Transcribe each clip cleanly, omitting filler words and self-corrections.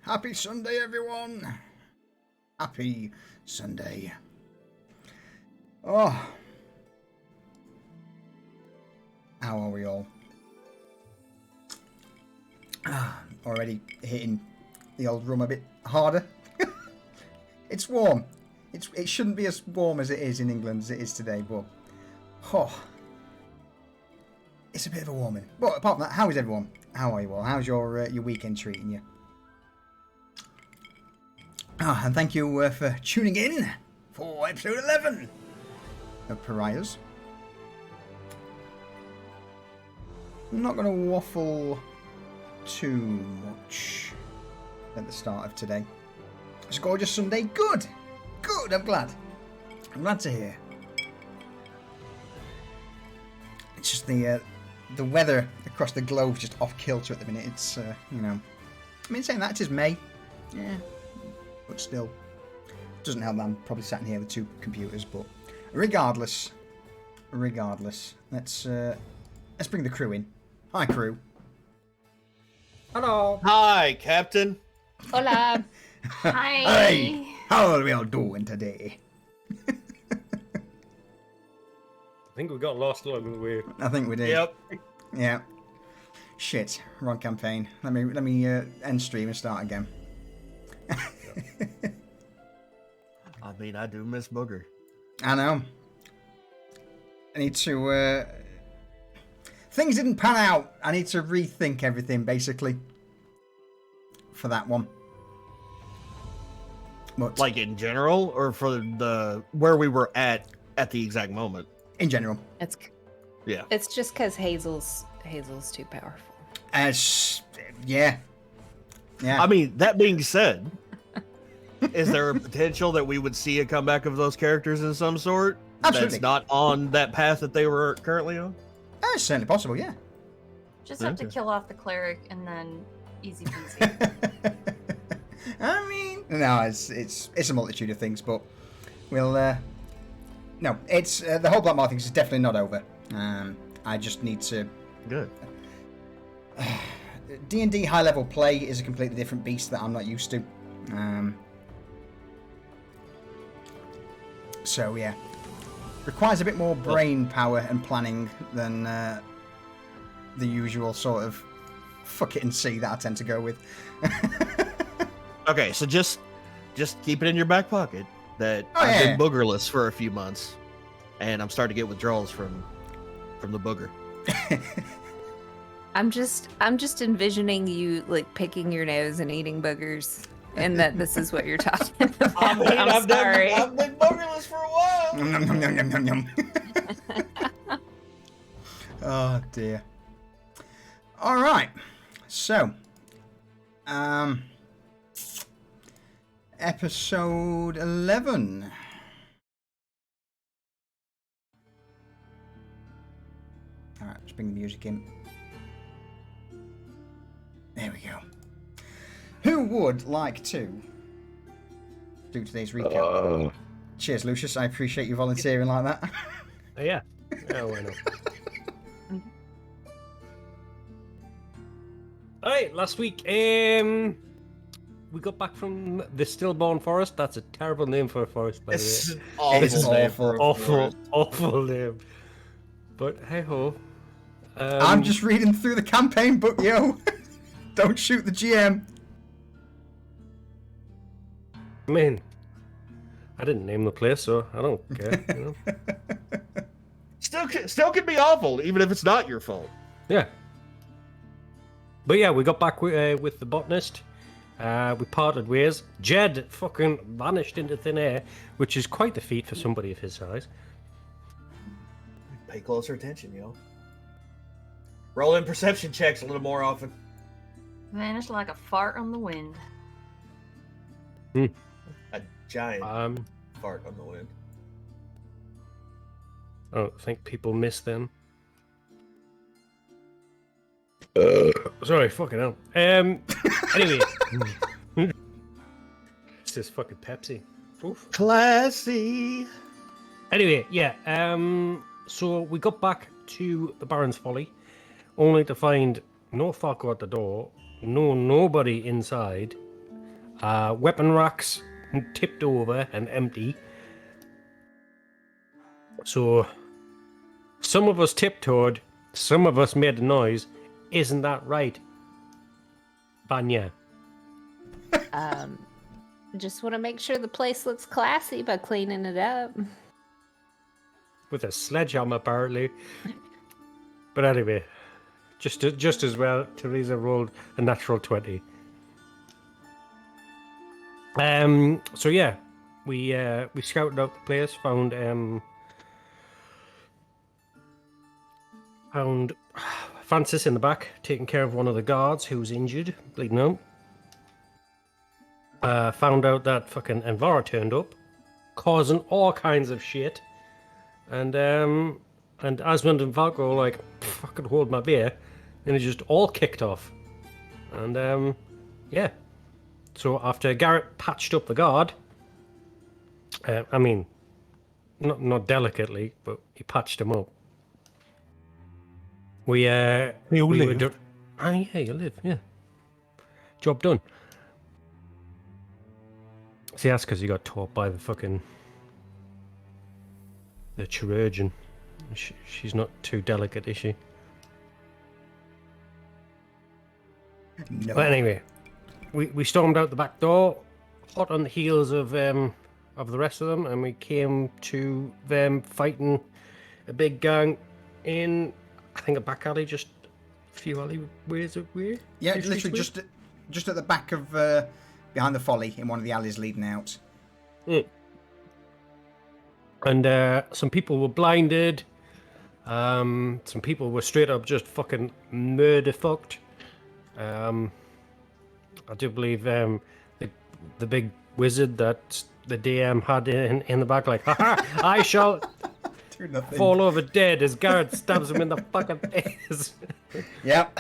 Happy Sunday, everyone. Happy Sunday. Oh. How are we all? Already hitting the old rum a bit harder. It's warm. It shouldn't be as warm as it is in England as it is today, but it's a bit of a warming. But apart from that, how is everyone? How are you all? How's your weekend treating you? And thank you for tuning in for episode 11 of Pariahs. I'm not going to waffle too much at the start of today. It's a gorgeous Sunday. Good. I'm glad. I'm glad to hear. It's just the weather across the globe is just off kilter at the minute. It's you know, I mean, saying that it is May, yeah, but still doesn't help that I'm probably sat in here with two computers. But regardless, let's bring the crew in. Hi, crew. Hello. Hi, Captain. Hola. Hi. Hey, how are we all doing today? I think we got lost along the way. I think we did. Yep. Yeah. Shit. Wrong campaign. Let me end stream and start again. I mean, I do miss Booger. I know. I need to. Things didn't pan out. I need to rethink everything, basically. For that one. But Like in general, or for the where we were at the exact moment? in general. Yeah. It's just because Hazel's too powerful. Yeah. I mean, that being said, is there a potential that we would see a comeback of those characters in some sort? Absolutely. That's not on that path that they were currently on? It's certainly possible, yeah. Just have to Okay. kill off the cleric and then easy peasy. I mean, no, it's a multitude of things, but we'll. No, it's the whole Black Mark thing is definitely not over. I just need to. Good. D&D high level play is a completely different beast that I'm not used to. So yeah, requires a bit more brain power and planning than the usual sort of fuck it and see that I tend to go with. Okay, so just keep it in your back pocket that Oh, I've yeah. been boogerless for a few months, and I'm starting to get withdrawals from the booger. I'm just envisioning you like picking your nose and eating boogers, and that this is what you're talking about. I'm sorry. I've been boogerless for a while. Nom, nom, nom, nom, nom, nom. Oh dear. All right. So, episode 11. All right, let's bring the music in. There we go. Who would like to do today's recap? Cheers, Lucius. I appreciate you volunteering like that. Yeah. Yeah, why not? Alright, last week, we got back from the Stillborn Forest. That's a terrible name for a forest, by the It's way. awful. It's name awful. for a forest. Awful name. But hey ho. I'm just reading through the campaign book, yo. Don't shoot the GM. I mean, I didn't name the place, so I don't care. You know? Still can be awful, even if it's not your fault. Yeah. But yeah, we got back with the botanist. We parted ways. Jed fucking vanished into thin air, which is quite the feat for somebody of his size. Pay closer attention, yo. Roll in perception checks a little more often. Vanished like a fart on the wind. A giant fart on the wind. I don't think people miss them. Sorry, fucking hell. Anyway. It's this fucking Pepsi. Oof. Classy. Anyway, yeah. So we got back to the Baron's Folly, only to find no Falco at the door, nobody inside, Weapon racks tipped over and empty. So, some of us tiptoed, some of us made a noise. Isn't that right, Vanya? Just want to make sure the place looks classy by cleaning it up. With a sledgehammer, apparently. But anyway, just as well, Teresa rolled a natural 20. So yeah, we scouted out the place, found Francis in the back, taking care of one of the guards who was injured, bleeding out. Found out that fucking Envara turned up, causing all kinds of shit. And Asmund and Falco were like, fucking hold my beer. And it just all kicked off. And yeah. So after Garrett patched up the guard, I mean, not delicately, but he patched him up. We all live. Oh yeah, you live, yeah. Job done. See, that's because he got taught by the chirurgeon. She's not too delicate, is she? No. But anyway, we stormed out the back door, hot on the heels of the rest of them, and we came to them fighting a big gang in, I think, a back alley, just a few alleyways away. Yeah, literally just at the back of behind the folly in one of the alleys leading out. Mm. And some people were blinded. Some people were straight up just fucking murder fucked. I do believe the big wizard that the DM had in the back, like, haha, I shall fall over dead as Garrett stabs him in the fucking face. Yep.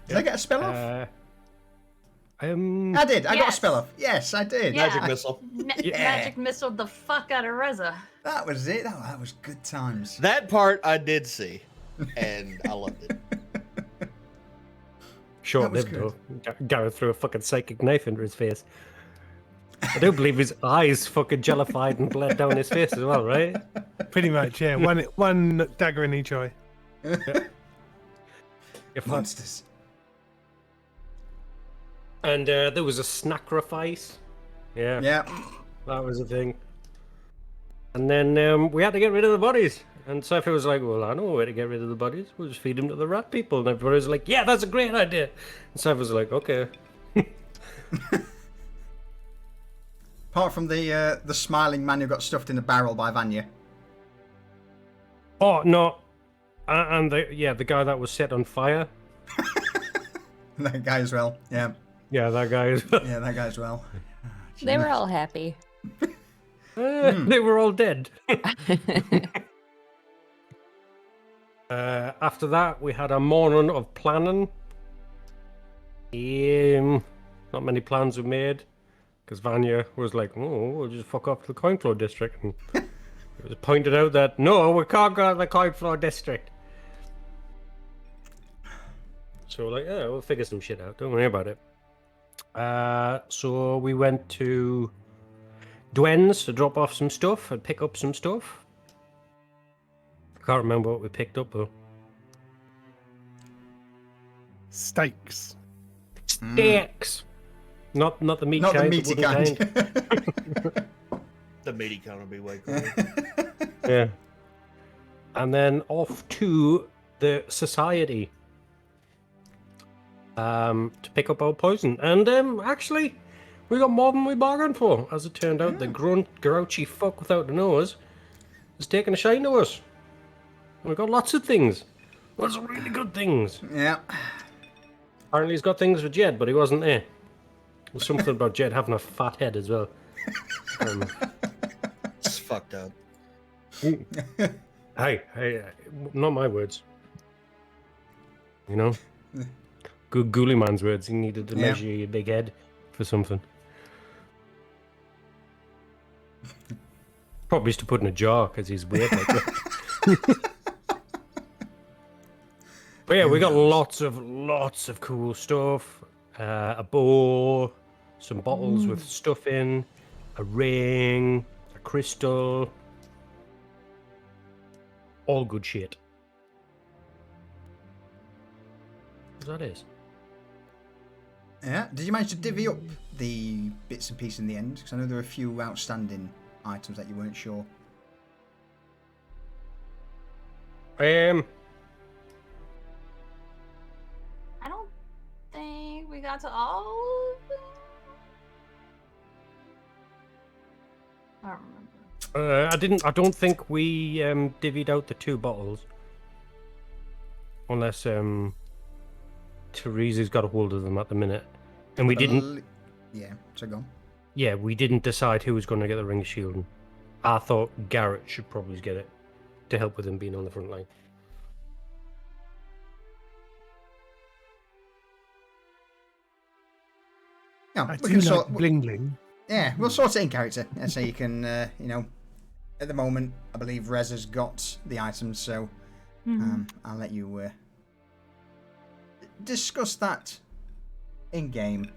Did I get a spell off? I did. I got a spell off. Yes, I did. Yeah. Magic missile. Magic missile the fuck out of Reza. That was it. That was good times. That part I did see, and I loved it. Short-lived though. Garrett threw a fucking psychic knife into his face. I do believe his eyes fucking jellified and bled down his face as well, right? Pretty much, yeah. One dagger in each eye. Monsters. And there was a sacrifice. Yeah. Yeah. That was a thing. And then we had to get rid of the bodies. And Cypher was like, well, I know a way to get rid of the bodies. We'll just feed them to the rat people. And everybody was like, yeah, that's a great idea. And Cypher was like, okay. Apart from the smiling man who got stuffed in a barrel by Vanya. Oh, no. And the guy that was set on fire. That guy as well. Yeah. Yeah, that guy as well. Yeah, that guy as well. They were all happy. They were all dead. After that, we had a morning of planning. Not many plans were made because Vanya was like, "Oh, we'll just fuck off to the coin floor district." And it was pointed out that no, we can't go to the coin floor district. So we're like, yeah, we'll figure some shit out. Don't worry about it. So we went to Dwen's to drop off some stuff and pick up some stuff. I can't remember what we picked up though. Steaks. Steaks. Not the meat Not kind. the meaty kind. The meaty kind would be way cooler. Yeah. And then off to the society. To pick up our poison. And actually, we got more than we bargained for. As it turned out, the grouchy fuck without a nose is taking a shine to us. And we got lots of things. Lots of really good things. Yeah. Apparently he's got things for Jed, but he wasn't there. There's something about Jed having a fat head as well. It's fucked up. Hey, not my words. You know? Good Ghoulie man's words. He needed to measure your big head for something. Probably used to put in a jar because he's weird like that. But yeah, we got lots of cool stuff. a bow, some bottles with stuff in, a ring, a crystal. All good shit. That is. Yeah. Did you manage to divvy up the bits and pieces in the end? Because I know there are a few outstanding items that you weren't sure. I don't think we got to all of them. I don't remember. I don't think we divvied out the 2 bottles. Unless Teresa's got a hold of them at the minute. And we didn't. Yeah, so go on. Yeah, we didn't decide who was going to get the ring of shielding. I thought Garrett should probably get it to help with him being on the front line. Yeah, I we do can like sort. bling bling. Yeah, we'll sort it in character, so you can, you know. At the moment, I believe Rez has got the items, so I'll let you discuss that in game.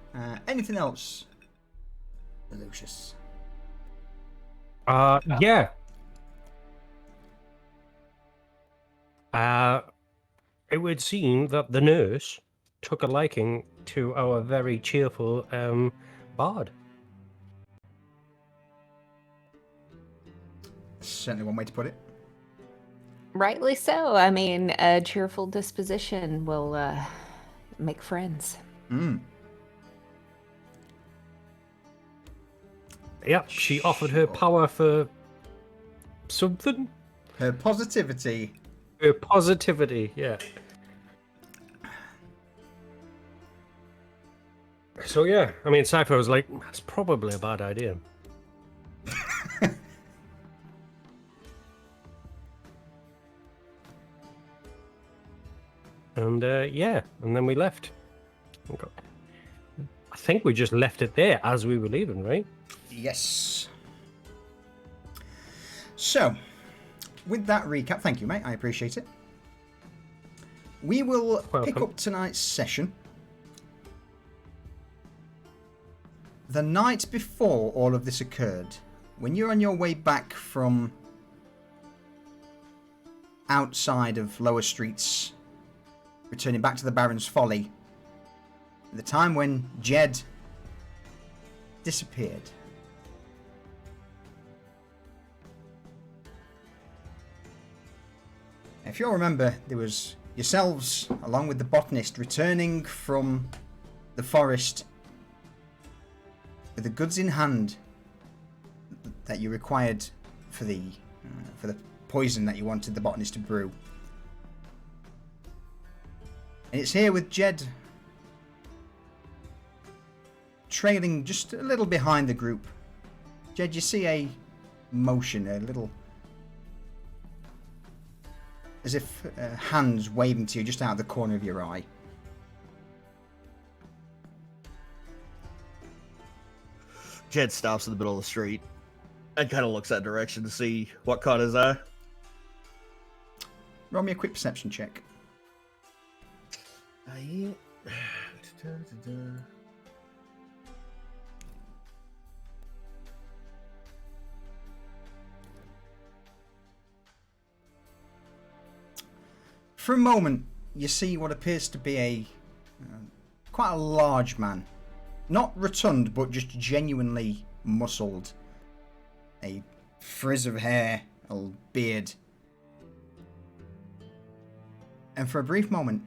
Anything else, Lucius? Yeah. It would seem that the nurse took a liking to our very cheerful bard. Certainly one way to put it. Rightly so. I mean, a cheerful disposition will make friends. Yeah, she offered her power for something. Her positivity. Her positivity, yeah. So yeah, I mean, Cypher was like, that's probably a bad idea. And yeah, and then we left. I think we just left it there as we were leaving, right? Yes. So, with that recap, thank you, mate. I appreciate it. We will pick Welcome. up tonight's session. The night before all of this occurred, when you're on your way back from outside of Lower Streets, returning back to the Baron's Folly, the time when Jed disappeared. If you'll remember, there was yourselves, along with the botanist, returning from the forest with the goods in hand that you required for the poison that you wanted the botanist to brew. And it's here with Jed trailing just a little behind the group. Jed, you see a motion, a little, as if hands waving to you just out of the corner of your eye. Jed stops in the middle of the street and kind of looks that direction to see what caught his eye. Roll me a quick perception check. For a moment, you see what appears to be a quite a large man. Not rotund, but just genuinely muscled. A frizz of hair, a beard. And for a brief moment,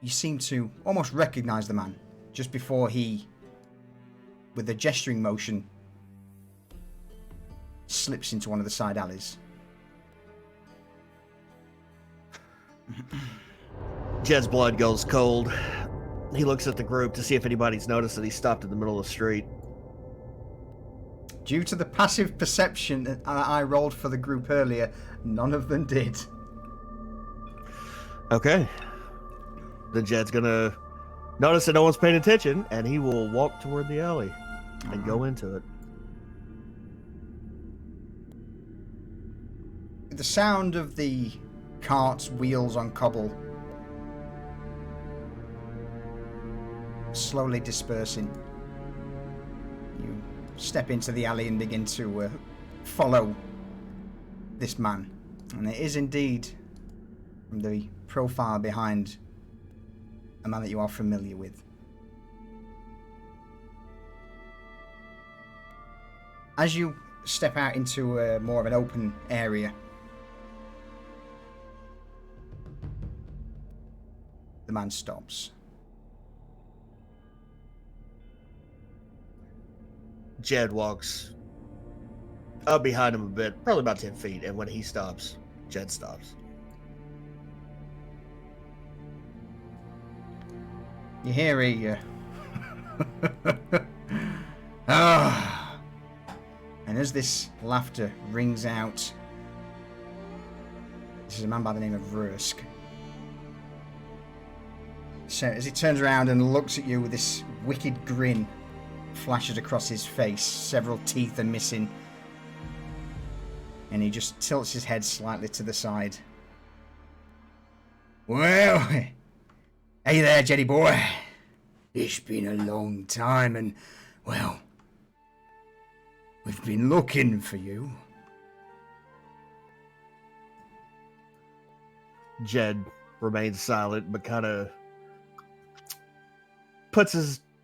you seem to almost recognize the man just before he, with a gesturing motion, slips into one of the side alleys. Jed's blood goes cold. He looks at the group to see if anybody's noticed that he stopped in the middle of the street. Due to the passive perception that I rolled for the group earlier, none of them did. Okay. Then Jed's gonna notice that no one's paying attention, and he will walk toward the alley and go into it. The sound of the cart's wheels on cobble slowly dispersing. You step into the alley and begin to follow this man. And it is indeed, from the profile behind, a man that you are familiar with. As you step out into more of an open area, the man stops. Jed walks up behind him a bit, probably about 10 feet, and when he stops, Jed stops. You hear a ah. And as this laughter rings out, this is a man by the name of Rursk. So as he turns around and looks at you with this wicked grin flashes across his face, several teeth are missing, and he just tilts his head slightly to the side. Well, hey there, Jetty boy. It's been a long time, and, well, we've been looking for you. Jed remains silent, but kind of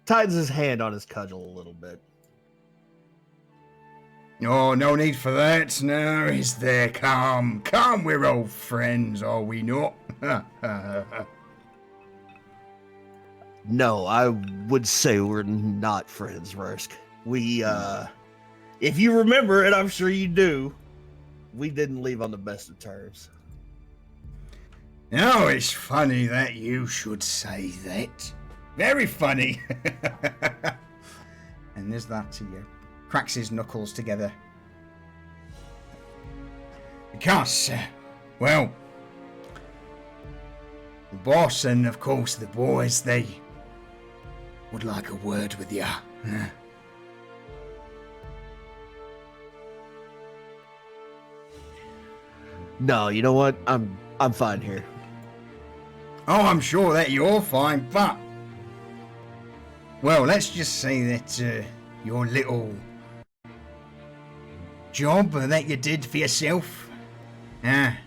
tightens his hand on his cudgel a little bit. Oh, no need for that, now, is there? Come, we're old friends, are we not? No, I would say we're not friends, Rursk. We, if you remember, and I'm sure you do, we didn't leave on the best of terms. No, it's funny that you should say that. Very funny. And there's that to you. Cracks his knuckles together. Because, well, the boss and, of course, the boys, they would like a word with you. No, you know what? I'm fine here. Oh, I'm sure that you're fine, but, well, let's just say that your little job that you did for yourself, they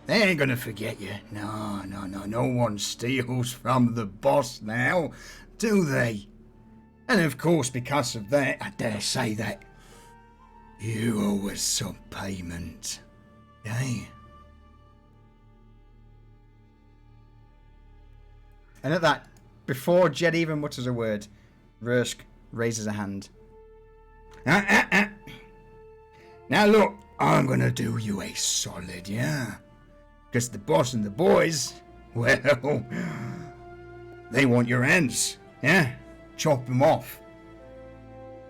ain't gonna forget you. No one steals from the boss now, do they? And of course, because of that, I dare say that you owe us some payment, eh? And at that, before Jed even mutters a word, Rursk raises a hand. Now look, I'm gonna do you a solid, yeah? Because the boss and the boys, well, they want your hands, yeah? Chop them off.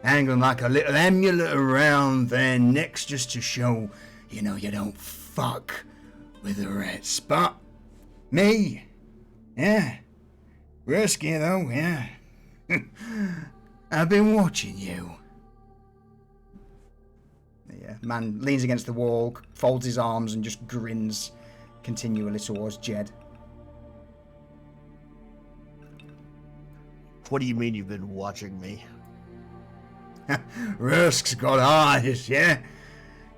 Hang them like a little amulet around their necks just to show, you know, you don't fuck with the rats. But me, yeah, risky though, yeah. I've been watching you. The man leans against the wall, folds his arms and just grins continually towards Jed. What do you mean you've been watching me? Rursk's got eyes, yeah?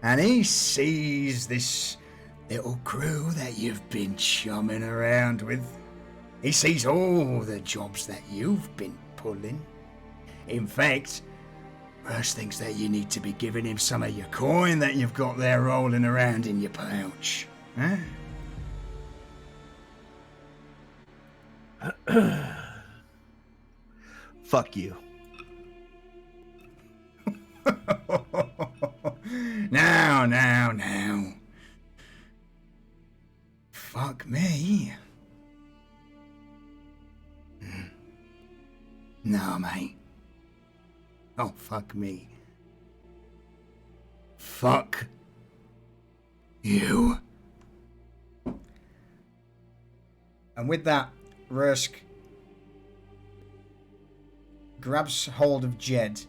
And he sees this little crew that you've been chumming around with. He sees all the jobs that you've been pulling. In fact, Rursk thinks that you need to be giving him some of your coin that you've got there rolling around in your pouch. Huh? Fuck you. Now. Fuck me. No, mate. Oh, fuck me. Fuck you. And with that, Rursk grabs hold of Jed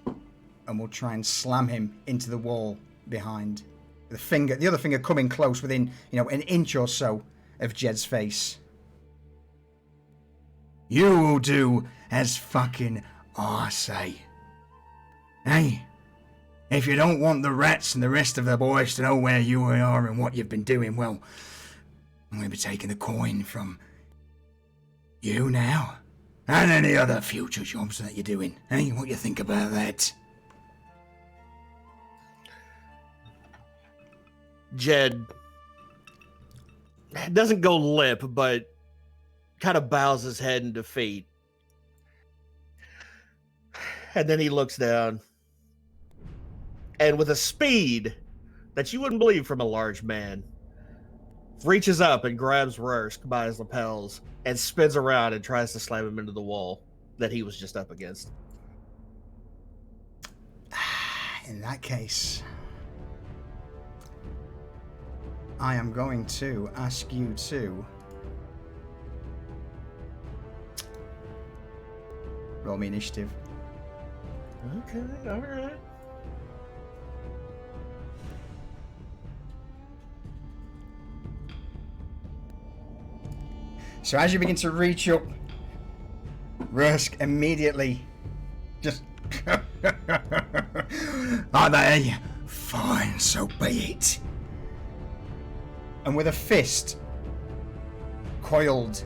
and will try and slam him into the wall behind. The other finger coming close within, an inch or so of Jed's face. You will do as fucking I say. Hey, if you don't want the rats and the rest of the boys to know where you are and what you've been doing, well, I'm going to be taking the coin from you now. And any other future jobs that you're doing. Hey, what you think about that? Jed doesn't go limp, but kind of bows his head in defeat. And then he looks down. And with a speed that you wouldn't believe from a large man, reaches up and grabs Rursk by his lapels and spins around and tries to slam him into the wall that he was just up against. In that case, I am going to ask you to roll me initiative. Okay, all right. So as you begin to reach up, Rursk immediately just... Are they? Fine, so be it. And with a fist coiled,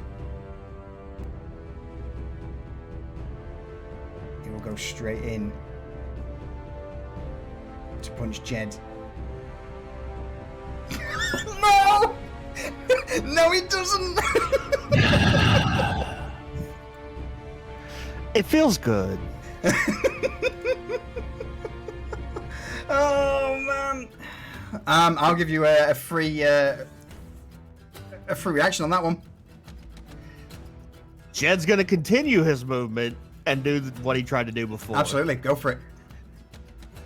he will go straight in to punch Jed. No! No, he doesn't! It feels good. Oh man! I'll give you a free reaction on that one. Jed's gonna continue his movement and do what he tried to do before. Absolutely, go for it.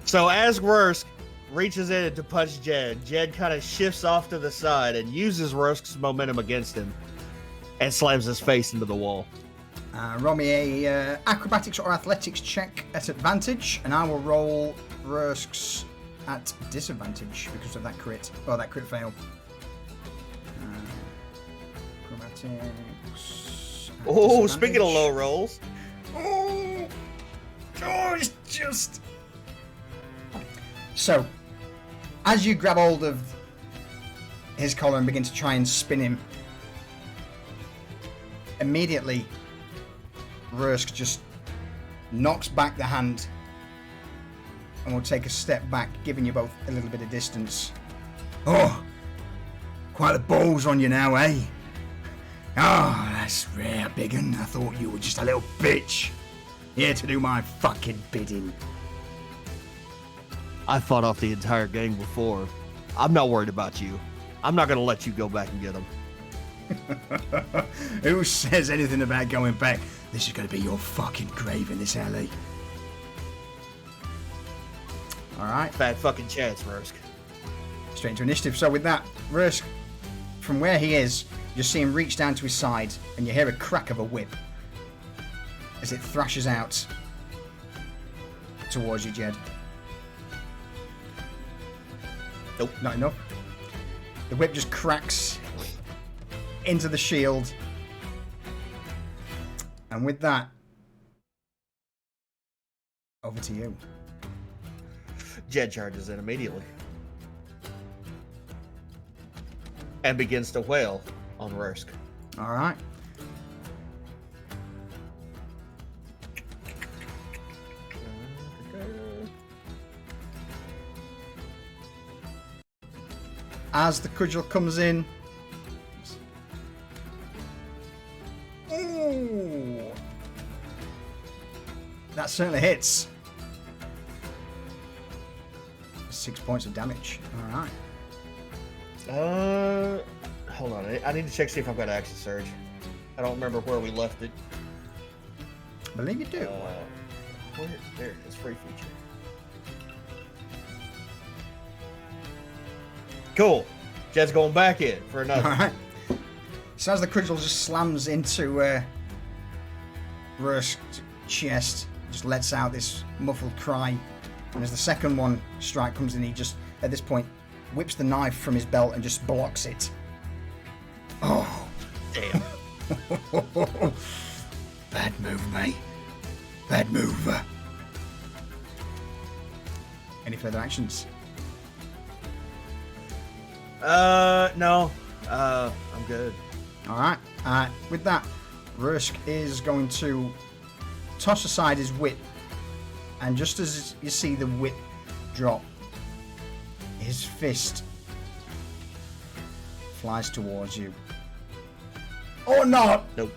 So as Rursk reaches in to punch Jed, Jed kind of shifts off to the side and uses Rursk's momentum against him and slams his face into the wall. Roll me a acrobatics or athletics check at advantage, and I will roll Rursk's at disadvantage because of that crit, or that crit fail. Acrobatics. Oh, speaking of low rolls. Oh, it's just... So, as you grab hold of his collar and begin to try and spin him, immediately Rursk just knocks back the hand and will take a step back, giving you both a little bit of distance. Oh, quite the balls on you now, eh? Oh, that's rare, big un. I thought you were just a little bitch, here to do my fucking bidding. I fought off the entire gang before. I'm not worried about you. I'm not gonna let you go back and get them. Who says anything about going back? This is going to be your fucking grave in this alley. Alright. Bad fucking chance, Rursk. Straight into initiative. So with that, Rursk, from where he is, you see him reach down to his side, and you hear a crack of a whip as it thrashes out towards you, Jed. Nope. Not enough. The whip just cracks into the shield. And with that, over to you. Jed charges in immediately and begins to wail on Rursk. All right. As the cudgel comes in, ooh, that certainly hits. 6 points of damage. All right. Hold on. I need to check see if I've got Action Surge. I don't remember where we left it. I believe you do. There it is. Free feature. Cool. Jed's going back in for another. All right. So as the cudgel just slams into Rursk's chest, just lets out this muffled cry, and as the second one strike comes in, he just, at this point, whips the knife from his belt and just blocks it. Oh, Damn. Bad move, mate. Bad move. Any further actions? No. I'm good. Alright. With that, Rusk is going to toss aside his whip. And just as you see the whip drop, his fist flies towards you. Or not! Nope.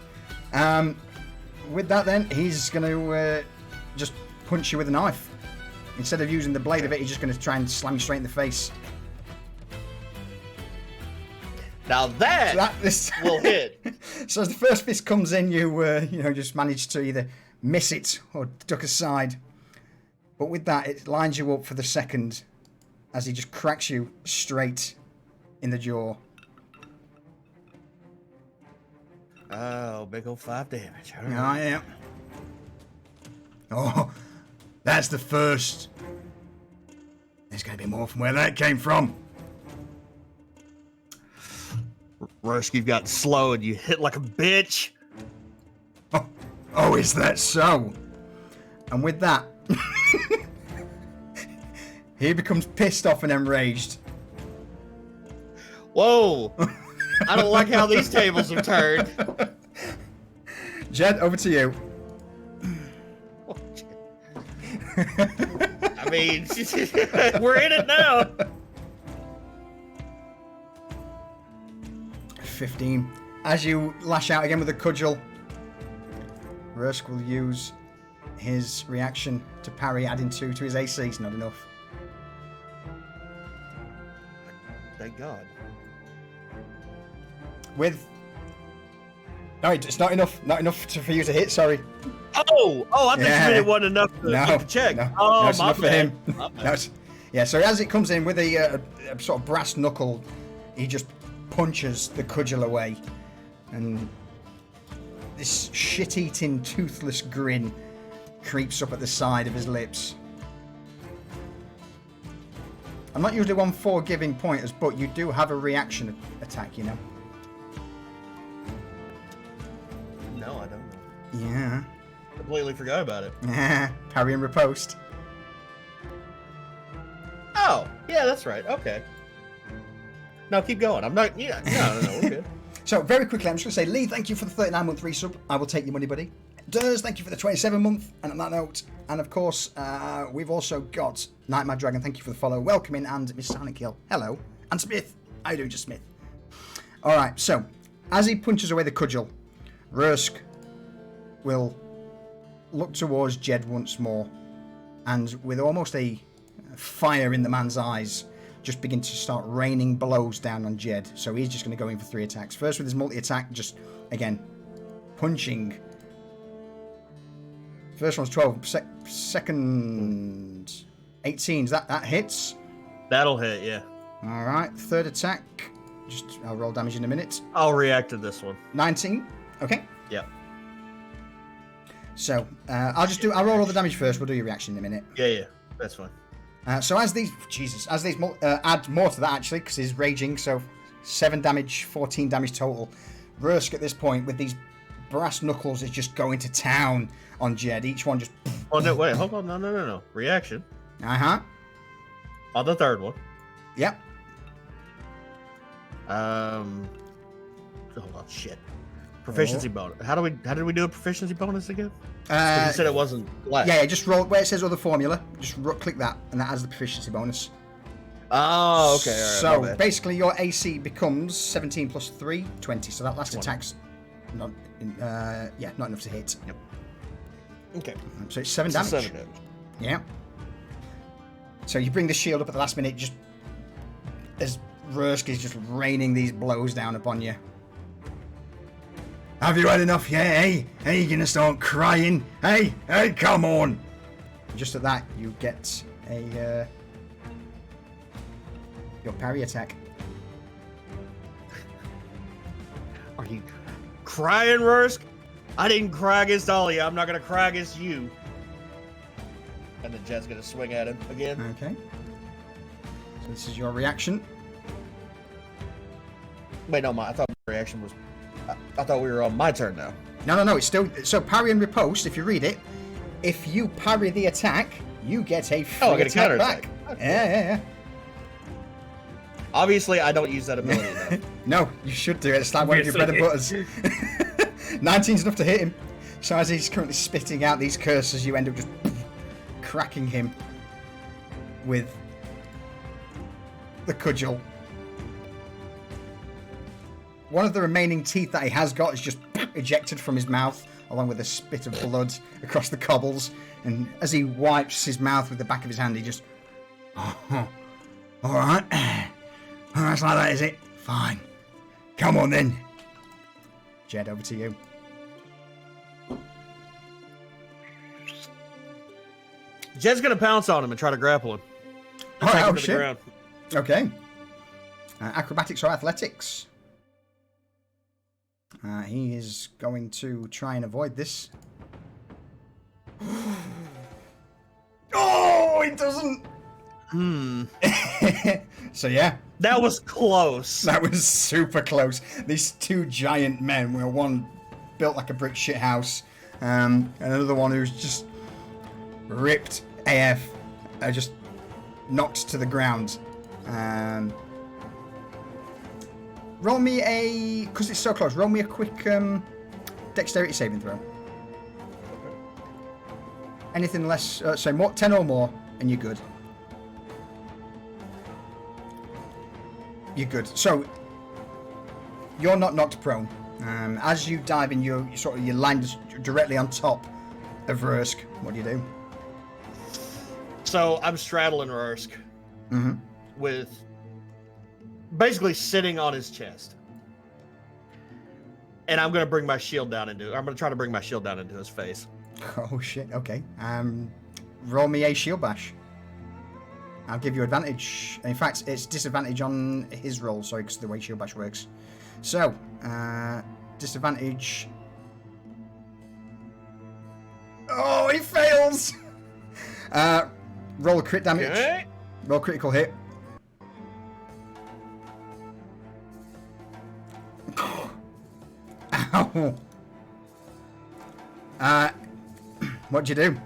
With that then, he's going to just punch you with a knife. Instead of using the blade of it, he's just going to try and slam you straight in the face. Now that will hit. So as the first fist comes in, you just manage to either miss it or duck aside. But with that, it lines you up for the second as he just cracks you straight in the jaw. Oh, big old 5 damage. All Oh, right. yeah. Oh, that's the first. There's going to be more from where that came from. Rusk, you've gotten slow and you hit like a bitch. Oh, is that so? And with that, he becomes pissed off and enraged. Whoa. I don't like how these tables have turned. Jed, over to you. I mean, we're in it now. 15. As you lash out again with a cudgel, Rusk will use his reaction to parry, adding 2 to his AC. It's not enough. Thank God. With... No, it's not enough. Not enough for you to hit, sorry. Oh, I thought you meant it wasn't enough to No, get the check. no, Oh, no, it's my enough for bad. him. My bad. No, yeah, so as it comes in with a sort of brass knuckle, he just punches the cudgel away. And this shit-eating, toothless grin creeps up at the side of his lips. I'm not usually one for giving pointers, but you do have a reaction attack, you know? No, I don't. Yeah. Completely forgot about it. Yeah. Parry and riposte. Oh, yeah, that's right. Okay. No, keep going. I'm not. Yeah, no, we're good. So, very quickly, I'm just going to say, Lee, thank you for the 39-month resub. I will take your money, buddy. Durs, thank you for the 27-month. And on that note, and of course, we've also got Nightmare Dragon, thank you for the follow. Welcoming, and Mr. Sonic Hill, hello. And Smith, how you doing, just Smith? All right, so, as he punches away the cudgel, Rusk will look towards Jed once more, and with almost a fire in the man's eyes, just begin to start raining blows down on Jed. So he's just going to go in for 3 attacks. First with his multi-attack, just, again, punching. First one's 12, second 18. That hits. That'll hit, yeah. All right, third attack. I'll roll damage in a minute. I'll react to this one. 19. Okay. Yep. So I'll roll all the damage first. We'll do your reaction in a minute. Yeah, that's fine. So as these add more to that actually, because he's raging. So 7 damage, 14 damage total. Rusk at this point with these brass knuckles is just going to town on Jed. Each one just. Oh no! Wait, hold on! No! Reaction. On the third one. Yep. Hold on, shit. Proficiency bonus. How did we do a proficiency bonus again? You said it wasn't less. Yeah, just roll where it says other formula. Just click that, and that has the proficiency bonus. Oh, okay. All right, my So bad. basically, your AC becomes 17 plus 3, 20. So that last 20. attack's not enough to hit. Yep. Okay. So it's 7 So damage. 7 damage. Yeah. So you bring the shield up at the last minute, just as Rusk is just raining these blows down upon you. Have you had enough? Yeah, hey, you gonna start crying? Hey, come on! Just at that, you get a your parry attack. Are you crying, Rusk? I didn't cry against all of you. I'm not gonna cry against you. And then Jed's gonna swing at him again. Okay. So this is your reaction. Wait, no, I thought my reaction was. I thought we were on my turn now. No, it's still... So parry and riposte, if you read it, if you parry the attack, you get a free I get a attack counterattack. back. Okay. Yeah. Obviously, I don't use that ability though. No, you should do it. It's like one of your bread and butters. 19's enough to hit him. So as he's currently spitting out these curses, you end up just cracking him with the cudgel. One of the remaining teeth that he has got is just ejected from his mouth, along with a spit of blood across the cobbles. And as he wipes his mouth with the back of his hand, he just... Oh, all right. That's like that, is it? Fine. Come on, then. Jed, over to you. Jed's gonna pounce on him and try to grapple him. All right, Take him oh, to the shit. ground. Okay. Acrobatics or athletics? He is going to try and avoid this. Oh, he doesn't. So yeah, That was close. that was super close. These two giant men, were one built like a brick shit house, and another one who's just ripped AF, just knocked to the ground. Roll me a, because it's so close, roll me a quick dexterity saving throw. Anything less, so more, 10 or more, and you're good. You're good. So, you're not knocked prone. As you dive in, you land directly on top of Rursk. What do you do? So I'm straddling Rursk with basically sitting on his chest. And I'm gonna bring my shield down I'm gonna try to bring my shield down into his face. Oh shit, okay. Roll me a shield bash. I'll give you advantage. In fact, it's disadvantage on his roll, sorry, because the way shield bash works. So, disadvantage. Oh, he fails! Roll a crit damage. Okay. Roll critical hit. Ow! What'd you do?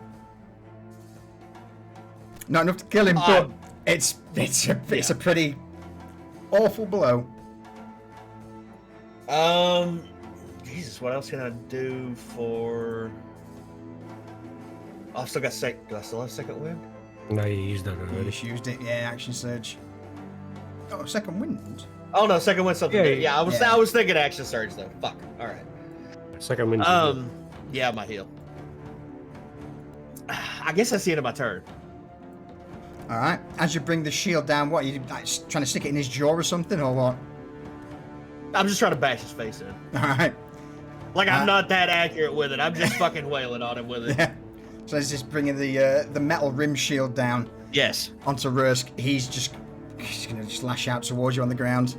Not enough to kill him, but it's a pretty awful blow. Jesus, what else can I do for? I've still got do I still have second wind? No, you used that You already. just used it, yeah. Action surge. Oh, second wind. Oh no, second wind something. Yeah, Yeah, yeah. I was thinking action surge though. Fuck. All right. Second wind. Yeah, my heal. I guess that's the end of my turn. All right. As you bring the shield down, what are you like, trying to stick it in his jaw or something, or what? I'm just trying to bash his face in. All right. Like I'm not that accurate with it. I'm just fucking wailing on him with it. Yeah. So he's just bringing the metal rim shield down Yes. onto Rursk. He's gonna just lash out towards you on the ground.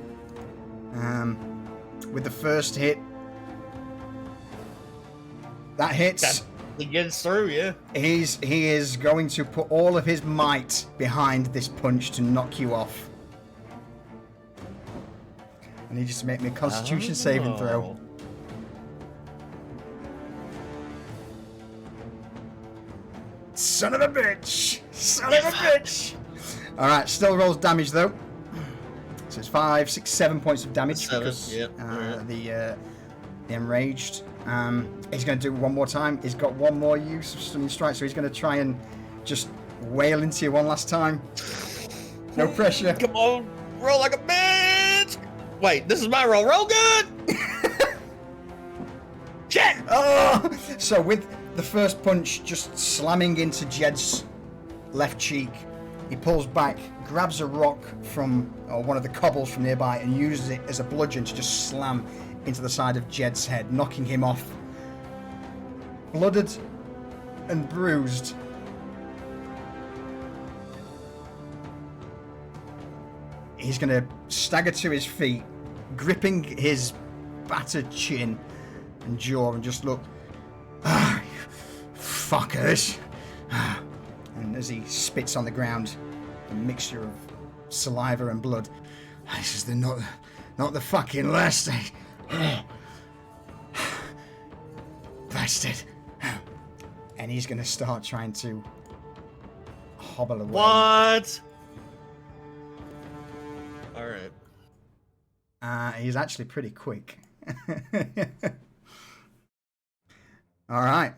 With the first hit, that hits. He gets through, yeah. He is going to put all of his might behind this punch to knock you off. I need you to make me a Constitution saving throw. Son of a bitch! Son of a bitch! Alright, still rolls damage though. So it's 5, 6, 7 points of damage. 7, Because yep, the enraged. He's going to do it one more time. He's got one more use of stunning strike, so he's going to try and just wail into you one last time. No pressure. Come on, roll like a bitch. Wait, this is my roll. Roll good. Shit. Oh! So with the first punch just slamming into Jed's left cheek, he pulls back, grabs a rock from one of the cobbles from nearby, and uses it as a bludgeon to just slam into the side of Jed's head, knocking him off. Blooded and bruised. He's going to stagger to his feet, gripping his battered chin and jaw, and just look. Ah, you fuckers. And as he spits on the ground, a mixture of saliva and blood. This is not the fucking last. bastard. And he's going to start trying to hobble away. What? All right. He's actually pretty quick. All right.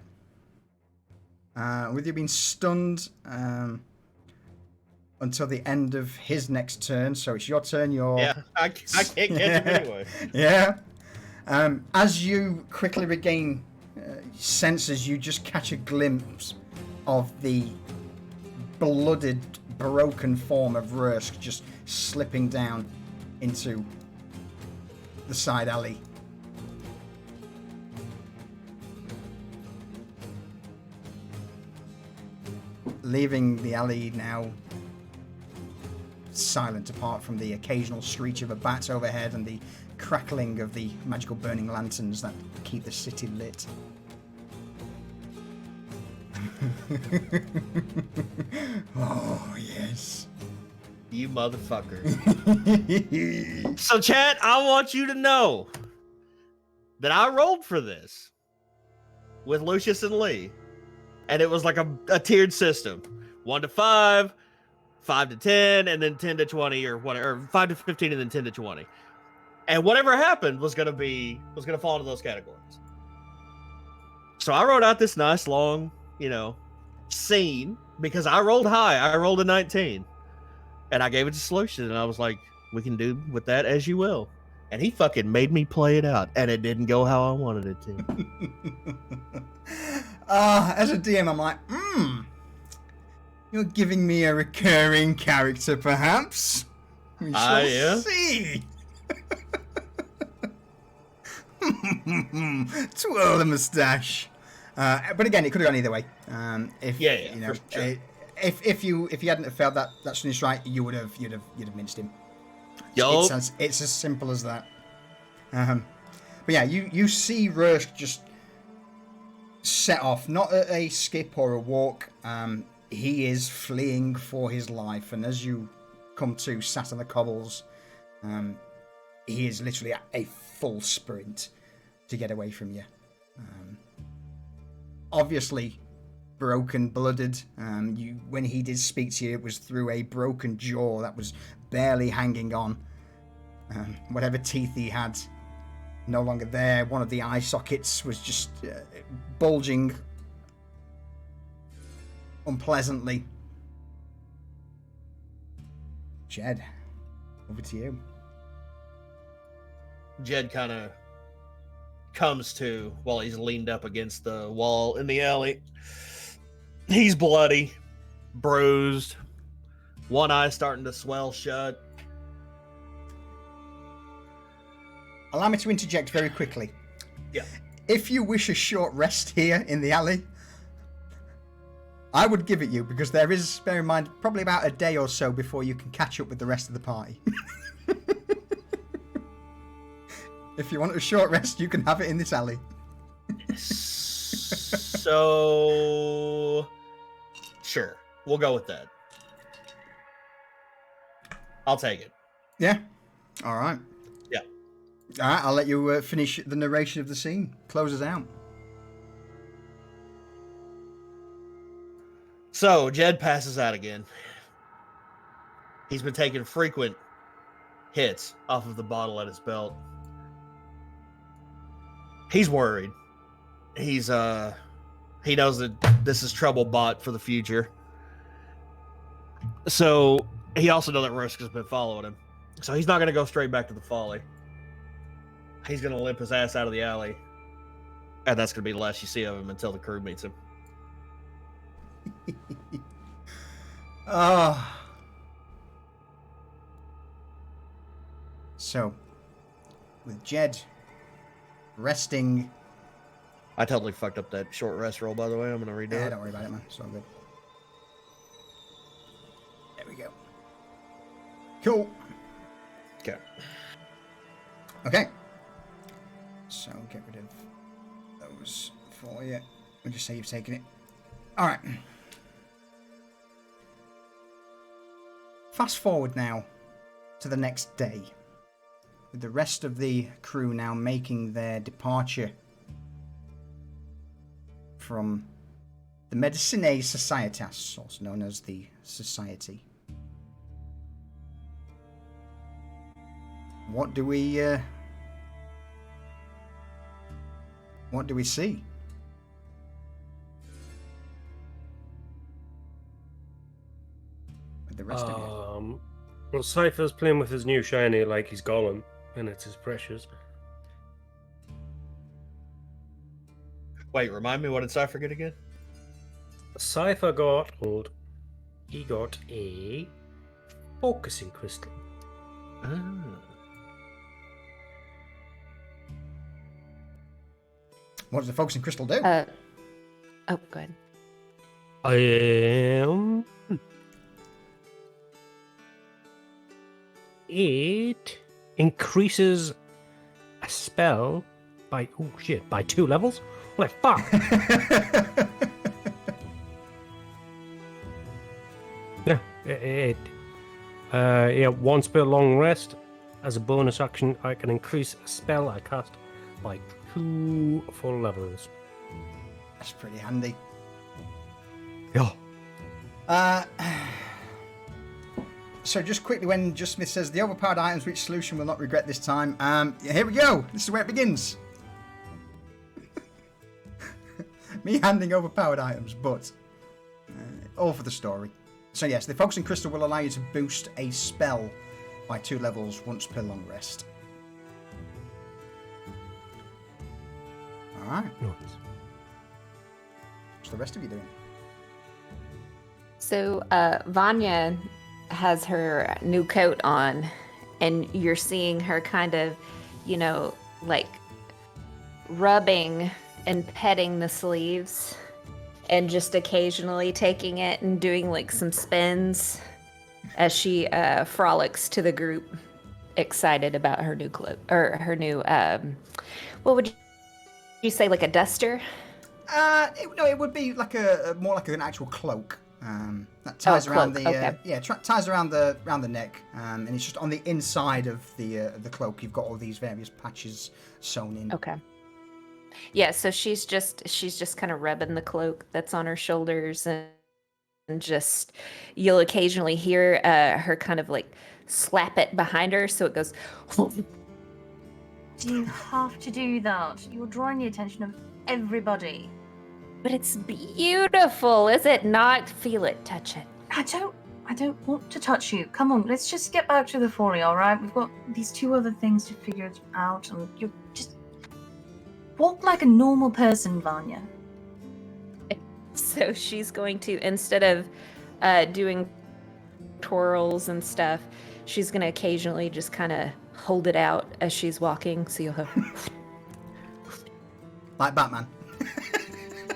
With you being stunned until the end of his next turn, so it's your turn. Yeah, I can't catch him anyway. Yeah. As you quickly regain senses, you just catch a glimpse of the blooded, broken form of Rursk just slipping down into the side alley. Leaving the alley now silent, apart from the occasional screech of a bat overhead and the crackling of the magical burning lanterns that keep the city lit. Oh, yes. You motherfucker. So, chat, I want you to know that I rolled for this with Lucius and Lee. And it was like a tiered system. 1 to 5, 5 to 10, and then 10 to 20, or whatever, or 5 to 15, and then 10 to 20. And whatever happened was gonna fall into those categories. So I wrote out this nice long, scene because I rolled high. I rolled a 19. And I gave it to Solution, and I was like, we can do with that as you will. And he fucking made me play it out, and it didn't go how I wanted it to. As a DM, I'm like, you're giving me a recurring character, perhaps? We shall yeah. see. Twirl the mustache. But again, it could have gone either way. If you hadn't have failed that stunning strike, you'd have minced him. Yup. It's as simple as that. But yeah, you see Rursk just set off, not at a skip or a walk. He is fleeing for his life, and as you come to sat on the cobbles, he is literally at a full sprint to get away from you. Obviously broken, blooded. When he did speak to you, it was through a broken jaw that was barely hanging on. Whatever teeth he had, no longer there. One of the eye sockets was just bulging unpleasantly. Jed, over to you. Jed kind of comes to while he's leaned up against the wall in the alley. He's bloody, bruised, one eye starting to swell shut. Allow me to interject very quickly. Yeah. If you wish a short rest here in the alley, I would give it you, because there is, bear in mind, probably about a day or so before you can catch up with the rest of the party. If you want a short rest, you can have it in this alley. So, sure, we'll go with that. I'll take it. Yeah. All right. Yeah. All right, I'll let you finish the narration of the scene. Close us out. So, Jed passes out again. He's been taking frequent hits off of the bottle at his belt. He's worried. He knows that this is trouble bought for the future. So he also knows that Rursk has been following him. So he's not going to go straight back to the folly. He's going to limp his ass out of the alley. And that's going to be the last you see of him until the crew meets him. So, with Jed resting. I totally fucked up that short rest roll, by the way. I'm going to redo it. Don't worry about it, man. It's all good. There we go. Cool. Okay. Okay. So, get rid of those for you. We'll just say you've taken it. All right. Fast forward now to the next day, with the rest of the crew now making their departure from the Medicinae Societas, also known as the Society. What do we see? With the rest of you. Well, Cypher's playing with his new shiny like he's Gollum, and it's his precious. Wait, remind me, what did Cypher get again? Cypher got he got a focusing crystal. What does the focusing crystal do? Oh, good. It increases a spell by 2 levels. Like fuck. Yeah, once per long rest, as a bonus action, I can increase a spell I cast by 2 full levels. That's pretty handy. Yeah. So just quickly, when Just Smith says the overpowered items which Solution will not regret this time, here we go. This is where it begins. Me handing overpowered items, but all for the story. So yes, the focusing crystal will allow you to boost a spell by 2 levels once per long rest. Alright. Nice. What's the rest of you doing? So Vanya has her new coat on, and you're seeing her kind of, like rubbing and petting the sleeves, and just occasionally taking it and doing like some spins as she frolics to the group, excited about her new cloak, or her new what would you say, like a duster? It would be like more like an actual cloak. That ties around the okay. ties around the neck, and it's just on the inside of the cloak. You've got all these various patches sewn in. Okay. Yeah, so she's just kind of rubbing the cloak that's on her shoulders, and just you'll occasionally hear her kind of like slap it behind her, so it goes. Do you have to do that? You're drawing the attention of everybody. But it's beautiful, is it not? Feel it, touch it. I don't want to touch you. Come on, let's just get back to the folly, all right? We've got these 2 other things to figure out, and you just walk like a normal person, Vanya. So she's going to, instead of doing twirls and stuff, she's going to occasionally just kind of hold it out as she's walking. So you'll have Like Batman.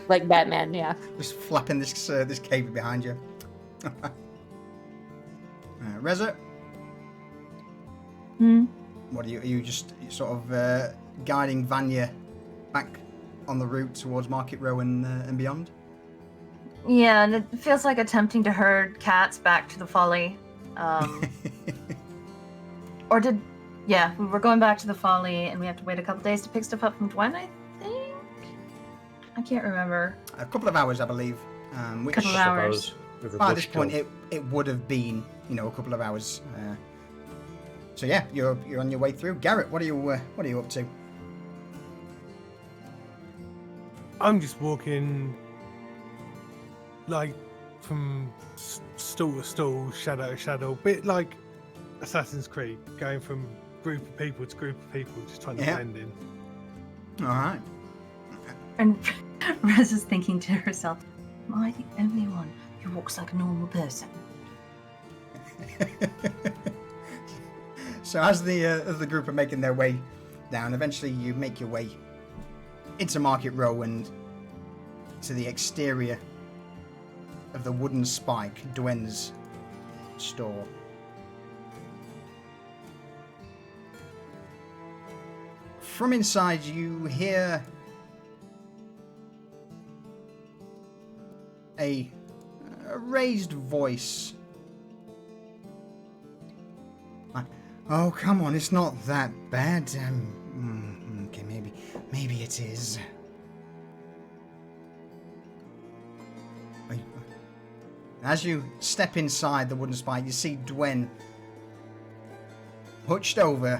like Batman, yeah. Just flapping this cape behind you. Reza? What are you just sort of guiding Vanya back on the route towards Market Row and beyond? Yeah, and it feels like attempting to herd cats back to the folly. We were going back to the folly, and we have to wait a couple days to pick stuff up from Dwen, I think? I can't remember. A couple of hours, I believe. Which Couple of hours. by this point, it would have been, a couple of hours. So yeah, you're on your way through. Garrett, what are you up to? I'm just walking, like, from stall to stall, shadow to shadow, bit like Assassin's Creed, going from group of people to group of people, just trying to blend in. All right. And Rez is thinking to herself, am I the only one who walks like a normal person? So as the group are making their way down, eventually you make your way into Market Row and to the exterior of the Wooden Spike, Dwen's store. From inside you hear a raised voice. Oh, come on, it's not that bad. Okay, maybe it is. As you step inside the wooden spike, you see Dwen hunched over.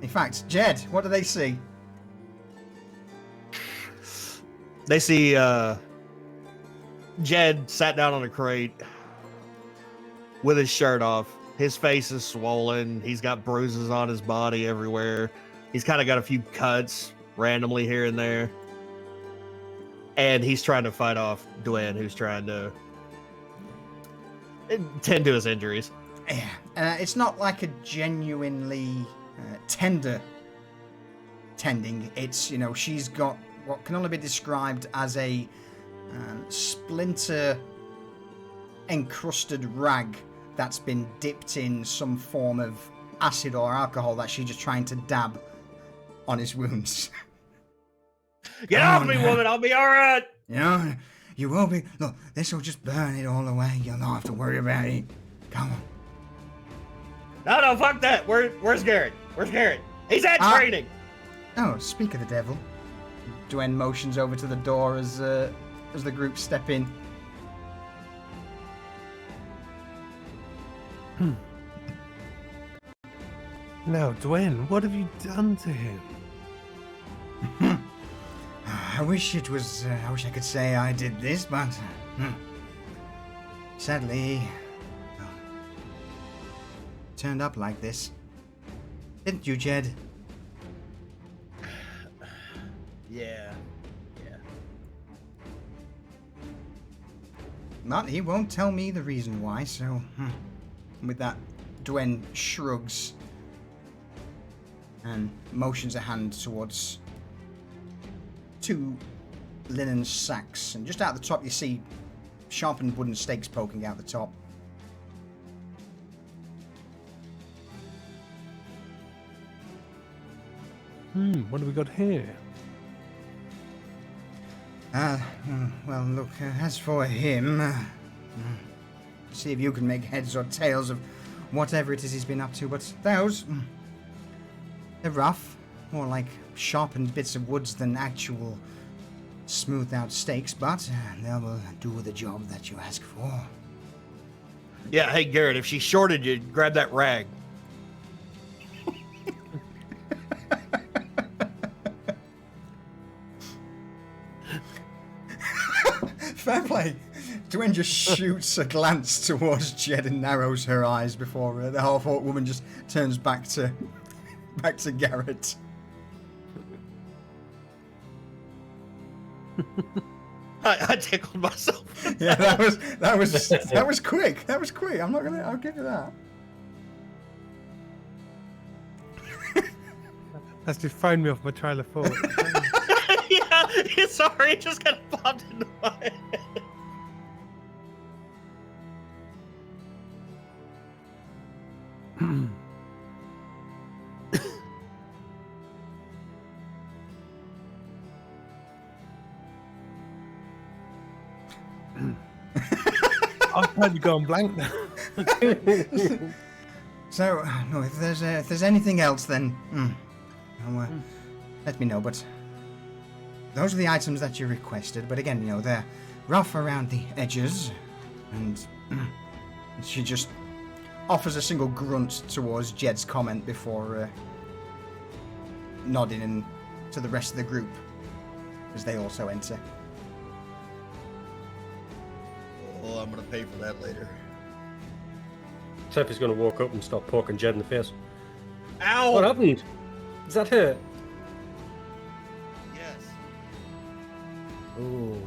In fact, Jed, what do they see? They see Jed sat down on a crate with his shirt off. His face is swollen. He's got bruises on his body everywhere. He's kind of got a few cuts randomly here and there. And he's trying to fight off Dwayne, who's trying to tend to his injuries. Yeah, it's not like a genuinely tender tending. It's, you know, she's got what can only be described as a splinter encrusted rag that's been dipped in some form of acid or alcohol that she's just trying to dab on his wounds. Get off me, woman! I'll be all right. You know, you will be. Look, this will just burn it all away. You'll not have to worry about it. Come on. No, fuck that. Where's Garrett? Where's Garrett? He's at training. Oh, speak of the devil. Dwayne motions over to the door as the group step in. Now, Dwayne, what have you done to him? I wish it was. I wish I could say I did this, but sadly, turned up like this. Didn't you, Jed? Yeah. But he won't tell me the reason why, so... With that, Dwayne shrugs and motions a hand towards two linen sacks. And just out the top you see sharpened wooden stakes poking out the top. What have we got here? Well, look, as for him, see if you can make heads or tails of whatever it is he's been up to, but those, they're rough, more like sharpened bits of woods than actual smoothed out stakes, but they will do the job that you ask for. Yeah, hey, Garrett, if she shorted you, grab that rag. Fair play. Dwayne just shoots a glance towards Jed and narrows her eyes before the half-orc woman just turns back to Garrett. I tickled myself. Yeah, that was quick. That was quick. I'll give you that. That's just thrown me off my trail of thought. Yeah, sorry, it just kind of popped into my head. I've totally gone blank now. So, no, if there's anything else, then let me know. But those are the items that you requested. But again, you know, they're rough around the edges, and she just offers a single grunt towards Jed's comment before nodding in to the rest of the group as they also enter. Well, I'm gonna pay for that later. Seth is going to walk up and start poking Jed in the face. Ow! What happened? Is that hurt? Yes. Ooh.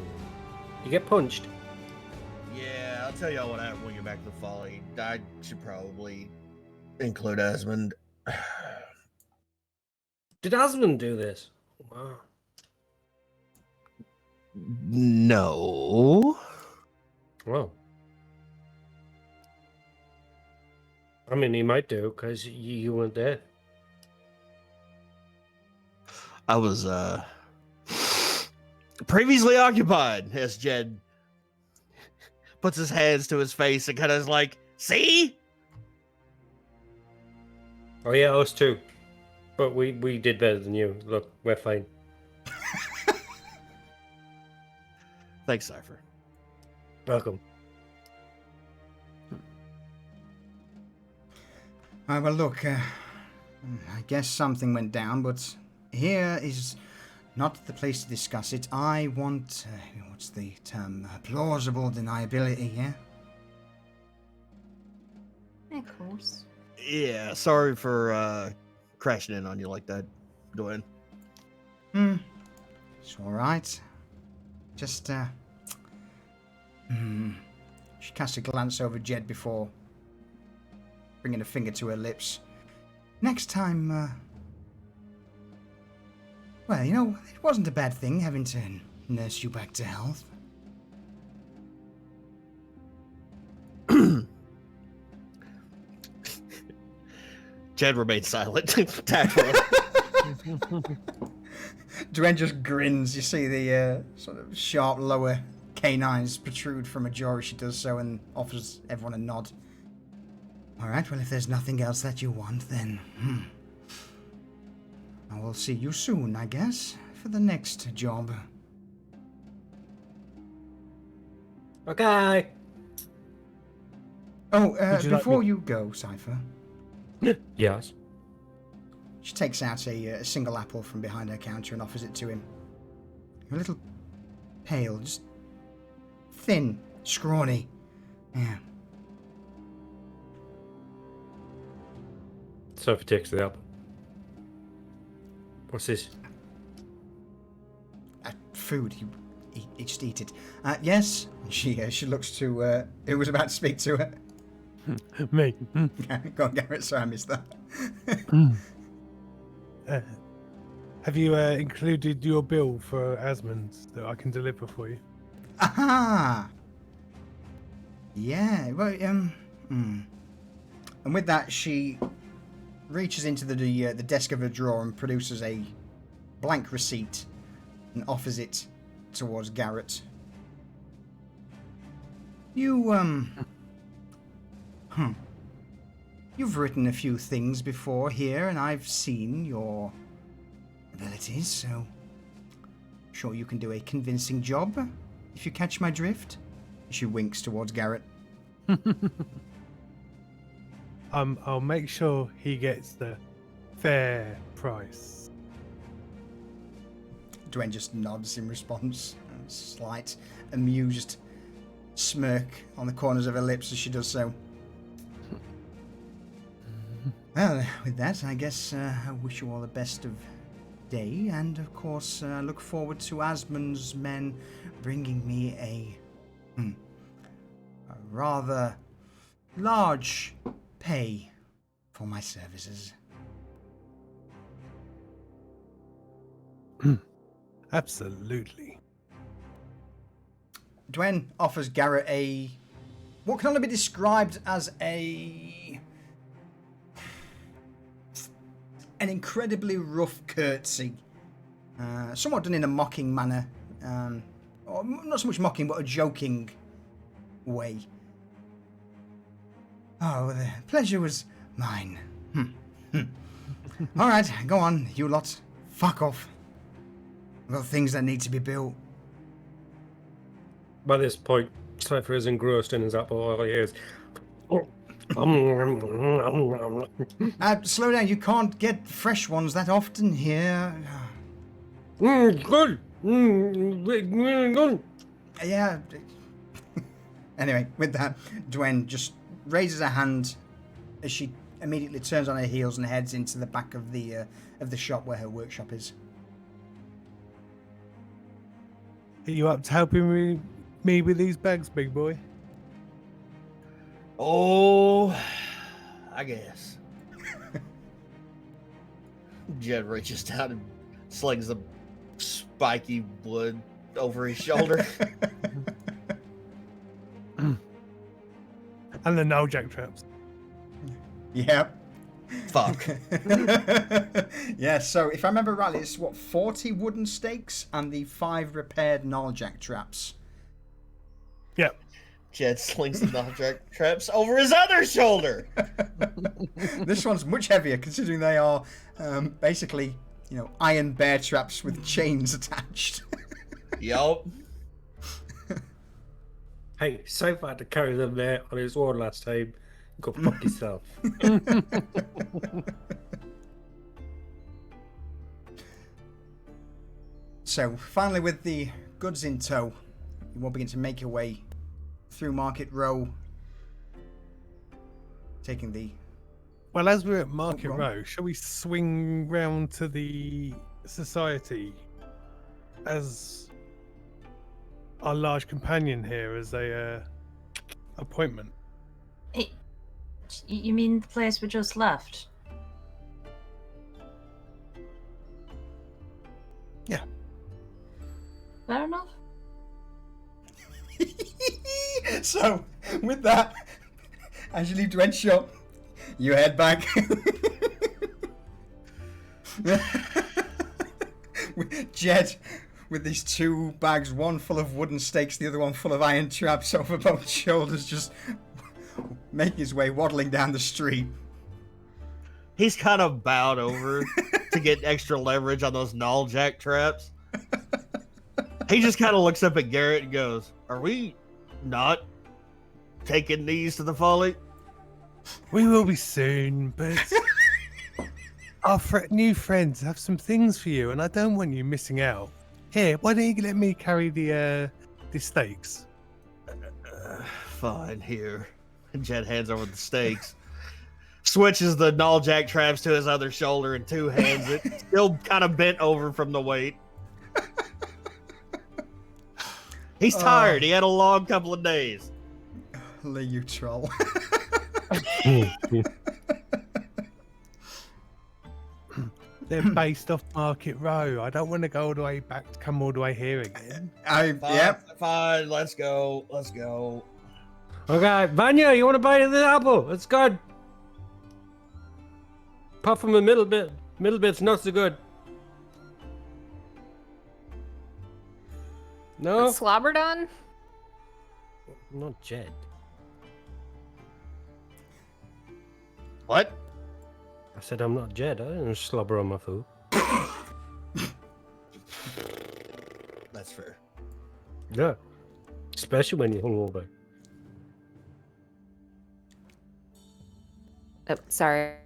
You get punched? Yeah, I'll tell y'all what happened when we get back to the folly. I should probably include Esmond. Did Asmund do this? Wow. No. Well. I mean, he might do, because you weren't there. I was, previously occupied, as Jed puts his hands to his face and kind of is like, see? Oh yeah, us too. But we did better than you. Look, we're fine. Thanks, Cypher. Welcome. Well, look, I guess something went down, but here is not the place to discuss it. I want, what's the term? Plausible deniability, yeah? Of course. Yeah, sorry for crashing in on you like that, Dwayne. It's alright. Just, She cast a glance over Jed before bringing a finger to her lips. Next time, well, you know, it wasn't a bad thing having to nurse you back to health. Jed remained silent. Tactfully. Dwayne just grins. You see the sort of sharp lower canines protrude from her jaw as she does so and offers everyone a nod. Alright, well, if there's nothing else that you want, then I will see you soon, I guess, for the next job. Okay. Oh, Would you like before me- you go, Cypher, Yes. she takes out a single apple from behind her counter and offers it to him. You're a little pale, just thin, scrawny. Yeah. Sophie takes it up. What's this? Food. You just eat it. Yes. She looks to who was about to speak to her. Me. Go on, Garrett. Sorry, I missed that. Have you included your bill for Asmund's that I can deliver for you? Aha! Yeah. Well, And with that, she reaches into the desk of her drawer and produces a blank receipt and offers it towards Garrett. You've written a few things before here, and I've seen your abilities, so I'm sure you can do a convincing job, if you catch my drift. She winks towards Garrett. I'll make sure he gets the fair price. Dwayne just nods in response, a slight, amused smirk on the corners of her lips as she does so. Well, with that, I guess I wish you all the best of day, and of course, look forward to Asmund's men bringing me a rather large pay for my services. Absolutely. Dwayne offers Garrett what can only be described as an incredibly rough curtsy, somewhat done in a mocking manner, or not so much mocking, but a joking way. Oh, the pleasure was mine. All right, go on, you lot. Fuck off. I've got things that need to be built. By this point, Cypher is engrossed in his apple. All he hears. Slow down, you can't get fresh ones that often here. Good. Good. Yeah. Anyway, with that, Dwayne just raises her hand as she immediately turns on her heels and heads into the back of the shop where her workshop is. Are you up to helping me with these bags, big boy? Oh, I guess. Jed reaches down and slings the spiky wood over his shoulder. And the no-jack traps. Yep. Fuck. Yeah, so if I remember rightly, it's 40 wooden stakes and the 5 repaired nulljack traps. Yep. Jed slings the knockjack traps over his other shoulder. This one's much heavier, considering they are basically, iron bear traps with chains attached. Yup. Hey, Cypher had to carry them there on his own last time. Go fuck yourself. So, finally, with the goods in tow, you will begin to make your way through Market Row, taking the... Well, as we're at Market go on. Row, shall we swing round to the society as our large companion here as a appointment? You mean the place we just left? Yeah. Fair enough. So, with that, as you leave to end shop, you head back. Jed, with these 2 bags, one full of wooden stakes, the other one full of iron traps over both shoulders, just making his way waddling down the street. He's kind of bowed over to get extra leverage on those null jack traps. He just kind of looks up at Garrett and goes, "Are we not taking these to the folly?" We will be soon, but our new friends have some things for you, and I don't want you missing out. Here, why don't you let me carry the stakes? Fine, here. Jed hands over the stakes. Switches the null jack traps to his other shoulder and 2 hands it. Still kind of bent over from the weight. He's tired. He had a long couple of days. Lee, you troll. They're based off Market Row. I don't want to go all the way back to come all the way here again. Fine. Let's go. Okay, Vanya, you want to bite of the apple? It's good. Apart from the middle bit. Middle bit's not so good. No? Slobbered on? Not Jed. What? I said I'm not Jed. I didn't slobber on my food. That's fair. Yeah. Especially when you're hungover. Oh, sorry.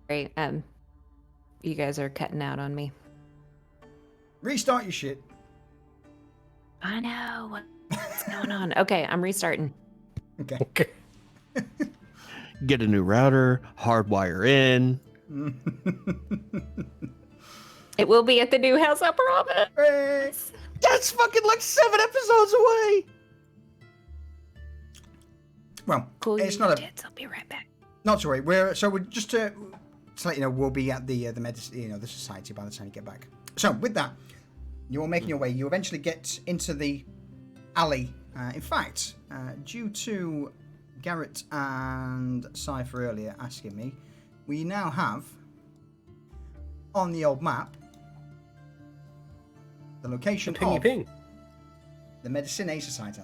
You guys are cutting out on me. Restart your shit. I know. What's going on? Okay, I'm restarting. Okay. Okay. Get a new router, hardwire in. It will be at the new house, I promise. That's fucking like 7 episodes away. Well, Cool, it's you not a... did. I'll be right back. Not to worry. We're just to let you know, we'll be at the the society by the time you get back. So with that, you're making your way. You eventually get into the alley. In fact, due to Garrett and Cypher earlier asking me, we now have on the old map the location of the Medicine Society.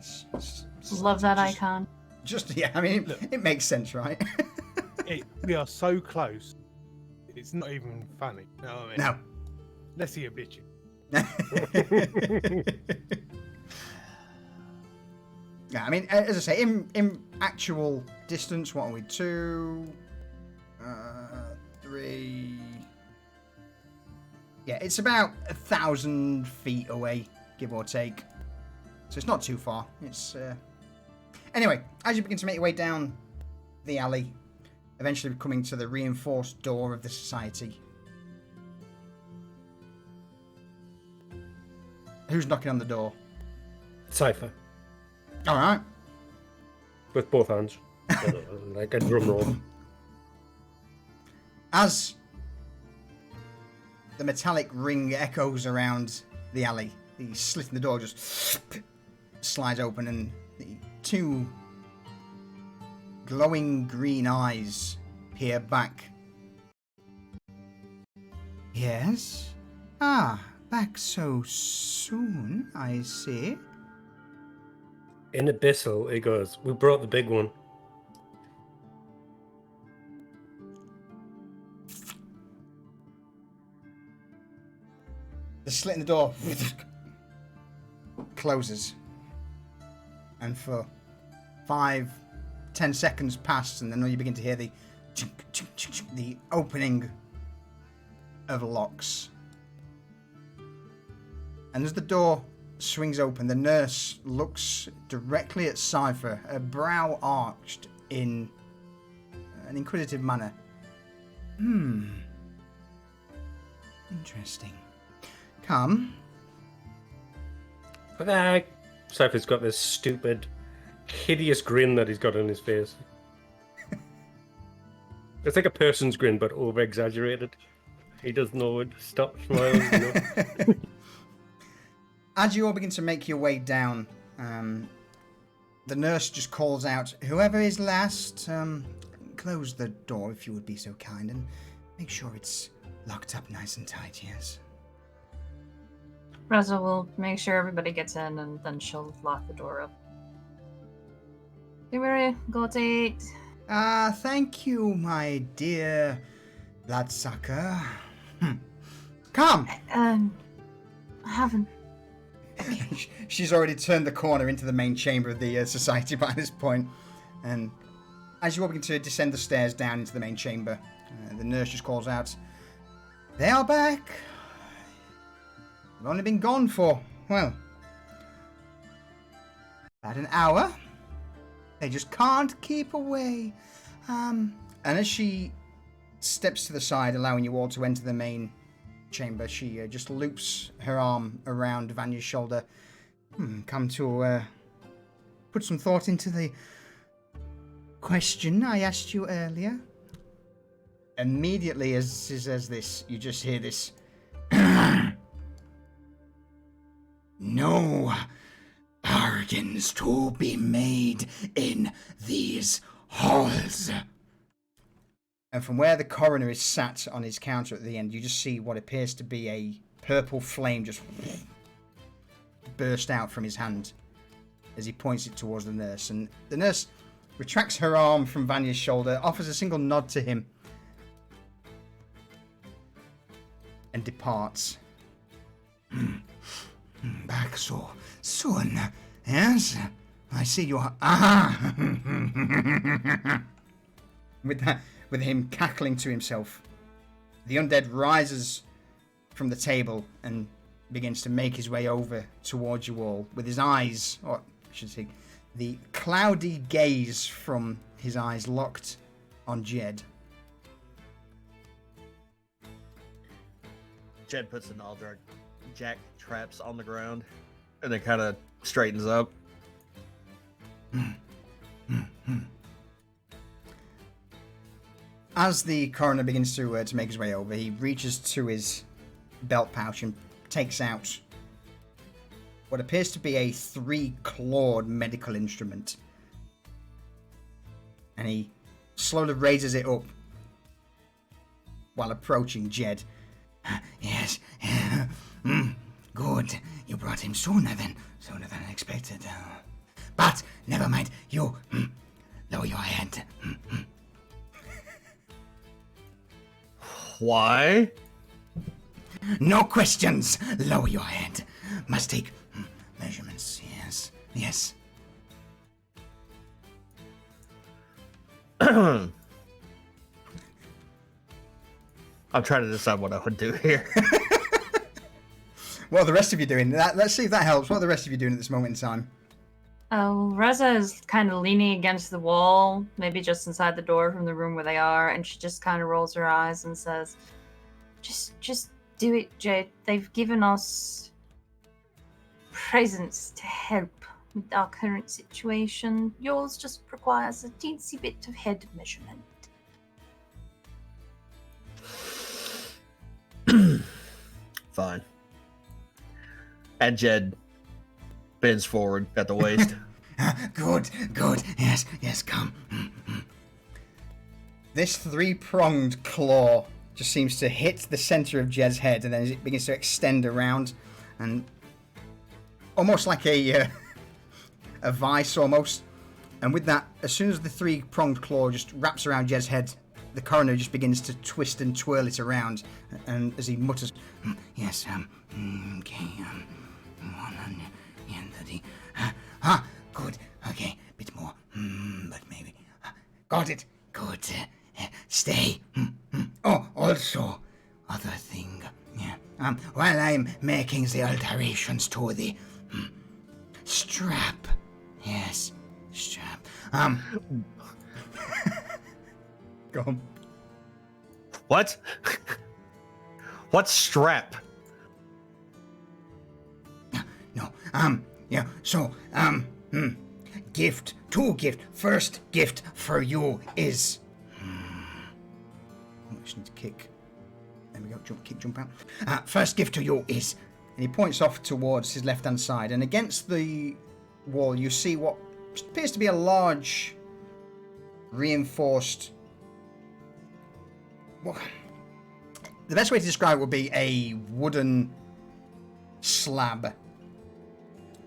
Love that icon. Just yeah, I mean it makes sense, right? We are so close. It's not even funny. You know what I mean? No. Let's see a bitch. Yeah, I mean, as I say, in actual distance, what are we? 2, 3. Yeah, it's about 1,000 feet away, give or take. So it's not too far. It's anyway. As you begin to make your way down the alley, eventually coming to the reinforced door of the society. Who's knocking on the door? Cypher. All right. With both hands. Like a drum roll. As the metallic ring echoes around the alley, the slit in the door just slides open and the 2 glowing green eyes peer back. Yes? Ah, back so soon, I see. In Abyssal, it goes, we brought the big one. The slit in the door closes. And for 5-10 10 seconds pass, and then you begin to hear the chink, chink, chink, chink, the opening of locks. And as the door swings open, the nurse looks directly at Cypher, her brow arched in an inquisitive manner. Interesting. Come. Cypher's got this stupid, hideous grin that he's got on his face. It's like a person's grin, but over-exaggerated. He doesn't know when to stop smiling, you know? As you all begin to make your way down, the nurse just calls out, "Whoever is last, close the door if you would be so kind, and make sure it's locked up nice and tight, yes." Reza will make sure everybody gets in, and then she'll lock the door up. Kimura, got it. Thank you, my dear bloodsucker. Come! I haven't. She's already turned the corner into the main chamber of the society by this point. And as you all begin to descend the stairs down into the main chamber, the nurse just calls out, "They are back. They've only been gone for, well, about an hour. They just can't keep away." And as she steps to the side, allowing you all to enter the main chamber, she just loops her arm around Vanya's shoulder. Come to put some thought into the question I asked you earlier. Immediately as she says this, you just hear this. No bargains to be made in these halls. And from where the coroner is sat on his counter at the end, you just see what appears to be a purple flame just burst out from his hand as he points it towards the nurse. And the nurse retracts her arm from Vanya's shoulder, offers a single nod to him, and departs. Back so soon, yes? I see you are... With him cackling to himself, the undead rises from the table and begins to make his way over towards you all, with his eyes, or I should say, the cloudy gaze from his eyes locked on Jed. Jed puts the Naldrug jack traps on the ground and then kind of straightens up. As the coroner begins to make his way over, he reaches to his belt pouch and takes out what appears to be a 3-clawed medical instrument. And he slowly raises it up while approaching Jed. Yes, good. You brought him sooner than expected. But never mind. You lower your head. Why? No questions. Lower your head. Must take measurements. Yes. I'm trying to decide what I would do here. What are the rest of you doing? Let's see if that helps. What are the rest of you doing at this moment in time? Reza is kind of leaning against the wall, maybe just inside the door from the room where they are, and she just kind of rolls her eyes and says, Just do it, Jade. They've given us presents to help with our current situation. Yours just requires a teensy bit of head measurement. Fine. And Jed bends forward at the waist. Good. Yes, come. This 3-pronged claw just seems to hit the center of Jed's head, and then it begins to extend around, and almost like a vice almost. And with that, as soon as the 3-pronged claw just wraps around Jed's head, the coroner just begins to twist and twirl it around, and as he mutters, yes, okay, one on the end of the, good, okay, bit more, but maybe, Got it. Good. Stay. Oh, also, other thing. Yeah. While I'm making the alterations to the strap. Yes, strap. Go on. What? What strap? No. Yeah. So, gift. 2 gift. First gift for you is. I just need to kick. There we go. Jump out. First gift to you is. And he points off towards his left-hand side, and against the wall, you see what appears to be a large, reinforced. Well, the best way to describe it would be a wooden slab.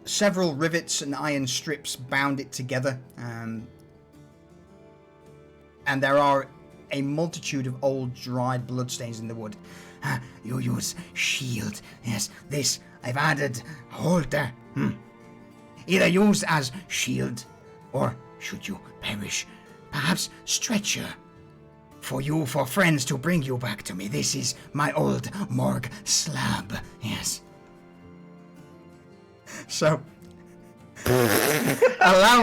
Several rivets and iron strips bound it together, and there are a multitude of old dried bloodstains in the wood. You use shield. Yes, this I've added holder. Either use as shield, or should you perish, perhaps stretcher. For friends to bring you back to me. This is my old morgue slab. Yes. So, allow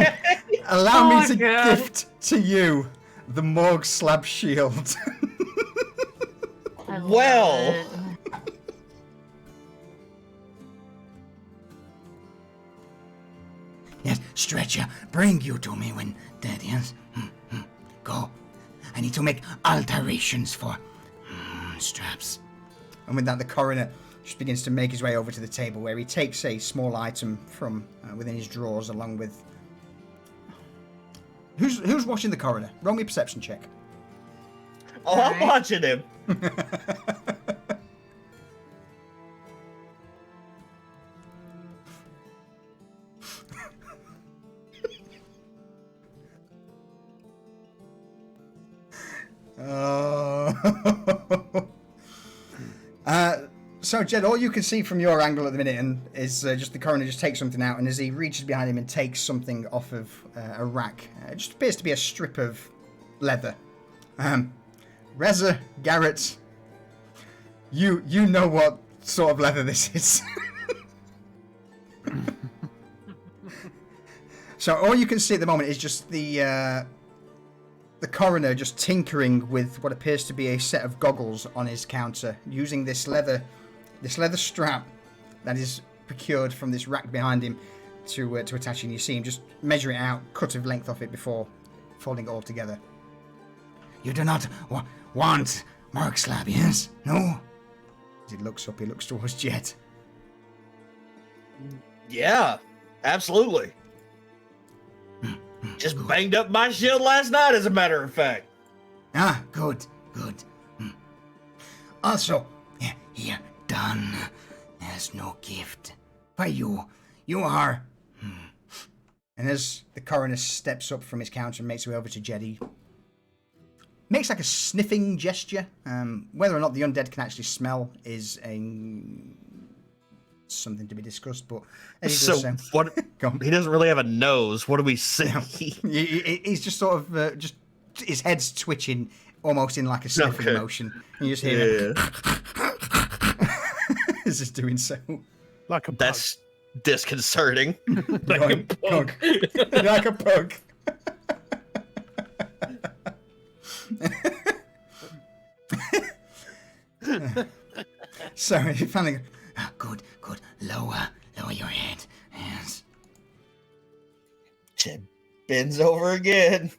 me to gift to you the morgue slab shield. Well. Yes, stretcher, bring you to me when dead. Yes. Go. I need to make alterations for straps. And with that, the coroner just begins to make his way over to the table, where he takes a small item from within his drawers, along with. Who's watching the coroner? Roll me a perception check. Oh, I'm watching him. So, Jed, all you can see from your angle at the minute is just the coroner just takes something out, and as he reaches behind him and takes something off of a rack, it just appears to be a strip of leather. Reza, Garrett, you know what sort of leather this is. So all you can see at the moment is just the coroner just tinkering with what appears to be a set of goggles on his counter, using this leather strap that is procured from this rack behind him to attach. And you see him just measure it out, cut a length off it before folding it all together. You do not want Mark Slab, yes? No? As he looks up, he looks towards Jet. Yeah, absolutely. Just banged up my shield last night, as a matter of fact. Ah, good. Also, here, done. There's no gift. For you. You are... And as the coroner steps up from his counter and makes his way over to Jedi, makes like a sniffing gesture. Whether or not the undead can actually smell is something to be discussed, but what? He doesn't really have a nose. What do we see? He's just sort of just his head's twitching, almost in like a sniffing motion. And you just hear him. Is this doing so? Like a pug. That's disconcerting. Like a pug. Like a pug. So he finally goes, good. Lower your head. Yes. Jed bends over again.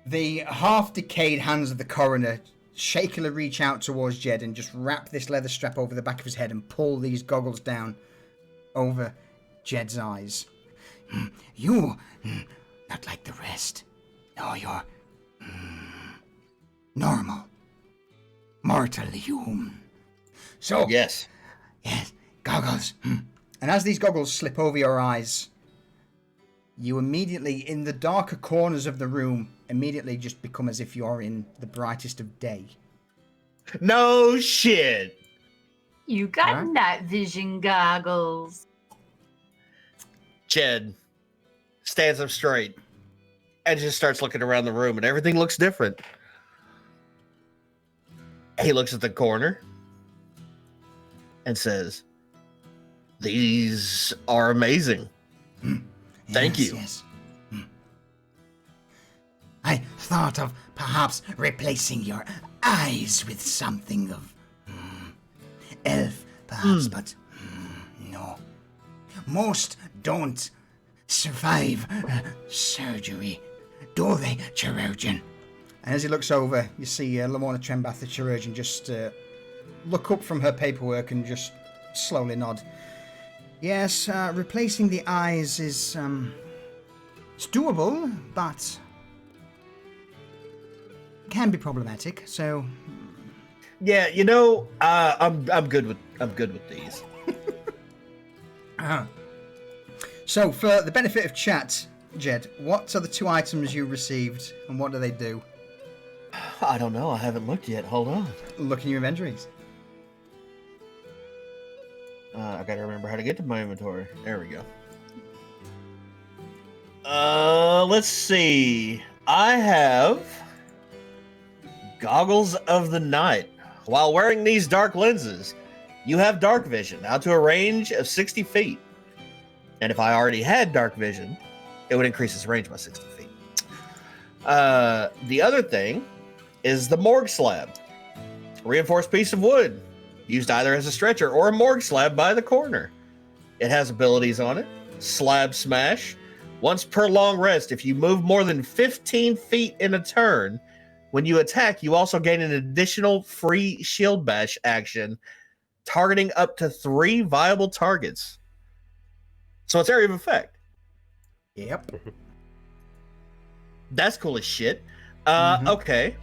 The half-decayed hands of the coroner shakily reach out towards Jed and just wrap this leather strap over the back of his head and pull these goggles down over Jed's eyes. You, not like the rest. No, you're normal. Mortal human. So, Yes, goggles. And as these goggles slip over your eyes, you immediately, in the darker corners of the room, immediately just become as if you're in the brightest of day. no shit. You got Huh? night vision goggles. Jed stands up straight, and just starts looking around the room, and everything looks different. He looks at the corner and says, "These are amazing. Thank you." Yes. I thought of perhaps replacing your eyes with something of elf, perhaps, but no. Most don't survive surgery, do they, chirurgeon? And as he looks over, you see Lamorna Trembath, the chirurgeon, just look up from her paperwork and just slowly nod. Yes, replacing the eyes is it's doable, but can be problematic. So Yeah, I'm good with these. So, for the benefit of chat, Jed, what are the 2 items you received, and what do they do? I don't know. I haven't looked yet. Hold on. Look in your inventories. I gotta remember how to get to my inventory. There we go. Let's see. I have Goggles of the Night. While wearing these dark lenses, you have dark vision out to a range of 60 feet. And if I already had dark vision, it would increase its range by 60 feet. The other thing is the morgue slab. Reinforced piece of wood, used either as a stretcher or a morgue slab by the corner. It has abilities on it. Slab smash. Once per long rest, if you move more than 15 feet in a turn, when you attack, you also gain an additional free shield bash action, targeting up to 3 viable targets. So it's area of effect. Yep. That's cool as shit. Okay.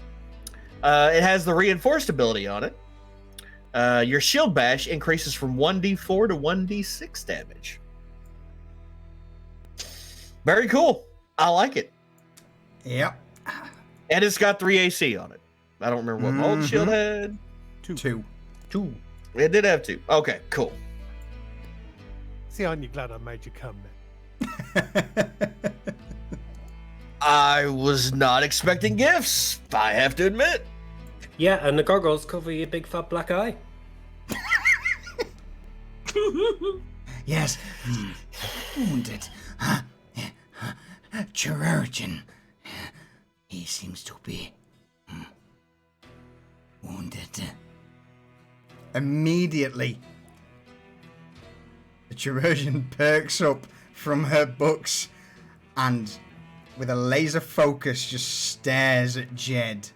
It has the reinforced ability on it. Your shield bash increases from 1d4 to 1d6 damage. Very cool. I like it. Yep. And it's got 3 AC on it. I don't remember what my old shield had. 2. It did have 2. Okay, cool. See, aren't you glad I made you come, man? I was not expecting gifts, I have to admit. Yeah, and the goggles cover your big fat black eye. Yes. Wounded. Chirurgeon. He seems to be wounded. Immediately, the chirurgeon perks up from her books and, with a laser focus, just stares at Jed.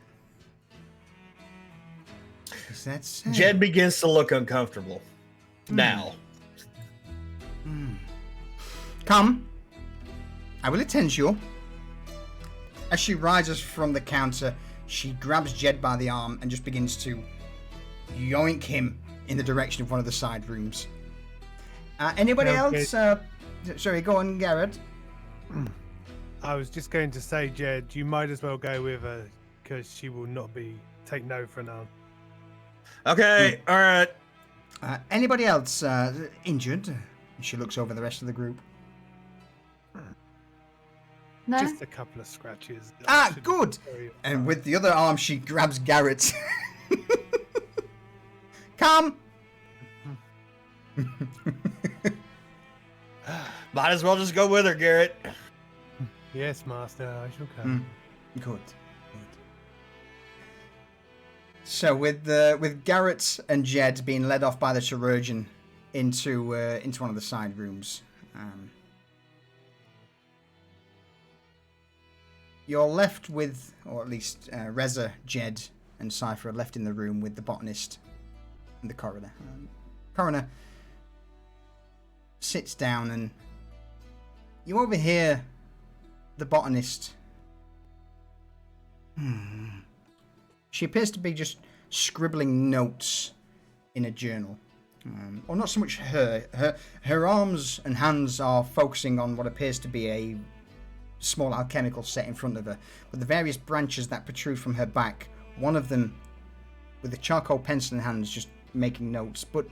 Is that so? Jed begins to look uncomfortable. Now. Come. I will attend you. As she rises from the counter, she grabs Jed by the arm and just begins to yoink him in the direction of one of the side rooms. Anybody Okay. else? Sorry, go on, Garrett. I was just going to say, Jed, you might as well go with her because she will not take no for an answer. Okay, all right. Anybody else injured? She looks over the rest of the group. No? Just a couple of scratches. Good. And with the other arm, she grabs Garrett. Come. Might as well just go with her, Garrett. Yes, Master, I shall come. Good. So with Garrett and Jed being led off by the chirurgeon into one of the side rooms, you're left with, or at least Reza, Jed, and Cypher are left in the room with the botanist and the coroner. Coroner sits down and you overhear the botanist. She appears to be just scribbling notes in a journal. Or not so much her. Her arms and hands are focusing on what appears to be a small alchemical set in front of her, with the various branches that protrude from her back, one of them with a charcoal pencil in hands just making notes, but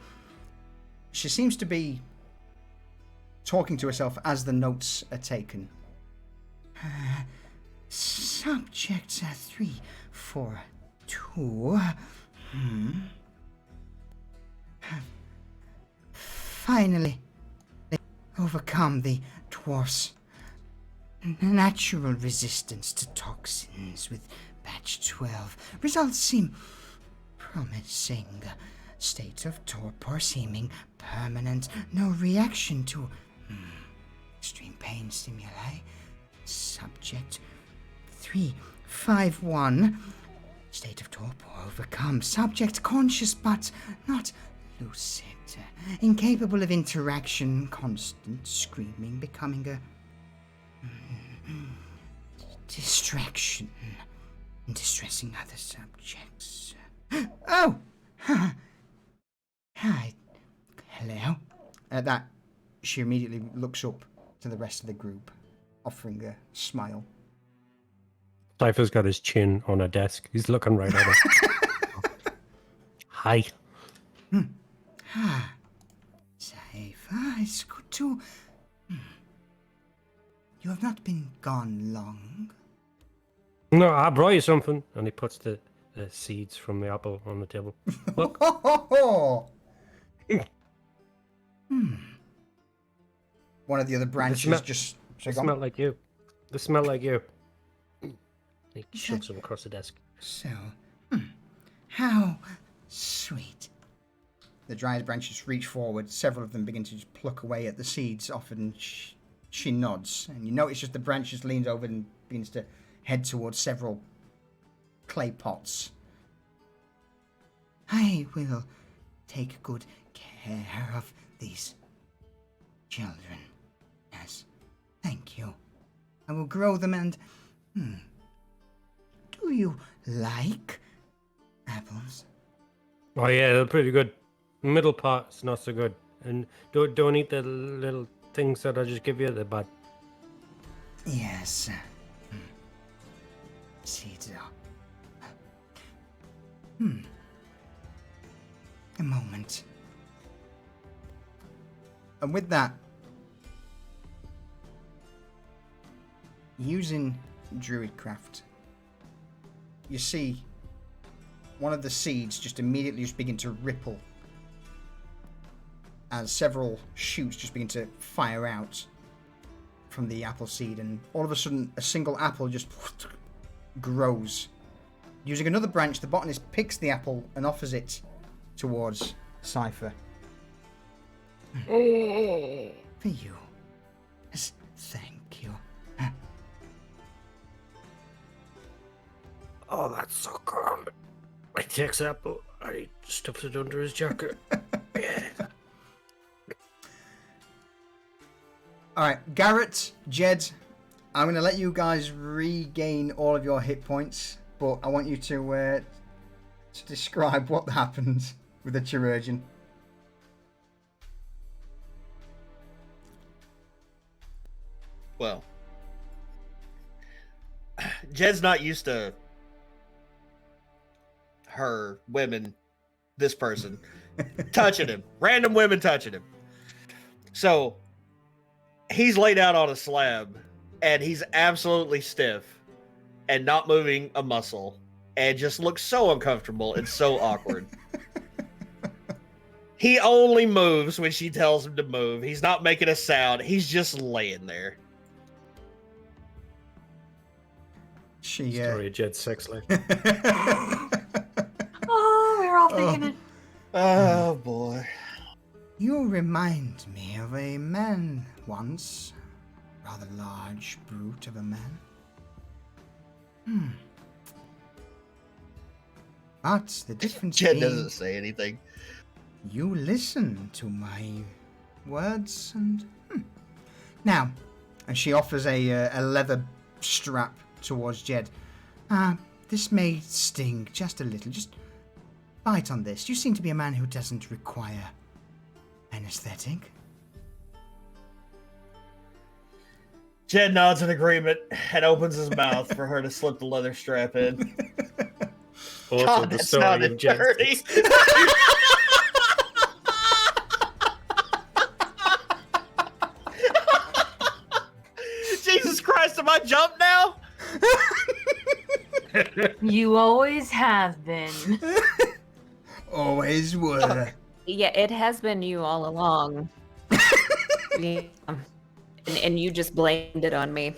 she seems to be talking to herself as the notes are taken. Subjects 3, 4, 2 have finally overcome the dwarf's natural resistance to toxins with batch 12. Results seem promising. State of torpor seeming permanent. No reaction to extreme pain stimuli. Subject 351. State of torpor overcome. Subject conscious but not lucid. Incapable of interaction. Constant screaming becoming a distraction. Distressing other subjects. Oh! Hi. Hello. At that, she immediately looks up to the rest of the group, offering a smile. Cypher's got his chin on a desk. He's looking right at her. Hi. Cypher, it's good to... You have not been gone long. No, I brought you something. And he puts the seeds from the apple on the table. Look. One of the other branches just... They smell like you. They smell like you. He shoves them across the desk. So, how sweet. The dried branches reach forward. Several of them begin to just pluck away at the seeds off, and she nods. And you notice just the branch just leans over and begins to head towards several clay pots. I will take good care of these children. Yes, thank you. I will grow them and... Do you like apples? Oh yeah, they're pretty good. Middle part's not so good. And don't eat the little things that I just give you, they're bad. Yes. Seeds are... A moment. And with that, using Druidcraft, you see one of the seeds just immediately just begin to ripple as several shoots just begin to fire out from the apple seed, and all of a sudden a single apple just grows. Using another branch, the botanist picks the apple and offers it towards Cypher. For you. As thank you. Oh, that's so good. He takes the apple, he stuffs it under his jacket. Yeah. Alright, Garrett, Jed, I'm going to let you guys regain all of your hit points, but I want you to describe what happened with the chirurgeon. Well, Jed's not used to her, women, this person, touching him. Random women touching him. So, he's laid out on a slab, and he's absolutely stiff and not moving a muscle, and just looks so uncomfortable and so awkward. He only moves when she tells him to move. He's not making a sound. He's just laying there. Story of Jed's sex life. Oh, we were all thinking it. Oh, boy. You remind me of a man once. Rather large brute of a man. But the difference Jed being, doesn't say anything. you listen to my words and... Now, and she offers a leather strap towards Jed. This may sting just a little. Just bite on this. You seem to be a man who doesn't require anesthetic. Jed nods in agreement and opens his mouth for her to slip the leather strap in. Also, God, the that story sounded of Jed's dirty. Jesus Christ, am I jumped now? You always have been. Always were. Yeah, it has been you all along. Yeah. And you just blamed it on me.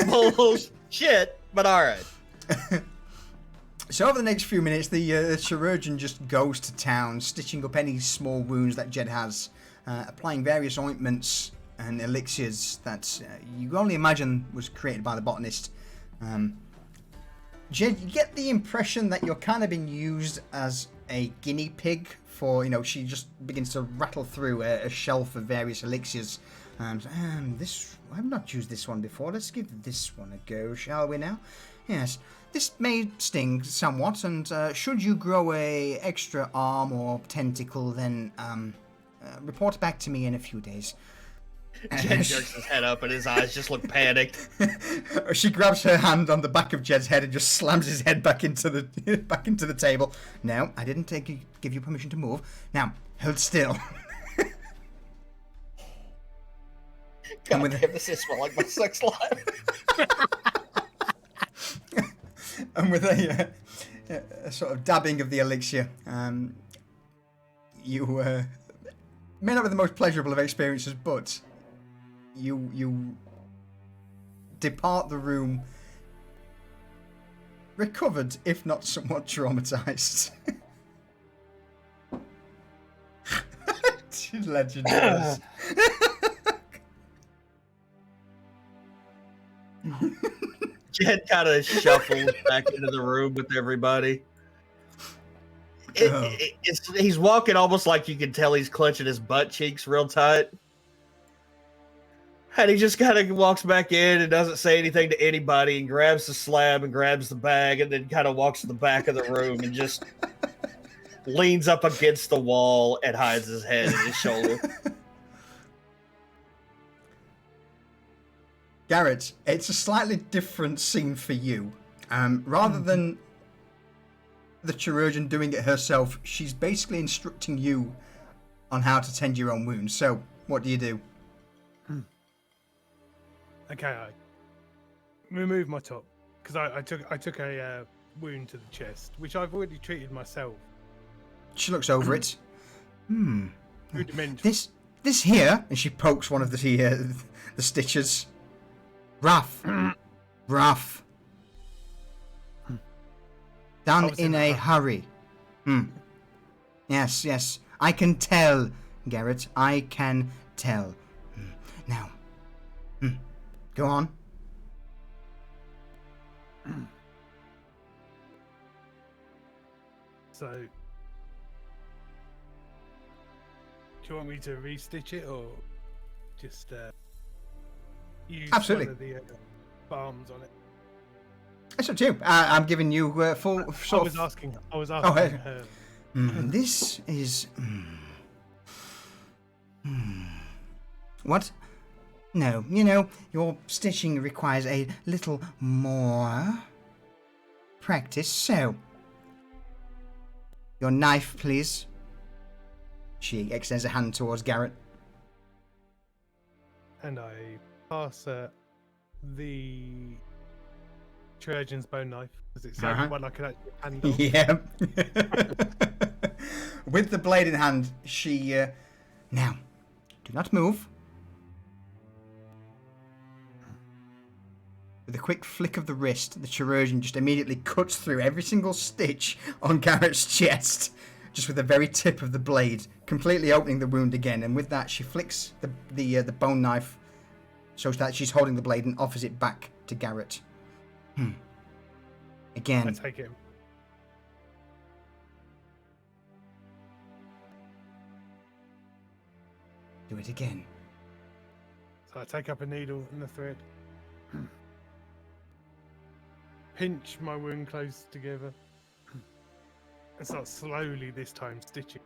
Bullshit, but all right. So over the next few minutes, the chirurgeon just goes to town, stitching up any small wounds that Jed has, applying various ointments and elixirs that you only imagine was created by the botanist. Jed, you get the impression that you're kind of being used as a guinea pig for, she just begins to rattle through a shelf of various elixirs. I've not used this one before. Let's give this one a go, shall we now? Yes, this may sting somewhat, and should you grow a extra arm or tentacle, then report back to me in a few days. Jed jerks his head up and his eyes just look panicked. She grabs her hand on the back of Jed's head and just slams his head back into the table. No, I didn't give you permission to move. Now, hold still. God damn, this is smell like my sex life. And with a sort of dabbing of the elixir, you may not be the most pleasurable of experiences, but you depart the room recovered, if not somewhat traumatized. Legendary. Jed kind of shuffles back into the room with everybody. He's walking almost like you can tell he's clenching his butt cheeks real tight. And he just kind of walks back in and doesn't say anything to anybody and grabs the slab and grabs the bag and then kind of walks to the back of the room and just leans up against the wall and hides his head in his shoulder. Garrett, it's a slightly different scene for you. Rather than the chirurgeon doing it herself, she's basically instructing you on how to tend your own wounds. So, what do you do? Okay, I remove my top because I took a wound to the chest, which I've already treated myself. She looks over it. Rudimentary. This here, and she pokes one of the stitches. Rough. Done in a hurry. Yes. I can tell, Garrett. I can tell. Now. Go on. So, do you want me to restitch it or just use Absolutely. one of the balms on it? It's up to you. I'm giving you full I was asking her. This is... What? No, your stitching requires a little more practice, so... Your knife, please. She extends a hand towards Garrett. And I pass the chirurgeon's bone knife, because it's the only one I can actually handle. Yeah. With the blade in hand, she... Now, do not move. With a quick flick of the wrist, the chirurgeon just immediately cuts through every single stitch on Garrett's chest, just with the very tip of the blade, completely opening the wound again. And with that, she flicks the bone knife so that she's holding the blade and offers it back to Garrett. Again. I take it. Do it again. So I take up a needle and a thread. Pinch my wound close together. And start slowly this time stitching.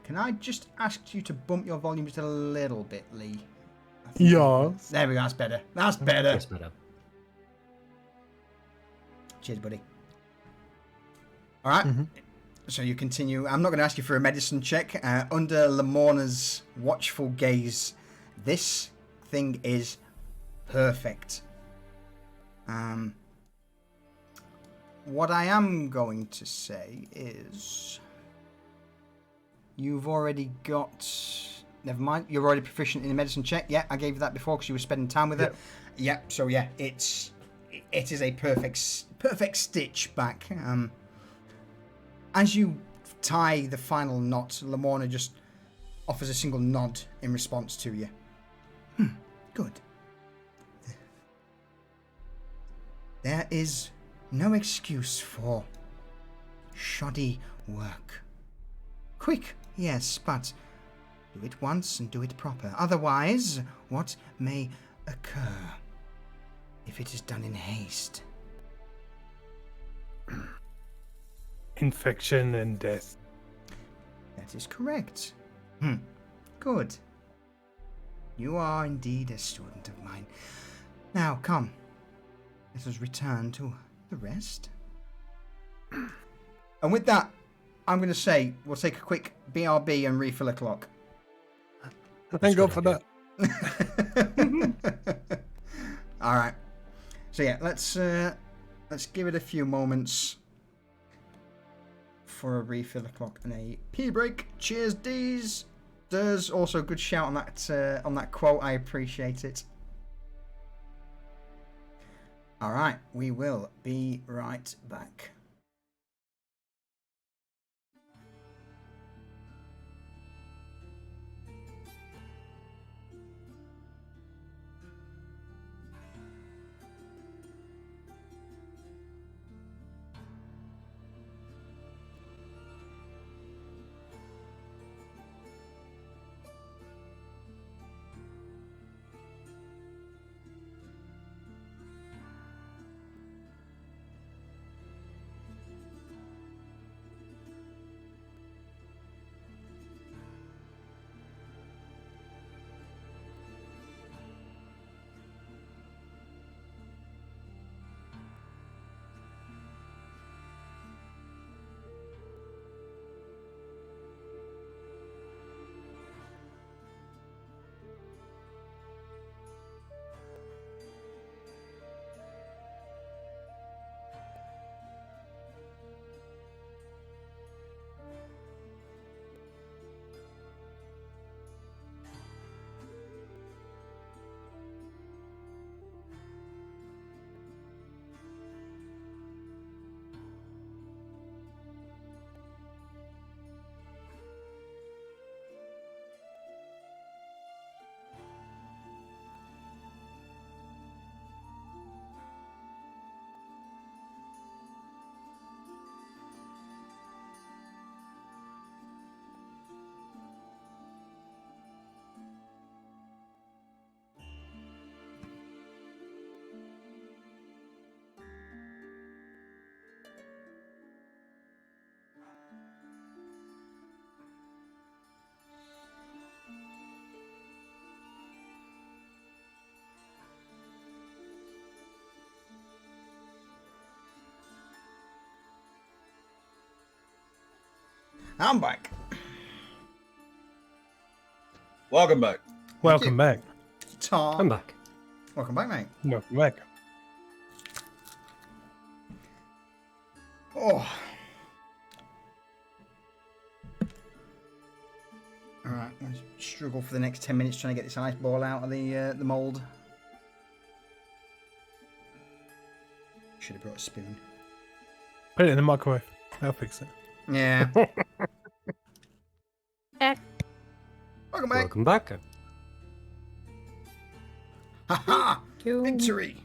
Can I just ask you to bump your volume just a little bit, Lee? Yeah. There we go, that's better. That's better. That's better. Cheers, buddy. All right. So you continue. I'm not going to ask you for a medicine check. Under Lamorna's watchful gaze, this thing is perfect. what I am going to say is, you've already got. Never mind. You're already proficient in the medicine check. Yeah, I gave you that before because you were spending time with her. Yeah. So yeah, it is a perfect stitch back. As you tie the final knot, Lamorna just offers a single nod in response to you. Good. There is no excuse for shoddy work. Quick, yes, but do it once and do it proper. Otherwise, what may occur if it is done in haste? Infection and death. That is correct. Good. You are indeed a student of mine. Now, come. Let us return to the rest. And with that, I'm going to say we'll take a quick BRB and refill a clock. Thank God for that. All right. So yeah, let's give it a few moments for a refill a clock and a pee break. Cheers, D's. There's also a good shout on that quote. I appreciate it. All right, we will be right back. I'm back. Welcome back. Welcome back. Tom. I'm back. Welcome back, mate. Welcome back. Oh. Alright, I'm going to struggle for the next 10 minutes trying to get this ice ball out of the mould. Should have brought a spoon. Put it in the microwave. I'll fix it. Yeah. Welcome back. Welcome back. Ha-ha! Victory!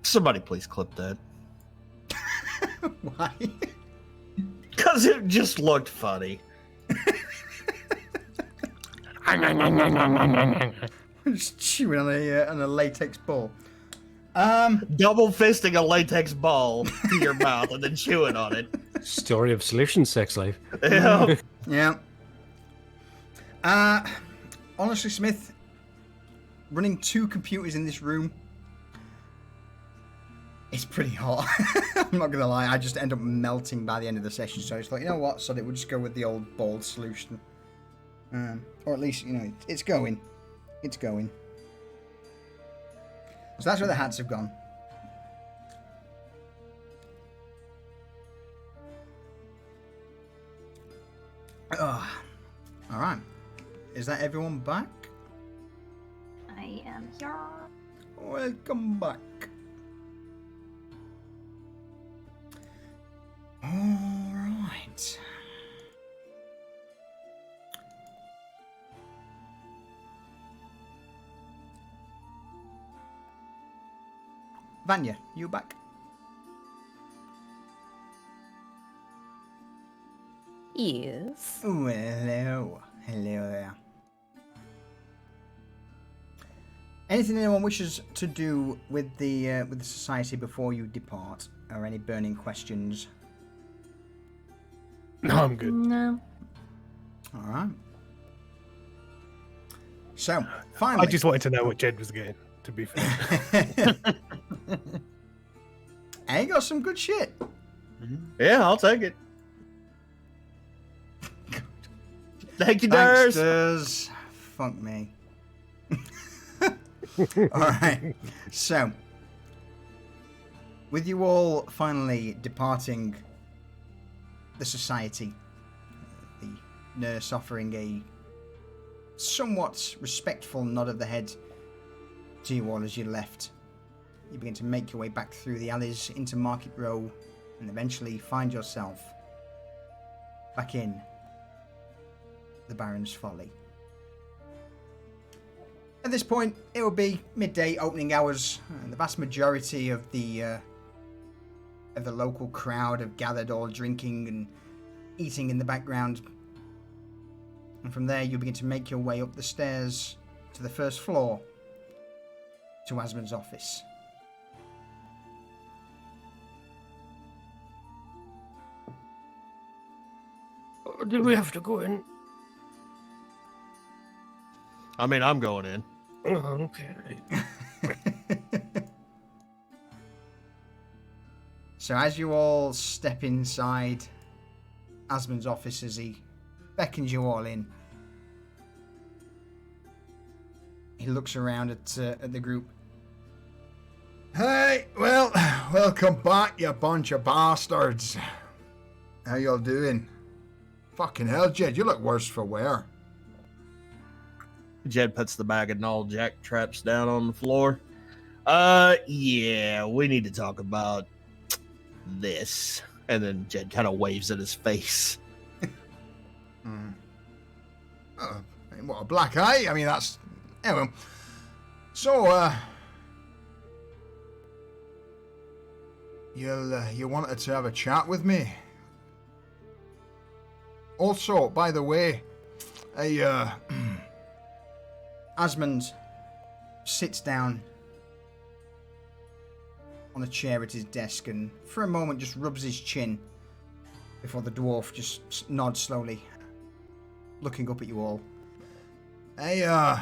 Somebody please clip that. Why? Because it just looked funny. Just chewing on a latex ball. Double fisting a latex ball to your mouth and then chewing on it. Story of Solution sex life. Yeah. Yeah. Honestly, Smith, running 2 computers in this room, it's pretty hot. I'm not gonna lie, I just end up melting by the end of the session. So it's like, you know what? So we'll just go with the old bold solution, or at least, you know, it's going. It's going. So that's where the hats have gone. Oh, all right. Is that everyone back? I am here. Welcome back. All right. Vanya, you back? Yes. Oh, hello. Hello there. Anything anyone wishes to do with the society before you depart, or any burning questions? No, I'm good. No. All right. So, finally, I just wanted to know what Jed was getting, to be fair. I got some good shit. Yeah, I'll take it. Thank you, Thanks, Durs. Durs. Fuck me. All right. So, with you all finally departing the society, the nurse offering a somewhat respectful nod of the head to you all as you left, you begin to make your way back through the alleys into Market Row and eventually find yourself back in the Baron's Folly. At this point, it will be midday opening hours, and the vast majority of the local crowd have gathered, all drinking and eating in the background. And from there, you begin to make your way up the stairs to the first floor, to Asmund's office. Do we have to go in? I mean, I'm going in. Oh, okay. So as you all step inside Asmund's office, as he beckons you all in, he looks around at the group. Hey, well, welcome back, you bunch of bastards. How y'all doing? Fucking hell, Jed, you look worse for wear. Jed puts the bag of null jack traps down on the floor. Yeah, we need to talk about this. And then Jed kind of waves at his face. What, a black eye? I mean, that's... Anyway. So, you wanted to have a chat with me? Also, by the way, Asmund sits down on a chair at his desk and for a moment just rubs his chin before the dwarf just nods slowly, looking up at you all. I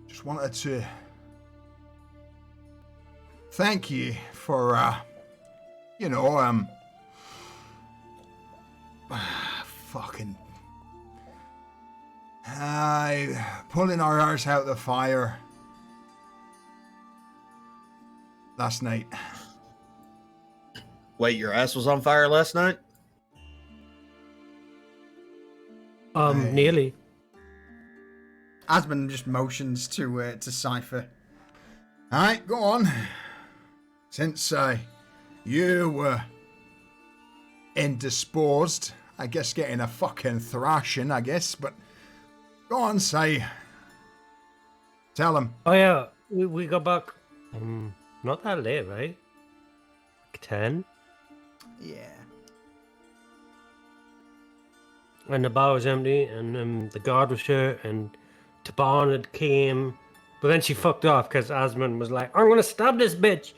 just wanted to thank you for, fucking... pulling our arse out the fire last night. Wait, your ass was on fire last night? Nearly. Asmund just motions to Cypher. Alright, go on. Since you were indisposed, I guess getting a fucking thrashing, I guess, but go on, say. Tell him. Oh yeah, we got back. Not that late, right? Like 10. Yeah. And the bar was empty, and the guard was here, and Taban had came, but then she fucked off because Asmund was like, "I'm gonna stab this bitch,"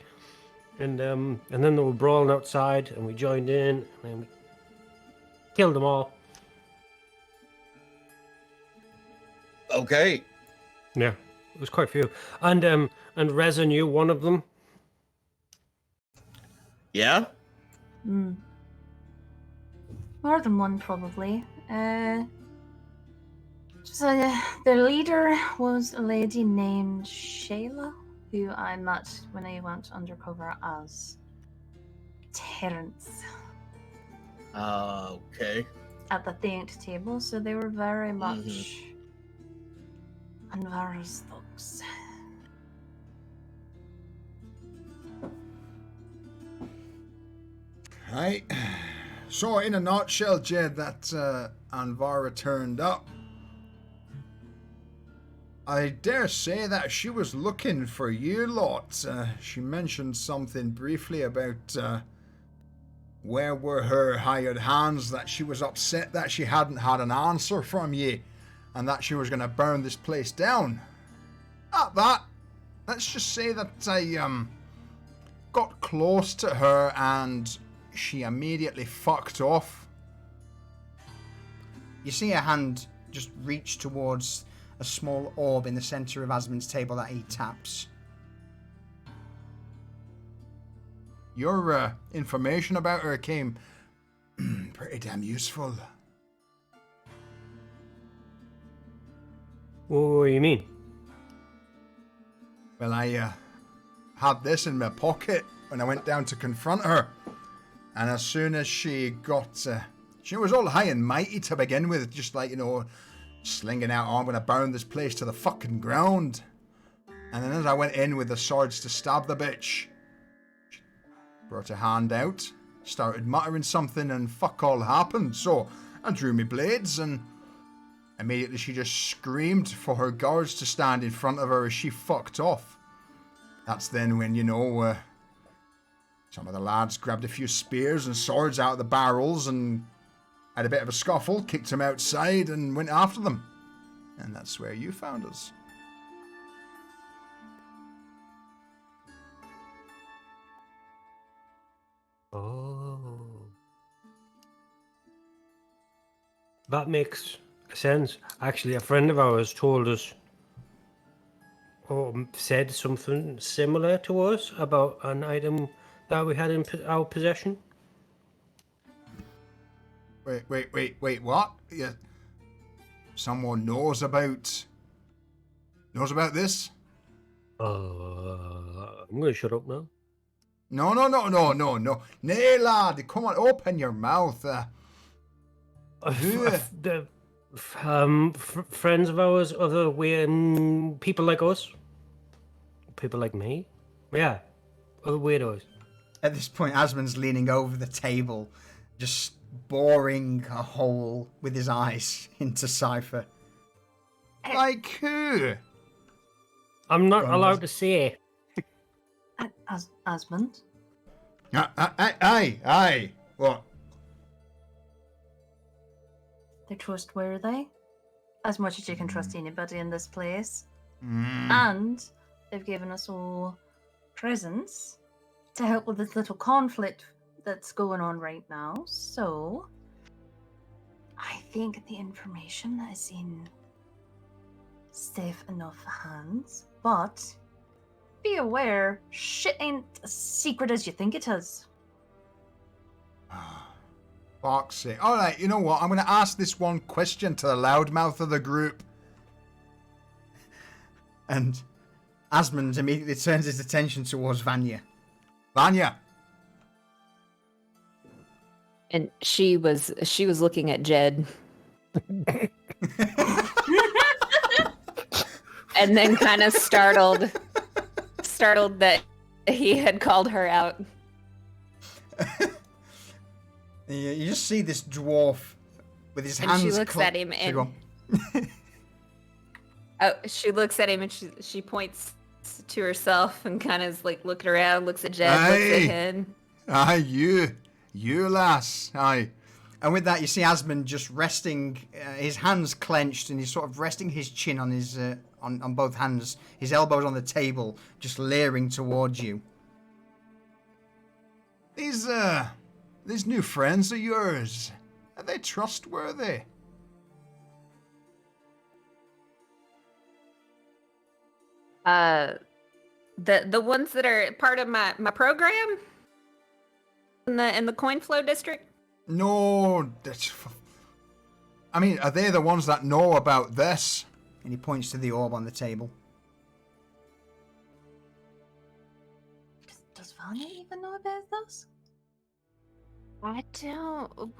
and then they were brawling outside, and we joined in, and we killed them all. Okay. Yeah, it was quite a few, and Reza knew one of them. Yeah? More than one, probably. So yeah, the leader was a lady named Shayla, who I met when I went undercover as Terrence Okay. at the theatre table. So they were very much Anvara's thugs. Right. So, in a nutshell, Jed, that Anvara turned up. I dare say that she was looking for you lot. She mentioned something briefly about where were her hired hands, that she was upset that she hadn't had an answer from you, and that she was going to burn this place down. At that, let's just say that I got close to her and she immediately fucked off. You see a hand just reach towards a small orb in the center of Asmund's table that he taps. Your information about her came pretty damn useful. What do you mean? Well, I had this in my pocket when I went down to confront her. And as soon as she got... she was all high and mighty to begin with, just like, slinging out, oh, I'm going to burn this place to the fucking ground. And then as I went in with the swords to stab the bitch, she brought her hand out, started muttering something, and fuck all happened. So I drew me blades, and immediately she just screamed for her guards to stand in front of her as she fucked off. That's then when, some of the lads grabbed a few spears and swords out of the barrels and had a bit of a scuffle, kicked them outside and went after them. And that's where you found us. Oh. That makes sense. Actually, a friend of ours told us, or said something similar to us about an item that we had in our possession. Wait, what? Yeah. Someone knows about this? I'm gonna shut up now. No. Nay, lad, come on, open your mouth. Friends of ours, other weird people like us, people like me, yeah, other weirdos. At this point, Asmund's leaning over the table, just boring a hole with his eyes into Cypher. Like who? I'm not allowed to say. Asmund? Aye. What? They're trustworthy. As much as you can trust anybody in this place. Mm. And they've given us all presents to help with this little conflict that's going on right now. So, I think the information is in safe enough hands. But be aware, shit ain't as secret as you think it is. Fuck's sake. Alright, you know what? I'm going to ask this one question to the loudmouth of the group. And Asmund immediately turns his attention towards Vanya. Vanya. And she was looking at Jed. And then kind of startled that he had called her out. You just see this dwarf with his hands. And she looks at him and she looks at him and she points to herself and kind of like looking around, looks at Jed, looks at him. Aye, you lass, aye. And with that, you see Asmund just resting, his hands clenched, and he's sort of resting his chin on his on both hands, his elbows on the table, just leering towards you. These new friends of yours, are they trustworthy? The ones that are part of my program in the coin flow district. No, I mean, are they the ones that know about this? And he points to the orb on the table. Does Vanya even know about this? I don't.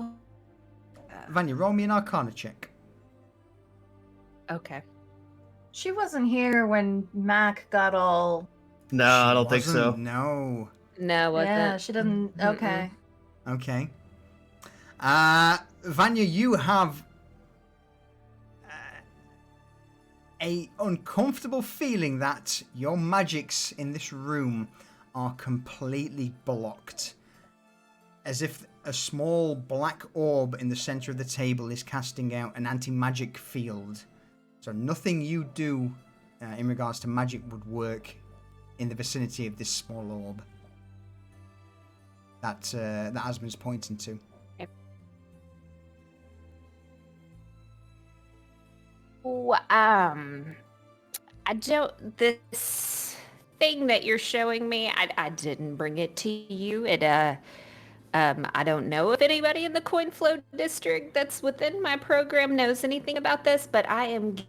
Vanya, roll me an Arcana check. Okay. She wasn't here when Mac got all. No, I don't think so. No. No, wasn't. Yeah, she didn't. Okay. Okay. Vanya, you have a uncomfortable feeling that your magics in this room are completely blocked. As if a small black orb in the center of the table is casting out an anti-magic field. So nothing you do in regards to magic would work in the vicinity of this small orb that Asmon's pointing to. Oh, I don't. This thing that you're showing me, I didn't bring it to you. I don't know if anybody in the coin flow district that's within my program knows anything about this, but I am getting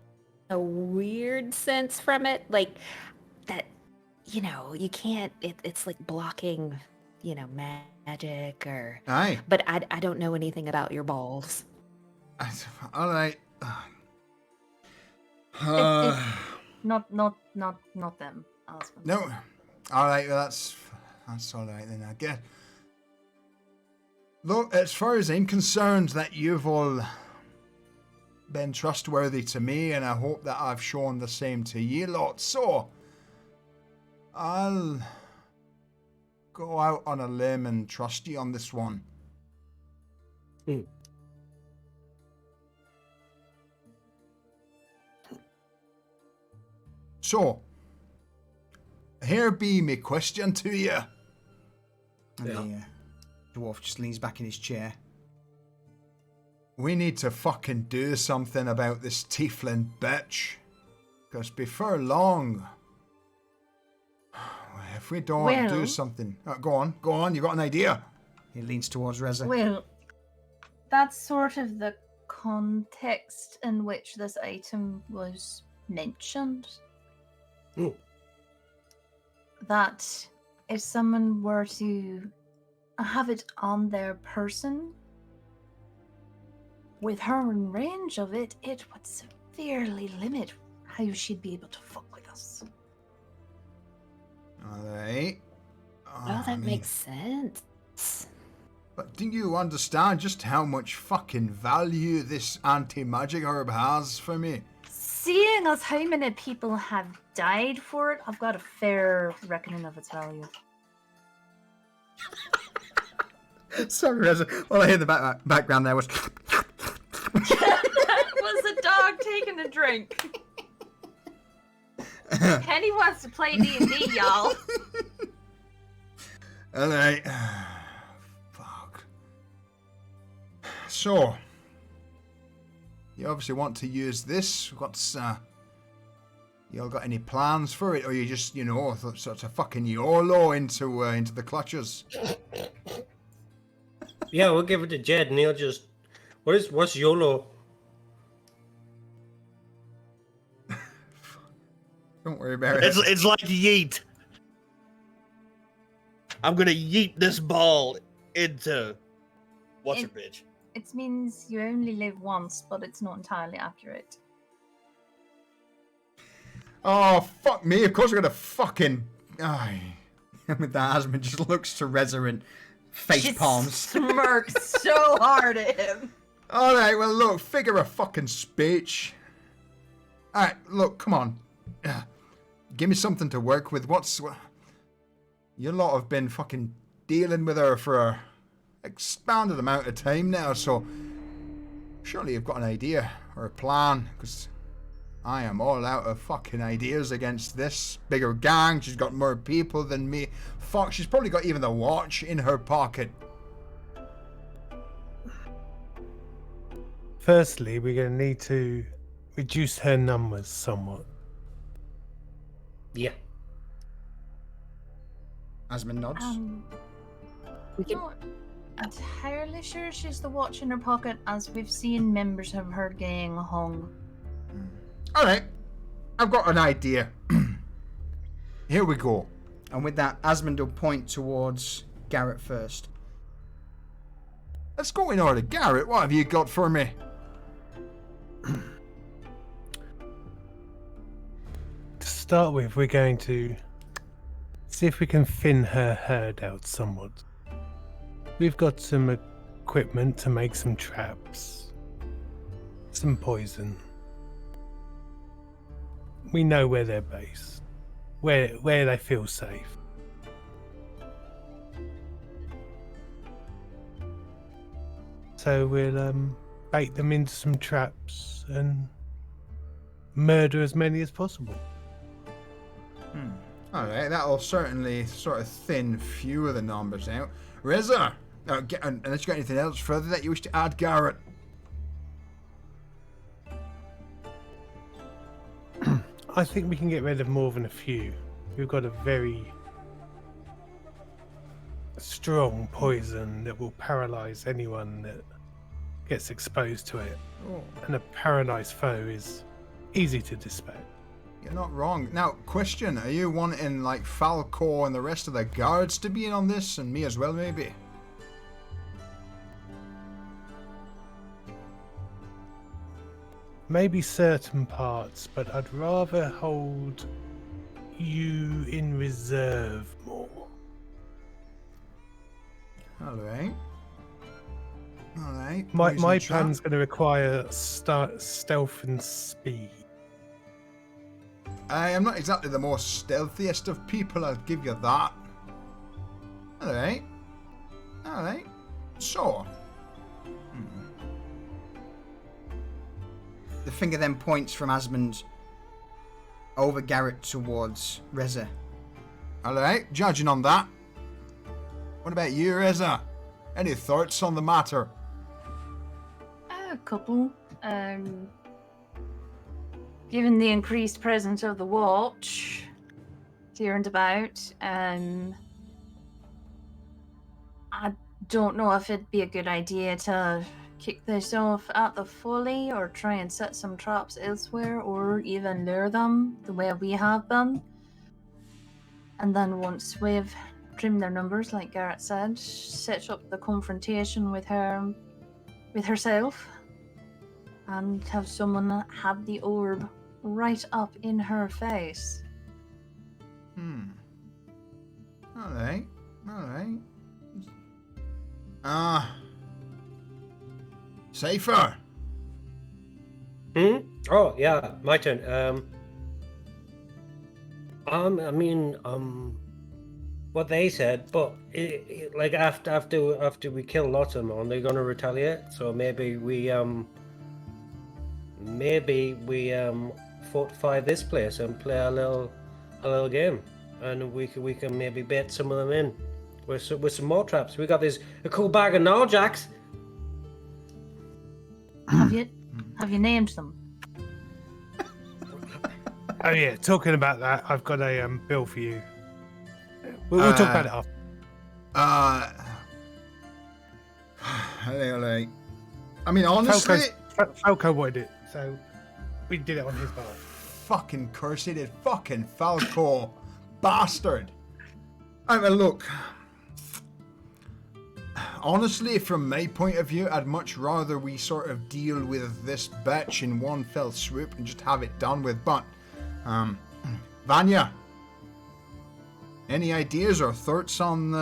a weird sense from it, like that. You can't. It's like blocking, magic or. Aye. But I don't know anything about your balls. All right. Not them. Husband. No. All right. Well, that's all right then. I guess. Look, as far as I'm concerned, that you've all been trustworthy to me, and I hope that I've shown the same to you lot. So, I'll go out on a limb and trust you on this one. So, here be me question to you. And the dwarf just leans back in his chair. We need to fucking do something about this tiefling bitch. Because before long, if we don't do something... go on, you got an idea? He leans towards Reza. Well, that's sort of the context in which this item was mentioned. Ooh. That if someone were to have it on their person, with her in range of it, it would severely limit how she'd be able to fuck with us. Alright. Oh, that makes sense. But do you understand just how much fucking value this anti-magic herb has for me? Seeing as how many people have died for it, I've got a fair reckoning of its value. Sorry, Reza. All I hear in the background there was... That was a dog taking a drink. Kenny wants to play D&D, y'all. Alright. Fuck. So, you obviously want to use this. What's, you all got any plans for it? Or you just, sort of fucking YOLO into the clutches? Yeah, we'll give it to Jed and he'll just... What's YOLO? Don't worry about it. It's like yeet. I'm gonna yeet this ball into what's her bitch. It means you only live once, but it's not entirely accurate. Oh, fuck me. Of course we're gonna fucking... Aye. With that, Asmund just looks to Reza and face palms. Smirks so hard at him. Alright, well, look, figure a fucking speech. Alright, look, come on. Give me something to work with. What? You lot have been fucking dealing with her for a expanded amount of time now, so surely you've got an idea or a plan, because I am all out of fucking ideas against this bigger gang. She's got more people than me. Fuck, she's probably got even the watch in her pocket. Firstly, we're going to need to reduce her numbers somewhat. Yeah. Asmund nods. We can... entirely sure she's the watch in her pocket, as we've seen members of her gang hung. All right, I've got an idea. Here we go. And with that, Asmund will point towards Garrett first. Let's go in order. Garrett, what have you got for me? To start with, we're going to see if we can thin her herd out somewhat. We've got some equipment to make some traps, some poison. We know where they're based, where they feel safe. So we'll bait them into some traps and murder as many as possible. All right, that'll certainly sort of thin few of the numbers out. Reza, unless you got anything else further that you wish to add, Garrett. I think we can get rid of more than a few. We've got a very strong poison that will paralyze anyone that gets exposed to it. Oh, And a paralyzed foe is easy to dispel. you're not wrong. Now, question: are you wanting like Falco and the rest of the guards to be in on this, and me as well, maybe? Maybe certain parts, but I'd rather hold you in reserve more. All right. All right. My poison trap. plan's going to require stealth and speed. I am not exactly the most stealthiest of people, I'll give you that. Alright. Alright. So. The finger then points from Asmund over Garrett towards Reza. Alright, judging on that. What about you, Reza? Any thoughts on the matter? A couple. Given the increased presence of the watch here and about, I don't know if it'd be a good idea to kick this off at the folly or try and set some traps elsewhere or even lure them the way we have been. And then once we've trimmed their numbers, like Garrett said, set up the confrontation with herself and have someone have the orb right up in her face. Alright. Alright. Safer. Oh yeah, my turn. What they said, but like after we kill lots of them, they're gonna retaliate. So maybe we fortify this place and play a little game, and we can maybe bait some of them in with some more traps. We got a cool bag of Narjacks. Have you named them? Oh yeah, talking about that, I've got a bill for you. We'll talk about it after. Alright. I mean, honestly... Falco wanted it, so we did it on his behalf. Fucking curse it, fucking Falco. Bastard. I mean, look... Honestly, from my point of view, I'd much rather we sort of deal with this bitch in one fell swoop and just have it done with. But, Vanya, any ideas or thoughts on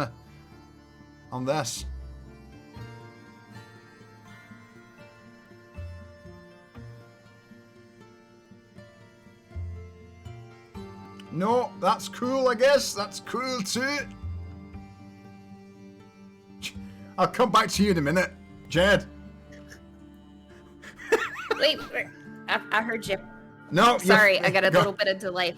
this? No, that's cool, I guess. That's cool too. I'll come back to you in a minute, Jed. Wait, I heard you. No, Sorry, I got a little bit of delay.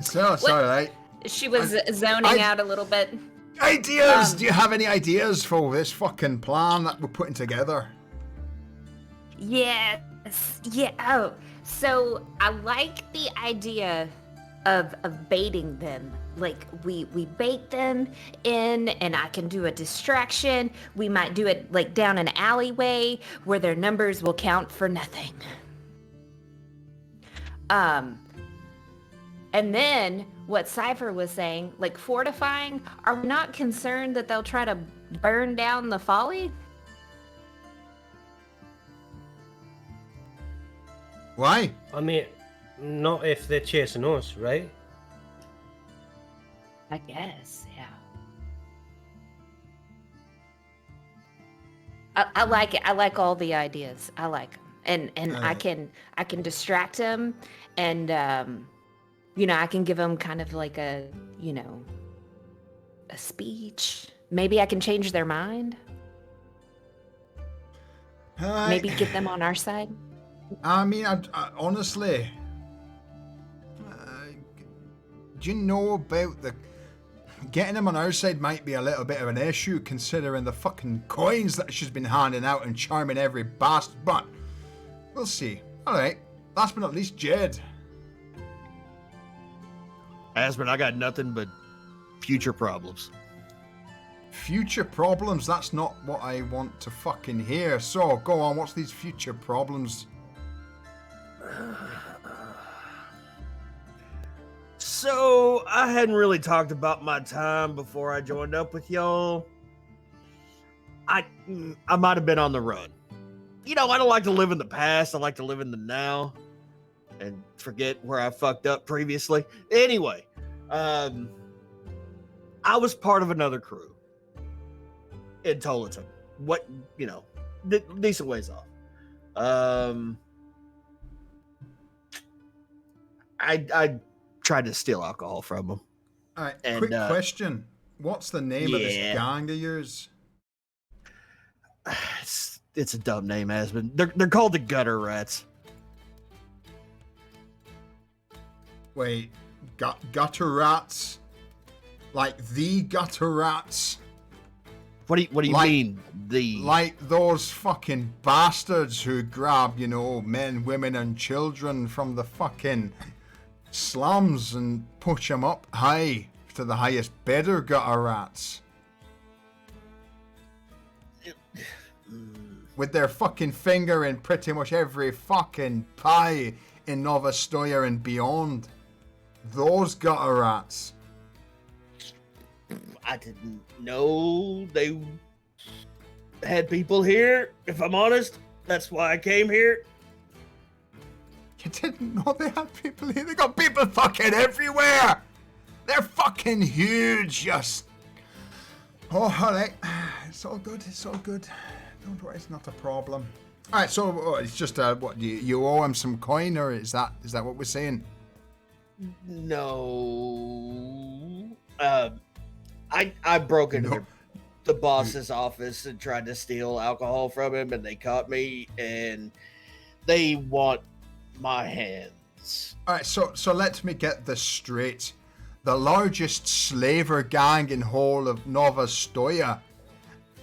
So sorry. She was zoning out a little bit. Ideas? Do you have any ideas for this fucking plan that we're putting together? Yes. Yeah. Oh, so I like the idea of baiting them like we bait them in, and I can do a distraction. We might do it like down an alleyway where their numbers will count for nothing. And then what Cypher was saying, like fortifying, are we not concerned that they'll try to burn down the folly? Why? I mean, not if they're chasing us, right? I guess, yeah. I like it. I like all the ideas. I like them. And I can distract them, and you know, I can give them kind of like a, you know, a speech. Maybe I can change their mind. Maybe get them on our side. I mean, I honestly, do you know about the getting them on our side might be a little bit of an issue considering the fucking coins that she's been handing out and charming every bastard, but we'll see. Alright, last but not least, Jed. Aspen, I got nothing but future problems. Future problems? That's not what I want to fucking hear. So, go on, what's these future problems? So, I hadn't really talked about my time before I joined up with y'all. I might have been on the run. You know, I don't like to live in the past. I like to live in the now and forget where I fucked up previously. Anyway, I was part of another crew in Tolatum. What, you know, decent ways off. I tried to steal alcohol from them. All right, And, quick question. What's the name of this gang of yours? It's a dumb name, Aspen. They're called the Gutter Rats. Wait, gutter rats? Like the gutter rats? What do you mean? Like those fucking bastards who grab, you know, men, women, and children from the fucking slums and push them up high to the highest bidder gutter rats. With their fucking finger in pretty much every fucking pie in Nova Stoya and beyond. Those gutter rats. I didn't know they had people here, if I'm honest. That's why I came here. You didn't know they had people here? They got people fucking everywhere! They're fucking huge, just... Oh, alright. It's all good, it's all good. Don't worry, it's not a problem. Alright, so it's just, what, you owe him some coin, or is that what we're saying? No. I broke into the boss's office and tried to steal alcohol from him, and they caught me, and they want my hands. Alright, so let me get this straight. The largest slaver gang in whole of Nova Stoya,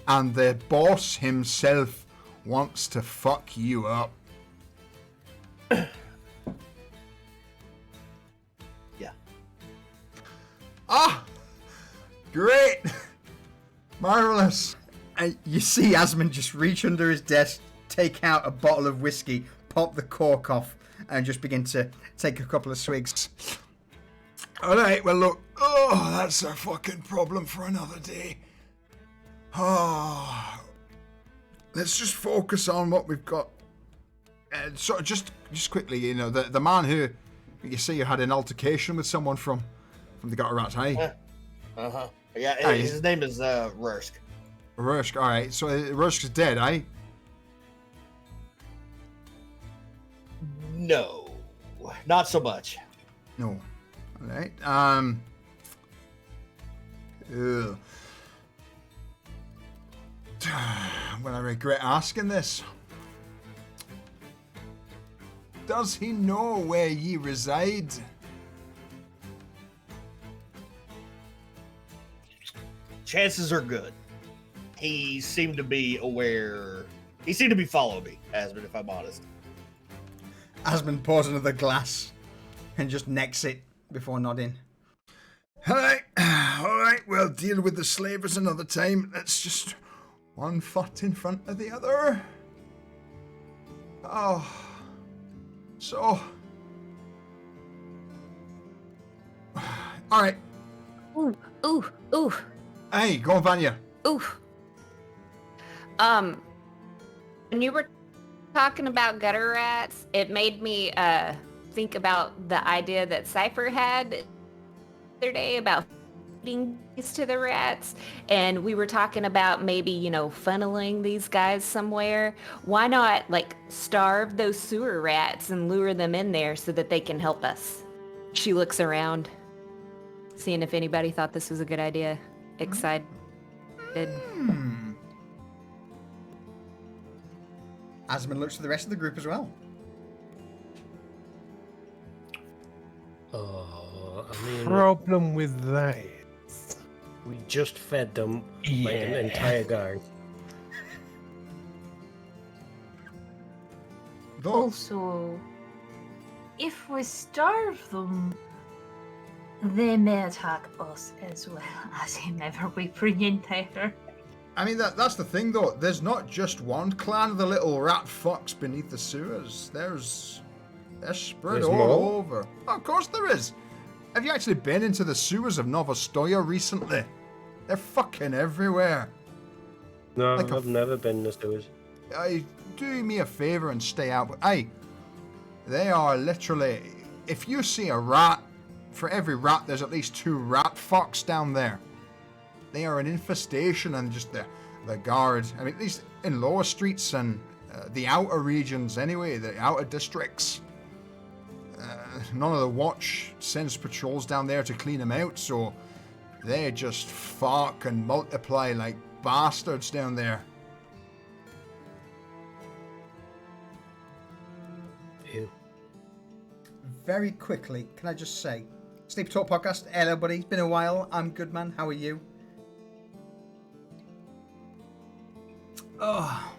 and the boss himself wants to fuck you up. Yeah. Ah! Great! Marvelous! And you see Asmund just reach under his desk, take out a bottle of whiskey, pop the cork off, and just begin to take a couple of swigs. Alright, well look, that's a fucking problem for another day. Let's just focus on what we've got. So just quickly, you know, the man who you say you had an altercation with someone from the Gutter Rats, hey? Uh-huh. Yeah, his name is Rursk. Rursk, alright, so Rursk's dead, eh? No, not so much. No. Alright, ugh. Well, I regret asking this. Does he know where ye reside? Chances are good. He seemed to be aware. He seemed to be following me, Asmund, if I'm honest. Asmund pours another glass and just necks it before nodding. All right, we'll deal with the slavers another time. Let's just one foot in front of the other. Oh, so. All right. Ooh, ooh, ooh, Hey, go on, Vanya. ooh. When you were talking about gutter rats, it made me think about the idea that Cypher had the other day about feeding these to the rats, and we were talking about maybe, funneling these guys somewhere. Why not like starve those sewer rats and lure them in there so that they can help us? She looks around, seeing if anybody thought this was a good idea. Excited. Asmund looks to the rest of the group as well. I mean, Problem with that is, we just fed them like an entire gang. Though, Also, if we starve them, they may attack us as well as whomever we bring in there. I mean, that's the thing, though. There's not just one clan of the little rat fucks beneath the sewers. They're spread There's all more? over. Oh, of course there is. Have you actually been into the sewers of Novostoya recently? They're fucking everywhere. No, Like a I've never been in the sewers. Do me a favor and stay out. But they are literally. If you see a rat, for every rat, there's at least 2 rat fucks down there. They are an infestation, and just the guard. I mean, at least in lower streets and the outer regions, anyway, the outer districts. None of the watch sends patrols down there to clean them out, so they just fuck and multiply like bastards down there. Ew. Very quickly, can I just say, Sleep Talk Podcast, hello buddy, it's been a while, I'm good man, how are you? Oh.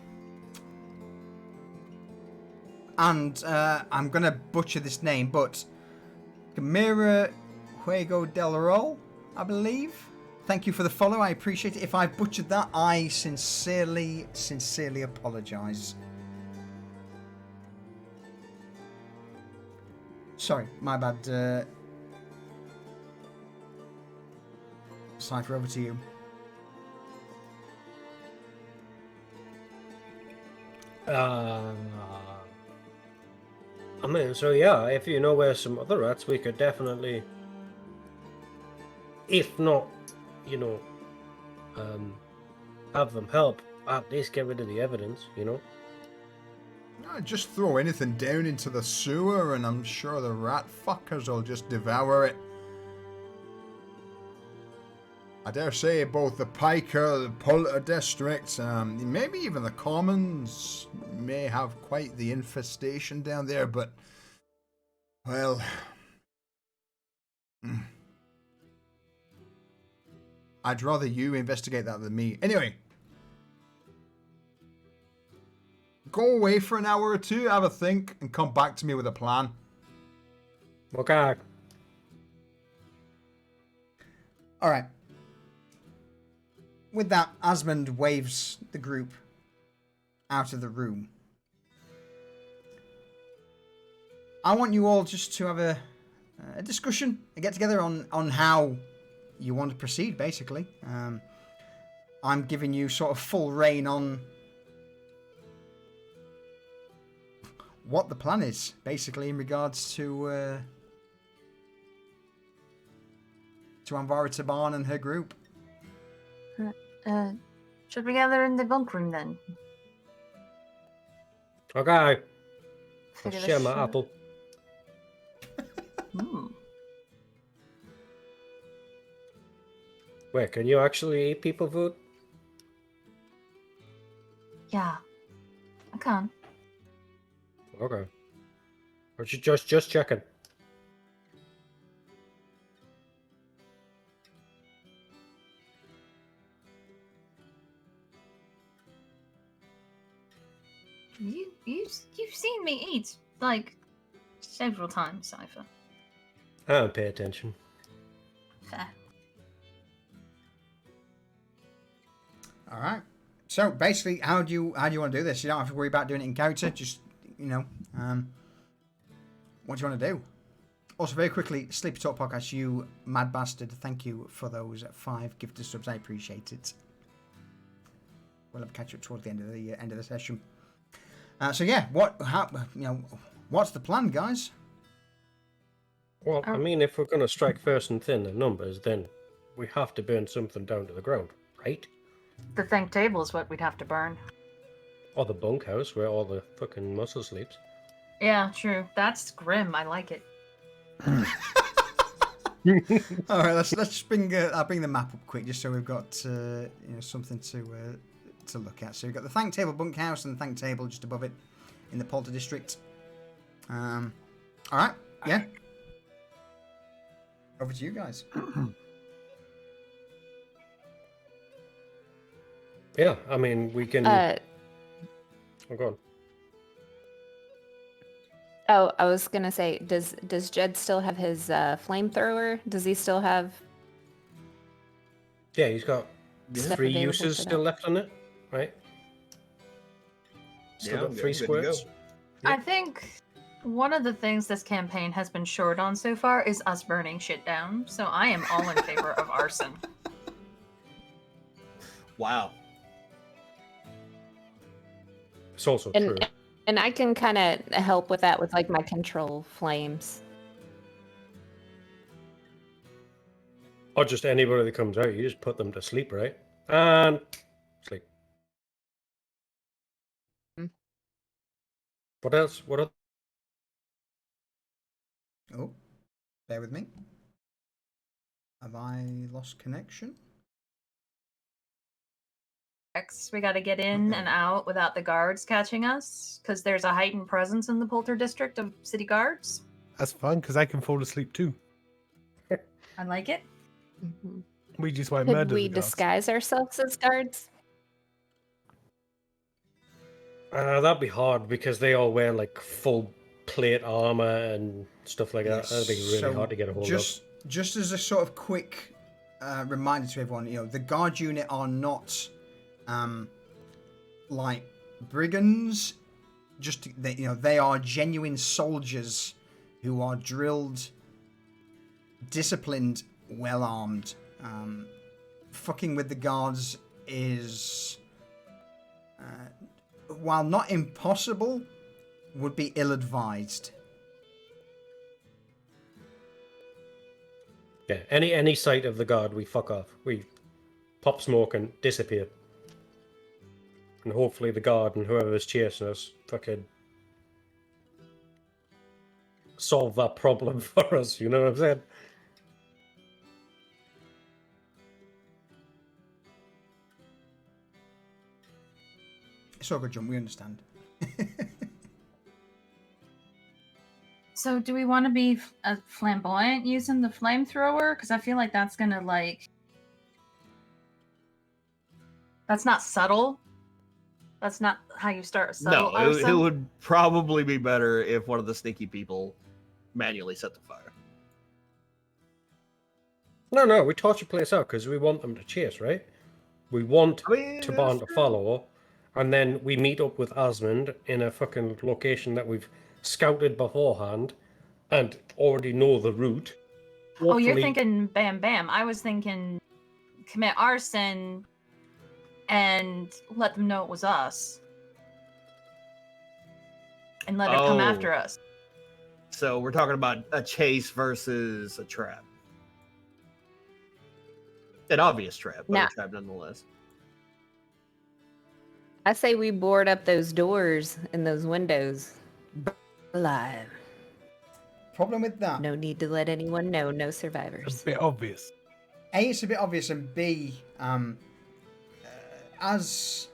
And I'm gonna butcher this name, but Camira Juego del Rol, I believe. Thank you for the follow, I appreciate it. If I butchered that, I sincerely apologise. Sorry, my bad. Cypher, over to you. I mean, so yeah, if you know where some other rats, we could definitely, if not, have them help, at least get rid of the evidence, Just throw anything down into the sewer, and I'm sure the rat fuckers will just devour it. I dare say both the Piker, the Polter districts, maybe even the Commons may have quite the infestation down there, but, well, I'd rather you investigate that than me. Anyway, go away for an hour or two, have a think, and come back to me with a plan. Okay. All right. With that, Asmund waves the group out of the room. I want you all just to have a discussion, a get together on how you want to proceed, basically. I'm giving you sort of full reign on what the plan is, basically, in regards to Anvara Taban and her group. Should we gather in the bunk room then? Okay. I'll Figure share this my shit- apple. Hmm. Wait, can you actually eat people food? Yeah, I can. Okay. Or just checking. You've seen me eat like several times, Cypher. I don't pay attention. Fair. All right. So basically, how do you want to do this? You don't have to worry about doing it in character. Just what do you want to do? Also, very quickly, Sleepy Talk Podcast, you mad bastard, thank you for those 5 gifted subs. I appreciate it. We'll have a catch up towards the end of the session. So yeah, what's the plan, guys? Well, I mean, if we're going to strike first and thin in numbers, then we have to burn something down to the ground, right? The think table is what we'd have to burn. Or the bunkhouse where all the fucking muscle sleeps. Yeah, true. That's grim. I like it. All right, let's bring the map up quick, just so we've got something to look at. So we've got the Thank Table bunkhouse and the Thank Table just above it in the Polter district. All right, yeah. Over to you guys. Yeah, I mean, we can... Oh, go on. Oh, I was gonna say, does Jed still have his flamethrower? Does he still have? Yeah, he's got stuff 3 available uses for still that? left on it, right? Still got 3 good to go. squirts. I think one of the things this campaign has been short on so far is us burning shit down. So I am all in favor of arson. Wow. It's also true. And I can kind of help with that with like my control flames. Or just anybody that comes out, you just put them to sleep, right? And sleep. Mm. What else? What else? Oh, bear with me. Have I lost connection? We got to get in Okay. and out without the guards catching us, because there's a heightened presence in the Polter district of city guards. That's fine because I can fall asleep too. I like it. Mhm. We just won't Could murder we the guards. disguise ourselves as guards? That'd be hard because they all wear like full plate armor and stuff like that. That'd be really hard to get a hold of. Just as a sort of quick reminder to everyone, the guard unit are not like brigands. They are genuine soldiers who are drilled, disciplined, well armed. Fucking with the guards is, while not impossible, would be ill-advised. Yeah, any sight of the guard, we fuck off. We pop smoke and disappear. And hopefully the guard and whoever's chasing us fucking solve that problem for us, you know what I'm saying? It's all good, John. We understand. So do we want to be flamboyant using the flamethrower? Because I feel like that's going to that's not subtle. That's not how you start a subtle No, it arson. would probably be better if one of the sneaky people manually set the fire. No, we torch the place out because we want them to chase, right? We want I mean, Taban to that's true. follow, and then we meet up with Asmund in a fucking location that we've scouted beforehand and already know the route. Oh, you're Hopefully- thinking bam bam. I was thinking commit arson and let them know it was us. And let it come Oh. after us. So we're talking about a chase versus a trap. An obvious trap, but Nah. a trap nonetheless. I say we board up those doors and those windows. Alive. Problem with that, No need to let anyone know. No It's survivors. a bit obvious. A, it's a bit obvious, and B, as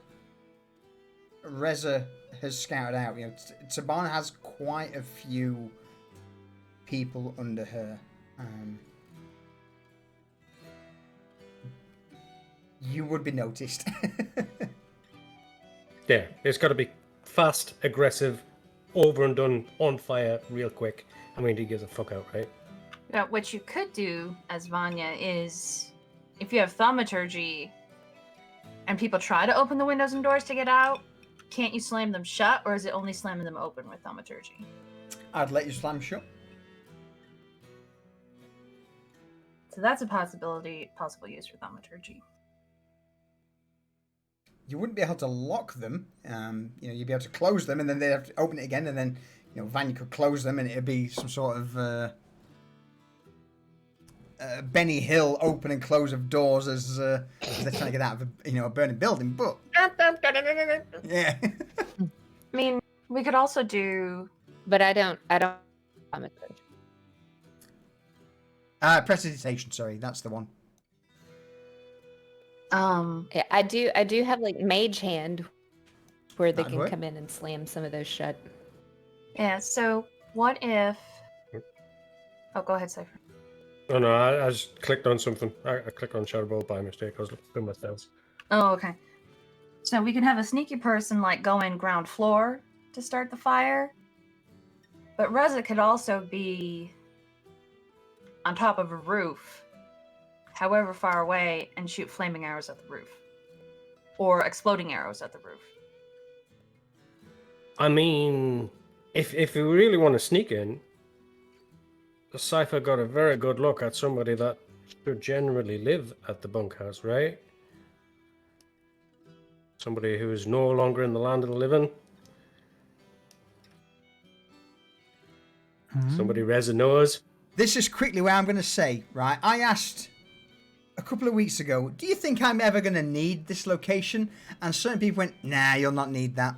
Reza has scouted out, Taban has quite a few people under her. You would be noticed. Yeah, it's got to be fast, aggressive, over and done, on fire, real quick. I mean, he gives a fuck out, right? Yeah, what you could do as Vanya is, if you have thaumaturgy, and people try to open the windows and doors to get out, can't you slam them shut, or is it only slamming them open with thaumaturgy? I'd let you slam shut. So that's a possible use for thaumaturgy. You wouldn't be able to lock them. You'd be able to close them, and then they'd have to open it again, and then Vanya could close them, and it'd be some sort of Benny Hill open and close of doors as they're trying to get out of a burning building. But yeah, I mean, we could also do. But I don't. Thaumaturgy. prestidigitation. Sorry, that's the one. Yeah, I do have like mage hand, where they That'd can work. come in and slam some of those shut. Yeah. So what if? Oh, go ahead, Cypher. Oh no, I just clicked on something. I clicked on Shadow Ball by mistake. I was looking through my stats. Oh, okay. So we can have a sneaky person like go in ground floor to start the fire, but Reza could also be on top of a roof, however far away, and shoot flaming arrows at the roof, or exploding arrows at the roof. I mean, if you really want to sneak in, the Cypher got a very good look at somebody that should generally live at the bunkhouse, right? Somebody who is no longer in the land of the living. Somebody Reza knows. This is quickly where I'm going to say, right? I asked a couple of weeks ago, do you think I'm ever going to need this location? And certain people went, nah, you'll not need that.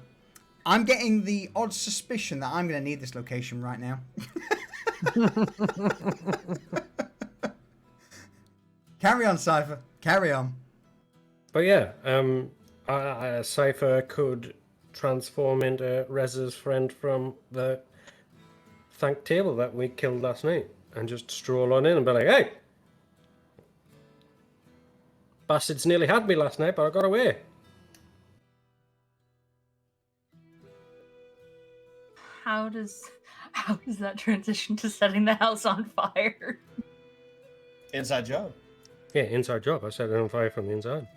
I'm getting the odd suspicion that I'm going to need this location right now. Carry on, Cypher. Carry on. But yeah, Cypher could transform into Reza's friend from the thank table that we killed last night and just stroll on in and be like, hey, bastards nearly had me last night, but I got away. How does that transition to setting the house on fire? Inside job. Yeah, inside job. I set it on fire from the inside.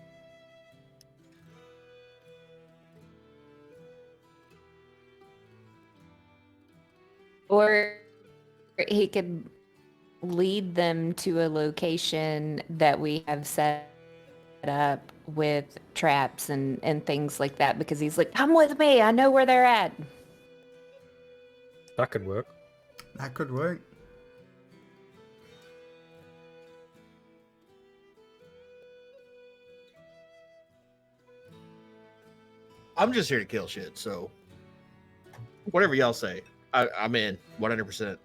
Or he could lead them to a location that we have set up with traps and things like that, because he's like, come with me, I know where they're at. That could work. That could work. I'm just here to kill shit, so whatever y'all say, I'm in 100%.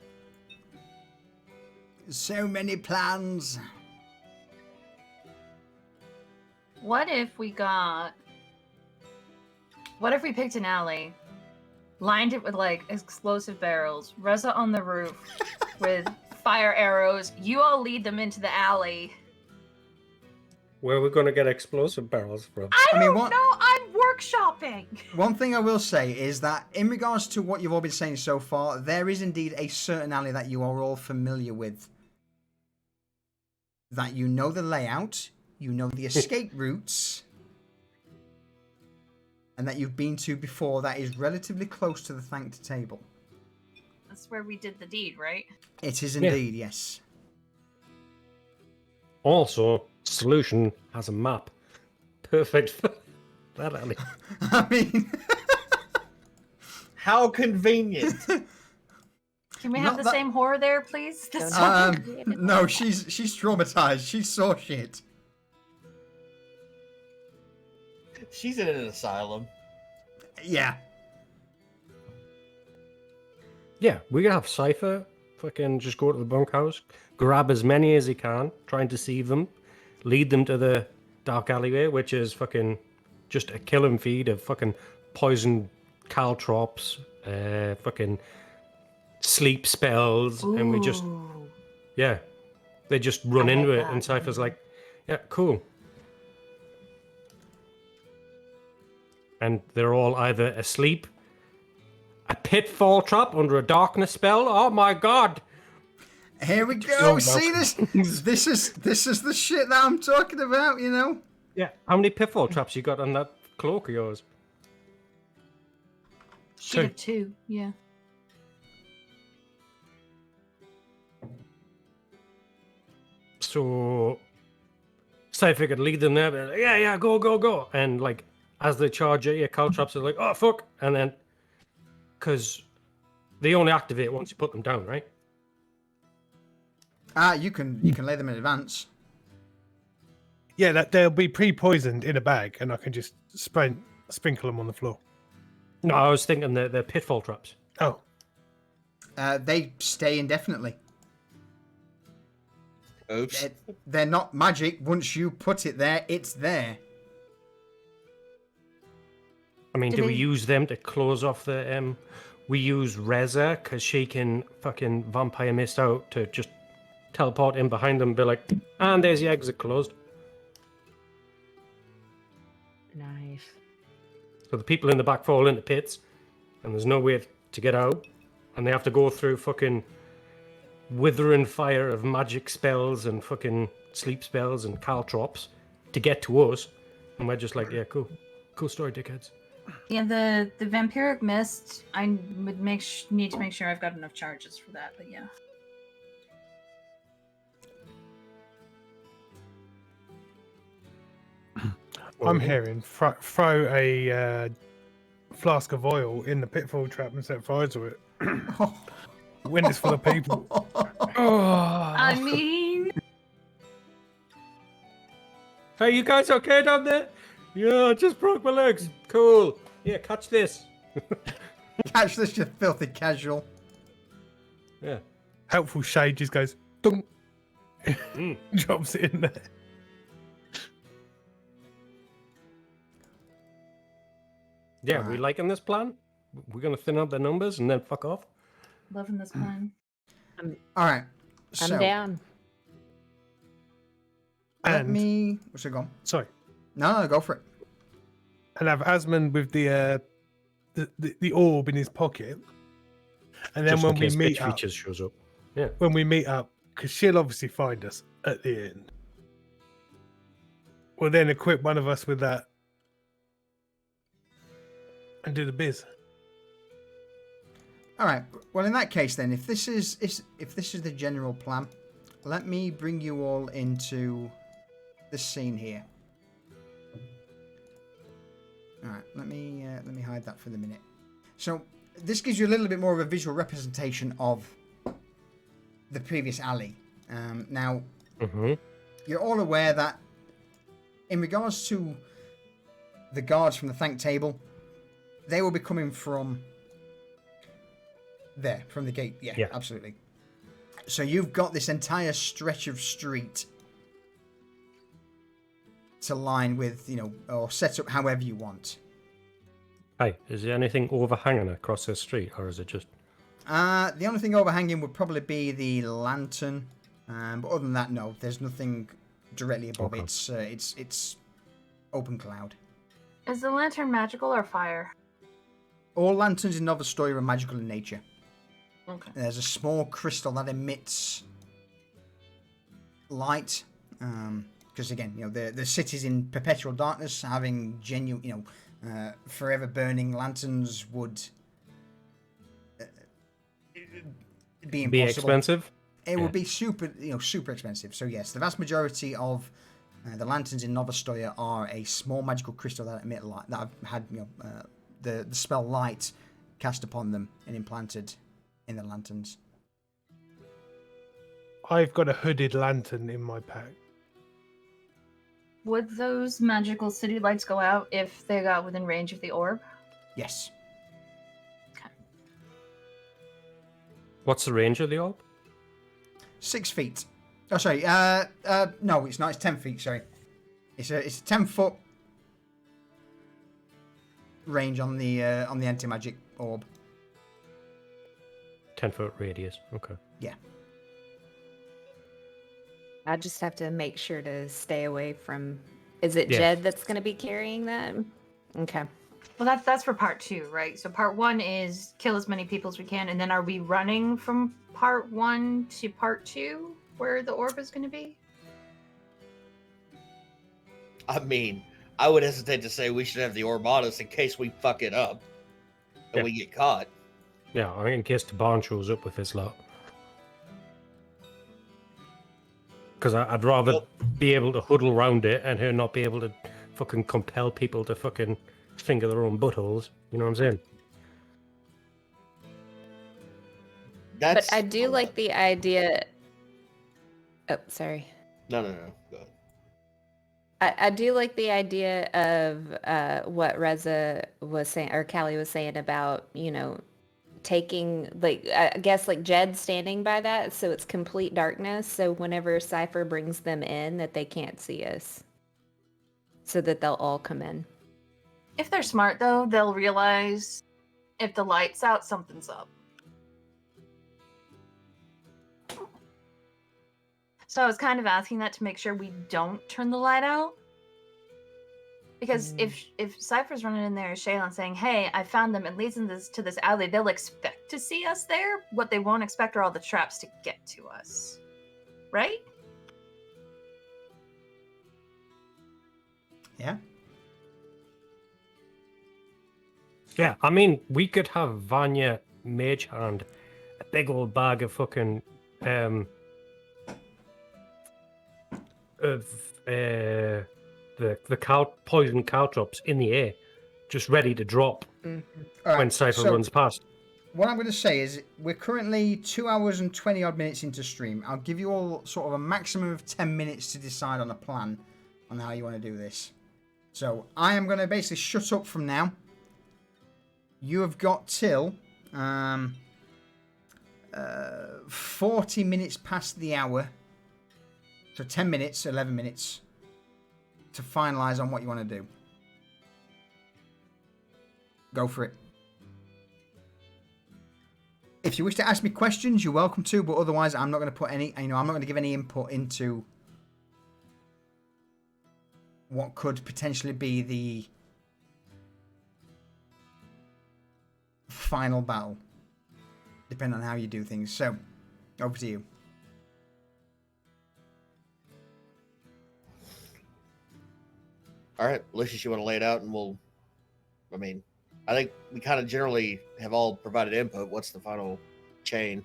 So many plans. What if we picked an alley, lined it with like explosive barrels, Reza on the roof with fire arrows, you all lead them into the alley. Where are we going to get explosive barrels from? I I mean, don't know, I'm workshopping. One thing I will say is that in regards to what you've all been saying so far, there is indeed a certain alley that you are all familiar with. That you know the layout, you know the escape routes, and that you've been to before that is relatively close to the thanked table. That's where we did the deed, right? It is indeed, yes. Also, Solution has a map. Perfect for that alley. I mean... How convenient. Can we have Not the that- same horror there, please? This no, she's traumatized. She saw shit. She's in an asylum. Yeah. Yeah, we can have Cypher fucking just go to the bunkhouse, grab as many as he can, try and deceive them, lead them to the dark alleyway, which is fucking just a killing feed of fucking poisoned caltrops, fucking sleep spells, and we just, yeah, they just run I like into it, that. and Cypher's like, yeah, cool. And they're all either asleep, a pitfall trap under a darkness spell. Oh my god! Here we go. So See this? This is the shit that I'm talking about. You know. Yeah. How many pitfall traps you got on that cloak of yours? Sheet of 2, yeah. So, say if I could lead them there, be like, yeah, go, go, go. And like, as they charge at your caltrops are like, oh, fuck. And then, because they only activate once you put them down, right? You can lay them in advance. Yeah, that they'll be pre-poisoned in a bag, and I can just sprinkle them on the floor. No, I was thinking they're pitfall traps. Oh, They stay indefinitely. Oops. They're not magic. Once you put it there, it's there. I mean, Do do we they- use them to close off the... We use Reza, because she can fucking vampire mist out to just teleport in behind them and be like, and there's the exit closed. Nice. So the people in the back fall into pits, and there's no way to get out, and they have to go through fucking withering fire of magic spells and fucking sleep spells and caltrops to get to us, and we're just like, yeah, cool story, dickheads. Yeah, the vampiric mist, I would need to make sure I've got enough charges for that, but yeah. I'm hearing throw a flask of oil in the pitfall trap and set fire to it. When it's full of people. I mean, Hey, you guys okay down there? Yeah, I just broke my legs. Cool. Yeah, catch this. Catch this, you filthy casual. Yeah. Helpful shade just goes dunk, drops it in there. Yeah, we Alright. liking this plan? We're going to thin out the numbers and then fuck off? loving this plan. All right. I'm So down. let And me. What's it gone? sorry, No, go for it. and have Asmund with the orb in his pocket, and then Just when in we case meet Bitch up, Features shows up. because she'll obviously find us at the end. We'll then equip one of us with that and do the biz. All right. Well, in that case, then, if this is the general plan, let me bring you all into this scene here. All right. Let me hide that for the minute. So this gives you a little bit more of a visual representation of the previous alley. Now, Mm-hmm. you're all aware that in regards to the guards from the thank table, they will be coming from there, from the gate. Yeah, Yeah. absolutely. So you've got this entire stretch of street to line with, or set up however you want. Hey, is there anything overhanging across this street, or is it just... The only thing overhanging would probably be the lantern, but other than that, no, there's nothing directly above. Okay. It's open cloud. Is the lantern magical or fire? All lanterns in Nova Story are magical in nature. Okay. There's a small crystal that emits light, because again, the city's in perpetual darkness. Having genuine, forever burning lanterns would be impossible. Be expensive? It would be super expensive. So yes, the vast majority of the lanterns in Nova Stoya are a small magical crystal that emit light. That have had the spell light cast upon them and implanted in the lanterns. I've got a hooded lantern in my pack. Would those magical city lights go out if they got within range of the orb? Yes. What's the range of the orb? 6 feet. Oh, sorry. No, it's not. It's 10 feet. Sorry. It's a 10-foot range on the anti-magic orb. 10-foot radius. Okay. Yeah. I just have to make sure to stay away from. Is it Yeah. Jed that's going to be carrying that? Okay. Well, that's for part 2, right? So part 1 is kill as many people as we can, and then are we running from part 1 to part 2, where the orb is going to be? I mean, I would hesitate to say we should have the orb on us in case we fuck it up and Yeah. we get caught. Yeah, I mean, in case the barn shows up with this lot. Because I'd rather be able to huddle around it and her not be able to fucking compel people to fucking finger their own buttholes. You know what I'm saying? That's But I do like the idea. Oh, sorry. no. Go ahead. I do like the idea of what Reza was saying, or Callie was saying about, taking, like, I guess, like, Jed standing by that, so it's complete darkness, so whenever Cypher brings them in, that they can't see us. So that they'll all come in. If they're smart, though, they'll realize if the light's out, something's up. So I was kind of asking that to make sure we don't turn the light out. Because if Cypher's running in there as Shaylin saying, hey, I found them and leads them to this alley, they'll expect to see us there. What they won't expect are all the traps to get to us. Right? Yeah. Yeah, I mean, we could have Vanya Mage Hand, a big old bag of fucking of the poison caltrops in the air, just ready to drop All right, when Cypher so runs past. what I'm going to say is we're currently 2 hours and 20 odd minutes into stream. I'll give you all sort of a maximum of 10 minutes to decide on a plan on how you want to do this. So I am going to basically shut up from now. You have got till 40 minutes past the hour. So 10 minutes, 11 minutes to finalize on what you want to do. Go for it. If you wish to ask me questions, you're welcome to, but otherwise I'm not going to put any, I'm not going to give any input into what could potentially be the final battle, depending on how you do things. So, over to you. All right, Lucius, you want to lay it out, and I think we kind of generally have all provided input. What's the final chain?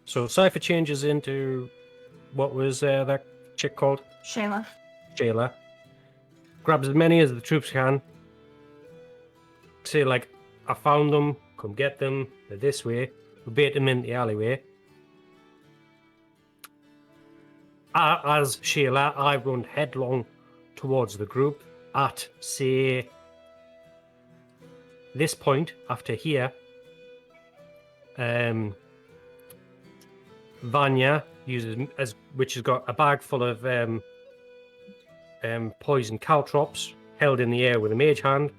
So Cypher changes into what was that chick called? Shayla. Jailer. Grabs as many as the troops can. Say, like, I found them, come get them, they're this way. We bait them in the alleyway. As Sheila, I run headlong towards the group at, say, this point, after here. Vanya uses, which has got a bag full of poison caltrops held in the air with a mage hand,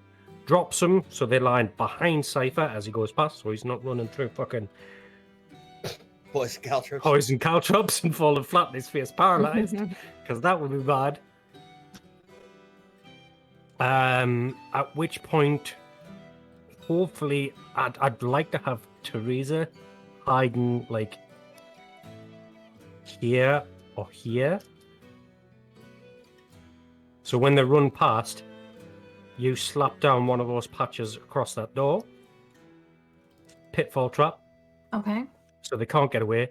drops them so they line behind Cypher as he goes past, so he's not running through fucking Poison caltrops. poison caltrops and falling flat in his face paralyzed, because that would be bad. At which point, hopefully, I'd like to have Teresa hiding, like, here or here. So when they run past, you slap down one of those patches across that door. Pitfall trap. Okay. So they can't get away.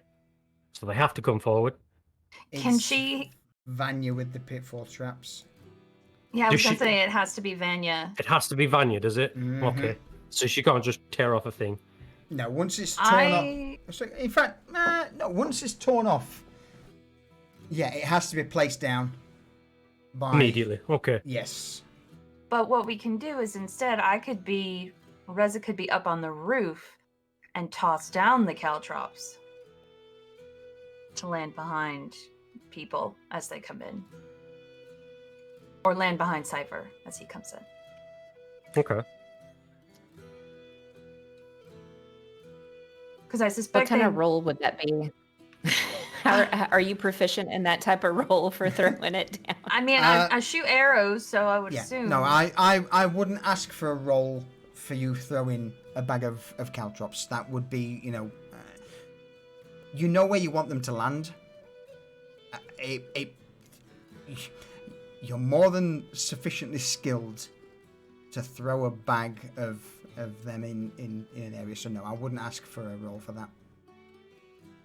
So they have to come forward. Can Is she... Vanya with the pitfall traps? Yeah, I was Does going to she- say it has to be Vanya. It has to be Vanya, does it? Mhm. Okay. So she can't just tear off a thing. No, once it's torn off. So, in fact, no, once it's torn off, yeah, it has to be placed down by... Immediately. Okay. Yes. But what we can do is instead, Reza could be up on the roof and toss down the caltrops to land behind people as they come in. Or land behind Cypher as he comes in. Okay. Because I What suspect kind they... of roll would that be? Are you proficient in that type of roll for throwing it down? I mean, I shoot arrows, so I would Yeah. assume. No, I wouldn't ask for a roll for you throwing a bag of caltrops. That would be, you know where you want them to land. you're more than sufficiently skilled to throw a bag of them in an area. So no, I wouldn't ask for a roll for that.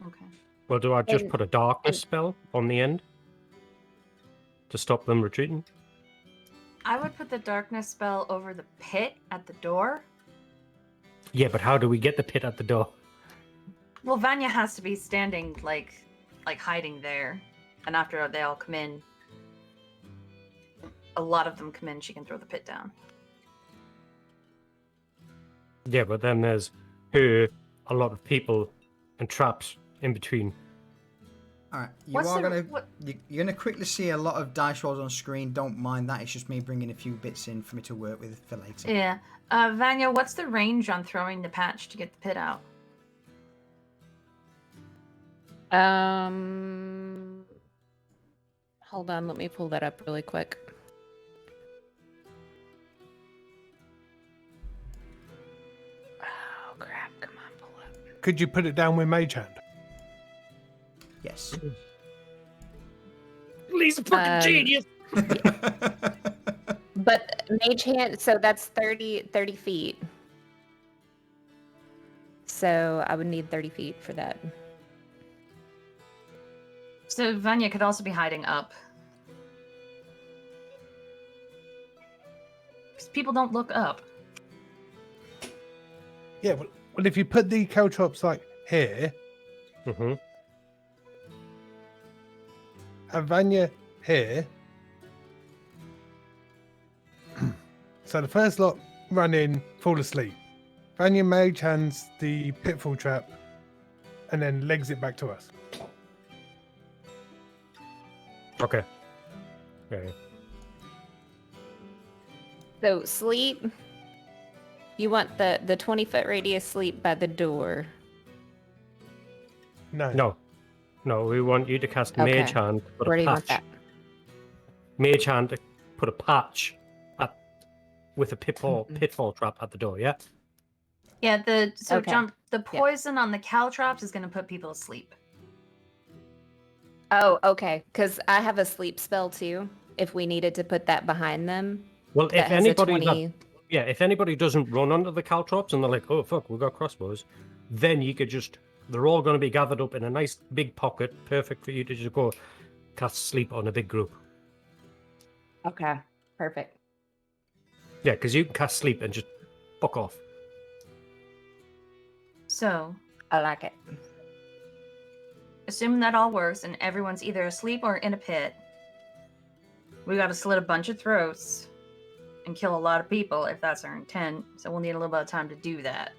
Okay. Well, do I just And- put a darkness spell on the end to stop them retreating? I would put the darkness spell over the pit at the door. Yeah, but how do we get the pit at the door? Well, Vanya has to be standing like hiding there, and after they all come in, a lot of them come in, she can throw the pit down. Yeah, but then there's her, a lot of people, and traps in between. All right, What's you're gonna quickly see a lot of dice rolls on screen. Don't mind that. It's just me bringing a few bits in for me to work with for later. Yeah. Vanya, what's the range on throwing the patch to get the pit out? Hold on, let me pull that up really quick. Oh crap! Come on, pull up. Could you put it down with Mage Hand? Yes. Lee's a fucking genius! But mage hand, so that's 30 feet. So I would need 30 feet for that. So Vanya could also be hiding up. Because people don't look up. Yeah, well, if you put the caltrops like here, Mm-hmm. and Vanya here. So the first lot run in, fall asleep. Vanya Mage hands the pitfall trap and then legs it back to us. Okay. Okay. So sleep. You want the 20-foot radius sleep by the door. No. No, we want you to cast Okay. Mage Hand. Put Where a do you want patch. that? Mage Hand to put a patch with a pitfall Mhm. pitfall trap at the door. Yeah. Yeah, the Yeah. poison on the caltrops is going to put people asleep. Oh, okay. Because I have a sleep spell too. If we needed to put that behind them, Well, that if has a anybody 20. if anybody doesn't run onto the caltrops and they're like, oh fuck, we've got crossbows, then you could just, they're all going to be gathered up in a nice big pocket, perfect for you to just go cast sleep on a big group. Okay, perfect. Yeah, because you can cast sleep and just fuck off. So, I like it. assuming that all works and everyone's either asleep or in a pit, we got to slit a bunch of throats and kill a lot of people if that's our intent. So we'll need a little bit of time to do that.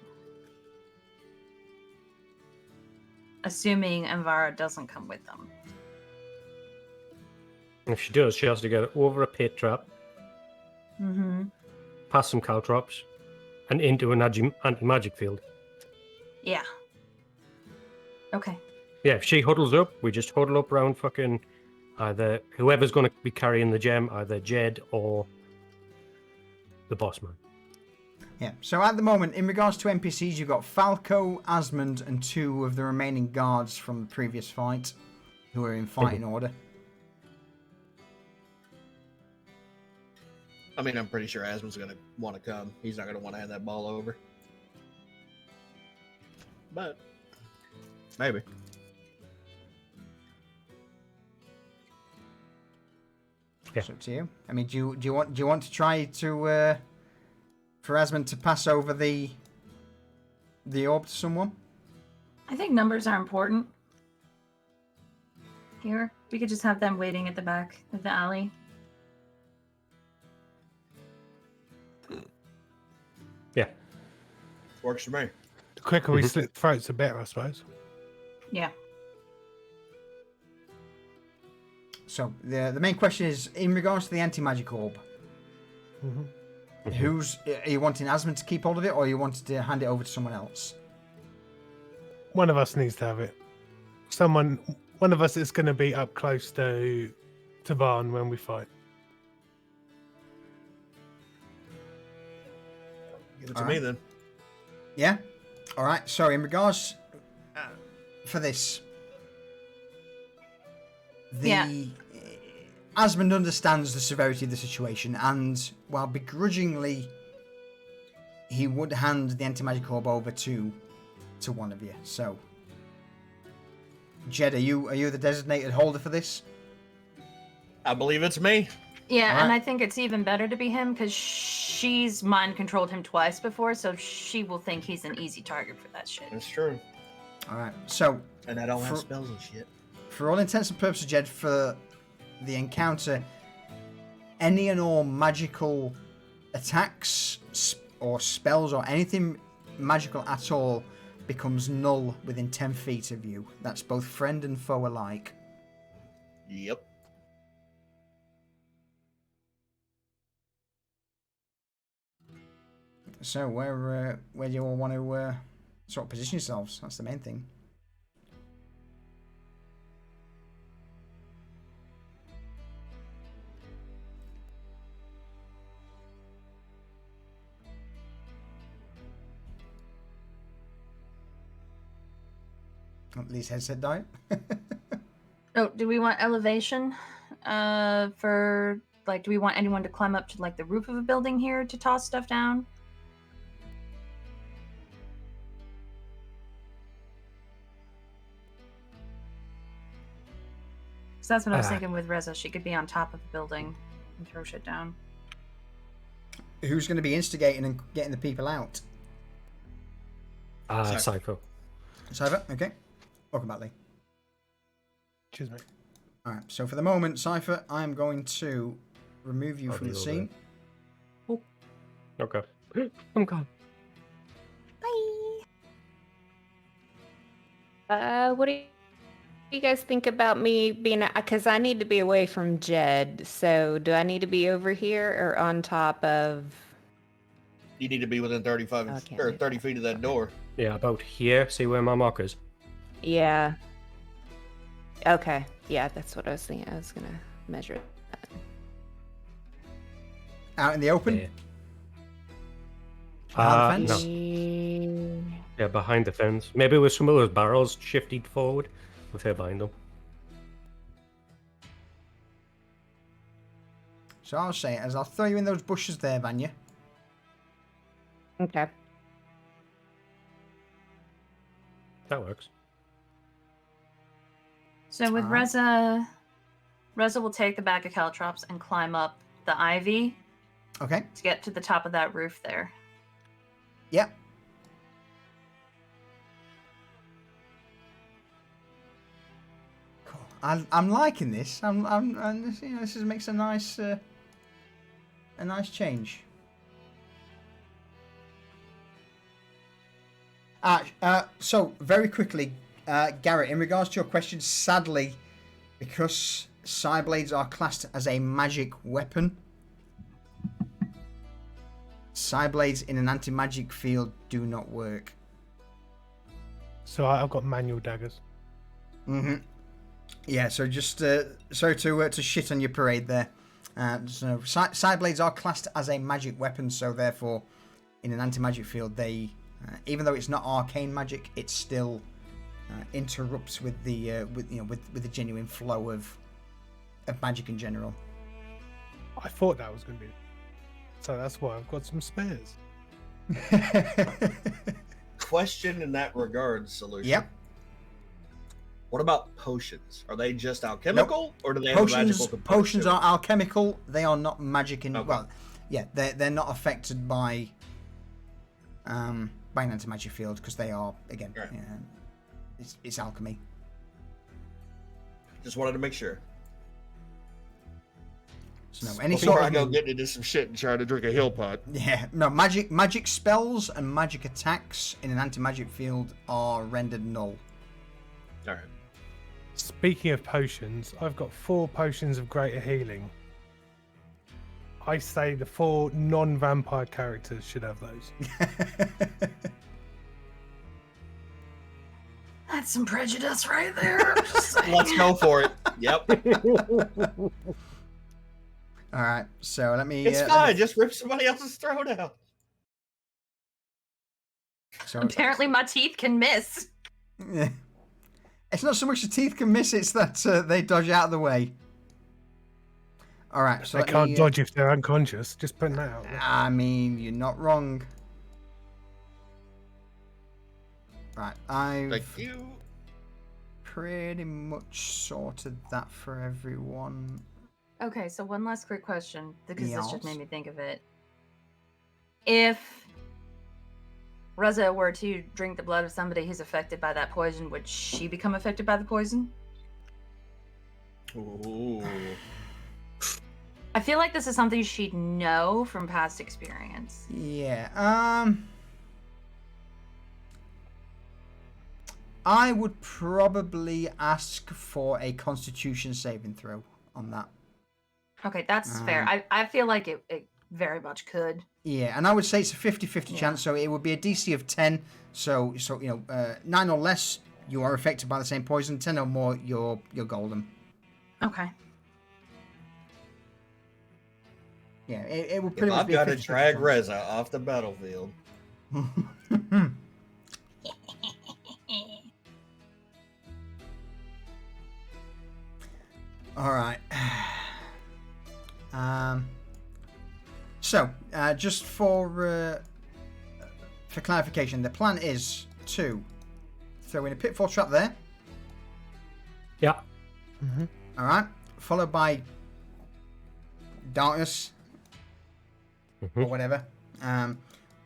Assuming Envara doesn't come with them. If she does, she has to get over a pit trap, Mm-hmm. past some caltrops, and into an anti-magic field. Yeah. Okay. Yeah, if she huddles up, we just huddle up around fucking either whoever's going to be carrying the gem, either Jed or the boss man. Yeah. So at the moment, in regards to NPCs, you've got Falco, Asmund, and 2 of the remaining guards from the previous fight, who are in fighting order. I mean, I'm pretty sure Asmund's going to want to come. He's not going to want to hand that ball over. But maybe. Yeah. It's up to you. I mean, do you want to try to for Asmund to pass over the orb to someone? I think numbers are important. Here, we could just have them waiting at the back of the alley. Yeah. Works for me. The quicker we slit throats, the better, I suppose. Yeah. So the main question is in regards to the anti-magic orb. Mm-hmm. Are you wanting Asmund to keep hold of it, or are you wanting to hand it over to someone else? One of us needs to have it. One of us is going to be up close to Barn when we fight. Give it to All me right. then. Yeah. All right. So in regards for this, the Yeah. Asmund understands the severity of the situation, and while begrudgingly, he would hand the anti-magic orb over to one of you. So, Jed, are you the designated holder for this? I believe it's me. Yeah, All and right. I think it's even better to be him because she's mind controlled him twice before, so she will think he's an easy target for that shit. That's true. All right. So, And I don't have For- spells and shit. for all intents and purposes, Jed, for the encounter, any and all magical attacks or spells or anything magical at all becomes null within 10 feet of you. That's both friend and foe alike. Yep. So where do you all want to sort of position yourselves? That's the main thing. At least headset died. Oh, do we want elevation? For like, do we want anyone to climb up to like the roof of a building here to toss stuff down? So that's what I was thinking with Reza. She could be on top of a building and throw shit down. Who's going to be instigating and getting the people out? Psycho. Cypher, okay. Welcome back, Lee. Cheers, mate. Alright, so for the moment, Cypher, I'm going to remove you I'll from the deal scene. with Okay. I'm gone. Bye. What do you guys think about me being? Because I need to be away from Jed. So do I need to be over here or on top of? You need to be within 35 I can't or do 30 that. feet of that door. Yeah, about here. See where my mark is? Yeah. Okay. Yeah, that's what I was thinking. I was gonna measure that. Out in the open? Yeah. Behind the fence? No. Yeah, behind the fence. Maybe with some of those barrels shifted forward with her behind them. So I'll say it as I'll throw you in those bushes there, Vanya. Okay. That works. So with Alright. Reza will take the bag of caltrops and climb up the ivy Okay. to get to the top of that roof there. Yep. Cool. I'm liking this. This makes a nice change. So very quickly, Garrett, in regards to your question, sadly, because Psyblades are classed as a magic weapon, Psyblades in an anti-magic field do not work. So I've got manual daggers. Mm-hmm. Yeah, so just sorry to shit on your parade there. So Psyblades are classed as a magic weapon, so therefore, in an anti-magic field, they, even though it's not arcane magic, it still interrupts with the with the genuine flow of magic in general. I thought that was going to be. So that's why I've got some spares. Question in that regard, Solution. Yep. What about potions? Are they just alchemical, or do they have a magical Potions component potions to are alchemical. They are not magic in Okay. well, yeah, they're not affected by an anti-magic field because they are again, Right. it's alchemy. it? Just wanted to make sure. So no, any Before sort I of go get into some shit and try to drink a hill pot. yeah, no magic spells and magic attacks in an anti-magic field are rendered null. All right. Speaking of potions, I've got 4 potions of greater healing. I say the 4 non-vampire characters should have those. That's some prejudice right there. Just saying. Let's go for it. Yep. All right, so let me. It's fine. Just rip somebody else's throat out. So Apparently, my teeth can miss. yeah. It's not so much the teeth can miss; it's that they dodge out of the way. All right, so They let can't me, dodge if they're unconscious. Just putting that out there. I mean, you're not wrong. Right, I've Like you. pretty much sorted that for everyone. Okay, so one last quick question, because this just Yes. made me think of it. If Reza were to drink the blood of somebody who's affected by that poison, would she become affected by the poison? Ooh. I feel like this is something she'd know from past experience. Yeah, I would probably ask for a Constitution saving throw on that. Okay, that's fair. I feel like it very much could. Yeah, and I would say it's a 50-50 Yeah. chance, so it would be a DC of 10. So 9 or less, you are affected by the same poison. 10 or more, you're golden. Okay. Yeah, it would pretty If much I've be a got to 50-50 drag chance. Reza off the battlefield. All right. So, just for clarification, the plan is to throw in a pitfall trap there. Yeah. All right, followed by darkness or whatever.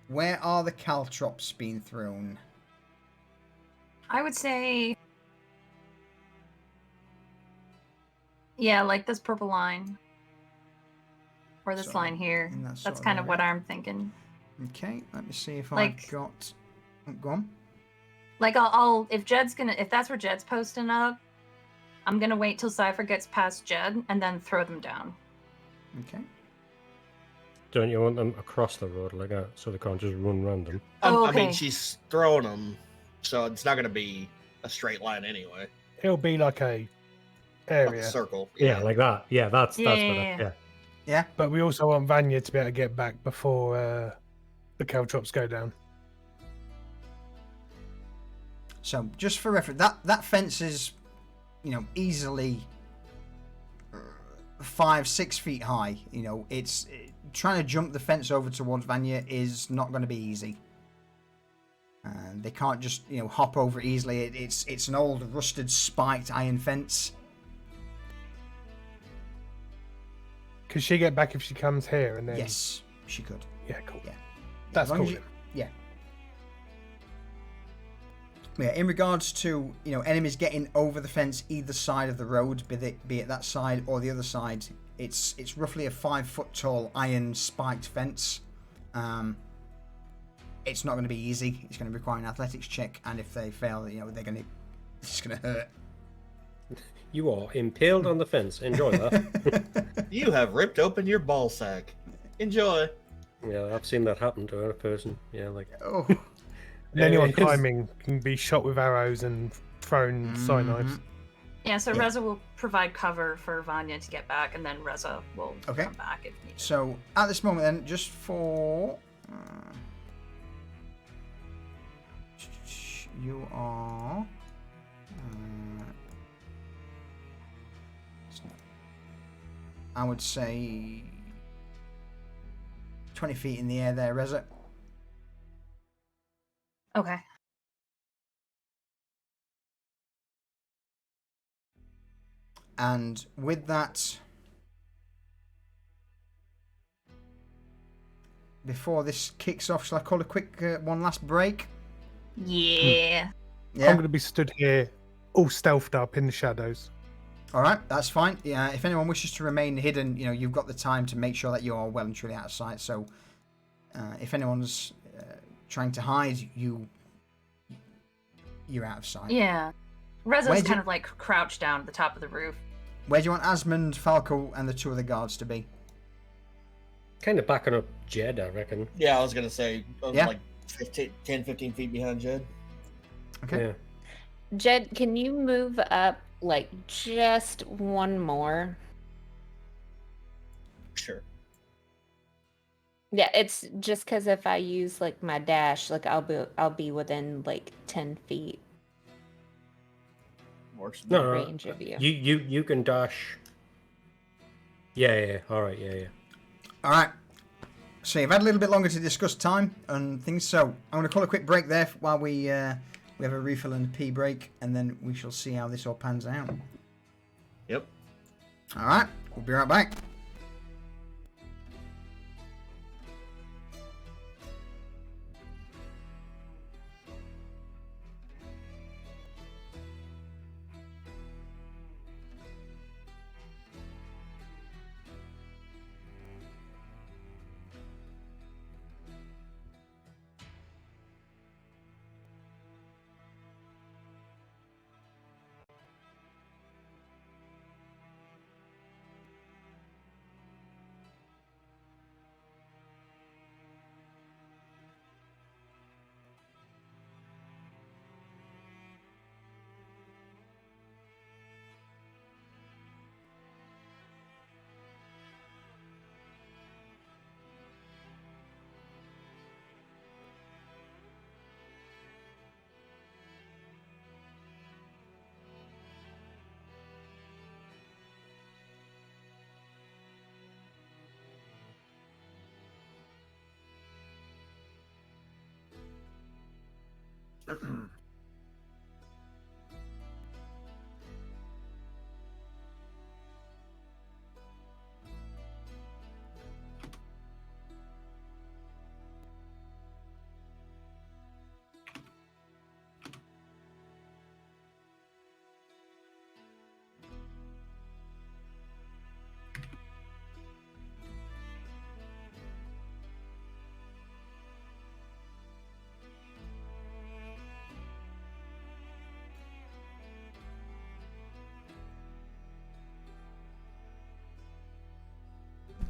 Where are the caltrops being thrown? I would say, yeah, like this purple line. Or this So, line here. in that sort That's of kind of what area. I'm thinking. Okay, let me see if Like- I've got. Oh, go on. Like if that's where Jed's posting up, I'm gonna wait till Cypher gets past Jed and then throw them down. Okay. Don't you want them across the road like that so they can't just run random? Oh, I mean, okay. she's throwing them, so it's not going to be a straight line anyway. It'll be like a Like a area. circle. Yeah, like that. Yeah, that's Yeah, better. yeah, Yeah. Yeah. But we also want Vanya to be able to get back before the caltrops go down. So, just for reference, that fence is, easily 5-6 feet high. It's trying to jump the fence over towards Vanya is not going to be easy. And they can't just hop over easily. It's an old rusted spiked iron fence. Could she get back if she comes here and then? Yes, she could. Yeah, cool. Yeah. That's As long cool. as you- Yeah. Yeah, in regards to enemies getting over the fence either side of the road, be it that side or the other side, it's roughly a 5-foot tall iron spiked fence. It's not going to be easy. It's going to require an athletics check, and if they fail, it's going to hurt. You are impaled on the fence. Enjoy that. You have ripped open your ball sack. Enjoy. Yeah, I've seen that happen to a person. Yeah, like Oh. And anyone It is- climbing can be shot with arrows and thrown side knives. Yeah, so Yeah. Reza will provide cover for Vanya to get back, and then Reza will Okay. come back if needed. So at this moment, then, just for you are. I would say 20 feet in the air there, Reza. Okay. And with that, before this kicks off, shall I call a quick one last break? Yeah. I'm Yeah. going to be stood here, all stealthed up in the shadows. All right, that's fine. Yeah, if anyone wishes to remain hidden, you've got the time to make sure that you're well and truly out of sight. So, if anyone's trying to hide, you're out of sight. Yeah. Reza's Where'd you- kind of like crouched down at the top of the roof. Where do you want Asmund, Falco, and the two other guards to be? kind of backing up Jed, I reckon. Yeah, I was going to say, Yeah. like 10, 15 feet behind Jed. Okay. Yeah. Jed, can you move up like just one more? Sure. Yeah, it's just because if I use like my dash, like I'll be within like 10 feet Works. No, range of you. You can dash Yeah. All right. Yeah. All right. So you've had a little bit longer to discuss time and things. So I'm going to call a quick break there while we have a refill and a pee break, and then we shall see how this all pans out. Yep. All right. We'll be right back.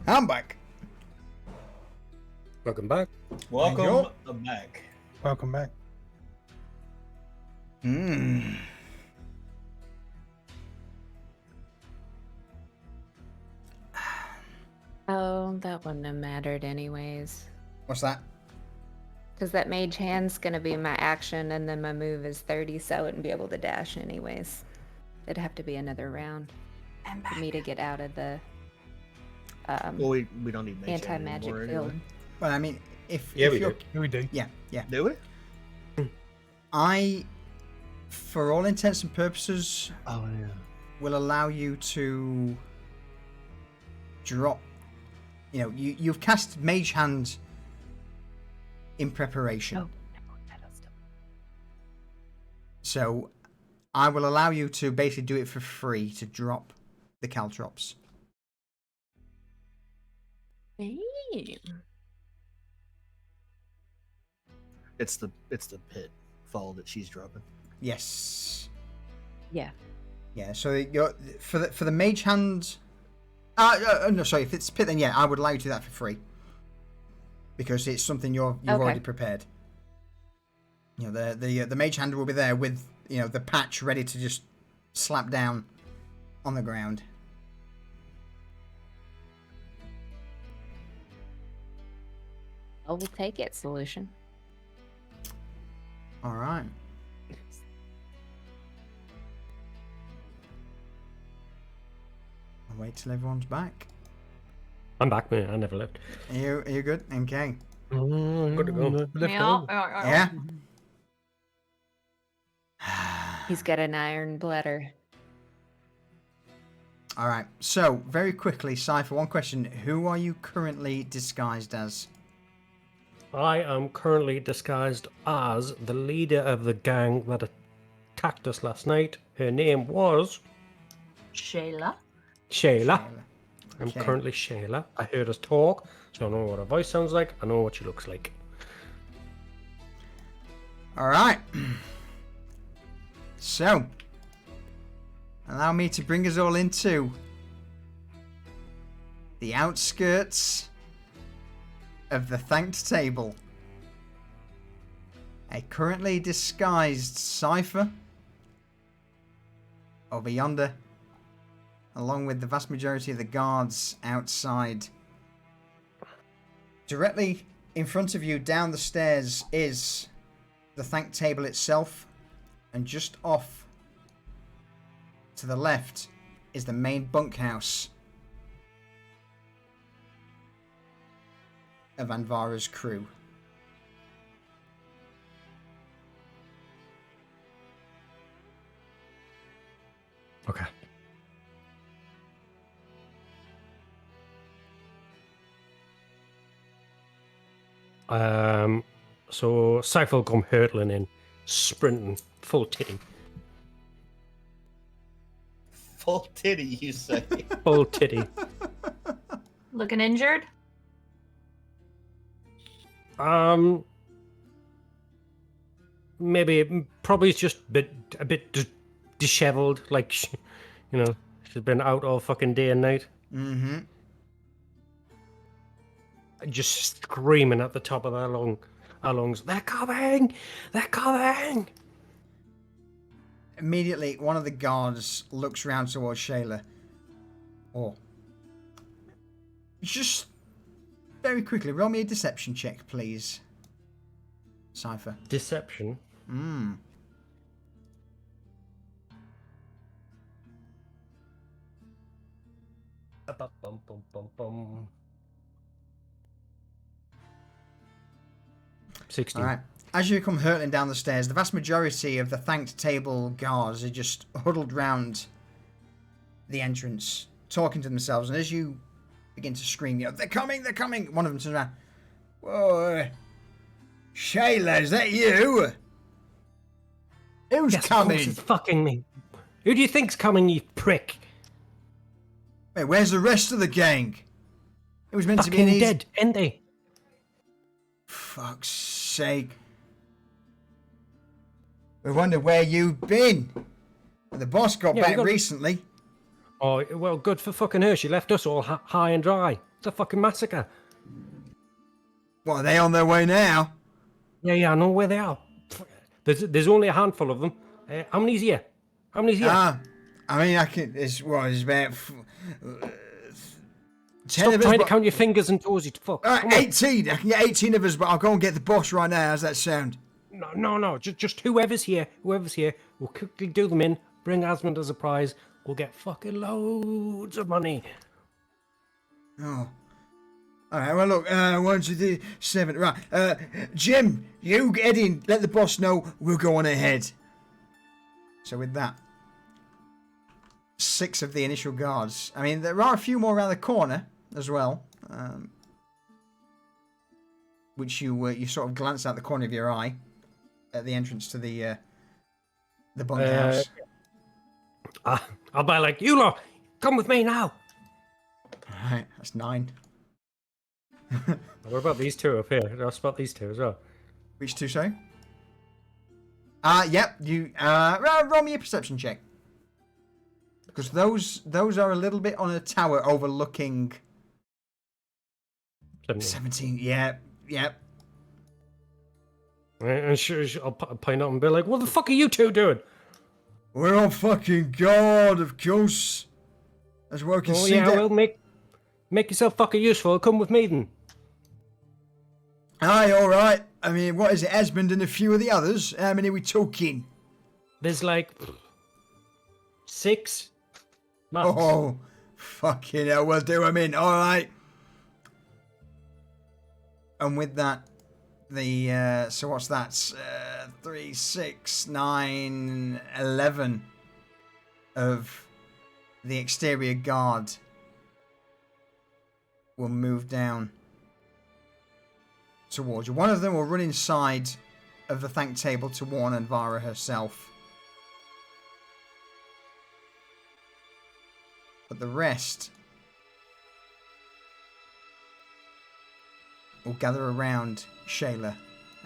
I'm back. Welcome back. Welcome back. Welcome back. Oh, that wouldn't have mattered anyways. What's that? Because that mage hand's gonna be my action, and then my move is 30, so I wouldn't be able to dash anyways. It'd have to be another round for me to get out of the Well, we don't need mage hand anti-magic anymore field. anyway. Well, I mean, if Yeah, we you're... do. Here we do. Yeah. Do we? I, for all intents and purposes, Oh yeah. will allow you to drop. You know, you've cast Mage Hand in preparation. Oh. So I will allow you to basically do it for free to drop the caltrops. It's the pitfall that she's dropping. Yes. Yeah. Yeah. So you're for the Mage Hand. No, sorry. If it's pit, then yeah, I would allow you to do that for free because it's something you've Okay. already prepared. You know, the Mage Hand will be there with the patch ready to just slap down on the ground. Oh, we'll take it, Solution. All right. I'll wait till everyone's back. I'm back, man. I never left. Are you good? Okay. Good to go. Left Yeah, over. Yeah. He's got an iron bladder. All right. So very quickly, Cypher. One question: who are you currently disguised as? I am currently disguised as the leader of the gang that attacked us last night. Her name was Shayla. Shayla. I'm Okay. currently Shayla. I heard us talk, so I know what her voice sounds like. I know what she looks like. All right. So, allow me to bring us all into the outskirts of the thanked table. A currently disguised Cypher over yonder, along with the vast majority of the guards outside. Directly in front of you down the stairs is the thank table itself, and just off to the left is the main bunkhouse of Anvara's crew. Okay. So Cypher will come hurtling in, sprinting, full titty. Full titty, you say? Full titty. Looking injured? Maybe, probably it's just a bit disheveled, like, you know, she's been out all fucking day and night. Mm-hmm. Just screaming at the top of her lungs, they're coming! They're coming! Immediately, one of the guards looks round towards Shayla. Oh. Just very quickly, roll me a deception check, please. Cypher. Deception? Mm. Bum, bum, bum, bum. 16. All right. As you come hurtling down the stairs, the vast majority of the thanked table guards are just huddled round the entrance, talking to themselves. And as you begin to scream, you know, they're coming, they're coming. One of them turns around. Whoa, Shayla, is that you? Who's Yes, of course coming? it's fucking me. Who do you think's coming, you prick? Wait, where's the rest of the gang? It was meant to be Fucking an easy... dead, ain't they? Fuck's sake. We wonder where you've been. The boss got Yeah, we back got- recently. Oh, well, good for fucking her. She left us all high and dry. It's a fucking massacre. What, are they on their way now? Yeah, I know where they are. There's only a handful of them. How many's here? How many's here? I mean, I can... It's about... 10 Stop of us, trying to but- count your fingers and toes, you fuck. Come on. 18. I can get 18 of us, but I'll go and get the boss right now. How's that sound? No. Just whoever's here. We'll quickly do them in. Bring Asmund as a prize. We'll get fucking loads of money. Oh. All right, well, look. 1, 2, 3, 7. Right. Jim, you get in. Let the boss know. We'll go on ahead. So with that, 6 of the initial guards. I mean, there are a few more around the corner as well. Which you sort of glance out the corner of your eye at the entrance to the bunkhouse. I'll buy like, you lot, come with me now. All right, that's 9. What about these two up here? I'll spot these two as well. Which 2, sorry? Yep. You roll me a perception check. Because those are a little bit on a tower overlooking 17. Yep. And I'll point up and be like, what the fuck are you two doing? We're on fucking guard, of course. As well can Oh see yeah, that. well make yourself fucking useful. Come with me then. Aye, all right. I mean, what is it, Esmond and a few of the others? How many are we talking? There's like 6. Max. Oh, fucking hell. We'll do them in. All right. And with that, so what's that? 3, 6, 9, 11 of the exterior guard will move down towards you. One of them will run inside of the thank table to warn Anvara herself. But the rest will gather around Shayla.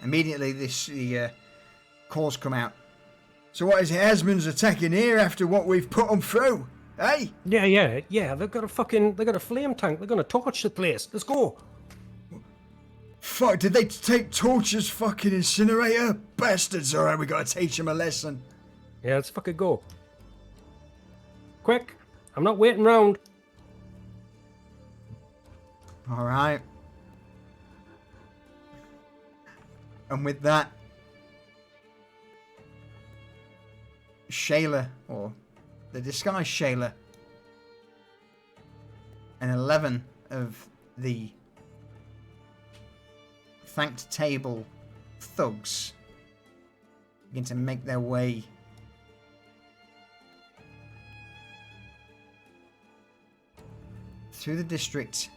Immediately the calls come out. So what is it, Asmund's attacking here after what we've put them through? Hey? Yeah. They've got a flame tank. They're gonna torch the place. Let's go. Fuck, did they take Torch's fucking incinerator? Bastards, alright, we gotta teach them a lesson. Yeah, let's fucking go. Quick. I'm not waiting round. Alright. And with that, Shayla, or the disguised Shayla, and 11 of the thanked table thugs begin to make their way through the district.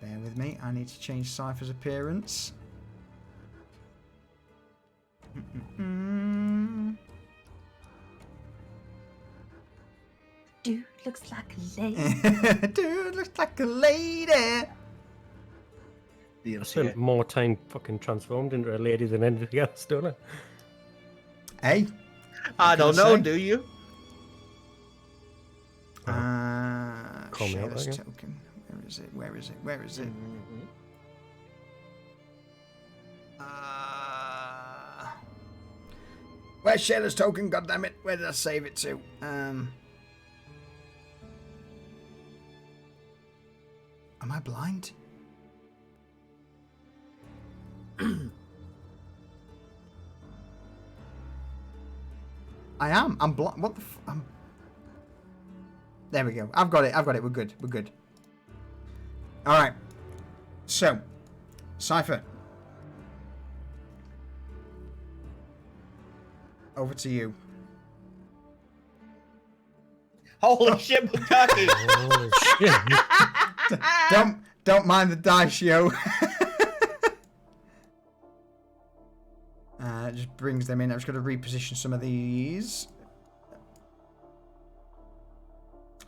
Bear with me, I need to change Cypher's appearance. Dude looks like a lady. Dude looks like a lady. I spent more time fucking transformed into a lady than anything else, don't I? Hey. I don't know, say? do you? Call me out Shayla's again. token. Where is it? Where is it? Where is it? Where's Shayla's token? God damn it! Where did I save it to? Am I blind? I am. I'm blind. What the? There we go. I've got it. I've got it. We're good. We're good. All right. So, Cypher. Over to you. Holy shit, Bukaki! Holy shit. Don't mind the dice, yo. Just brings them in. I'm just going to reposition some of these.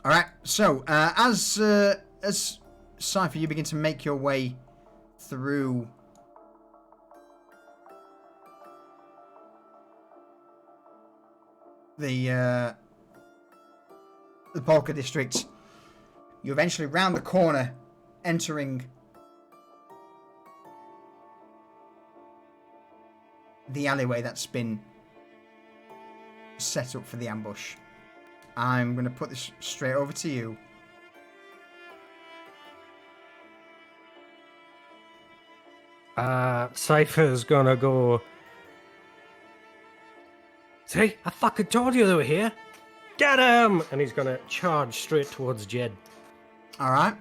All right. So as Cypher, you begin to make your way through the Polka district, you eventually round the corner, entering the alleyway that's been set up for the ambush. I'm going to put this straight over to you. Cypher's gonna go. See, I fucking told you they were here. Get him! And he's gonna charge straight towards Jed. All right.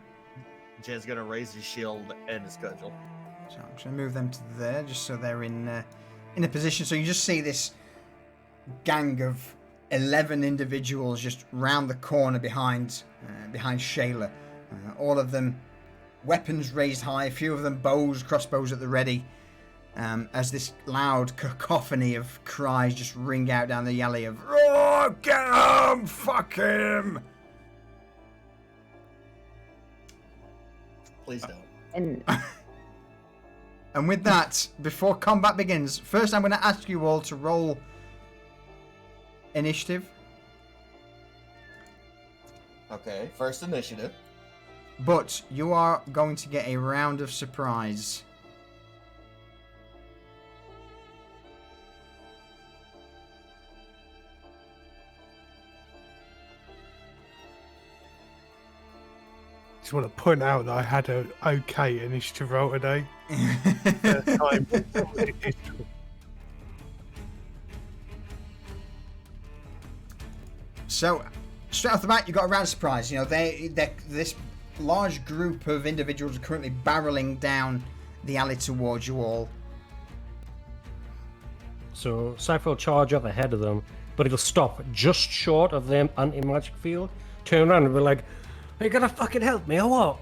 Jed's gonna raise his shield and his cudgel. So I'm just going to move them to there, just so they're in a position. So you just see this gang of 11 individuals just round the corner behind Shayla. All of them weapons raised high, a few of them bows, crossbows at the ready, as this loud cacophony of cries just ring out down the alley of, "Oh, get him! Fuck him!" Please don't. And And with that, before combat begins, first I'm going to ask you all to roll initiative. Okay, first initiative. But you are going to get a round of surprise. Just want to point out that I had an okay initiative roll today. Time. So, straight off the bat, you got a round of surprise. You know, this large group of individuals are currently barreling down the alley towards you all. So Cypher will charge up ahead of them, but he'll stop just short of them anti-magic field, turn around and be like, "Are you gonna fucking help me or what?"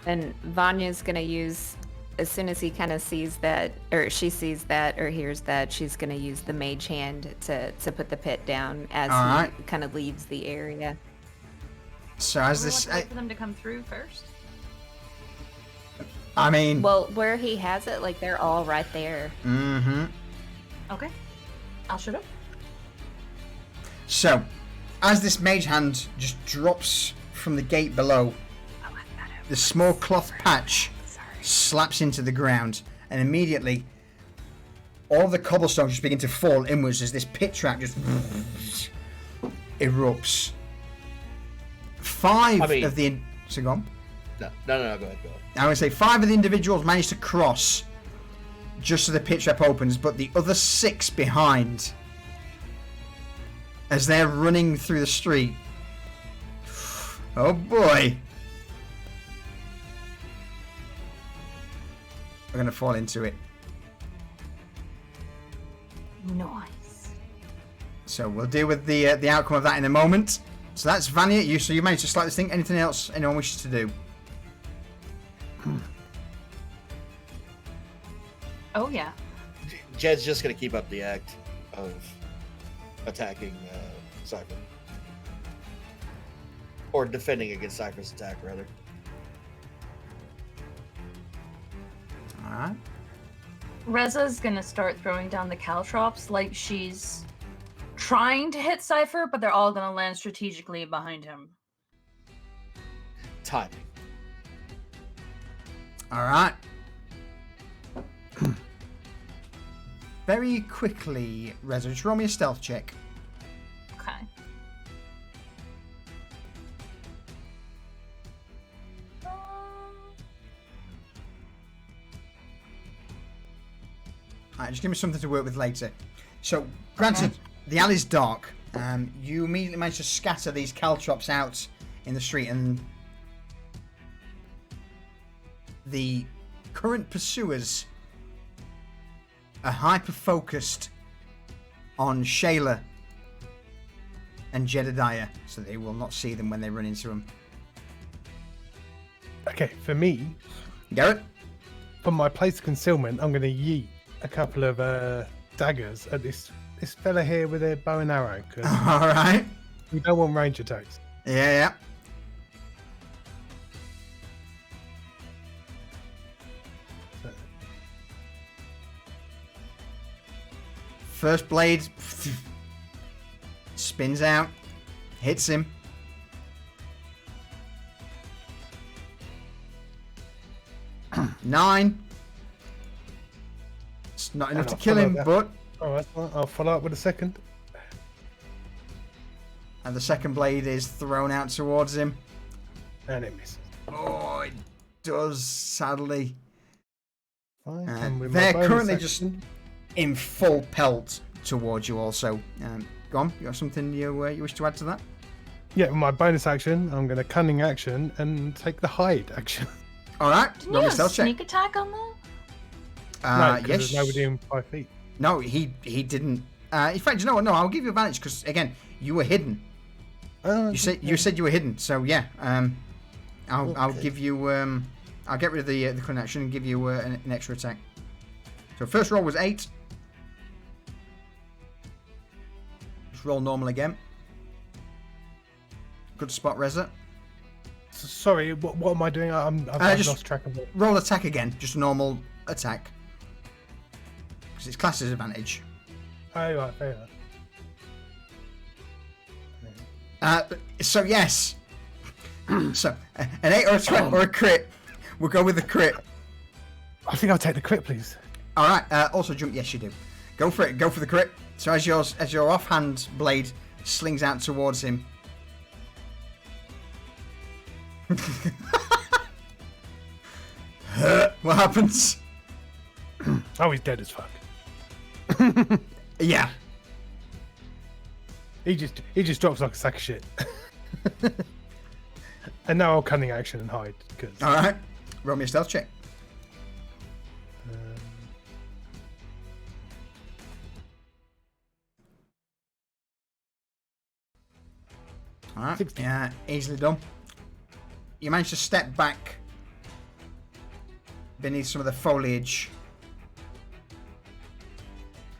And Vanya's gonna use, as soon as he kind of sees that, or she sees that, or hears that, she's gonna use the mage hand to put the pit down as All he right. kind of leaves the area. So as Do we this, want to wait for them to come through first? I mean, Well, where he has it, like they're all right there. Okay. I'll shoot up. So, as this mage hand just drops from the gate below, the small cloth patch slaps into the ground, and immediately all the cobblestones just begin to fall inwards as this pit trap just erupts. Five of the... So go on. No, go ahead. I'm going to say 5 of the individuals managed to cross just so the pit trap opens, but the other 6 behind, as they're running through the street, Oh boy. We're going to fall into it. Nice. So we'll deal with the outcome of that in a moment. So that's Vanya. You managed to select this thing. Anything else anyone wishes to do? Oh yeah. Jed's just gonna keep up the act of attacking Cypher. Or defending against Cypher's attack, rather. Alright. Reza's gonna start throwing down the caltrops like she's trying to hit Cypher, but they're all gonna land strategically behind him. Timing. Alright. Very quickly, Reza, just roll me a stealth check. Okay. Alright, just give me something to work with later. So, granted, the alley's dark. You immediately manage to scatter these caltrops out in the street, and the current pursuers are hyper-focused on Shayla and Jedediah, so they will not see them when they run into them. Okay, for me, Garrett? from my place of concealment, I'm going to yeet a couple of daggers at this fella here with a bow and arrow, because Alright. we don't want range attacks. Yeah. First blade spins out, hits him. Nine. It's not enough to kill him, but Oh, that's fine. I'll follow up with a second. and the second blade is thrown out towards him. And it misses. Oh, it does, sadly. Fine. And with my They're bonus currently action- just in full pelt towards you also. Go on, you got something you wish to add to that? Yeah, with my bonus action, I'm going to cunning action and take the hide action. Alright, Didn't roll you me a have stealth check. sneak attack on that? No, 'cause Yes. there's nobody in 5 feet. No, he didn't. In fact, you know what? No, I'll give you advantage because again, you were hidden. You said you were hidden, so yeah. I'll give you. I'll get rid of the cunning action and give you an extra attack. So first roll was 8. Just roll normal again. Good spot, Reza. Sorry, what am I doing? I've just lost track of it. Roll attack again, just a normal attack. Because it's classed as advantage. Oh, right, fair enough. So yes. So an 8 or a 12 or a crit. We'll go with the crit. I think I'll take the crit, please. All right. Also jump. Yes, you do. Go for it. Go for the crit. So as your offhand blade slings out towards him. What happens? Oh, he's dead as fuck. Yeah. He just drops like a sack of shit. And now I'll cunning action and hide. Cause, All right. Roll me a stealth check. All right. 16. Yeah, easily done. You manage to step back beneath some of the foliage,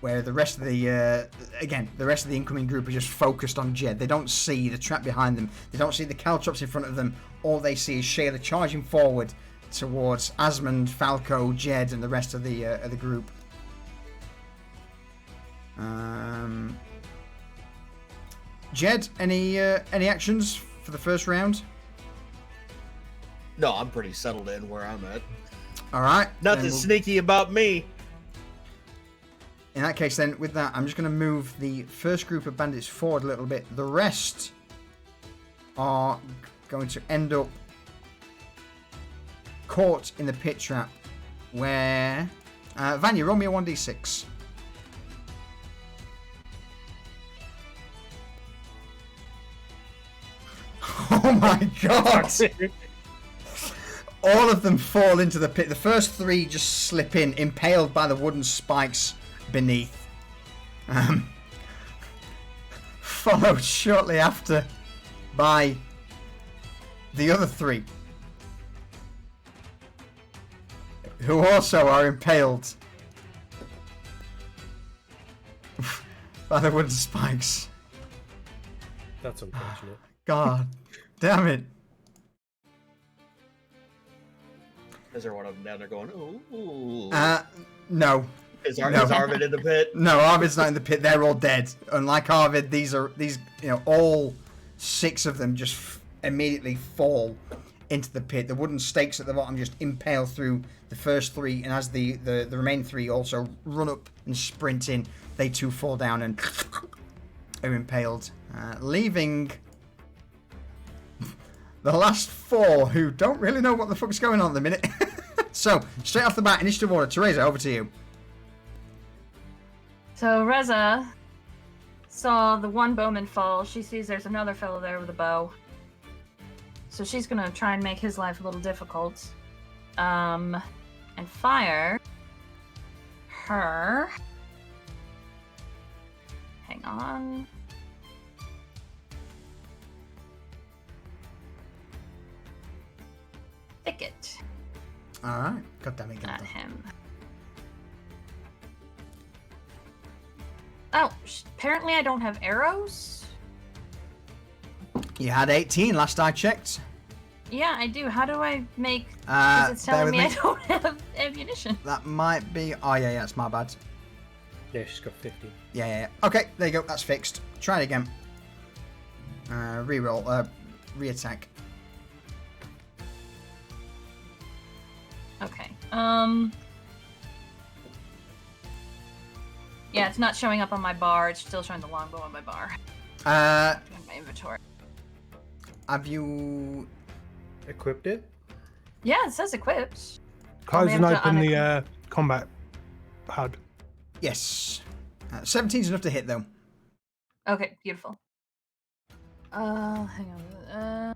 where the rest of the the rest of the incoming group are just focused on Jed. They don't see the trap behind them. They don't see the caltrops in front of them. All they see is Shayla charging forward towards Asmund, Falco, Jed, and the rest of the group. Jed, any actions for the first round? No, I'm pretty settled in where I'm at. All right. Nothing then sneaky about me. In that case, then, with that, I'm just going to move the first group of bandits forward a little bit. The rest are going to end up caught in the pit trap, where Vanya, roll me a 1d6. Oh my god! All of them fall into the pit. The first 3 just slip in, impaled by the wooden spikes beneath. Followed shortly after by the other 3, who also are impaled by the wooden spikes. That's unfortunate. God damn it. Is there one of them down there going, ooh? No. Is Arvid in the pit? No, Arvid's not in the pit. They're all dead. Unlike Arvid, these all 6 of them just immediately fall into the pit. The wooden stakes at the bottom just impale through the first 3, and as the remaining 3 also run up and sprint in, they too fall down and are impaled, leaving the last 4 who don't really know what the fuck's going on at the minute. So, straight off the bat, initiative order. Teresa, over to you. So Reza saw the one bowman fall. She sees there's another fellow there with a bow. So she's gonna try and make his life a little difficult. And fire her. Hang on. Thicket. Alright. God damn it, Not Gandalf. him. Oh, apparently I don't have arrows. You had 18 last I checked. Yeah, I do. How do I make... Bear Because it's telling with me I don't have ammunition. That might be... Oh, yeah, it's my bad. Yeah, she's got 50. Yeah. Okay, there you go. That's fixed. Try it again. Reroll. Re-attack. Okay. Yeah, it's not showing up on my bar. It's still showing the longbow on my bar. In my inventory. Have you... Equipped it? Yeah, it says equipped. Close Only and have to open the combat HUD. Yes. 17's enough to hit, though. Okay, beautiful. Hang on.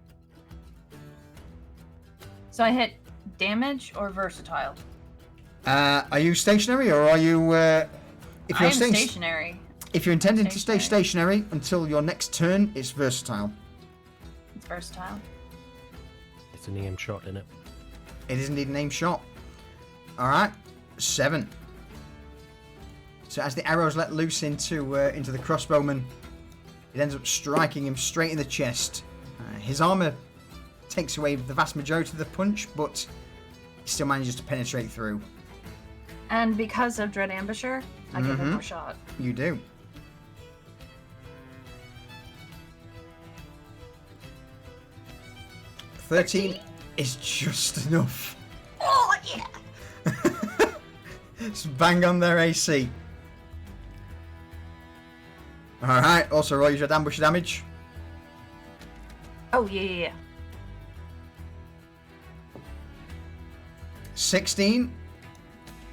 So I hit damage or versatile? Are you stationary, or are you... if I you're am staying stationary. If you're intending to stay Stationary. stationary until your next turn, it's versatile. It's versatile. It's an EM shot in it. It is indeed an aim shot. Alright. 7. So as the arrows let loose into the crossbowman, it ends up striking him straight in the chest. His armor takes away the vast majority of the punch, but he still manages to penetrate through. And because of Dread Ambusher, I get one more shot. You do. $13 is just enough. Oh, yeah! Just bang on their AC. Alright, also roll your ambush damage. Oh, yeah. 16.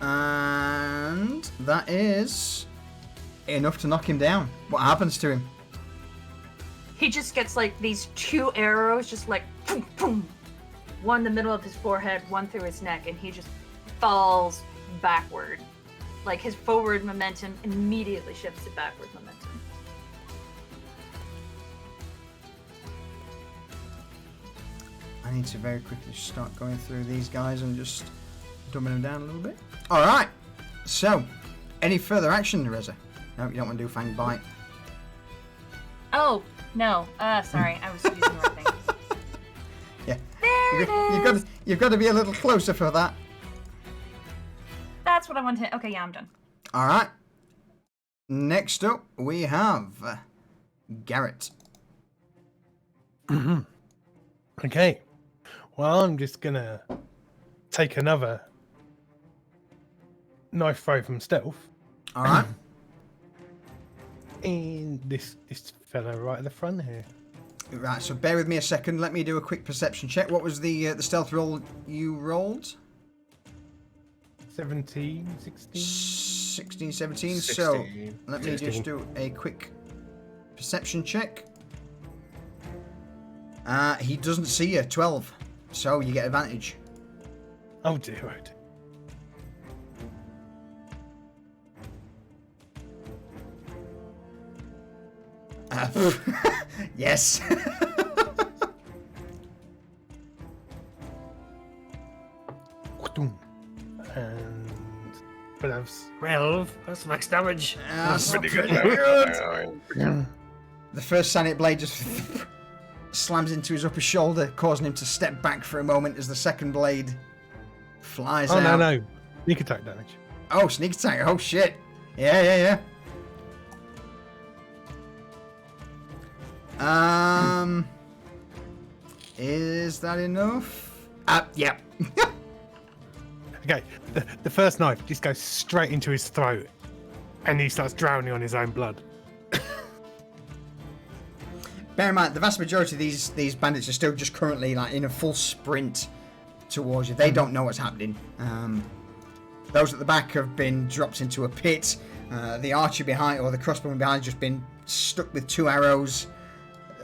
And that is enough to knock him down. What happens to him? He just gets like these 2 arrows, just like boom, boom. One in the middle of his forehead, one through his neck, and he just falls backward. Like his forward momentum immediately shifts to backward momentum. I need to very quickly start going through these guys and just dumbing them down a little bit. Alright, so any further action, Reza? No, you don't want to do Fang Bite. Oh, no. Sorry, I was using the wrong thing. Yeah. There it is! You've got to be a little closer for that. That's what I wanted to... Okay, yeah, I'm done. Alright. Next up, we have Garrett. Okay. Well, I'm just gonna take another knife throw from stealth. Alright. And this fella right at the front here. Right, so bear with me a second. Let me do a quick perception check. What was the stealth roll you rolled? 17, 16. 16, 17. 16. So let me 16. just do a quick perception check. He doesn't see you. 12. So you get advantage. Oh dear, oh dear. Yes. And but that's 12. That's max damage. That's pretty pretty good. good. The first Sonic blade just slams into his upper shoulder, causing him to step back for a moment as the second blade flies out. no. Sneak attack damage. Oh, sneak attack. Oh, shit. Yeah. Is that enough? Yeah. Okay, the first knife just goes straight into his throat, and he starts drowning on his own blood. Bear in mind, the vast majority of these bandits are still just currently like in a full sprint towards you. They don't know what's happening. Those at the back have been dropped into a pit. The archer behind, or the crossbowman behind, just been stuck with 2 arrows.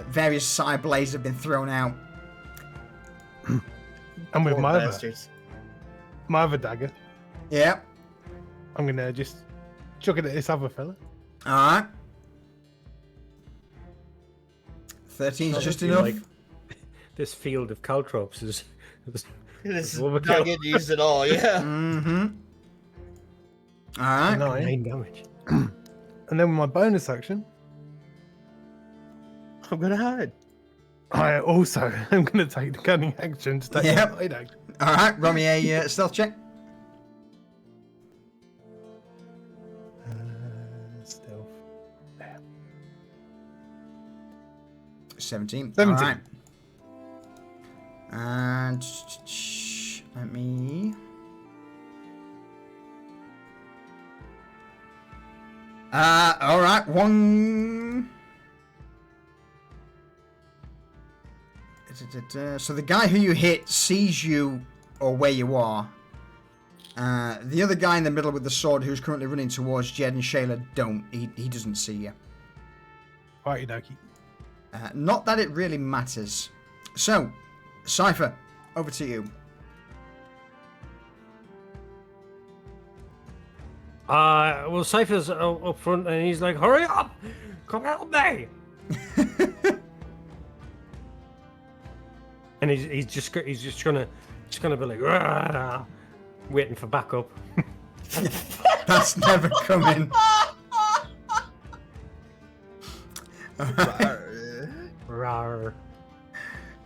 Various side blades have been thrown out. And with Poor my bastards. other dagger, Yeah. I'm gonna just chuck it at this other fella. All right. 13 is just enough. Like, this field of caltrops is This overkill. not getting used at all, yeah. Mm-hmm. All right. 9 damage. And then with my bonus action, I'm gonna hide. I also am gonna take the cunning action to take Yep. the blade action. All right. Roll me a stealth check. Stealth. 17. 17. All right. And let me. All right. One. So the guy who you hit sees you or where you are. The other guy in the middle with the sword who's currently running towards Jed and Shayla don't. He doesn't see you. Righty dokey. Not that it really matters. So, Cypher, over to you. Well, Cypher's up front and he's like, hurry up! Come help me! And he's just gonna be like, "Rah," waiting for backup. That's never coming. Rawr.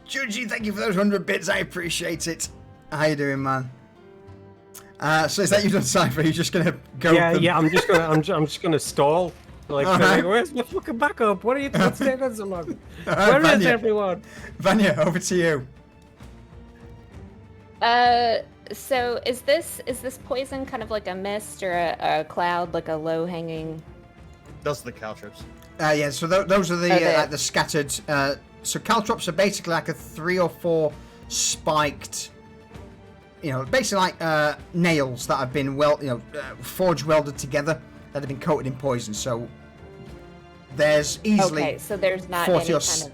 Juji, thank you for those 100 bits. I appreciate it. How you doing, man? So is that you done, Cypher? You're just gonna go? Yeah. I'm just gonna stall. Like, Alright. where's my fucking backup? What are you what's taking so long? Alright, Where is Vanya. everyone? Vanya, over to you. So is this poison kind of like a mist or a cloud, like a low hanging? Those are the caltrops. Yeah. So those are the Okay. like the scattered. So caltrops are basically like a 3 or 4 spiked. Basically like nails that have been forge welded together that have been coated in poison. So there's easily Okay, so there's not 40 any or kind of.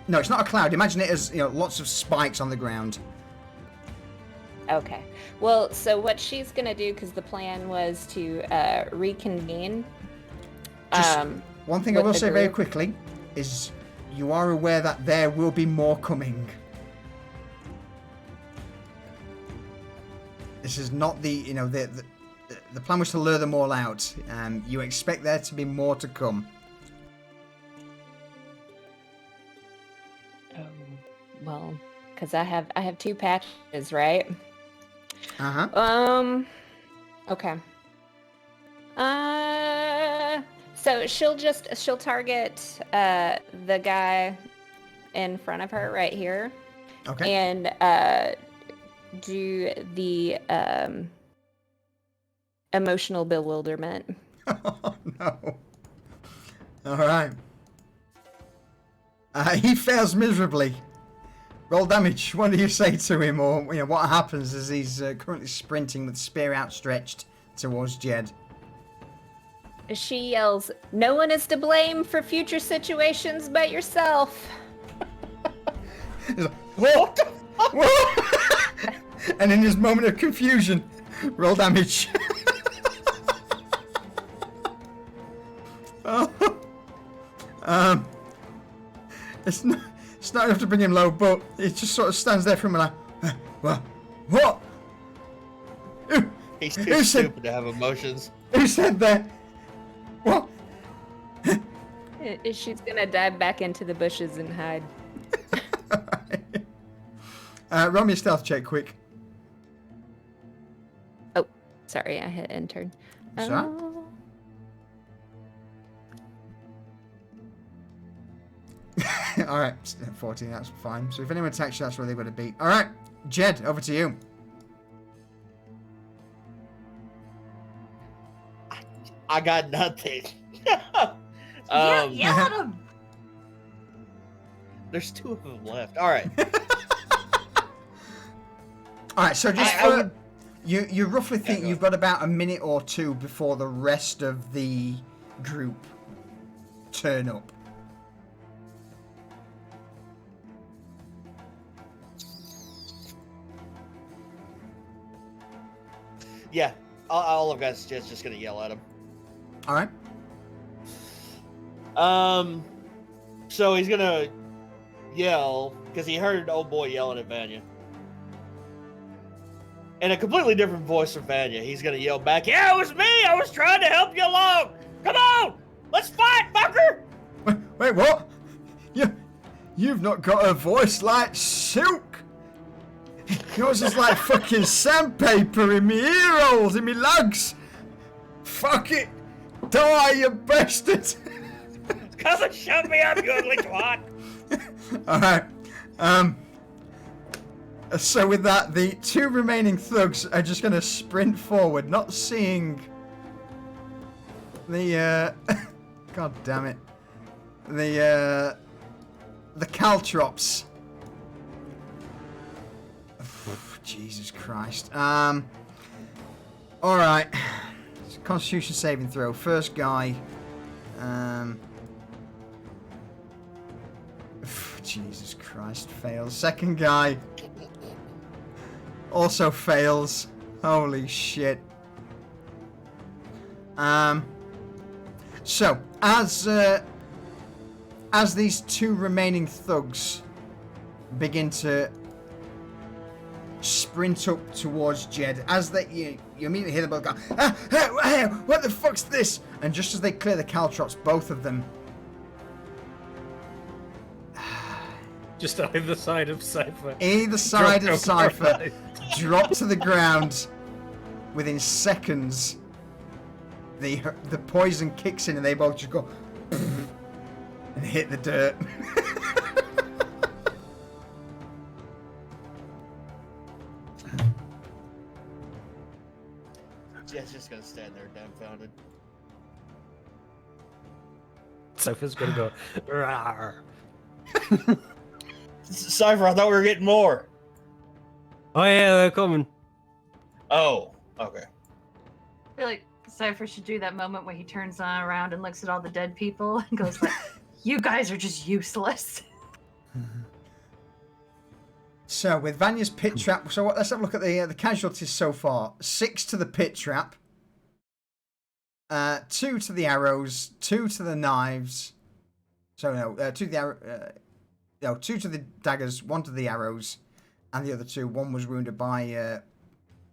No, it's not a cloud. Imagine it as lots of spikes on the ground. Okay. Well, so what she's gonna do, because the plan was to reconvene. Just one thing I with will the say very group. quickly is you are aware that there will be more coming. This is not the plan was to lure them all out. You expect there to be more to come. Well, because I have 2 patches, right? Uh-huh. Okay. So she'll target the guy in front of her right here, Okay. and do the emotional bewilderment. Oh no. All right. He fails miserably. Roll damage. What do you say to him, or what happens as he's currently sprinting with spear outstretched towards Jed? She yells, "No one is to blame for future situations but yourself." He's like, what? What? And in his moment of confusion, roll damage. Oh. It's not enough to bring him low, but he just sort of stands there for a minute like, well, what? He's Who too said- stupid to have emotions. Who said that? What? She's gonna dive back into the bushes and hide. Roll me a stealth check, quick. Oh, sorry, I hit enter. Is that? Alright, 14, that's fine. So if anyone attacks you, that's where they're going to beat. Alright, Jed, over to you. I got nothing. Yell at him! There's 2 of them left. All right. Alright, so just I would- you roughly think go you've got about a minute or two before the rest of the group turn up. Yeah, all of guys just gonna yell at him. Alright. So he's gonna yell because he heard old boy yelling at Vanya. In a completely different voice from Vanya, he's gonna yell back, "Yeah, it was me! I was trying to help you along! Come on! Let's fight, fucker!" Wait, what? You've not got a voice like silk. Yours is like fucking sandpaper in me ear holes, in me lugs. Fuck it. Die, you bastard. Cousin, shut me up, you ugly twat! Alright. So with that, the 2 remaining thugs are just gonna sprint forward, not seeing the God damn it. The caltrops. Jesus Christ. Alright. Constitution saving throw. First guy. Jesus Christ, fails. Second guy. Also fails. Holy shit. So, as these 2 remaining thugs begin to sprint up towards Jed, as you immediately hear them both go, hey, what the fuck's this? And just as they clear the caltrops, both of them Just either side of Cypher. either side of Drop Cypher paralyzed. drop to the ground within seconds. The poison kicks in and they both just go and hit the dirt. Jed's just gonna stand there dumbfounded. Cypher's gonna go. "Rawr." Cypher, I thought we were getting more. Oh yeah, they're coming. Oh, okay. I feel like Cypher should do that moment where he turns around and looks at all the dead people and goes like, "You guys are just useless." So with Vanya's pit trap, let's have a look at the casualties so far. 6 to the pit trap, 2 to the arrows, 2 to the knives. So no, 2 to the no, 2 to the daggers, 1 to the arrows, and the other 2. 1 was wounded by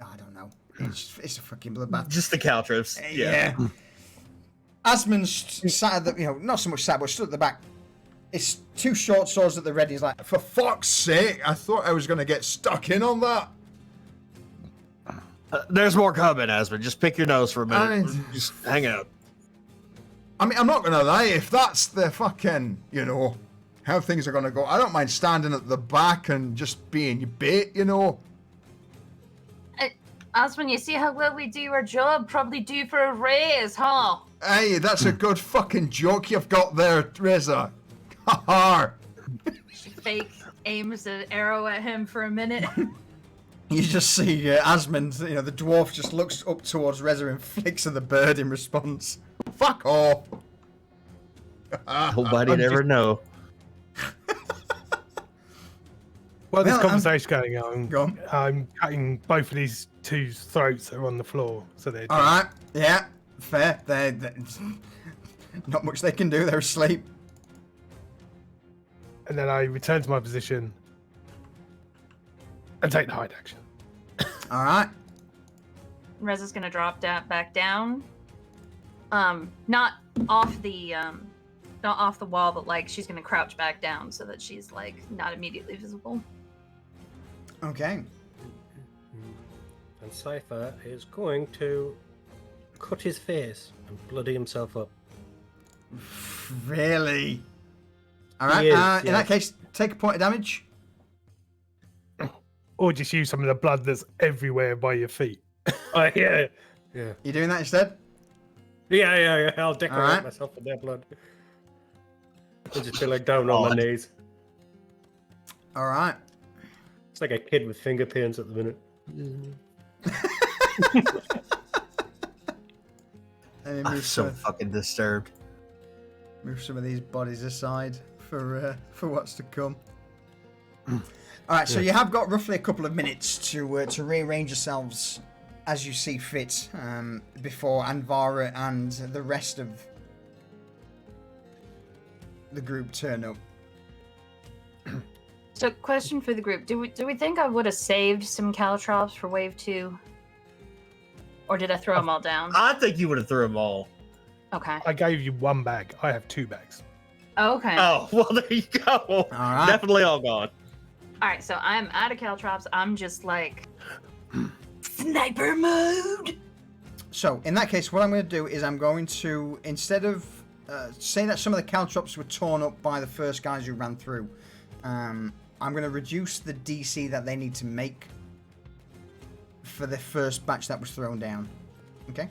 I don't know. It's a fucking bloodbath. Just the caltrops. Yeah. Asmon's sat at the, not so much sat, but stood at the back. It's 2 short swords at the ready. He's like, For fuck's sake, I thought I was going to get stuck in on that. There's more coming, Asmund. Just pick your nose for a minute. I- Just hang out. I mean, I'm not going to lie, if that's the fucking, how things are going to go, I don't mind standing at the back and just being your bait, Aspen, you see how well we do our job? Probably due for a raise, huh? Hey, that's a good fucking joke you've got there, Reza. Ha ha. She fake aims an arrow at him for a minute. you just see Asmund, the dwarf just looks up towards Reza and flicks at the bird in response. Fuck off. Nobody'd ever know. While this Well, conversation going on, Go on. I'm cutting both of these two's throats that are on the floor, so they're All right. Yeah. Fair. They not much they can do. They're asleep. and then I return to my position and take the hide action. All right. Reza's gonna drop back down. Not off the wall, but like she's gonna crouch back down so that she's like not immediately visible. Okay. And Cypher is going to cut his face and bloody himself up. Really? All right. He is, In that yes. case, take a point of damage. Or just use some of the blood that's everywhere by your feet. Oh, yeah. Yeah. You doing that instead? Yeah. I'll decorate Alright. myself with their blood. I'll just be like down on my knees. All right. It's like a kid with finger pains at the minute. Let me I'm move so some, fucking disturbed. move some of these bodies aside for what's to come. All right, so you have got roughly a couple of minutes to rearrange yourselves as you see fit before Anvara and the rest of the group turn up. So, question for the group: Do we think I would have saved some caltrops for wave 2, or did I throw them all down? I think you would have threw them all. Okay. I gave you one bag. I have 2 bags. Oh, okay. Oh, well, there you go. All right. Definitely all gone. All right. So I'm out of caltrops. I'm just like sniper mode. So in that case, what I'm going to do is I'm going to, instead of say that some of the caltrops were torn up by the first guys who ran through, I'm going to reduce the DC that they need to make for the first batch that was thrown down. Okay?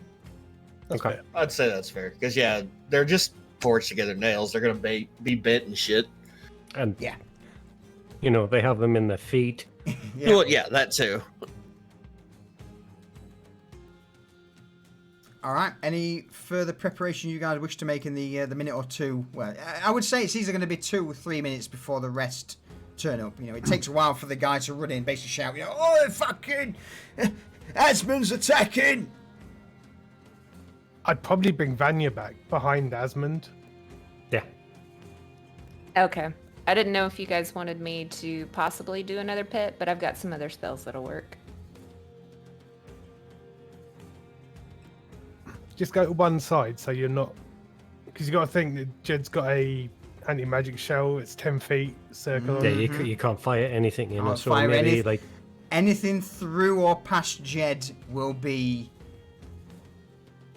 That's Okay. fair. I'd say that's fair. Because, yeah, they're just forged together nails. They're going to be bit and shit. And, Yeah. you know, they have them in their feet. Yeah. Well, yeah, that too. All right. Any further preparation you guys wish to make in the minute or two? Well, I would say it's either going to be 2 or 3 minutes before the rest turn up. You know, it takes a while for the guy to run in, basically shout, you know, "Oh, fucking Asmund's attacking!" I'd probably bring Vanya back behind Asmund. Yeah. Okay. I didn't know if you guys wanted me to possibly do another pit, but I've got some other spells that'll work. Just go to one side so you're not, because you got to think that Jed's got a anti-magic shell. It's 10 feet circle. Yeah, you can't fire anything in Can't it, so fire maybe anything. like Anything through or past Jed will be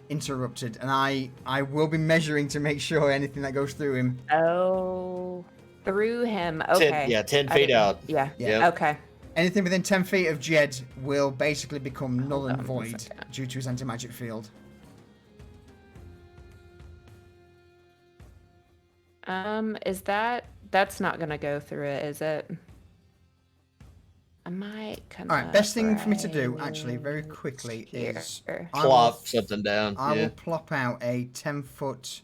interrupted, and I will be measuring to make sure anything that goes through him. Oh, through him. Okay. 10 I feet didn't- out. Yeah. Yep. Okay. Anything within 10 feet of Jed will basically become null and on, void one second. due to his anti-magic field. That's not gonna go through it, is it? I might come. All right, up best thing for me to do, right actually, very quickly, here. is Plop something down. I yeah. will plop out a 10-foot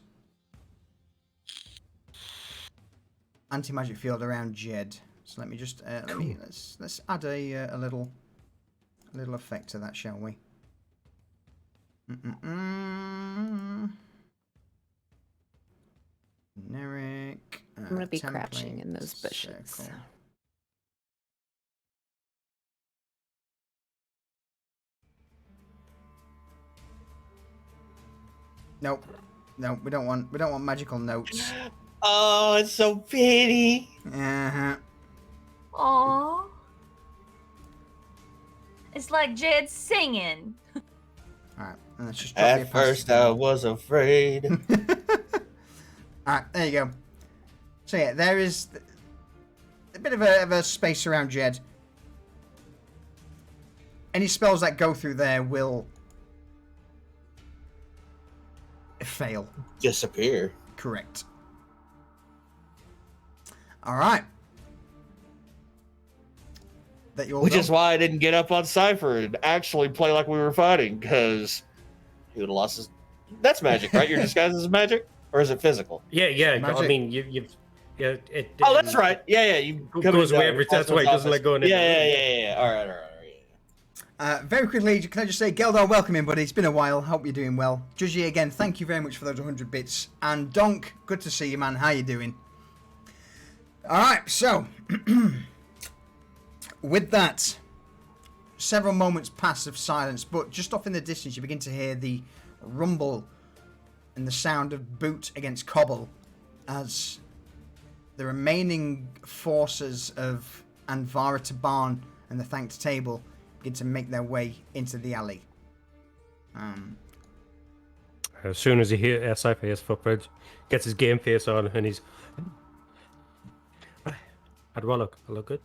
anti-magic field around Jed. So let me just let's add a little effect to that, shall we? Generic. I'm gonna be template, crouching in those bushes. circle. Nope. No, we don't want magical notes. Oh, it's so pretty. Uh-huh. Aww. It's like Jed singing. Alright, let's just drop the At first, I was afraid. Alright, there you go. So yeah, there is a bit of a space around Jed. Any spells that go through there will fail. Disappear. Correct. Alright. That you all Which done? is why I didn't get up on Cypher and actually play like we were fighting, because he would have lost his. That's magic, right? Your disguise is magic? Or is it physical? yeah. I Magic. mean, you've Yeah, it. Oh, that's right. Yeah. You goes away every. That's why he doesn't let go. Yeah. All right. Very quickly, can I just say, Geldar, welcome in, buddy. It's been a while. Hope you're doing well. Judgy, again, thank you very much for those 100 bits. And Donk, good to see you, man. How you doing? All right, so with that, several moments pass of silence, but just off in the distance, you begin to hear the rumble and the sound of boot against cobble as the remaining forces of Anvara Taban and the Thanked Table begin to make their way into the alley. As soon as he hears Cypher hears footprints, gets his game face on, and he's. How do I look? I look good.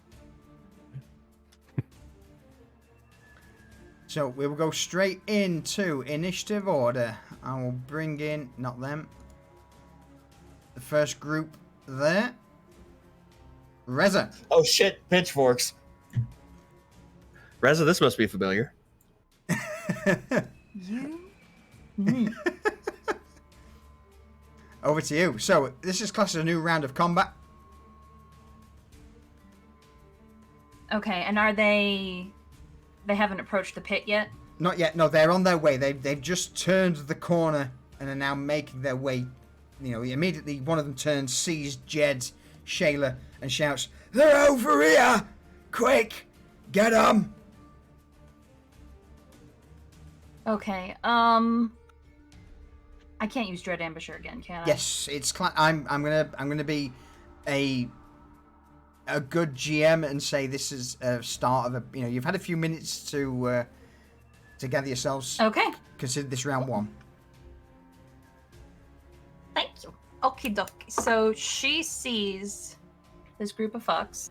So we will go straight into initiative order. I will bring in, not them, the first group there. Reza. Oh shit! Pitchforks. Reza, this must be familiar. You? Over to you. So this is classed as a new round of combat. Okay, and are they haven't approached the pit yet? Not yet. No, they're on their way. They've just turned the corner and are now making their way. You know, immediately one of them turns, sees Jed, Shayla, and shouts, "They're over here! Quick, get them!" Okay, I can't use Dread Ambusher again, can I? Yes, it's. I'm gonna be a good GM and say this is a start of a. You know, you've had a few minutes to gather yourselves. Okay. Consider this round one. Thank you. Okie dokie. So she sees this group of fucks.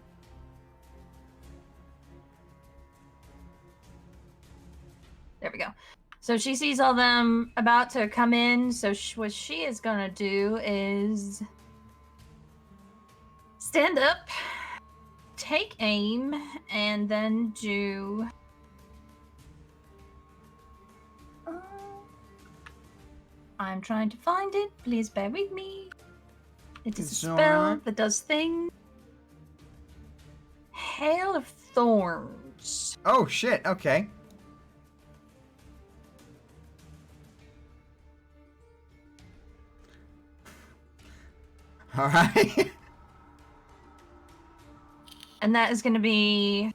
There we go. So she sees all them about to come in. So what she is gonna do is stand up, take aim, and then do. I'm trying to find it. Please bear with me. It is It's a spell alright. that does things. Hail of Thorns. Oh shit! Okay. All right. And that is going to be.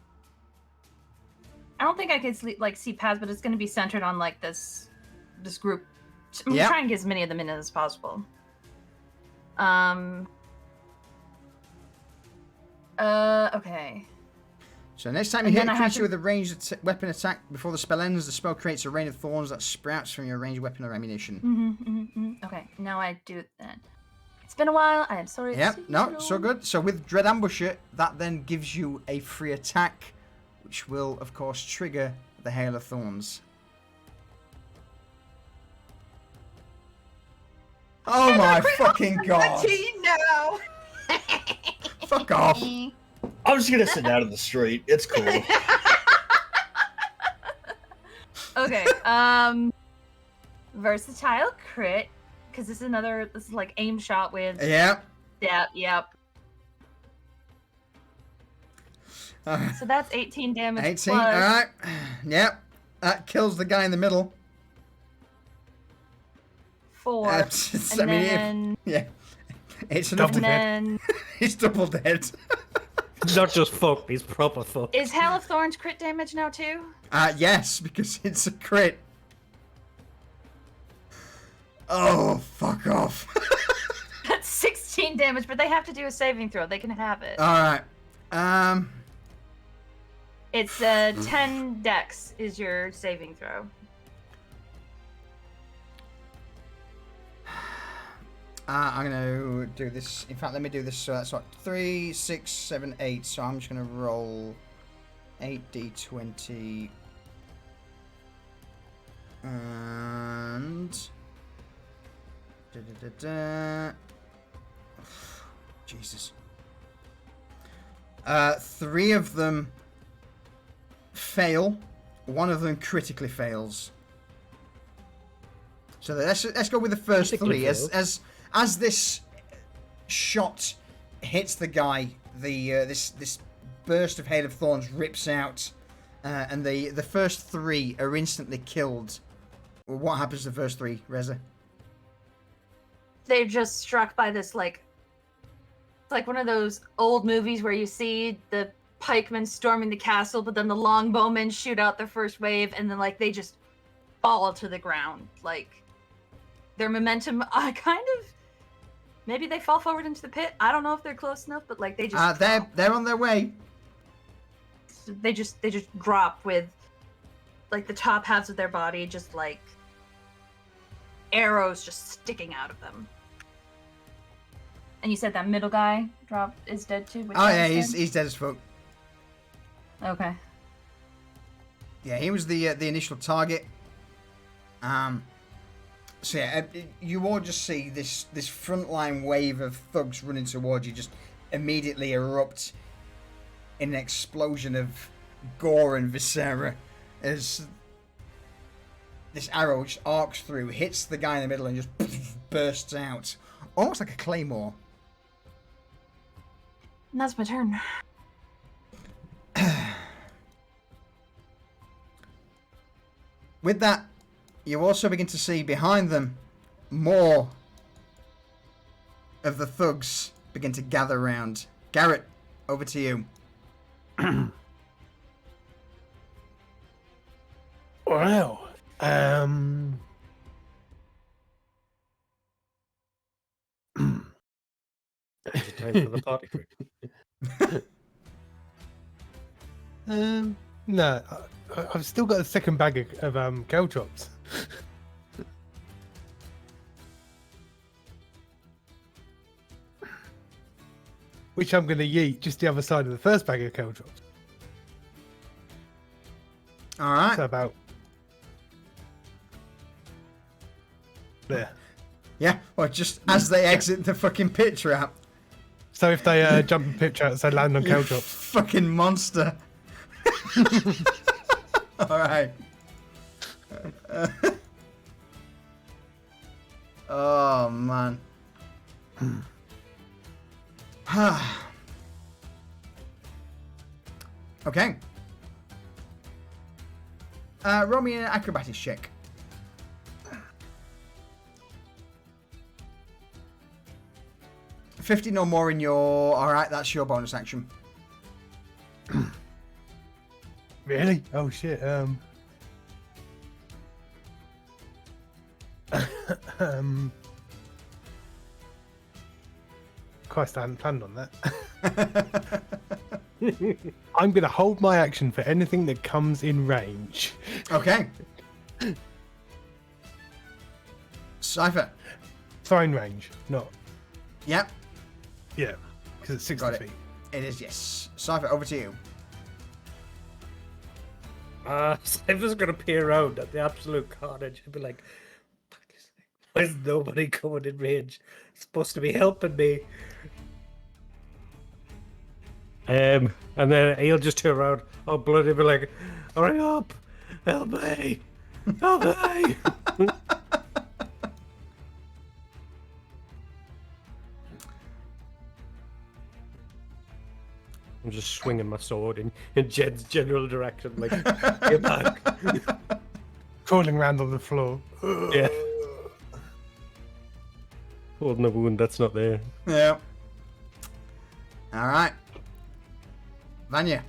I don't think I could see paths, but it's going to be centered on like this group. I'm Yep. trying to get as many of them in as possible. Okay. So next time you And hit then a I have creature to- with a ranged weapon attack before the spell ends, the spell creates a rain of thorns that sprouts from your ranged weapon or ammunition. Okay, now I do it then. It's been a while. I am sorry. to Yep, see you no, so so good. So with Dread Ambusher, that then gives you a free attack, which will, of course, trigger the Hail of Thorns. Oh my fucking god! No. Fuck off! I'm just gonna sit down in the street. It's cool. Okay. Versatile crit, because this is like aim shot with. Yep. Yep. So that's 18 damage. 18, plus alright. Yep. That kills the guy in the middle. 4. I and mean, then, yeah. It's enough to and dead. then He's double dead. Not just fucked, he's proper fucked. is Hail of Thorns crit damage now too? Yes, because it's a crit. Oh, fuck off. That's 16 damage, but they have to do a saving throw. They can have it. Alright. It's 10 dex is your saving throw. I'm going to do this. In fact, let me do this. So that's what? 3, 6, 7, 8. So I'm just going to roll 8d20. And. Jesus. 3 of them fail. 1 of them critically fails. So let's go with the first Critically 3. fails. As this shot hits the guy. This burst of hail of thorns rips out, and the first 3 are instantly killed. What happens to the first 3, Reza? They're just struck by this, like, it's like one of those old movies where you see the pikemen storming the castle, but then the longbowmen shoot out the first wave, and then, like, they just fall to the ground. Like, their momentum, kind of, maybe they fall forward into the pit. I don't know if they're close enough, but, like, they just they're on their way. they just drop with, like, the top halves of their body just, like, arrows just sticking out of them. And you said that middle guy is dead too? Which Oh guy yeah, is he's dead as fuck. Okay. Yeah, he was the initial target. So yeah, you all just see this frontline wave of thugs running towards you just immediately erupt in an explosion of gore and viscera as this arrow just arcs through, hits the guy in the middle, and just bursts out, almost like a claymore. And that's my turn. With that, you also begin to see behind them more of the thugs begin to gather round. Garrett, over to you. Wow. Is it time for the party trick? No, I've still got a second bag of caltrops. Which I'm going to yeet just the other side of the first bag of caltrops. All right. So about there. Yeah, well, just as they exit the fucking pit trap. So if they jump in pit traps, they land on You caltrops. fucking monster. All right. Oh, man. Okay. Roll me an acrobatics check. 15 or more in your... Alright, that's your bonus action. Really? Oh shit. Christ, I hadn't planned on that. I'm gonna hold my action for anything that comes in range. Okay. Cypher. Fine range, not. Yep, Yeah, because it's 60 got it. feet. It is, yes. Cypher, over to you. Cypher's gonna peer around at the absolute carnage and be like, "Fuck this thing. Why is nobody coming in range? It's supposed to be helping me." And then he'll just turn around, all bloody, be like, "Hurry up! Help me! Help me!" I'm just swinging my sword in Jed's general direction, like, get back. Crawling around on the floor. Yeah. Holding a wound that's not there. Yeah. Alright. Vanya.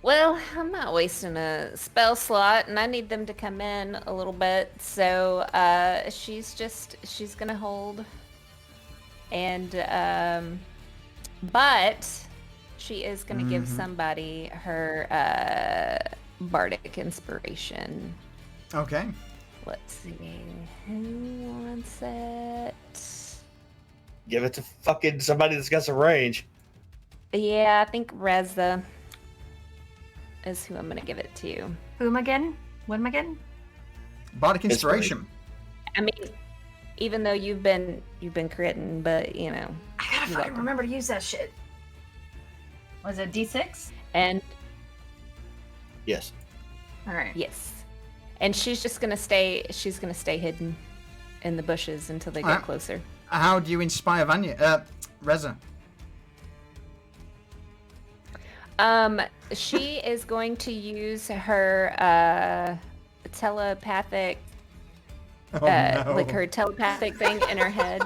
Well, I'm not wasting a spell slot, and I need them to come in a little bit. So she's gonna hold, and but she is gonna give somebody her bardic inspiration. Okay. Let's see, who wants it? Give it to fucking somebody that's got some range. Yeah, I think Reza is who I'm gonna give it to. Who am I getting? What am I getting? Bardic Inspiration. I mean, even though you've been critting, but you know. I gotta You're fucking welcome. remember to use that shit. Was it D6? And Yes. All right. yes, and she's just gonna stay. She's gonna stay hidden in the bushes until they get Alright. closer. how do you inspire Vanya? Reza. She is going to use her telepathic, like her telepathic thing in her head,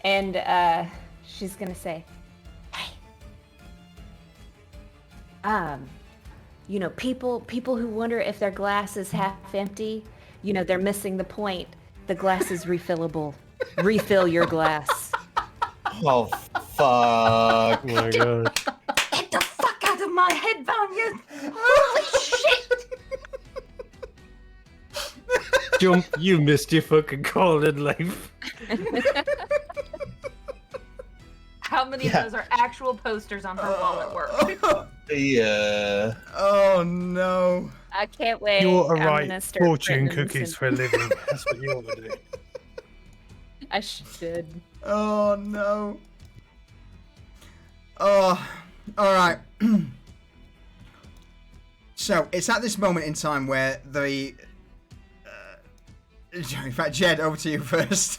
and she's gonna say, "Hey, you know, people who wonder if their glass is half empty, you know, they're missing the point. The glass is refillable. Refill your glass." Oh, fuck. Oh my god. Get the fuck out of my head, Vanya! Holy shit! Jump, you missed your fucking call in life. How many of those are actual posters on her wall at work? Yeah. Oh no. I can't wait. You ought to I'm write gonna start fortune printing them cookies soon. for a living. That's what you ought to do. I should. Oh no. Oh, all right. So it's at this moment in time where the. In fact, Jed, over to you first.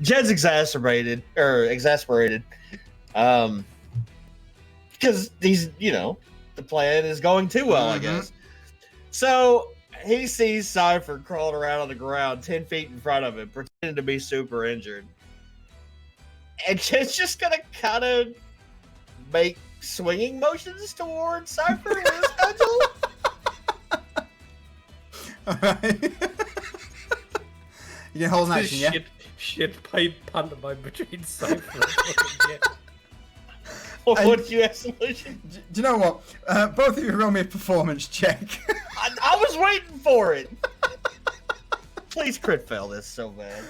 Jed's exasperated. Because he's, you know, the plan is going too well, I guess. So he sees Cypher crawling around on the ground 10 feet in front of him, pretending to be super injured. And Jed's just gonna kind of make swinging motions towards Cypher with his cudgel. Alright. You can hold an action, yeah? Shit pipe pantomime between Cypher and fucking What did you have, Solution? Do you know what? Both of you roll me a performance check. I was waiting for it. Please crit fail this so bad.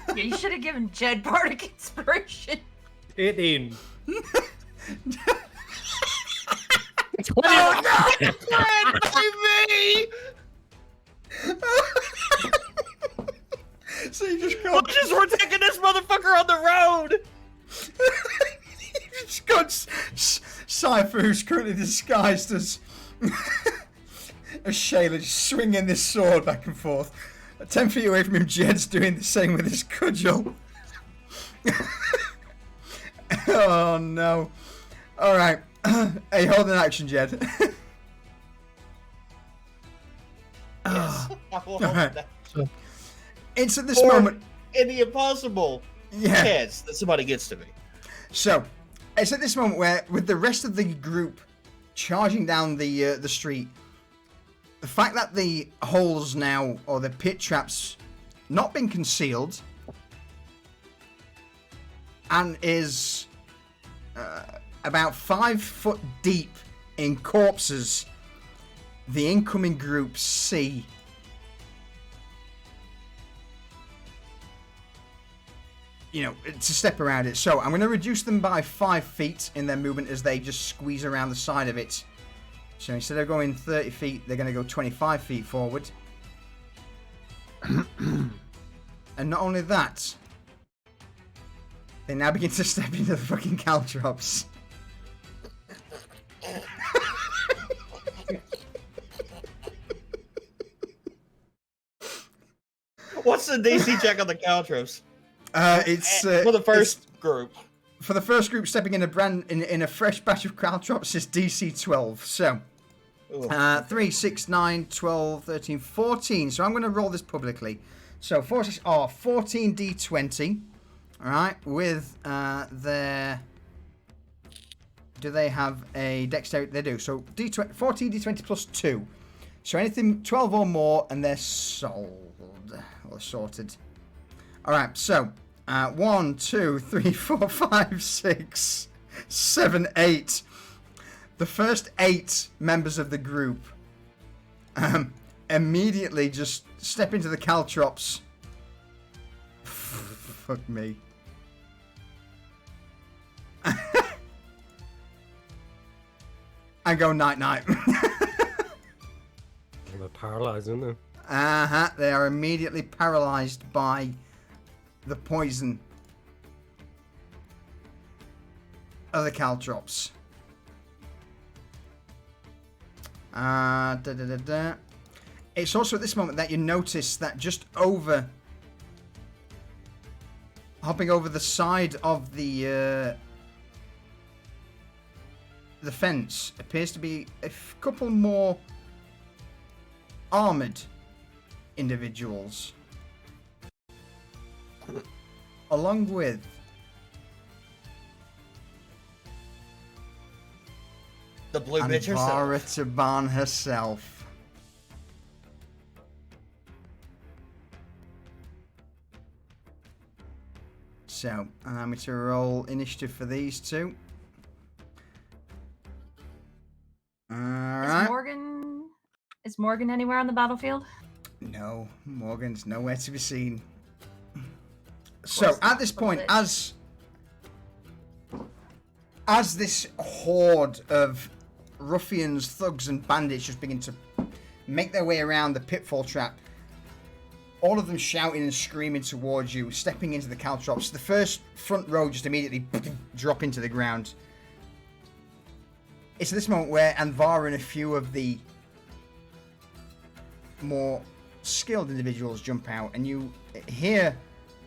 Yeah, you should have given Jed Bardic inspiration. 18. Oh no! Baby! So you just got. We're taking this motherfucker on the road! You just got Cypher, who's currently disguised as Shayla, just swinging this sword back and forth. 10 feet away from him, Jed's doing the same with his cudgel. Oh no. Alright. Hey, hold an action, Jed. Yes. Alright. It's at this Or moment. in the impossible Yeah. chance that somebody gets to me. So, it's at this moment where, with the rest of the group charging down the street, the fact that the holes now, or the pit traps, not been concealed, and is about 5 foot deep in corpses, the incoming group see to step around it. So I'm going to reduce them by 5 feet in their movement as they just squeeze around the side of it. So instead of going 30 feet, they're going to go 25 feet forward. And not only that, they now begin to step into the fucking caltrops. What's the DC check on the caltrops? It's for the first group. For the first group stepping in a fresh batch of caltrops is DC 12. So 3, 6, 9, 12, 13, 14. So I'm going to roll this publicly. So 14 D20. All right, with their. Do they have a dexterity? They do. So D20, 14 D20 plus 2. So anything 12 or more, and they're sold or sorted. All right, so 1, 2, 3, 4, 5, 6, 7, 8. The first 8 members of the group immediately just step into the caltrops. Fuck me. And go night night. They're paralyzed, aren't they? They are immediately paralyzed by the poison of the caltrops. It's also at this moment that you notice that just over, hopping over the side of the fence, appears to be a couple more armored individuals, along with The blue bitch herself. Anvara Taban herself. So, allow me to roll initiative for these two. Alright. Is Morgan anywhere on the battlefield? No, Morgan's nowhere to be seen. So, at this point, as this horde of ruffians, thugs, and bandits just begin to make their way around the pitfall trap, all of them shouting and screaming towards you, stepping into the caltrops. The first front row just immediately drop into the ground. It's at this moment where Anvara and a few of the more skilled individuals jump out, and you hear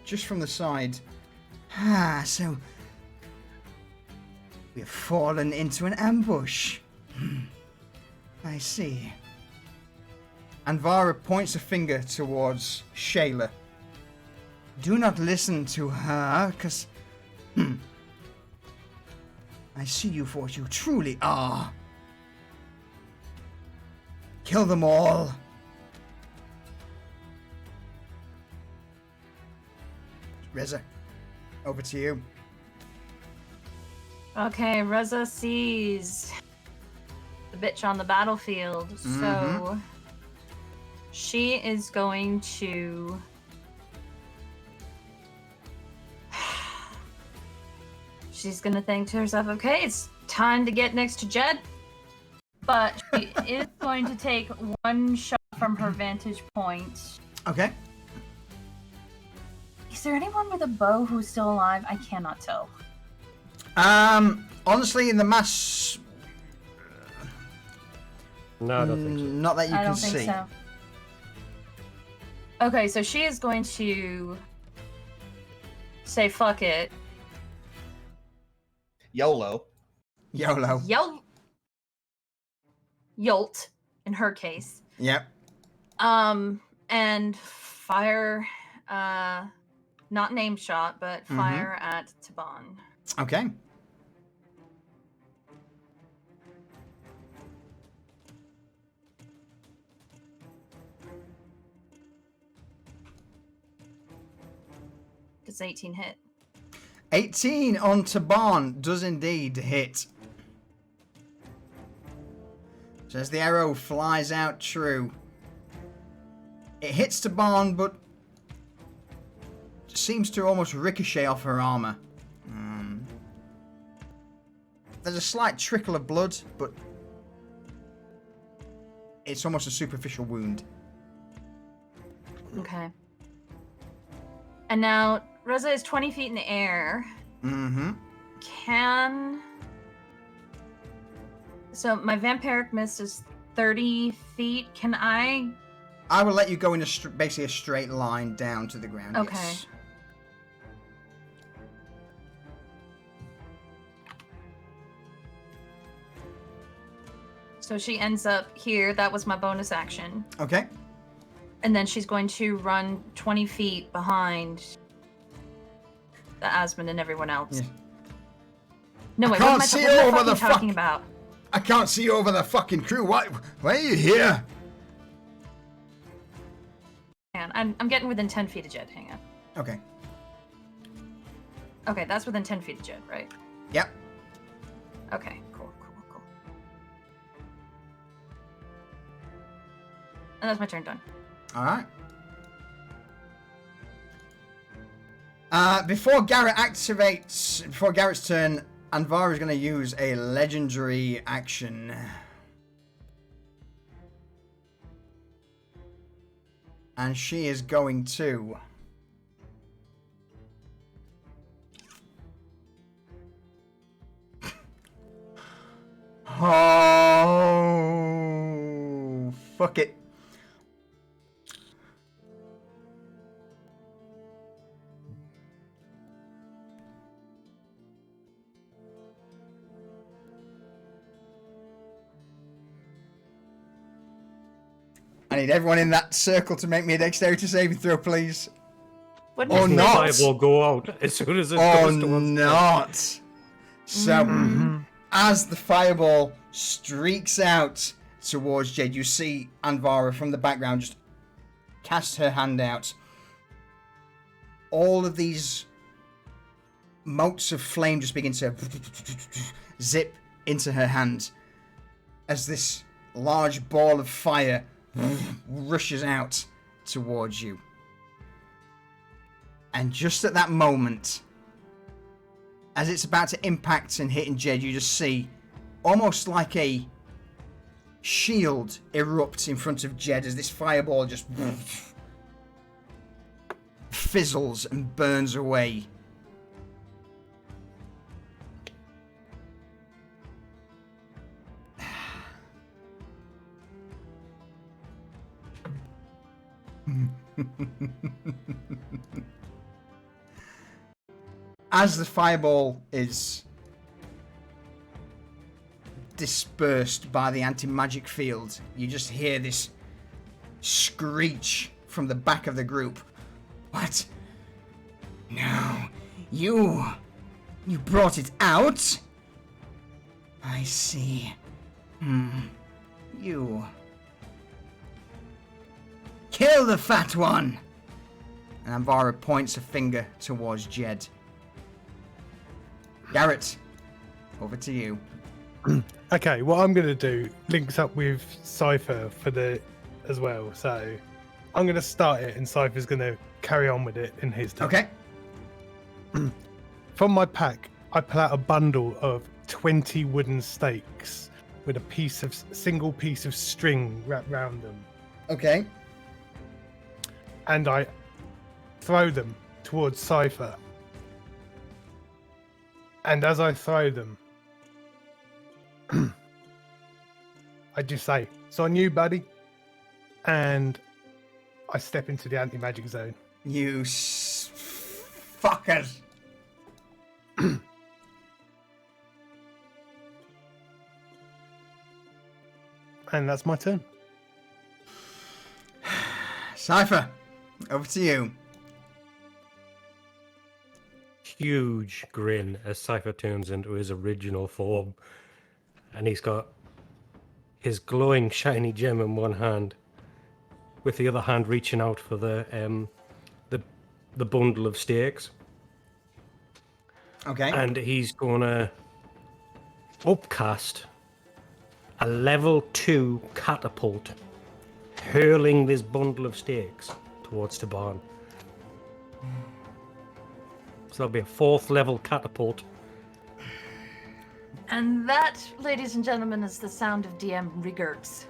just from the side, so we have fallen into an ambush. I see. Anvara points a finger towards Shayla. Do not listen to her, because I see you for what you truly are. Kill them all. Reza, over to you. Okay, Reza sees the bitch on the battlefield, so she is going to she's gonna think to herself, okay, it's time to get next to Jed, but she is going to take one shot from her vantage point. Okay. Is there anyone with a bow who's still alive? I cannot tell. Honestly, in the mass, No, I don't think so. not that you I can don't see. think so. Okay, so she is going to say fuck it. YOLO. YOLO. Yolt, in her case. Yep. And fire, not name shot, but fire at Taban. Okay. Does 18 hit? 18 on Taban does indeed hit. So as the arrow flies out true, it hits Taban, but seems to almost ricochet off her armor. There's a slight trickle of blood, but it's almost a superficial wound. Okay. And now Reza is 20 feet in the air. So my vampiric mist is 30 feet. Can I will let you go in basically a straight line down to the ground. Okay. Yes. So she ends up here. That was my bonus action. Okay. And then she's going to run 20 feet behind the Asmund and everyone else. Yeah. No, wait, can't what am see I over the talking fuck- about? I can't see over the fucking crew. Why are you here? Hang on, I'm getting within 10 feet of Jed. Hang on. Okay. Okay, that's within 10 feet of Jed, right? Yep. Okay, cool. And that's my turn done. All right. Before Garrett's turn, Anvara is going to use a legendary action. And she is going to... Oh... need everyone in that circle to make me a dexterity saving throw, please. Wouldn't Or it be- not. Fire will go out as soon as it Or goes towards them. not. So, as the fireball streaks out towards Jed, you see Anvara from the background just cast her hand out. All of these motes of flame just begin to zip into her hand as this large ball of fire rushes out towards you. And just at that moment, as it's about to impact and hit Jed, you just see almost like a shield erupt in front of Jed as this fireball just fizzles and burns away. As the fireball is dispersed by the anti-magic field, you just hear this screech from the back of the group. What? No, you brought it out? I see. You. Kill the fat one! And Anvara points a finger towards Jed. Garrett, over to you. Okay, what I'm gonna do links up with Cypher for the as well. So I'm gonna start it, and Cypher's gonna carry on with it in his turn. Okay. From my pack, I pull out a bundle of 20 wooden stakes with a single piece of string wrapped round them, Okay. and I throw them towards Cypher. And as I throw them, I just say, "It's on you, buddy," and I step into the anti-magic zone. You fuckers. And that's my turn. Cypher, over to you. Huge grin as Cypher turns into his original form, and he's got his glowing shiny gem in one hand, with the other hand reaching out for the bundle of stakes, Okay. and he's gonna upcast a level 2 catapult, hurling this bundle of stakes towards the barn. So that'll be a 4th level catapult. And that, ladies and gentlemen, is the sound of DM Regerts.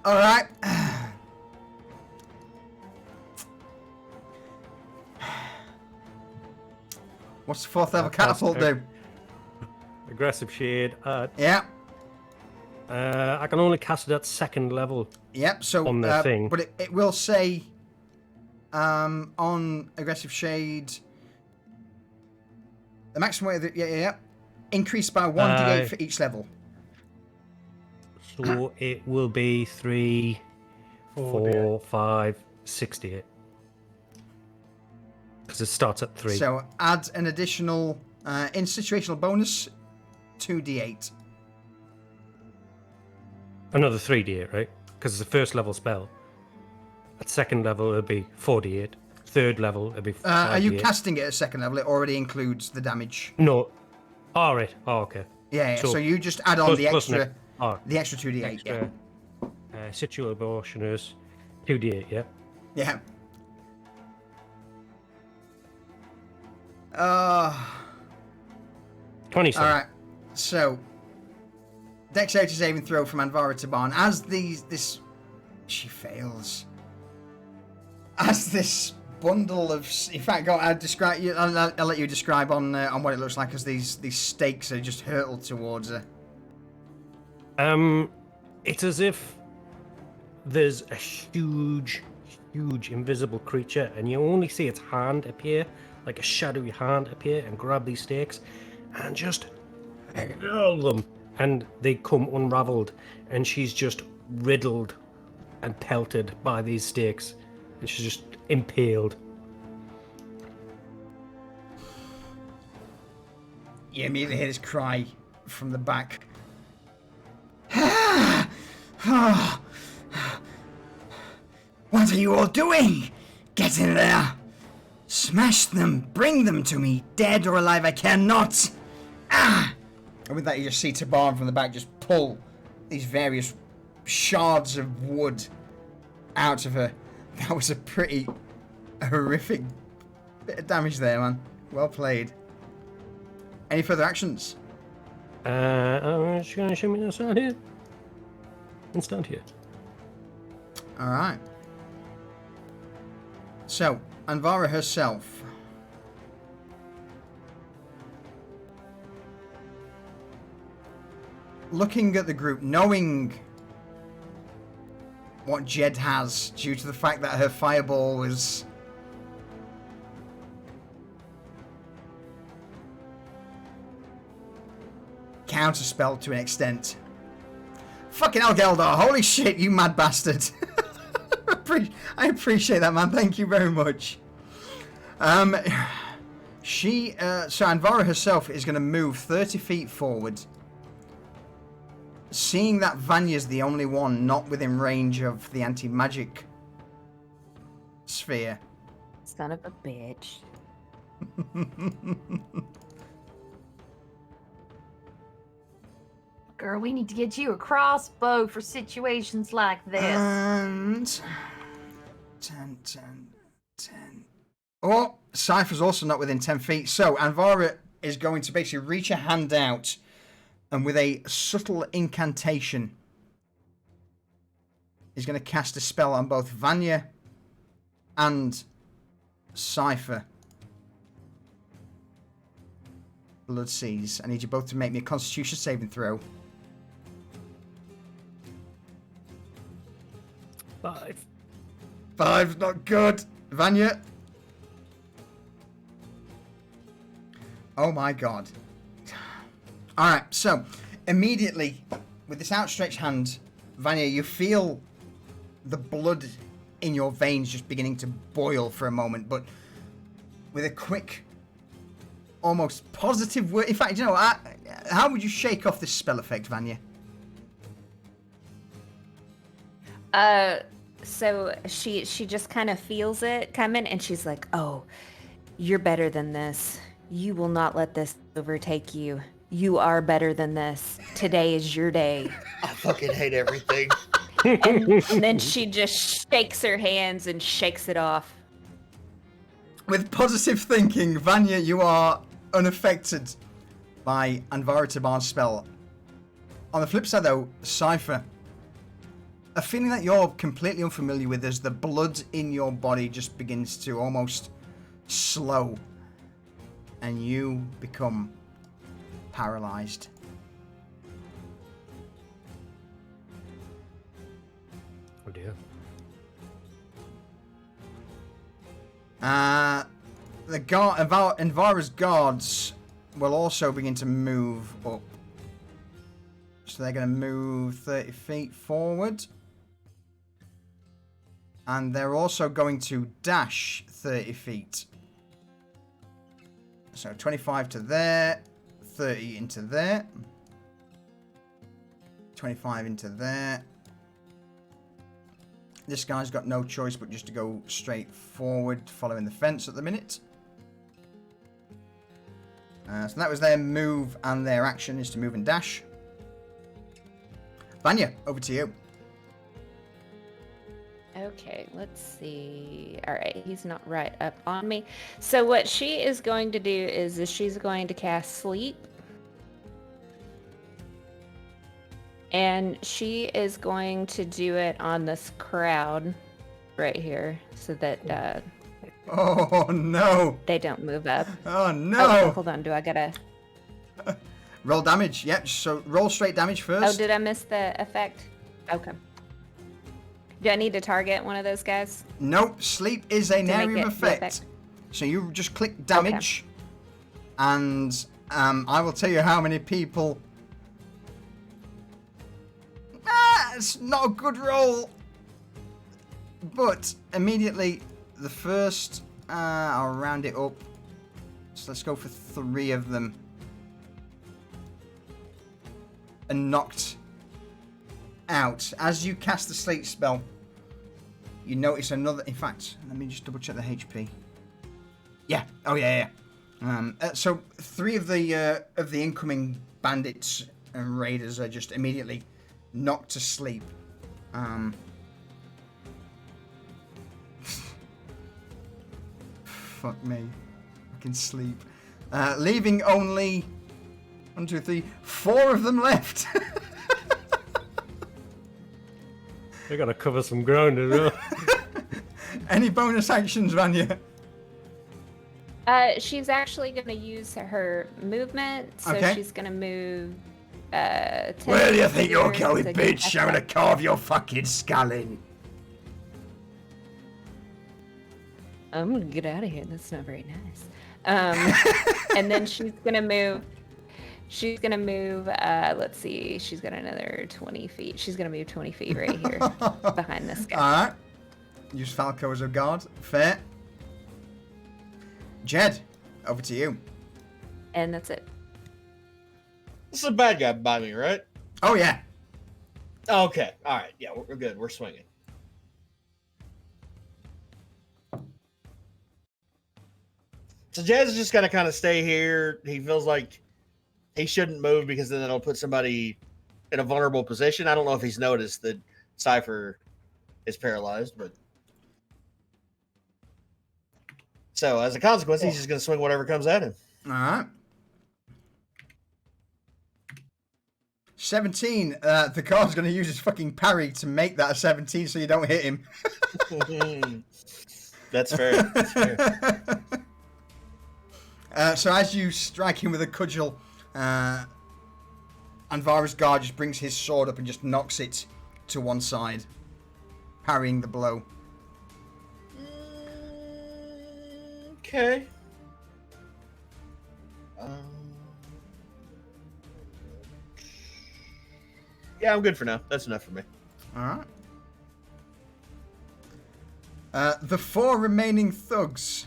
All right. What's the 4th level catapult do? Aggressive shade. Yeah. I can only cast it at 2nd level. Yep. So, On the thing. but it will say on aggressive shade, the maximum weight of the increased by 1d8 for each level. So it will be 3, 4, 5, 68. Because it starts at 3. So add an additional in situational bonus 2d8. Another 3d8, right? Because it's a 1st level spell. At 2nd level, it'll be 4d8. 3rd level, it'll be 5d8. Are you casting it at 2nd level? It already includes the damage. No. All right. Oh, okay. Yeah. So, So you just add on plus- the plus extra, next- oh, the extra 2d8. extra. Situational bonus, 2d8, yeah? Yeah. Yeah. 27. All right. So, dexterity saving throw from Anvara to Barn. As she fails. As this bundle of, in fact, go. I'll let you describe on what it looks like as these stakes are just hurtled towards her. It's as if there's a huge invisible creature, and you only see its hand appear, like a shadowy hand appear, and grab these stakes, and just hurl them. and they come unraveled, and she's just riddled and pelted by these stakes, and she's just impaled. You immediately hear this cry from the back. What are you all doing? Get in there! Smash them! Bring them to me! Dead or alive, I care not! Ah! And with that, you just see Tabarn from the back just pull these various shards of wood out of her. That was a pretty horrific bit of damage there, man. Well played. Any further actions? I'm just gonna show me this out here. And stand here. Alright. So, Anvara herself. Looking at the group, knowing what Jed has, due to the fact that her fireball was counterspelled to an extent. Fucking hell, Geldar, holy shit, you mad bastard. I appreciate that, man, thank you very much. So Anvara herself is going to move 30 feet forward. Seeing that Vanya's the only one not within range of the anti-magic sphere. Son of a bitch. Girl, we need to get you a crossbow for situations like this. And 10. Oh, Cypher's also not within 10 feet. So Anvara is going to basically reach a hand out and with a subtle incantation is going to cast a spell on both Vanya and Cypher. Blood Seas. I need you both to make me a Constitution saving throw. 5. 5's not good. Vanya. Oh my god. Alright, so immediately with this outstretched hand, Vanya, you feel the blood in your veins just beginning to boil for a moment, but with a quick, almost positive word. In fact, you know, how would you shake off this spell effect, Vanya? So she just kind of feels it coming, and she's like, "Oh, you're better than this. You will not let this overtake you. You are better than this. Today is your day." I fucking hate everything. And then she just shakes her hands and shakes it off. With positive thinking, Vanya, you are unaffected by Anvara Tabar's spell. On the flip side, though, Cypher, a feeling that you're completely unfamiliar with as the blood in your body just begins to almost slow, and you become paralyzed. Oh dear. Anvara's guards will also begin to move up. So they're going to move 30 feet forward. And they're also going to dash 30 feet. So 25 to there, 30 into there, 25 into there. This guy's got no choice but just to go straight forward, following the fence at the minute. So that was their move, and their action is to move and dash. Vanya, over to you. Okay, let's see. All right, he's not right up on me. So what she is going to do is she's going to cast Sleep. And she is going to do it on this crowd right here so that Oh no! they don't move up. Oh no! Oh, hold on, do I gotta... Roll damage, yep, so roll straight damage first. Oh, did I miss the effect? Okay. Do I need to target one of those guys? Nope, sleep is an To make area it of the effect. effect. So you just click damage, and I will tell you how many people That's not a good roll. But immediately, the first, I'll round it up. So let's go for 3 of them. And knocked out. As you cast the sleep spell, you notice another. In fact, let me just double check the HP. Yeah. Oh yeah. So 3 of the incoming bandits and raiders are just immediately knocked to sleep. Fuck me. I can sleep. Leaving only 1, 2, 3, 4 of them left. We gotta cover some ground as well. Any bonus actions, Vanya? She's actually going to use her movement, so Okay. she's going to move. 10 Where do you think you're meters going, to bitch? get I'm gonna back. carve your fucking skull in. I'm gonna get out of here. That's not very nice. And then she's gonna move. She's gonna move. Let's see. She's got another 20 feet. She's gonna move 20 feet right here behind this guy. All right. Use Falco as a guard. Fair. Jed, over to you. And that's it. This is a bad guy by me, right? Oh yeah. Okay. All right. Yeah, we're good. We're swinging. So Jazz is just gonna kind of stay here. He feels like he shouldn't move because then it'll put somebody in a vulnerable position. I don't know if he's noticed that Cypher is paralyzed, but so as a consequence, he's just gonna swing whatever comes at him. All right. 17. The guard's going to use his fucking parry to make that a 17 so you don't hit him. That's fair. That's fair. So as you strike him with a cudgel, Anvara's guard just brings his sword up and just knocks it to one side, parrying the blow. Okay. Yeah, I'm good for now. That's enough for me. All right. The 4 remaining thugs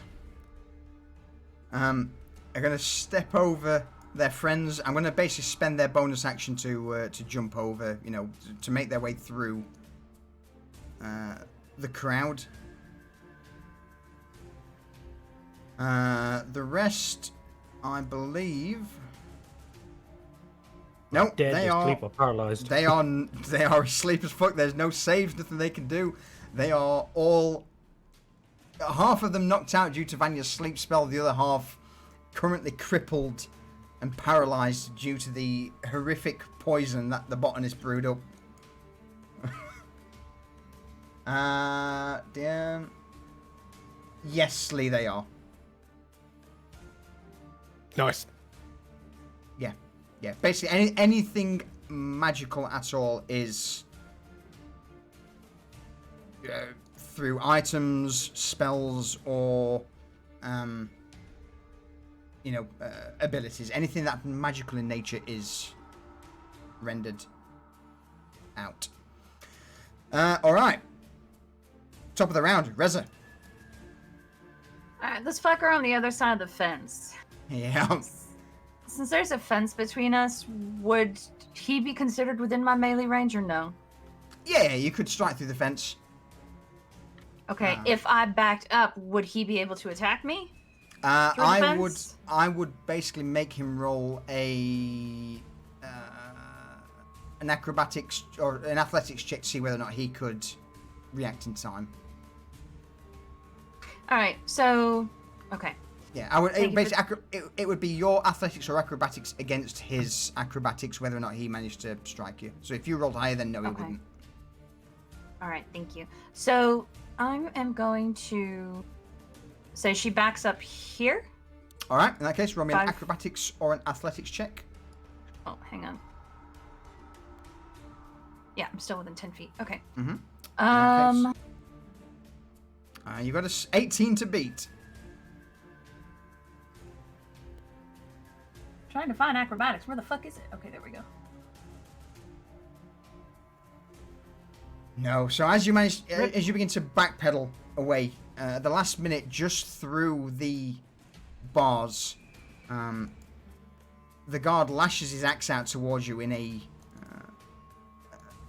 are going to step over their friends. I'm going to basically spend their bonus action to jump over, you know, to make their way through the crowd. The rest, I believe. No, Dead, they asleep, are. or paralyzed. They are asleep as fuck. There's no saves, nothing they can do. They are all. Half of them knocked out due to Vanya's sleep spell. The other half currently crippled and paralyzed due to the horrific poison that the botanist brewed up. Damn. Yes, Lee, they are. Nice. Yeah, basically anything magical at all is through items, spells, or abilities. Anything that's magical in nature is rendered out. All right. Top of the round, Reza. Alright, this fucker on the other side of the fence. Yeah. Since there's a fence between us, would he be considered within my melee range or no? Yeah, you could strike through the fence. Okay, if I backed up, would he be able to attack me? Through the fence? I would basically make him roll an acrobatics or an athletics check to see whether or not he could react in time. Alright, so okay. Yeah, I would. Thank you It would be your athletics or acrobatics against his acrobatics, whether or not he managed to strike you. So if you rolled higher, then no, he Okay. wouldn't. Alright, thank you. So I am going to say she backs up here. All right. In that case, roll me an 5. acrobatics or an athletics check. Oh, hang on. Yeah, I'm still within 10 feet. Okay. Mhm. Um, You got a 18 to beat. trying to find acrobatics. Where the fuck is it? Okay, there we go. No. So as you begin to backpedal away, the last minute, just through the bars, the guard lashes his axe out towards you in a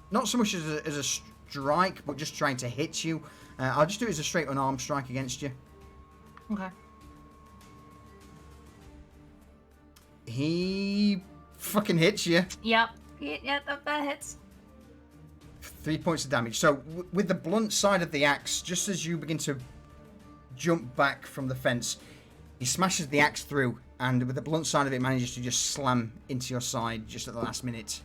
not so much as a strike, but just trying to hit you. I'll just do it as a straight unarmed strike against you. Okay. He fucking hits you. Yep. Yeah, that hits. 3 points of damage. So with the blunt side of the axe, just as you begin to jump back from the fence, he smashes the axe through, and with the blunt side of it, manages to just slam into your side just at the last minute.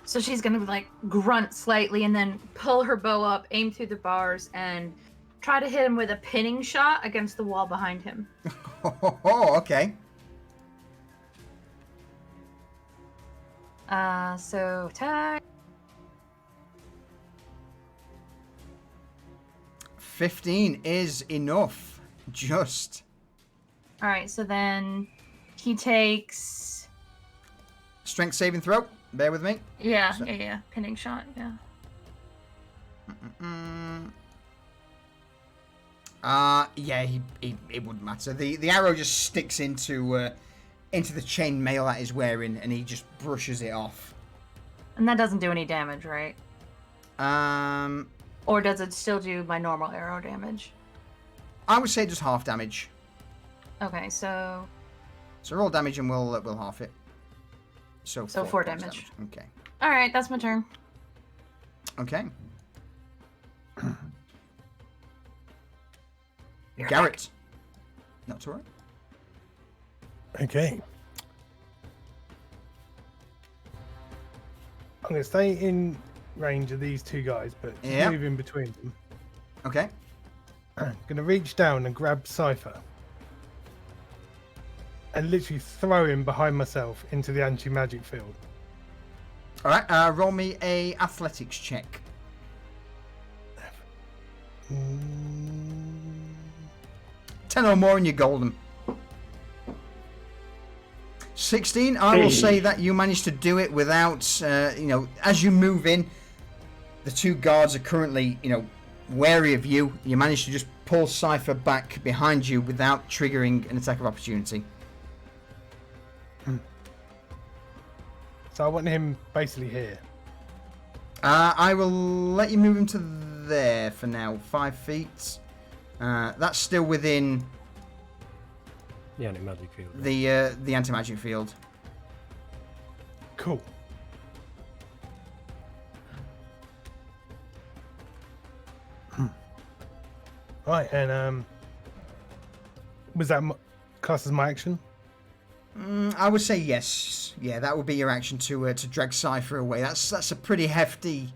So she's gonna like grunt slightly and then pull her bow up, aim through the bars, and try to hit him with a pinning shot against the wall behind him. Oh, okay. So attack. 15 is enough. Just. All right. So then he takes. Strength saving throw. Bear with me. Yeah, So- yeah. Pinning shot. Yeah. Yeah, it wouldn't matter. The arrow just sticks into the chain mail that he's wearing, and he just brushes it off. And that doesn't do any damage, right? Um, Or does it still do my normal arrow damage? I would say just half damage. Okay, so So roll damage and we'll half it. So 4 points damage. Okay. all right, that's my turn. Okay. Garrett. That's alright. Okay. I'm going to stay in range of these two guys, but just Yeah. move in between them. Okay. I'm going to reach down and grab Cypher. And literally throw him behind myself into the anti-magic field. Alright, roll me a athletics check. 10 or more and you're golden. 16, I will say that you managed to do it without, as you move in, the two guards are currently, wary of you. You managed to just pull Cypher back behind you without triggering an attack of opportunity. So I want him basically here. I will let you move him to there for now, 5 feet. That's still within The anti-magic field. the anti-magic field. Cool. Right, and was that classed as my action? I would say yes. Yeah, that would be your action to drag Cypher away. That's a pretty hefty.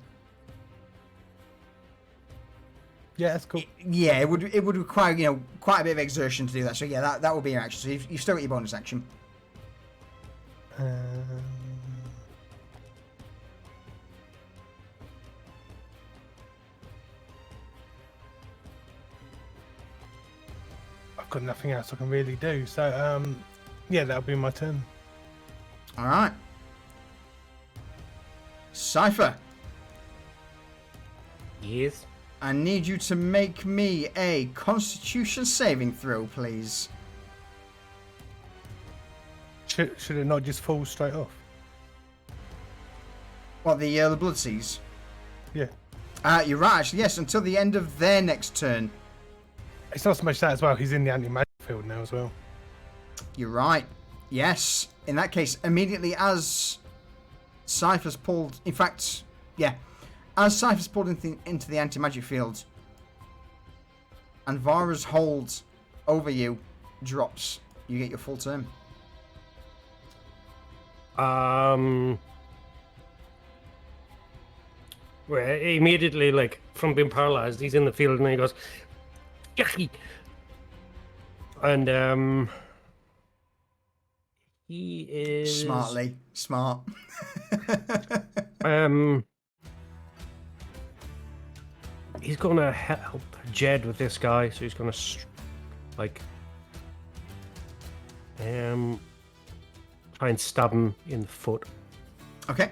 Yeah, that's cool. Yeah, it would require quite a bit of exertion to do that. So yeah, that would be your action. So you've still got your bonus action. I've got nothing else I can really do. So yeah, that'll be my turn. All right, Cypher. Yes. I need you to make me a Constitution saving throw, please. Should it not just fall straight off? What, the Blood Seas? Yeah. You're right, actually, yes, until the end of their next turn. It's not so much that as well. He's in the anti-magic field now as well. You're right. Yes. In that case, immediately as Cypher's pulled... In fact, yeah. As Cypher's pulled into the anti-magic field, and Vara's hold over you drops, you get your full turn. Where immediately, like, from being paralyzed, he's in the field and he goes, "Yucky!" And he is Smart. He's gonna help Jed with this guy, so he's gonna try and stab him in the foot. Okay.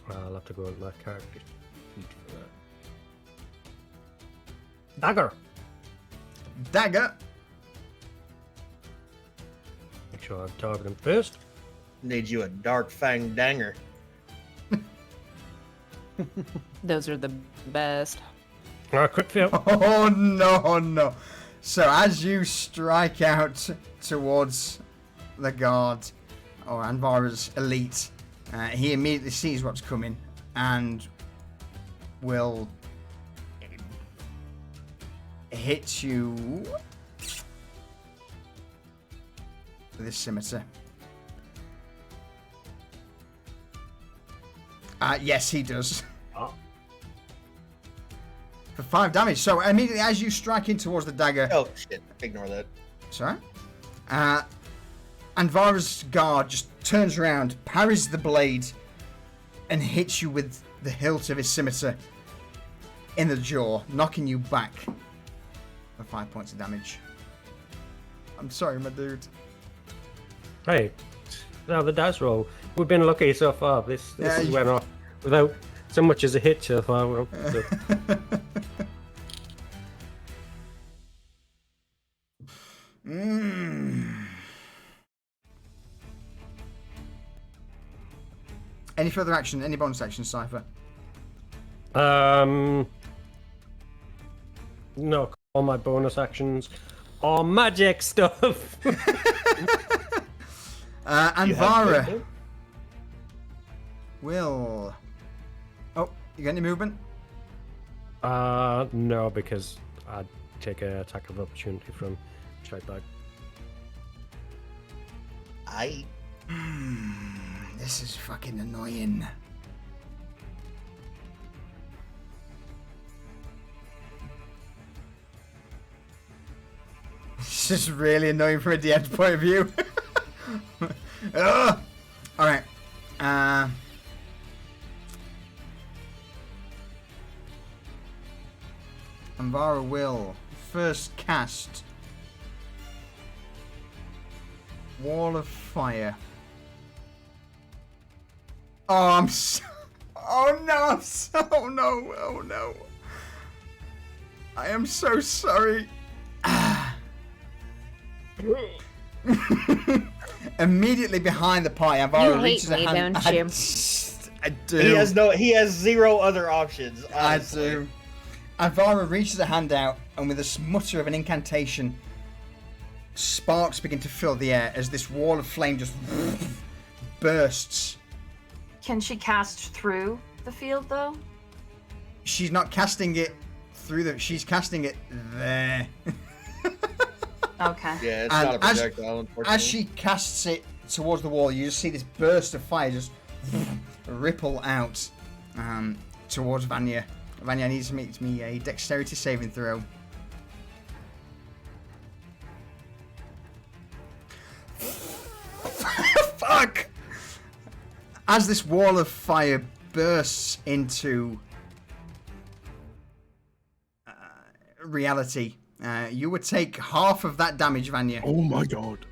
I'll have to go into my character sheet for that. Dagger. Dagger. Make sure I target him first. Need you a dark fang danger. Those are the best. Quick fail. Oh no, no. So as you strike out towards the guard, or Anvara's elite, he immediately sees what's coming and will hit you with his scimitar. Yes, he does. Oh. For 5 damage. So immediately as you strike in towards the dagger... Oh, shit. Ignore that. Sorry? Anvara's guard just turns around, parries the blade, and hits you with the hilt of his scimitar in the jaw, knocking you back for 5 points of damage. I'm sorry, my dude. Hey, now the dice roll. We've been lucky so far. This went off without so much as a hit so far. Well, so. Any further action? Any bonus action, Cypher? No, all my bonus actions are magic stuff. Anvara will... Oh, you got any movement? No, because I'd take an attack of opportunity from straight back. This is fucking annoying. This is really annoying from a DM's point of view. Alright. Anvara will first cast Wall of Fire. Oh, I'm so... Oh no, I'm so... Oh no, oh no. I am so sorry. Immediately behind the pie, Anvara reaches a hand. Don't you? I do. He has zero other options. Honestly. I do. Anvara reaches a hand out, and with a smutter of an incantation, sparks begin to fill the air as this wall of flame just bursts. Can she cast through the field though? She's not casting it through the... She's casting it there. Okay. Yeah, it's And not a projectile, unfortunately. As she casts it towards the wall, you just see this burst of fire just ripple out towards Vanya. Vanya needs to make me a dexterity saving throw. Fuck! As this wall of fire bursts into reality, you would take half of that damage, Vanya. Oh my god.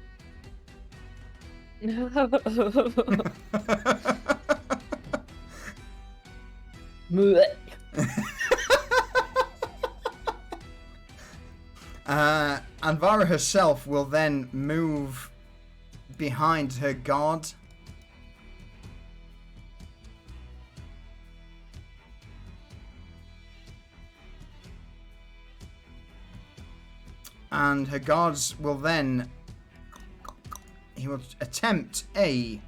Anvara herself will then move behind her guard. And her guards will then... He will attempt a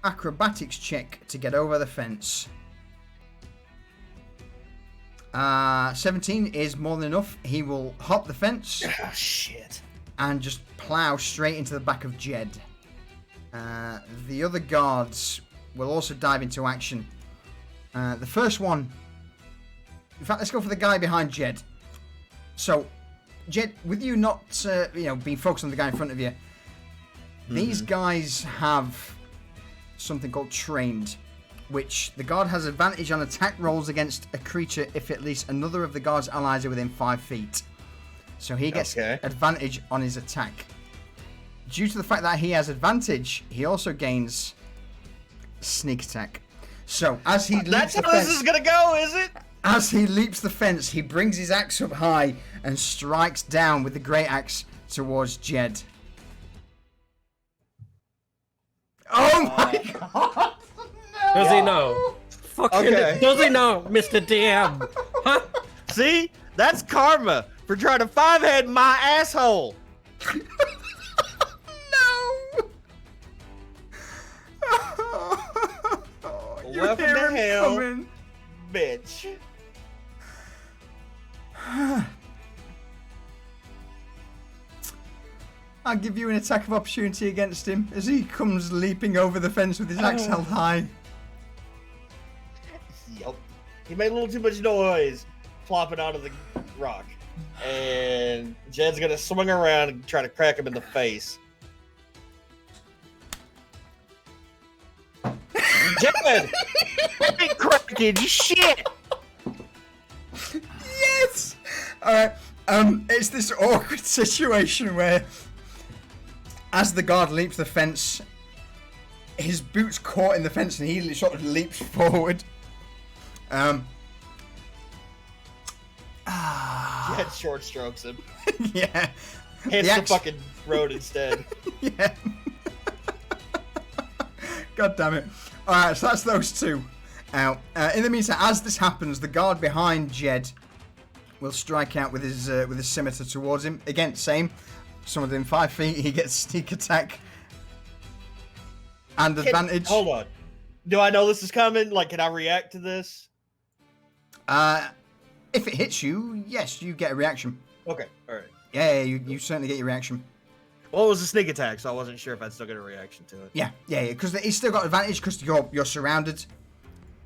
acrobatics check to get over the fence. 17 is more than enough. He will hop the fence. Oh, shit. And just plow straight into the back of Jed. The other guards will also dive into action. The first one... In fact, let's go for the guy behind Jed. So, Jed, with you not being focused on the guy in front of you, these guys have something called trained, which the guard has advantage on attack rolls against a creature if at least another of the guard's allies are within 5 feet. So he gets advantage on his attack. Due to the fact that he has advantage, he also gains sneak attack. So as he leaps That's the how this fence, is gonna go, is it? as he leaps the fence, he brings his axe up high and strikes down with the great axe towards Jed. Oh my god! Does he know? Fucking Okay. does he know, Mr. DM? Huh? See? That's karma for trying to five-head my asshole. No! You Welcome hear to him hell. coming. Bitch. I'll give you an attack of opportunity against him as he comes leaping over the fence with his axe held high. Yup. He made a little too much noise flopping out of the rock. And Jed's gonna swing around and try to crack him in the face. Jed! I ain't cracking shit! Yes! Alright, it's this awkward situation where as the guard leaps the fence, his boot's caught in the fence and he sort of leaps forward. Jed short strokes him. Yeah. Hits the axe- fucking road instead. Yeah. God damn it. Alright, so that's those two out. In the meantime, as this happens, the guard behind Jed will strike out with his scimitar towards him. Again, same. Someone within 5 feet, he gets sneak attack and advantage. Hold on. Do I know this is coming? Like, can I react to this? If it hits you, yes, you get a reaction. Okay, alright. Yeah, you certainly get your reaction. Well, it was a sneak attack, so I wasn't sure if I'd still get a reaction to it. Yeah, because he's still got advantage because you're surrounded.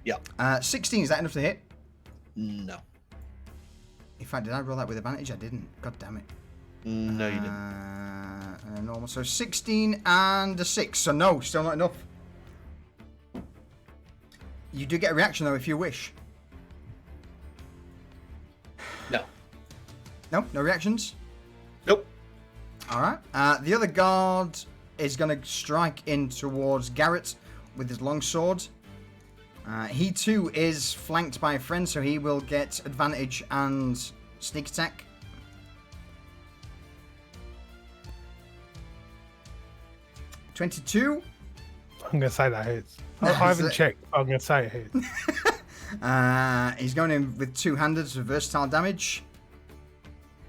Yeah. 16, is that enough to hit? No. In fact, did I roll that with advantage? I didn't. God damn it. No, you didn't. Normal. So 16 and a 6. So no, still not enough. You do get a reaction though if you wish. No. No reactions? Nope. Alright. The other guard is going to strike in towards Garrett with his longsword. He too is flanked by a friend, so he will get advantage and sneak attack. $22. I'm gonna say that hits. No, I haven't it's- checked. I'm gonna say it hits. He's going in with two-handed, so versatile damage.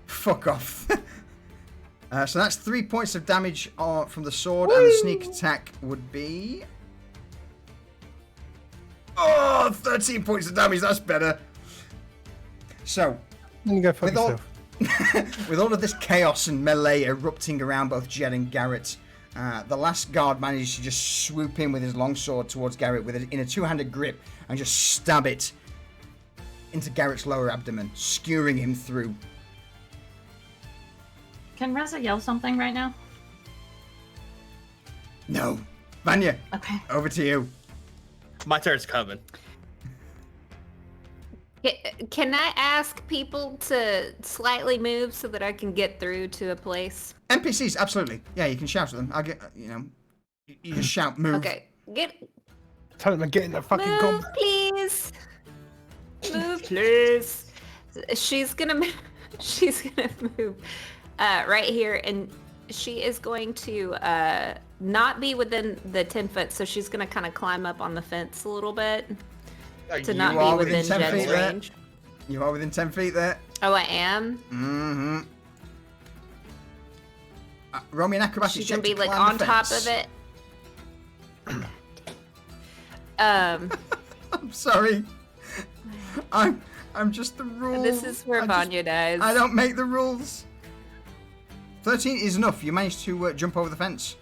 Fuck off. So that's 3 points of damage from the sword, and the sneak attack would be... Oh, 13 points of damage, that's better. So, I'm gonna go fuck with all, yourself. with all of this chaos and melee erupting around both Jed and Garrett, the last guard manages to just swoop in with his longsword towards Garrett in a two-handed grip and just stab it into Garrett's lower abdomen, skewering him through. Can Reza yell something right now? No. Vanya, Okay. over to you. My turn's coming. Can I ask people to slightly move so that I can get through to a place? NPCs, absolutely. Yeah, you can shout at them. You just shout, move. Okay, Tell them to get in the fucking move, combat. please. Move, please. She's gonna move. She's gonna move right here, and she is going to not be within the 10 foot, so she's gonna kind of climb up on the fence a little bit to not are be within within 10 feet Jed's there. range. You are within 10 feet there. Oh, I am. Mm-hmm. Roll me an acrobatics She's check gonna be to like climb on the top fence. of it. I'm sorry. I'm just the rules. This is where Vanya dies. I don't make the rules. 13 is enough. You managed to jump over the fence.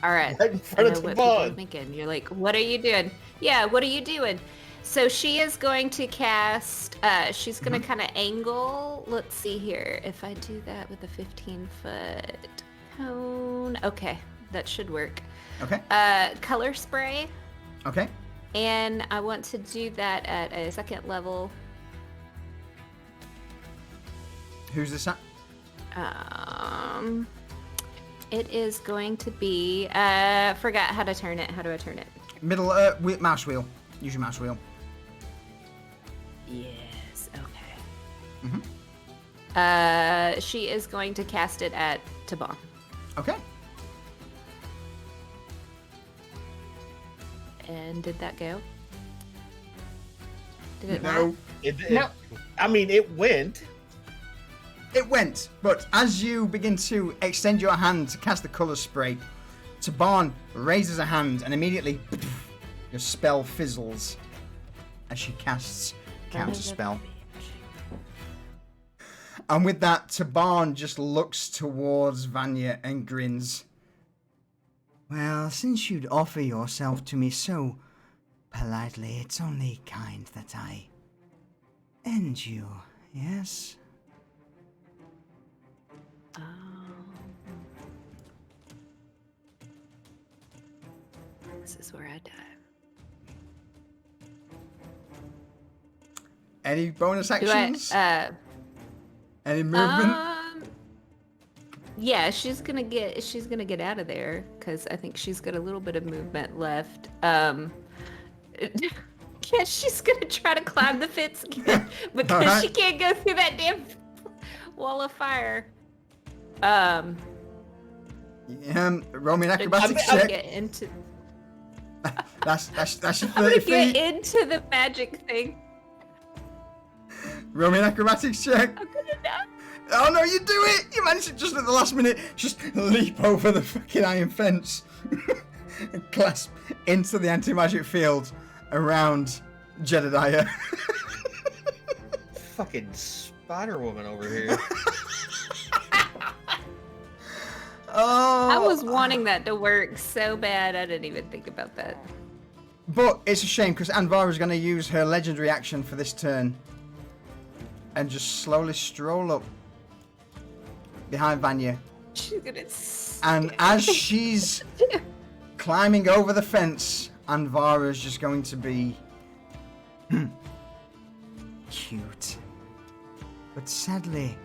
All right. Right in I front know of the what people are bug. thinking. You're like, what are you doing? Yeah, what are you doing? So she is going to cast, she's going to kind of angle. Let's see here. If I do that with a 15-foot cone. Okay, that should work. Okay. Color spray. Okay. And I want to do that at a second level. Who's this at? It is going to be. Forgot how to turn it. How do I turn it? Middle mouse wheel. Use your mouse wheel. Yes. Okay. Mm-hmm. She is going to cast it at Taban. Okay. And did that go? Did it No. not? Nope. I mean, it went. It went, but as you begin to extend your hand to cast the colour spray, Taban raises a hand and immediately your spell fizzles as she casts counter spell. And with that, Taban just looks towards Vanya and grins. Well, since you'd offer yourself to me so politely, it's only kind that I end you, yes? This is where I die. Any bonus Do actions? Any movement? Yeah, she's gonna get out of there because I think she's got a little bit of movement left. Yeah, she's gonna try to climb the fence again because she can't go through that damn wall of fire. Roll me an acrobatics I'll check. get into. That's your I'm 30 gonna get feet. into the magic thing. Roll me an acrobatics check. I'm gonna die. Oh no, you do it! You managed to just at the last minute just leap over the fucking iron fence and clasp into the anti-magic field around Jedediah. Fucking Spider Woman over here. Oh, I was wanting that to work so bad, I didn't even think about that. But it's a shame because Anvara's going to use her legendary action for this turn and just slowly stroll up behind Vanya. She's gonna. And as she's climbing over the fence, Anvara's just going to be cute. But sadly,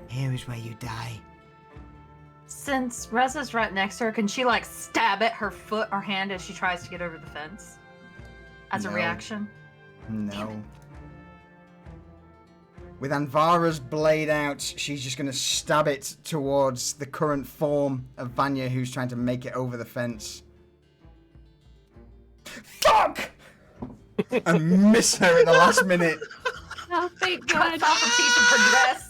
here is where you die. Since Reza's right next to her, can she like stab at her foot or hand as she tries to get over the fence? As a No. reaction? No. With Anvara's blade out, she's just going to stab it towards the current form of Vanya, who's trying to make it over the fence. Fuck! And miss her at the last minute. Oh, thank Cuts God. off a piece of her dress.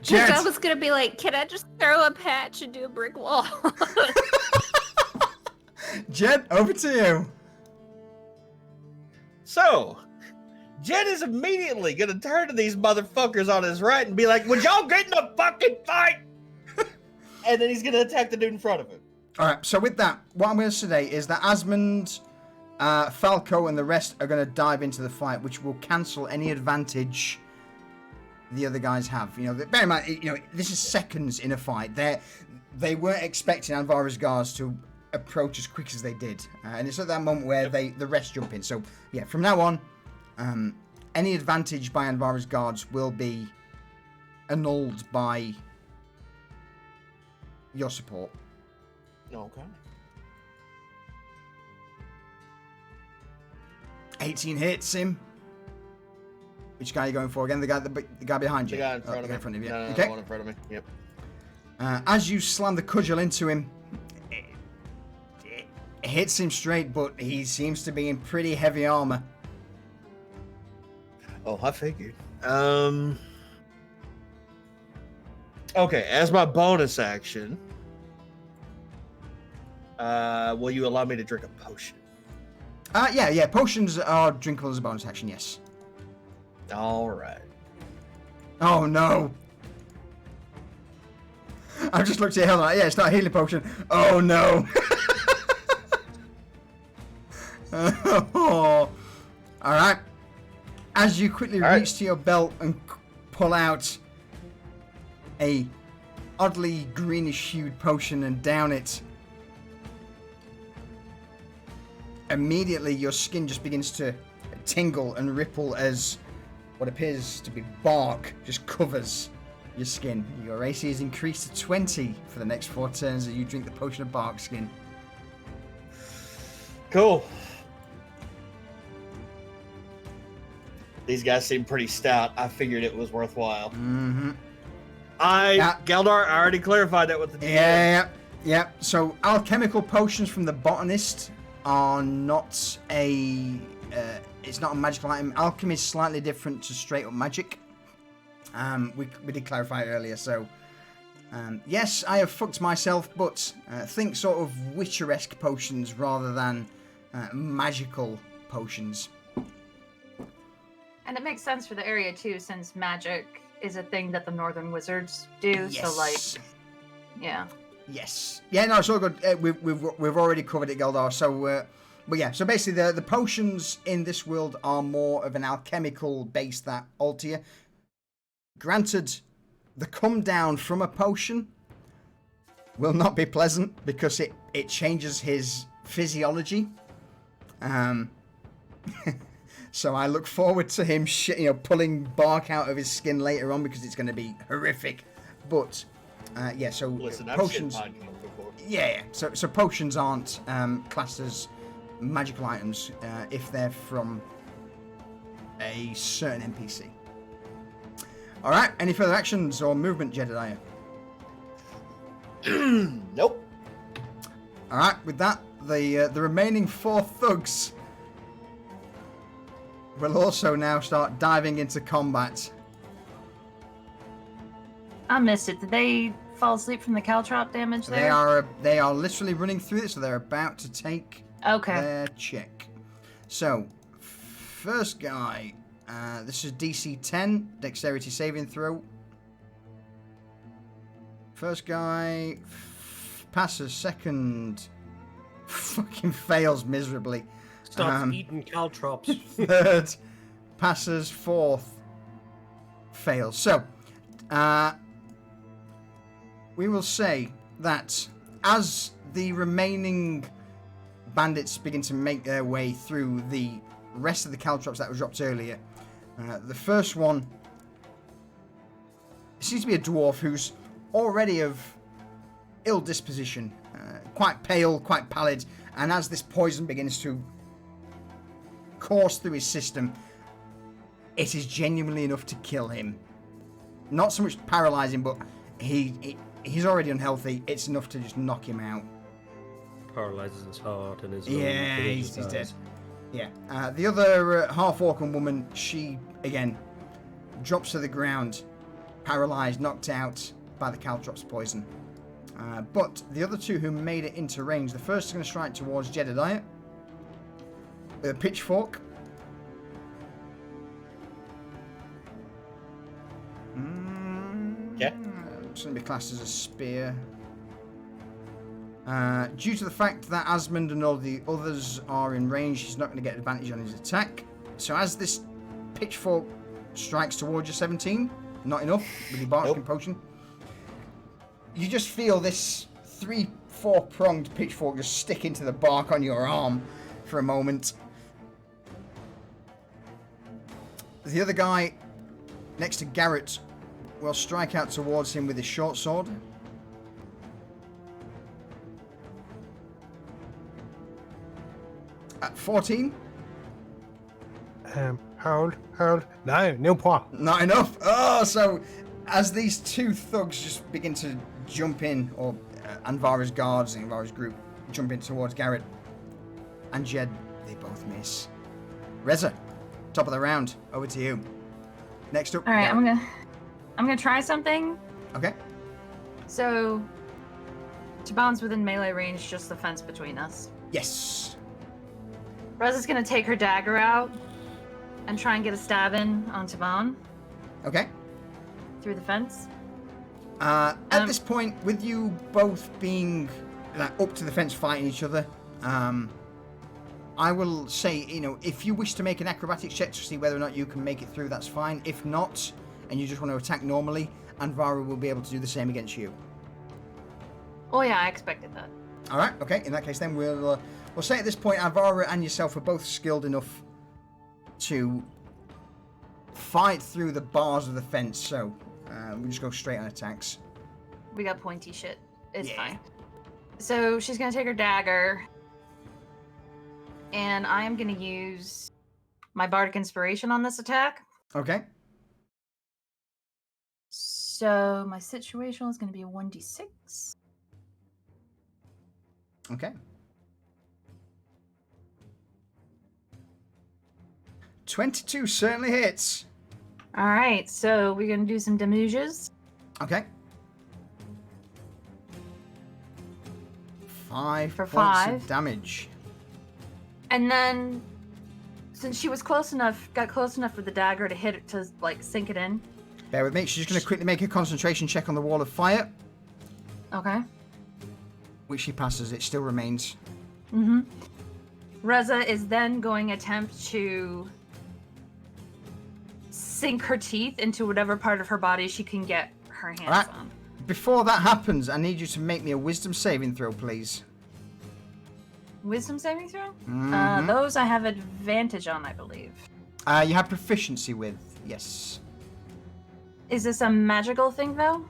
Because I Jed, was gonna be like, can I just throw a patch and do a brick wall? Jed, over to you. So, Jed is immediately gonna turn to these motherfuckers on his right and be like, "Would y'all get in a fucking fight?" And then he's gonna attack the dude in front of him. All right, so with that, what I'm going to say is that Asmund, Falco, and the rest are going to dive into the fight, which will cancel any advantage the other guys have. You know, bear in mind, you know, this is seconds in a fight. They weren't expecting Anvara's guards to approach as quick as they did, and it's at that moment where the rest jump in. So yeah, from now on, any advantage by Anvara's guards will be annulled by your support. Okay. 18 hits him. Which guy are you going for again? The guy behind you? The guy in Oh, front the guy in of front me. of you. No, Okay. the one in front of me. Yep. As you slam the cudgel into him, it hits him straight, but he seems to be in pretty heavy armor. Oh, I figured. Okay, as my bonus action, will you allow me to drink a potion? Yeah. Potions are drinkable as a bonus action, yes. All right. Oh, no. I've just looked at your like, yeah, it's not a healing potion. Oh, no. All right. As you quickly reach to your belt and pull out a oddly greenish hued potion and down it, immediately your skin just begins to tingle and ripple as what appears to be bark just covers your skin. Your AC is increased to 20 for the next 4 turns as you drink the potion of bark skin. Cool. These guys seem pretty stout. I figured it was worthwhile. Mm-hmm. Galdar, I already clarified that with the DM. Yeah. So alchemical potions from the botanist are not a. It's not a magical item. Alchemy is slightly different to straight up magic. We did clarify it earlier. So yes, I have fucked myself, but think sort of Witcher-esque potions rather than magical potions. And it makes sense for the area too, since magic is a thing that the Northern Wizards do. Yes. So like, yeah. Yes. Yeah. No, it's all good. We've already covered it, Galdar. So, but yeah. So basically, the potions in this world are more of an alchemical base that Altia. Granted, the come down from a potion will not be pleasant because it changes his physiology. So I look forward to him, pulling bark out of his skin later on because it's going to be horrific. But yeah, so Listen, potions. I've shit podcast before. Yeah. So potions aren't classed as magical items if they're from a certain NPC. All right. Any further actions or movement, Jedediah? Nope. All right. With that, the remaining 4 thugs will also now start diving into combat. I missed it. Did they fall asleep from the caltrop damage there? They are literally running through this, so they're about to take their check. So, first guy, this is DC 10, dexterity saving throw. First guy passes, second fucking fails miserably. Starts eating caltrops. Third passes, fourth fails. So, we will say that as the remaining bandits begin to make their way through the rest of the caltrops that were dropped earlier, the first one seems to be a dwarf who's already of ill disposition, quite pale, quite pallid, and as this poison begins to course through his system, it is genuinely enough to kill him. Not so much paralyze him, but he's already unhealthy. It's enough to just knock him out. Paralyzes his heart and his lung. Yeah, he's dead. Yeah. The other half-orc woman, she again drops to the ground, paralyzed, knocked out by the caltrops poison. But the other 2 who made it into range, the first is going to strike towards Jedediah with a pitchfork. Okay. It's going to be classed as a spear. Due to the fact that Asmund and all the others are in range, he's not going to get advantage on his attack. So as this pitchfork strikes towards you, 17, not enough with your bark potion. You just feel this 3-4 pronged pitchfork just stick into the bark on your arm for a moment. The other guy next to Garrett will strike out towards him with his short sword. At 14. Hold. No point. Not enough. Oh, so as these 2 thugs just begin to jump in, or Anvara's guards, Anvara's group, jump in towards Garrett and Jed, they both miss. Reza, top of the round, over to you. Next up. All right, Garrett. I'm gonna try something. Okay. So, Taban's within melee range, just the fence between us. Yes. Reza's gonna take her dagger out and try and get a stab in on Taban Okay. through the fence. At this point, with you both being up to the fence fighting each other, I will say, if you wish to make an acrobatics check to see whether or not you can make it through, that's fine. If not, and you just want to attack normally, Anvara will be able to do the same against you. Oh yeah, I expected that. All right. Okay. In that case, then we'll say at this point, Anvara and yourself are both skilled enough to fight through the bars of the fence. So We'll just go straight on attacks. We got pointy shit. It's Yeah. fine. So she's gonna take her dagger, and I am gonna use my bardic inspiration on this attack. Okay. So my situation is gonna be a 1d6. Okay. 22 certainly hits. All right, so we're gonna do some damages. Okay. 5 For points 5. of damage. And then, since she was close enough, got close enough with the dagger to hit it, to like sink it in. Bear with me. She's just going to quickly make a concentration check on the wall of fire, Okay. which she passes. It still remains. Mm-hmm. Reza is then going to attempt to sink her teeth into whatever part of her body she can get her hands Alright. on. Before that happens, I need you to make me a wisdom saving throw, please. Wisdom saving throw? Mhm. Those I have advantage on, I believe. You have proficiency with, yes. Is this a magical thing, though?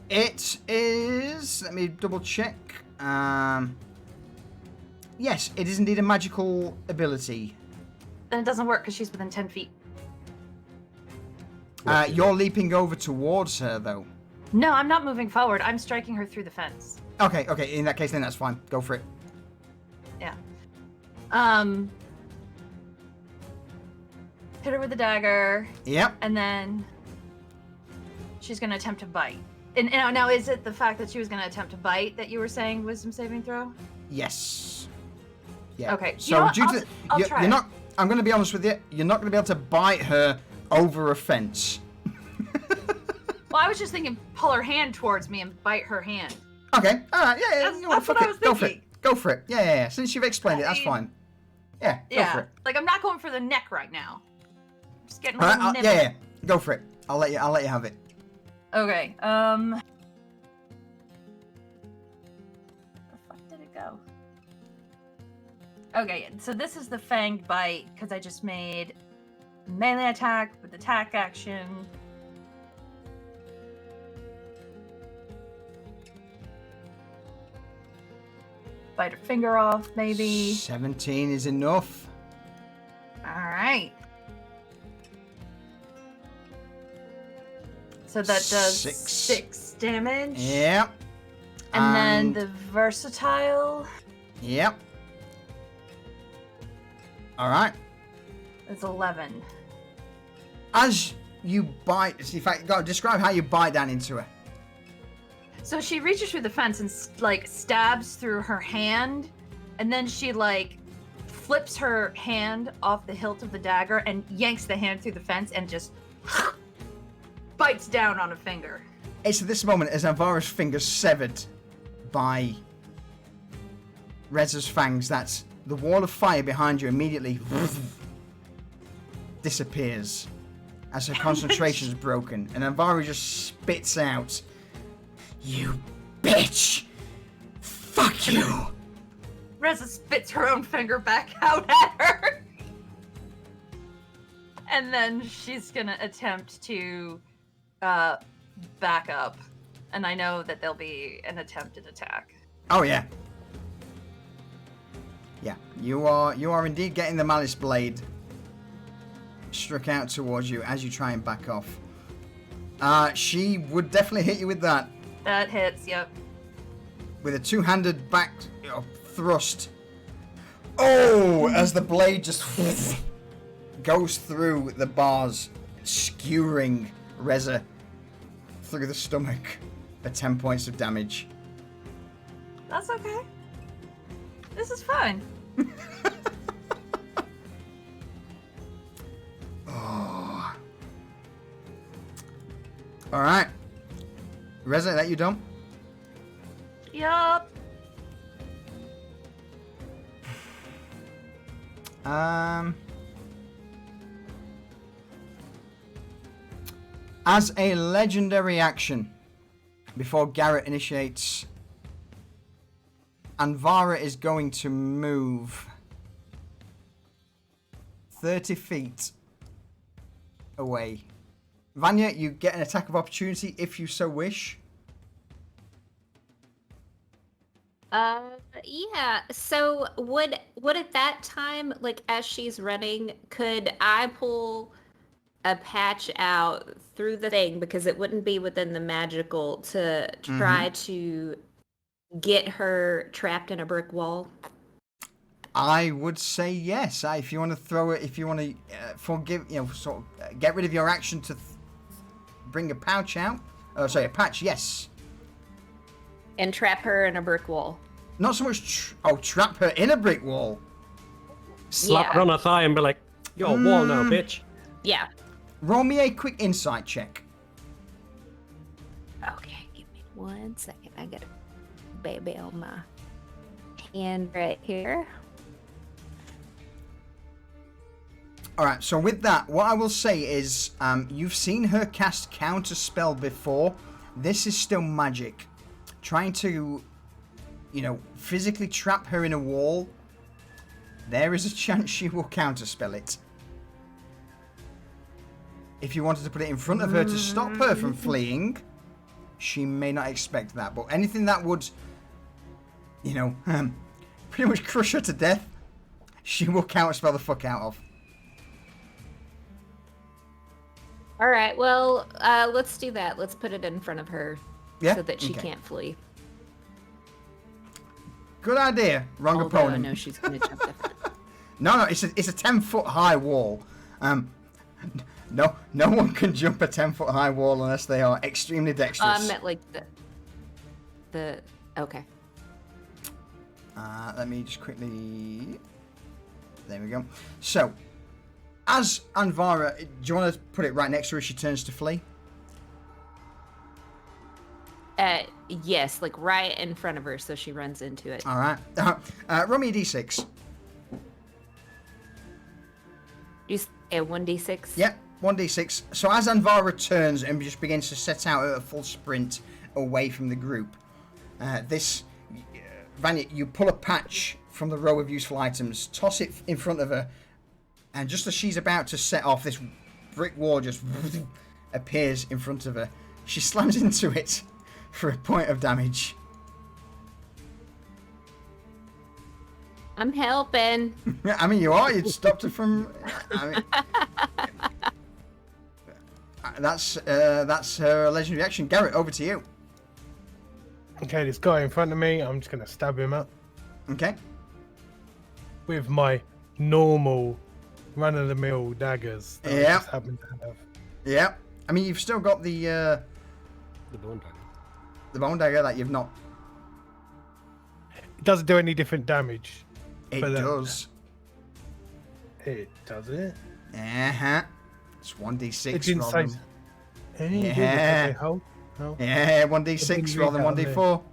It is. Let me double check. Yes, it is indeed a magical ability. Then it doesn't work because she's within 10 feet. You're leaping over towards her, though. No, I'm not moving forward. I'm striking her through the fence. Okay, okay. In that case, then that's fine. Go for it. Yeah. Hit her with the dagger, Yep. and then she's going to attempt to bite. And now, is it the fact that she was going to attempt to bite that you were saying wisdom saving throw? Yes. Yeah. Okay, you So know what? due I'll- to I'll you're, try you're it. not. I'm going to be honest with you. You're not going to be able to bite her over a fence. Well, I was just thinking pull her hand towards me and bite her hand. Okay. All right. Yeah. That's- You know what, that's what fuck I it. was Go for it. thinking. Go for it. Yeah, yeah, yeah. Since you've explained it, that's I- fine. Yeah. Go for Yeah, it. like I'm not going for the neck right now. I'm just getting a All right. little nibble. Yeah, yeah. Go for it. I'll let you have it. Okay, where the fuck did it go? Okay, so this is the fanged bite, because I just made melee attack with attack action. Bite her finger off, maybe. 17 is enough. Alright. So that does Six. 6 damage. Yep. And then the versatile Yep. All right. is 11. As you bite, in fact, go describe how you bite down into her. So she reaches through the fence and like stabs through her hand, and then she like flips her hand off the hilt of the dagger and yanks the hand through the fence and just bites down on a finger. It's at this moment as Alvara's fingers severed by Reza's fangs that the wall of fire behind you immediately disappears as her concentration is broken, and Alvara just spits out, "You bitch! Fuck you!" Reza spits her own finger back out at her. And then she's gonna attempt to back up. And I know that there'll be an attempted attack. Oh yeah. Yeah, you are indeed getting the malice blade struck out towards you as you try and back off. She would definitely hit you with that. That hits, yep. With a two-handed back thrust. Oh, as the blade just goes through the bars, skewering Reza through the stomach for 10 points of damage. That's okay. This is fine. Oh. All right. Reza, that you done? Yup. As a legendary action, before Garrett initiates, Anvara is going to move 30 feet away Vanya, you get an attack of opportunity if you so wish. Yeah. So would at that time, like as she's running, could I pull a patch out through the thing, because it wouldn't be within the magical, to try to get her trapped in a brick wall? I would say yes. If you want to throw it, if you want to forgive, sort of get rid of your action to bring a pouch out. Sorry, a patch. Yes. And trap her in a brick wall. Not so much. Trap her in a brick wall. Slap her on her thigh and be like, "You're a wall now, bitch." Yeah. Roll me a quick insight check. Okay, give me 1 second. I got a baby on my hand right here. All right. So with that, what I will say is, you've seen her cast counter spell before. This is still magic. Trying to, physically trap her in a wall. There is a chance she will counterspell it. If you wanted to put it in front of her to stop her from fleeing, she may not expect that. But anything that would, pretty much crush her to death, she will counterspell the fuck out of. All right, well, let's do that. Let's put it in front of her so that she can't flee. Good idea. Wrong Although opponent. I know she's going to jump the front. No, it's a 10-foot high wall. No one can jump a 10-foot high wall unless they are extremely dexterous. I meant like the okay. Let me just quickly. There we go. So, as Anvara, do you want to put it right next to her as she turns to flee? Yes, like right in front of her, so she runs into it. All right. Roll me a d6. You say a 1d6? Yep, 1d6. So as Anvara turns and just begins to set out at a full sprint away from the group, Vanya, you pull a patch from the row of useful items, toss it in front of her, and just as she's about to set off, this brick wall just appears in front of her. She slams into it for a point of damage. I'm helping. I mean, you are. You'd stopped her from. That's her legendary action. Garrett, over to you. Okay, this guy in front of me, I'm just going to stab him up Okay. with my normal run-of-the-mill daggers that I just happen to have. Yeah. I mean, you've still got the bone dagger. the bone dagger that you've not. It doesn't do any different damage. It but does. It does it? Uh-huh. It's 1d6. It didn't rather say. than- It Yeah. didn't say hold. No. Yeah, It 1d6 didn't rather than read that on 1d4.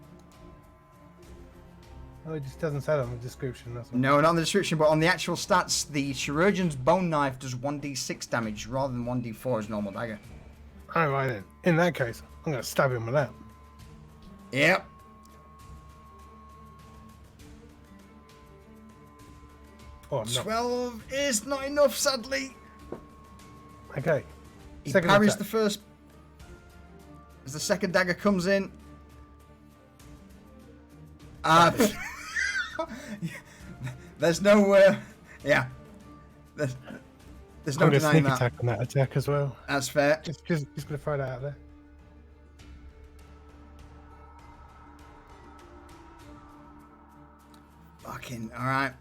Oh, it just doesn't say that on the description. That's all. No, not in the description, but on the actual stats, the chirurgeon's bone knife does 1d6 damage rather than 1d4 as normal dagger. All right then. In that case, I'm going to stab him with that. Yep. Oh, no. 12 is not enough, sadly. Okay. He Second parries attack. the first. As the second dagger comes in. There's no. Yeah. There's no I'm going to denying sneak that. attack on that attack as well. That's fair. Just going to throw that out there. Fucking. Alright.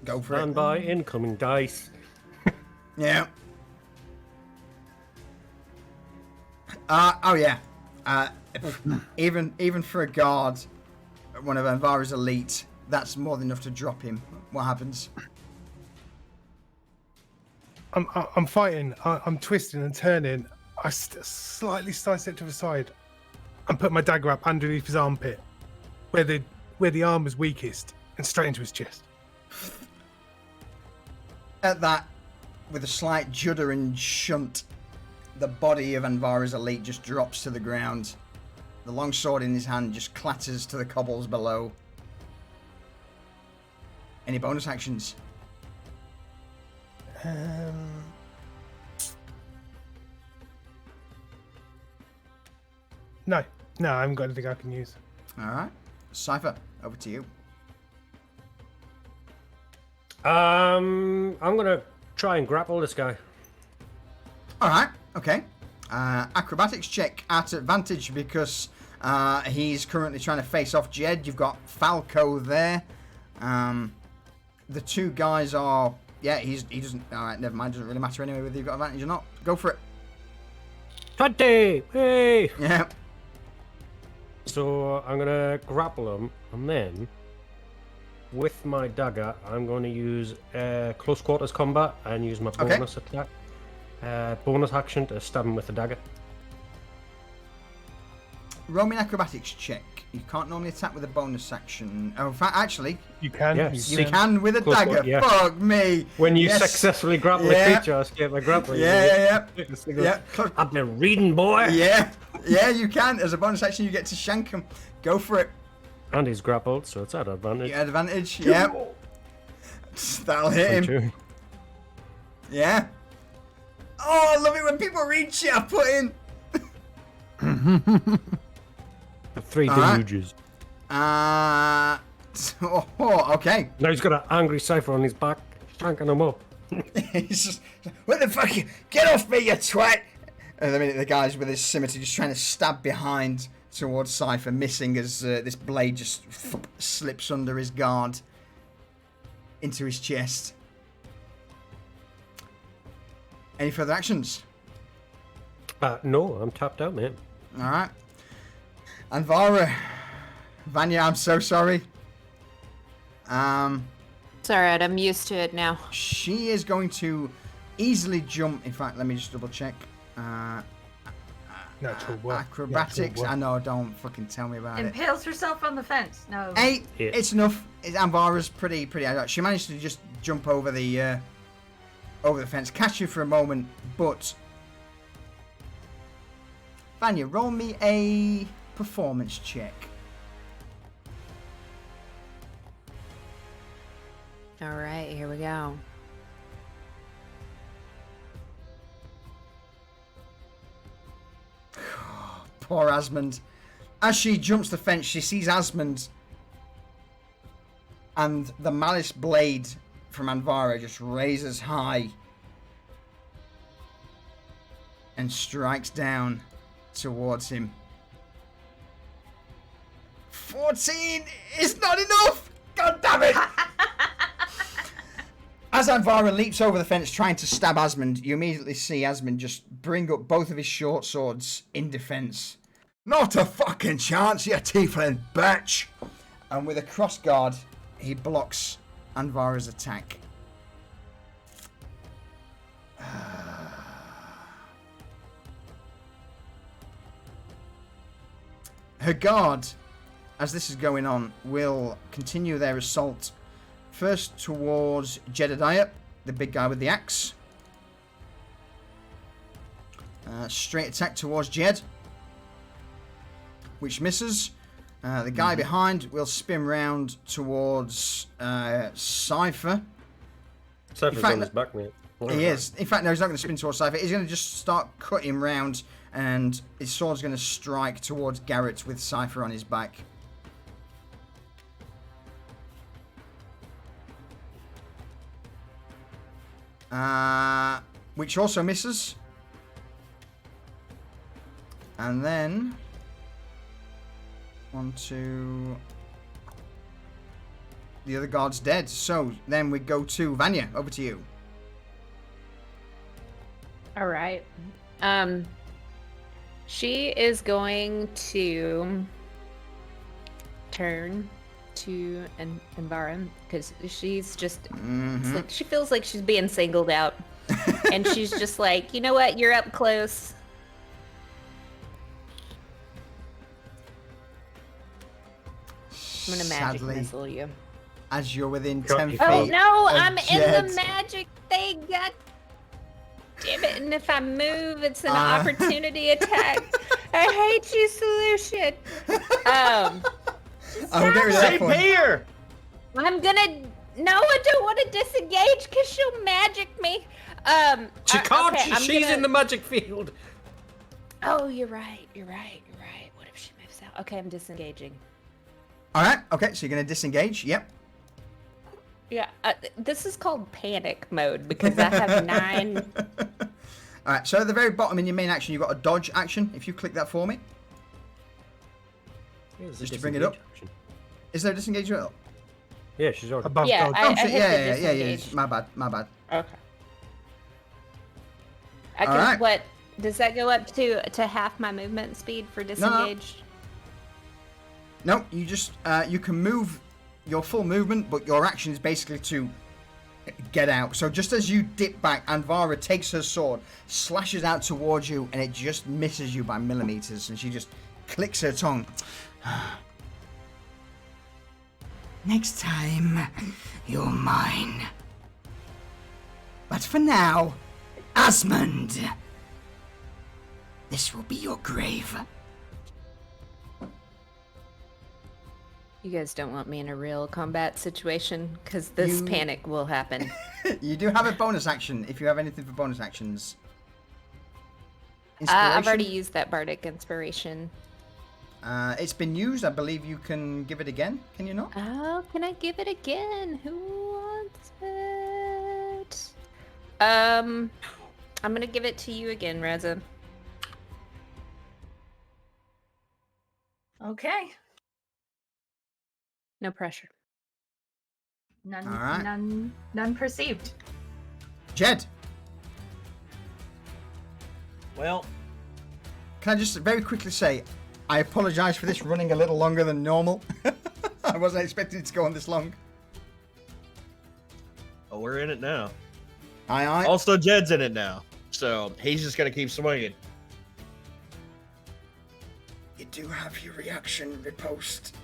Go for Stand it. by, incoming dice. Yeah. Oh yeah. Even for a guard, one of Anvara's elite, that's more than enough to drop him. What happens? I'm fighting. I'm twisting and turning. I slightly sidestep to the side and put my dagger up underneath his armpit, where the arm is weakest, and straight into his chest. At that, with a slight judder and shunt, the body of Anvara's elite just drops to the ground. The long sword in his hand just clatters to the cobbles below. Any bonus actions? No, I haven't got anything I can use. All right. Cypher, over to you. I'm gonna try and grapple this guy. All right. Okay. Acrobatics check at advantage because he's currently trying to face off Jed. You've got Falco there. The two guys are... Yeah, he doesn't... All right, never mind. Doesn't really matter anyway whether you've got advantage or not. Go for it. 20! Hey! Yeah. So I'm gonna grapple him, and then with my dagger, I'm going to use close quarters combat and use my bonus attack, bonus action to stab him with the dagger. Roll me an acrobatics check. You can't normally attack with a bonus action. Oh, in fact, actually, You can. Yes. you can with a Close dagger. quarter, yeah. Fuck me. When you Yes. successfully grapple Yeah. a creature, I escape my grappling. Yeah. Yeah. I've been reading, boy. Yeah, you can. As a bonus action, you get to shank him. Go for it. And he's grappled, so it's at advantage. You get advantage. Yeah. That'll hit him. True. Yeah. Oh, I love it when people read shit I put in. 3 Alright. deluges. Okay. Now he's got an angry cipher on his back, shanking him up. He's just, what the fuck? Get off me, you twat! And the minute the guy's with his scimitar just trying to stab behind towards Cypher, missing as this blade just slips under his guard into his chest. Any further actions? No, I'm tapped out, man. Alright. And Vanya, I'm so sorry. It's alright, I'm used to it now. She is going to easily jump. In fact, let me just double check. Natural one. Acrobatics. Natural I one. know, don't fucking tell me about it. Impales herself on the fence. No. 8. Yeah. It's enough. Amvara's pretty. She managed to just jump over the fence, catch you for a moment, but Vanya, roll me a performance check. Alright, here we go. Poor Asmund. As she jumps the fence, she sees Asmund, and the malice blade from Anvara just raises high and strikes down towards him. 14 is not enough! God damn it! As Anvara leaps over the fence trying to stab Asmund, you immediately see Asmund just bring up both of his short swords in defense. Not a fucking chance, you tiefling bitch! And with a cross guard, he blocks Anvara's attack. Her guard, as this is going on, will continue their assault first towards Jedediah, the big guy with the axe. Straight attack towards Jed, which misses. The guy behind will spin round towards Cypher. Cypher's fact, on his back, mate. He is. In fact, no, he's not going to spin towards Cypher. He's going to just start cutting round, and his sword's going to strike towards Garrett with Cypher on his back. Which also misses. And then 1, 2. The other guard's dead. So then we go to Vanya. Over to you. All right. She is going to turn to Anvara because she's just it's like she feels like she's being singled out, and she's just like, you know what? You're up close. I'm gonna magic Sadly, missile you. as you're within Got 10 you. feet. Oh no, of I'm in Jed. the magic thing. God damn it! And if I move, it's an opportunity attack. I hate you, Solution. I will get rid of that Same point. here. I'm gonna. No, I don't want to disengage because she'll magic me. She can't. okay, I'm She's gonna- in the magic field. Oh, you're right. You're right. You're right. Okay, I'm disengaging. All right. Okay, so you're gonna disengage. Yep. Yeah, this is called panic mode because I have 9. All right. So at the very bottom in your main action, you've got a dodge action. If you click that for me, Yeah, there's a Just to bring it up. disengage option. is there a disengage? Yeah, she's already. Above Yeah, dodge. I shit, hit yeah, the yeah, disengage. My bad. My bad. Okay. I can Alright. what? Does that go up to half my movement speed for disengaged? No, you just you can move your full movement, but your action is basically to get out. So just as you dip back, Anvara takes her sword, slashes out towards you, and it just misses you by millimeters, and she just clicks her tongue. Next time, you're mine. But for now, Asmund, this will be your grave. You guys don't want me in a real combat situation because this You- panic will happen. You do have a bonus action if you have anything for bonus actions. I've already Inspiration? used that bardic inspiration. It's been used. I believe you can give it again. Can you not? Oh, can I give it again? Who wants it? I'm gonna give it to you again, Reza. Okay. No pressure. None. All right. None perceived. Jed, Well, can I just very quickly say, I apologise for this running a little longer than normal. I wasn't expecting it to go on this long. oh, we're in it now. Aye. Also, Jed's in it now, so he's just gonna keep swinging. You do have your reaction riposte.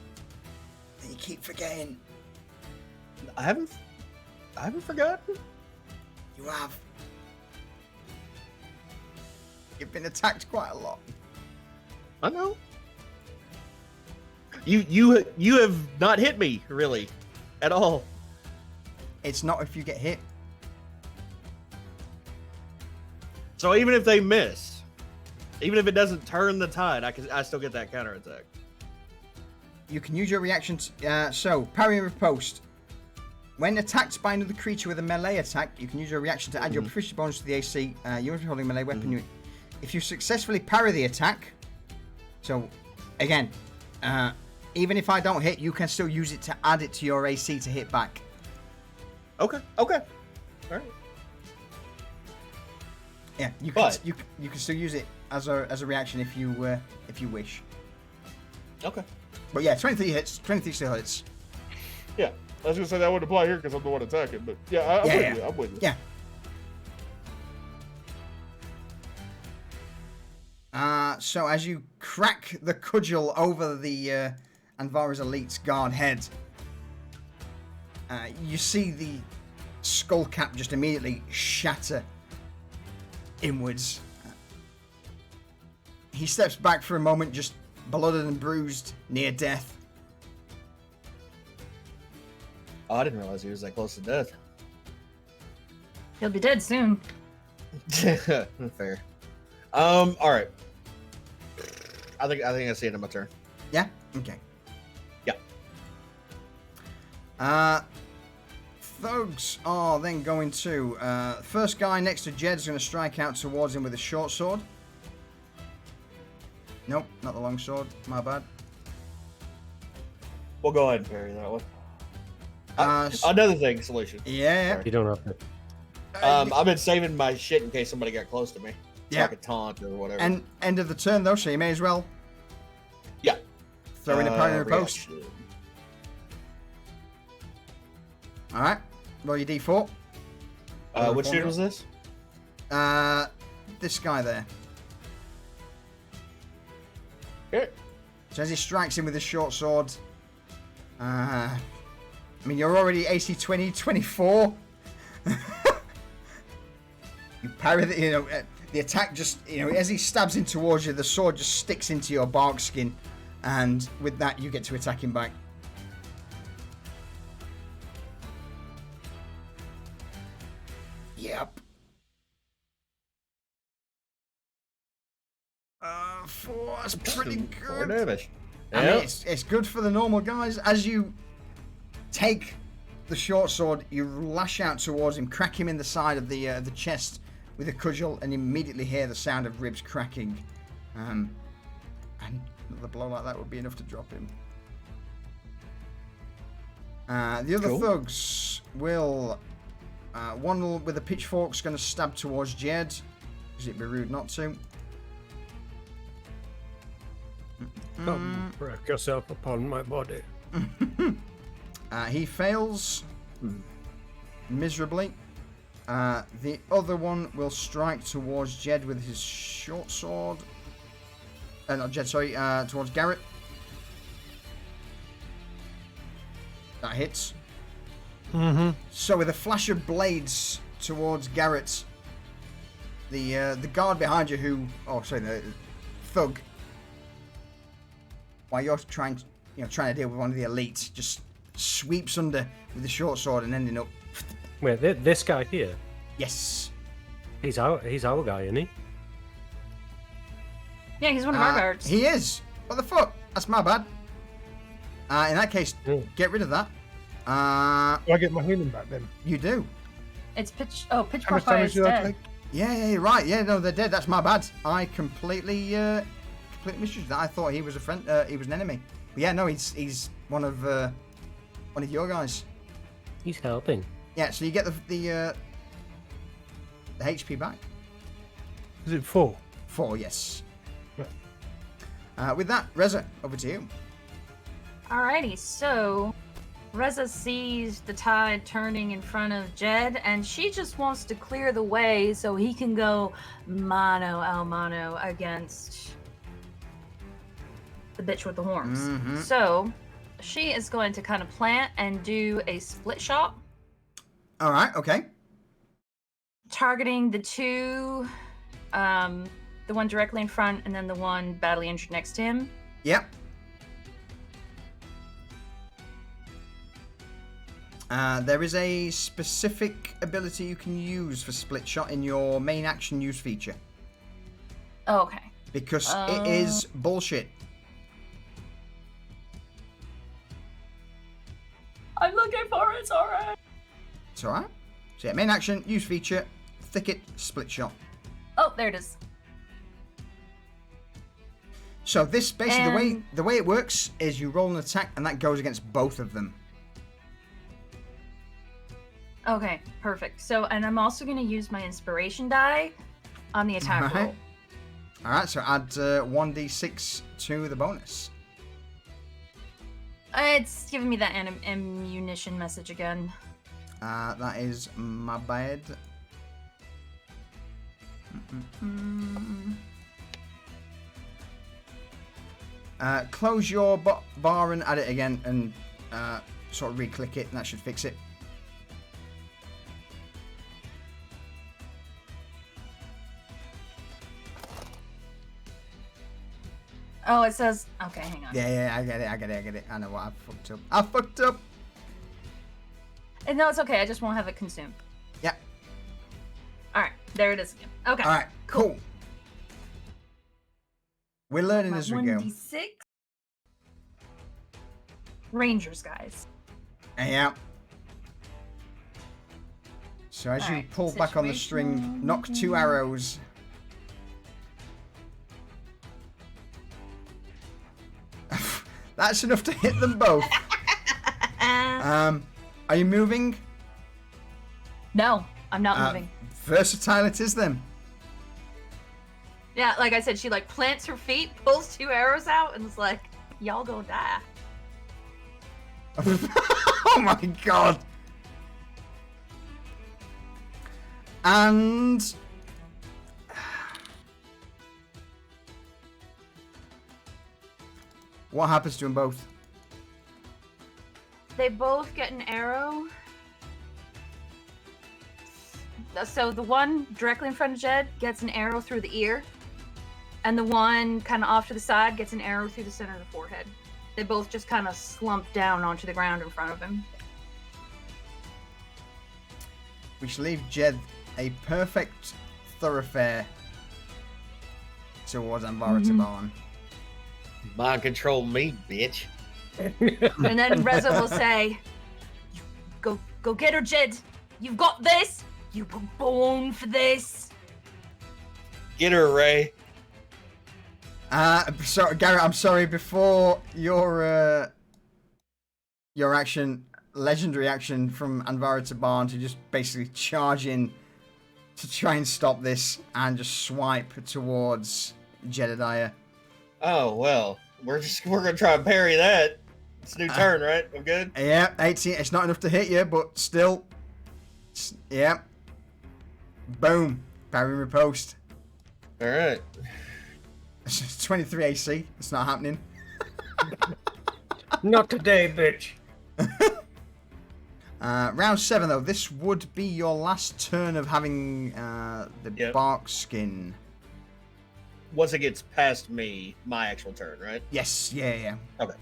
And you keep forgetting. I haven't forgotten. You have. You've been attacked quite a lot. I know. You have not hit me really, at all. It's not if you get hit. So even if they miss, even if it doesn't turn the tide, I still get that counterattack. You can use your reaction. So, parry and riposte. When attacked by another creature with a melee attack, you can use your reaction to add your proficiency bonus to the AC. You must be holding a melee weapon. If you successfully parry the attack, so again, even if I don't hit, you can still use it to add it to your AC to hit back. Okay. All right. Yeah, you But- can still use it as a reaction if you wish. Okay. But yeah, 23 hits. 23 still hits. Yeah, I was gonna say that wouldn't apply here because I'm the one attacking, but yeah, I'm Yeah, with yeah. you. I'm with you. Yeah. So as you crack the cudgel over the Anvara's elite's guard head, you see the skull cap just immediately shatter inwards. He steps back for a moment, just blooded and bruised, near death. Oh, I didn't realize he was that close to death. He'll be dead soon. Fair. All right. I think I see it in my turn. Yeah? Okay. Yeah. Thugs are then going to... first guy next to Jed's going to strike out towards him with a short sword. Nope, not the long sword. My bad. We'll go ahead and parry that one. S- Another thing, solution. yeah. You don't have to. I've been saving my shit in case somebody got close to me. So Yeah. I could taunt or whatever. And end of the turn though, so you may as well yeah. throw in a parry and riposte. reaction. Alright. Roll your d4. Which dude was this? This guy there. Okay. So as he strikes him with his short sword, I mean, you're already AC 20, 24. You parry the, the attack just, as he stabs in towards you, the sword just sticks into your bark skin, and with that, you get to attack him back. Yep. 4, that's pretty Four good. damage. I mean, it's good for the normal guys. As you take the short sword, you lash out towards him, crack him in the side of the chest with a cudgel, and immediately hear the sound of ribs cracking. And another blow like that would be enough to drop him. The other thugs will... one with a pitchfork's going to stab towards Jed, because it'd be rude not to. Come, break yourself upon my body. He fails miserably. The other one will strike towards Jed with his short sword. Not Jed, sorry, towards Garrett. That hits. So with a flash of blades towards Garrett, the guard behind you the thug, while you're trying to deal with one of the elite, just sweeps under with the short sword and ending up. Wait, this guy here? Yes. He's our guy, isn't he? Yeah, he's one of our guards. He is. What the fuck? That's my bad. In that case, get rid of that. Do I get my healing back then? You do. It's pitch. How Pitchfork much Fire damage is did I dead. take? Yeah, right. Yeah, no, they're dead. That's my bad. I completely misjudged that. I thought he was a friend. He was an enemy. But yeah, no, he's one of your guys. He's helping. Yeah, so you get the HP back. Is it 4? 4, yes. Right. With that, Reza, over to you. Alrighty, so Reza sees the tide turning in front of Jed, and she just wants to clear the way so he can go mano a mano against the bitch with the horns. So she is going to kind of plant and do a split shot. All right, okay. Targeting the two, the one directly in front and then the one badly injured next to him. Yep. There is a specific ability you can use for split shot in your main action use feature. Oh, okay. Because it is bullshit. I'm looking for it, alright. It's alright. So yeah, main action, use feature, thicket, split shot. Oh, there it is. So this basically the way it works is you roll an attack and that goes against both of them. Okay, perfect. So, and I'm also going to use my inspiration die on the attack roll. Alright, so add 1d6 to the bonus. It's giving me that ammunition message again. That is my bad. Close your bar and add it again and sort of re-click it and that should fix it. Oh, it says... Okay, hang on. Yeah, I get it. I know what I fucked up. And no, it's okay. I just won't have it consumed. Yeah. Alright, there it is again. Okay. Alright, cool. We're learning as we go. 1d6. Rangers, guys. Yeah. So as you pull back on the string, knock 2 arrows. That's enough to hit them both. Are you moving? No, I'm not moving. Versatile it is then. Yeah, like I said, she like plants her feet, pulls 2 arrows out, and is like, y'all go die. Oh my god. And what happens to them both? They both get an arrow. So the one directly in front of Jed gets an arrow through the ear, and the one kind of off to the side gets an arrow through the center of the forehead. They both just kind of slump down onto the ground in front of him. Which leave Jed a perfect thoroughfare towards Anvara Taban. Mind control me, bitch. And then Reza will say, go get her, Jed. You've got this. You were born for this. Get her, Ray. So Garrett, I'm sorry. Before your action, legendary action from Anvara to Barn to just basically charge in to try and stop this and just swipe towards Jedediah. Oh well, we're gonna try and parry that. It's a new turn, right? I'm good. Yeah, 18. It's not enough to hit you, but still. Yeah. Boom. Parry riposte. All right. 23 AC. It's not happening. Not today, bitch. Round 7, though. This would be your last turn of having the bark skin. Once it gets past me, my actual turn, right? Yes. Yeah. Okay.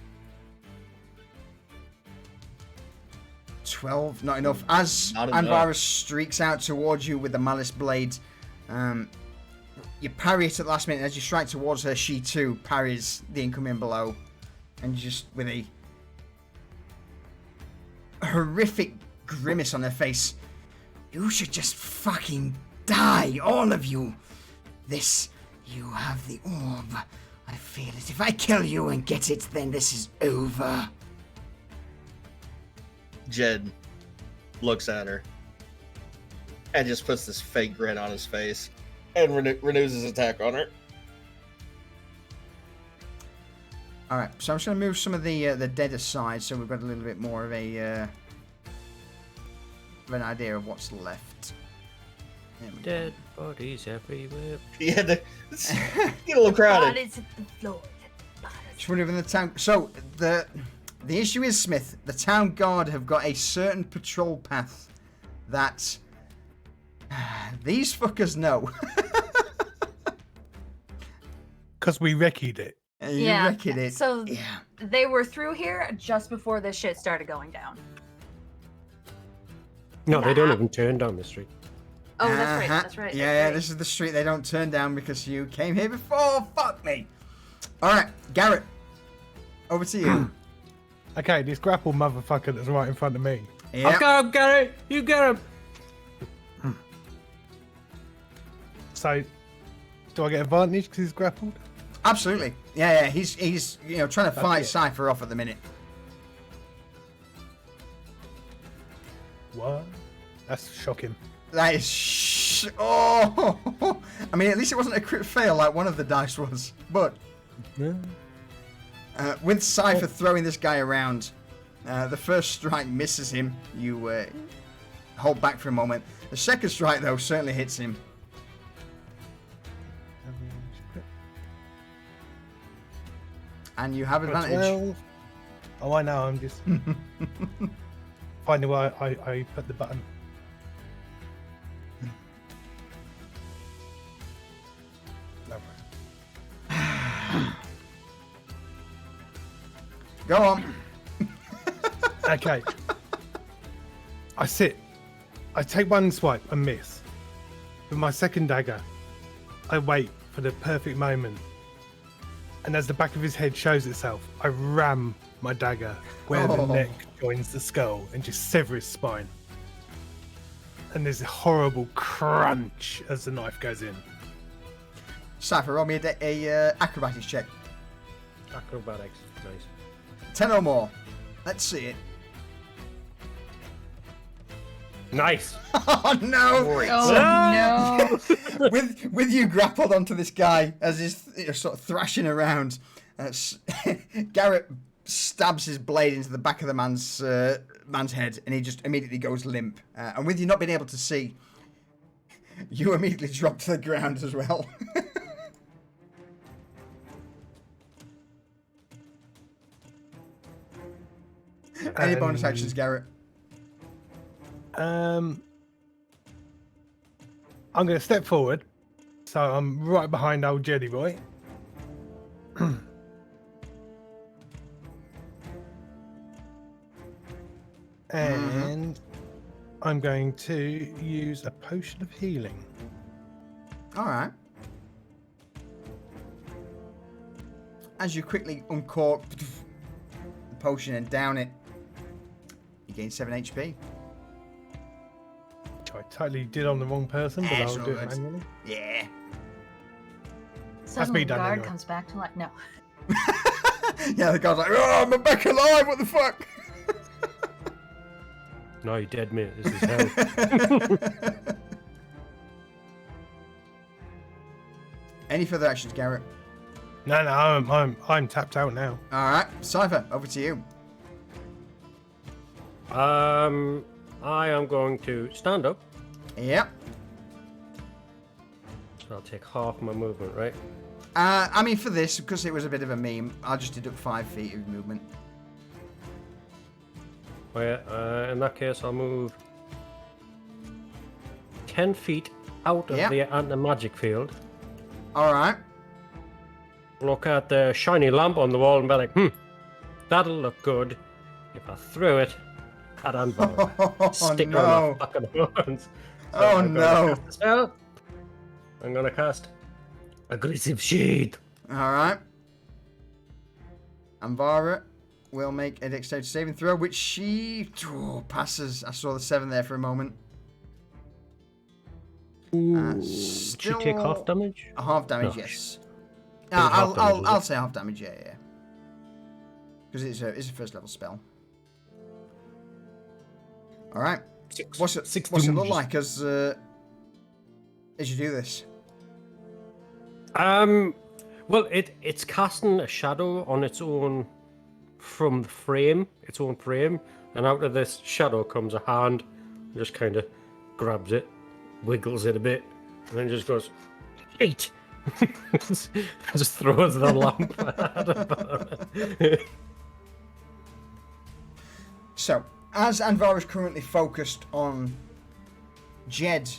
12, not enough. As Anvara streaks out towards you with the Malice Blade, you parry it at the last minute. As you strike towards her, she too parries the incoming blow. And just with a horrific grimace on her face, you should just fucking die, all of you. You have the orb. I feel it. If I kill you and get it, then this is over. Jed looks at her and just puts this fake grin on his face and renews his attack on her. All right, so I'm just going to move some of the dead aside, so we've got a little bit more of an idea of what's left. Dead bodies everywhere. Yeah, get a little crowded. Bodies at the floor. Just wondering the town. So the issue is, Smith, the town guard have got a certain patrol path that these fuckers know. Because we recce'd it. You reckon it? So yeah. they were through here just before this shit started going down. No, they don't even turn down the street. Oh, that's right. That's right. Yeah, that's right. this is the street they don't turn down because you came here before. Fuck me. All right, Garrett, over to you. Okay, this grapple motherfucker that's right in front of me. Yeah. I've got him, Gary. You get him. So, do I get advantage because he's grappled? Absolutely. Yeah. He's trying to fight it. Cypher off at the minute. What? That's shocking. That is oh. I mean, at least it wasn't a crit fail like one of the dice was. But Yeah. with Cypher throwing this guy around, the first strike misses him. You hold back for a moment. The second strike, though, certainly hits him. And you have advantage. 12. Oh, I know. I'm just finding where I put the button. Go on. Okay. I sit. I take one swipe and miss. With my second dagger, I wait for the perfect moment. And as the back of his head shows itself, I ram my dagger where the neck joins the skull and just sever his spine. And there's a horrible crunch as the knife goes in. Cypher, roll me a acrobatics check. Acrobatics. Nice. 10 or more. Let's see it. Nice. Oh no! Oh no! with you grappled onto this guy as he's sort of thrashing around, Garrett stabs his blade into the back of the man's head, and he just immediately goes limp. And with you not being able to see, you immediately drop to the ground as well. Any bonus actions, Garrett? I'm going to step forward, so I'm right behind old Jedi boy. And I'm going to use a potion of healing. All right. as you quickly uncork the potion and down it, you gain 7 HP. I totally did on the wrong person, but It's I'll all do it good. manually. Yeah. Suddenly, done guard anyway. comes back to life. No. Yeah, the guy's like, oh, I'm back alive, what the fuck? No, you're dead, mate. This is hell. Any further actions, Garrett? No, I'm tapped out now. Alright, Cypher, over to you. I am going to stand up. Yep. So I'll take half my movement, right? I mean, for this, because it was a bit of a meme, I'll just deduct 5 feet of movement. Oh, yeah, in that case, I'll move 10 feet out of Yeah. the anti-magic field. Alright. Look at the shiny lamp on the wall and be like, that'll look good if I threw it at Anvar. Oh, Stick her no. in the fucking horns. So Oh, I'm gonna no. cast a spell. I'm gonna cast Aggressive Shade. Alright. Amvara will make a dexterity saving throw, which she passes. I saw the 7 there for a moment. Ooh, still she take half damage? Half damage, No, yes. It's half damage, I'll is it? say half damage, yeah. Because it's a first level spell. Alright. What's it look damages. like as you do this? Well, it's casting a shadow on its own from the frame, its own frame, and out of this shadow comes a hand, just kind of grabs it, wiggles it a bit, and then just goes, eat! Just throws the lamp at him. So, as Anvar is currently focused on Jed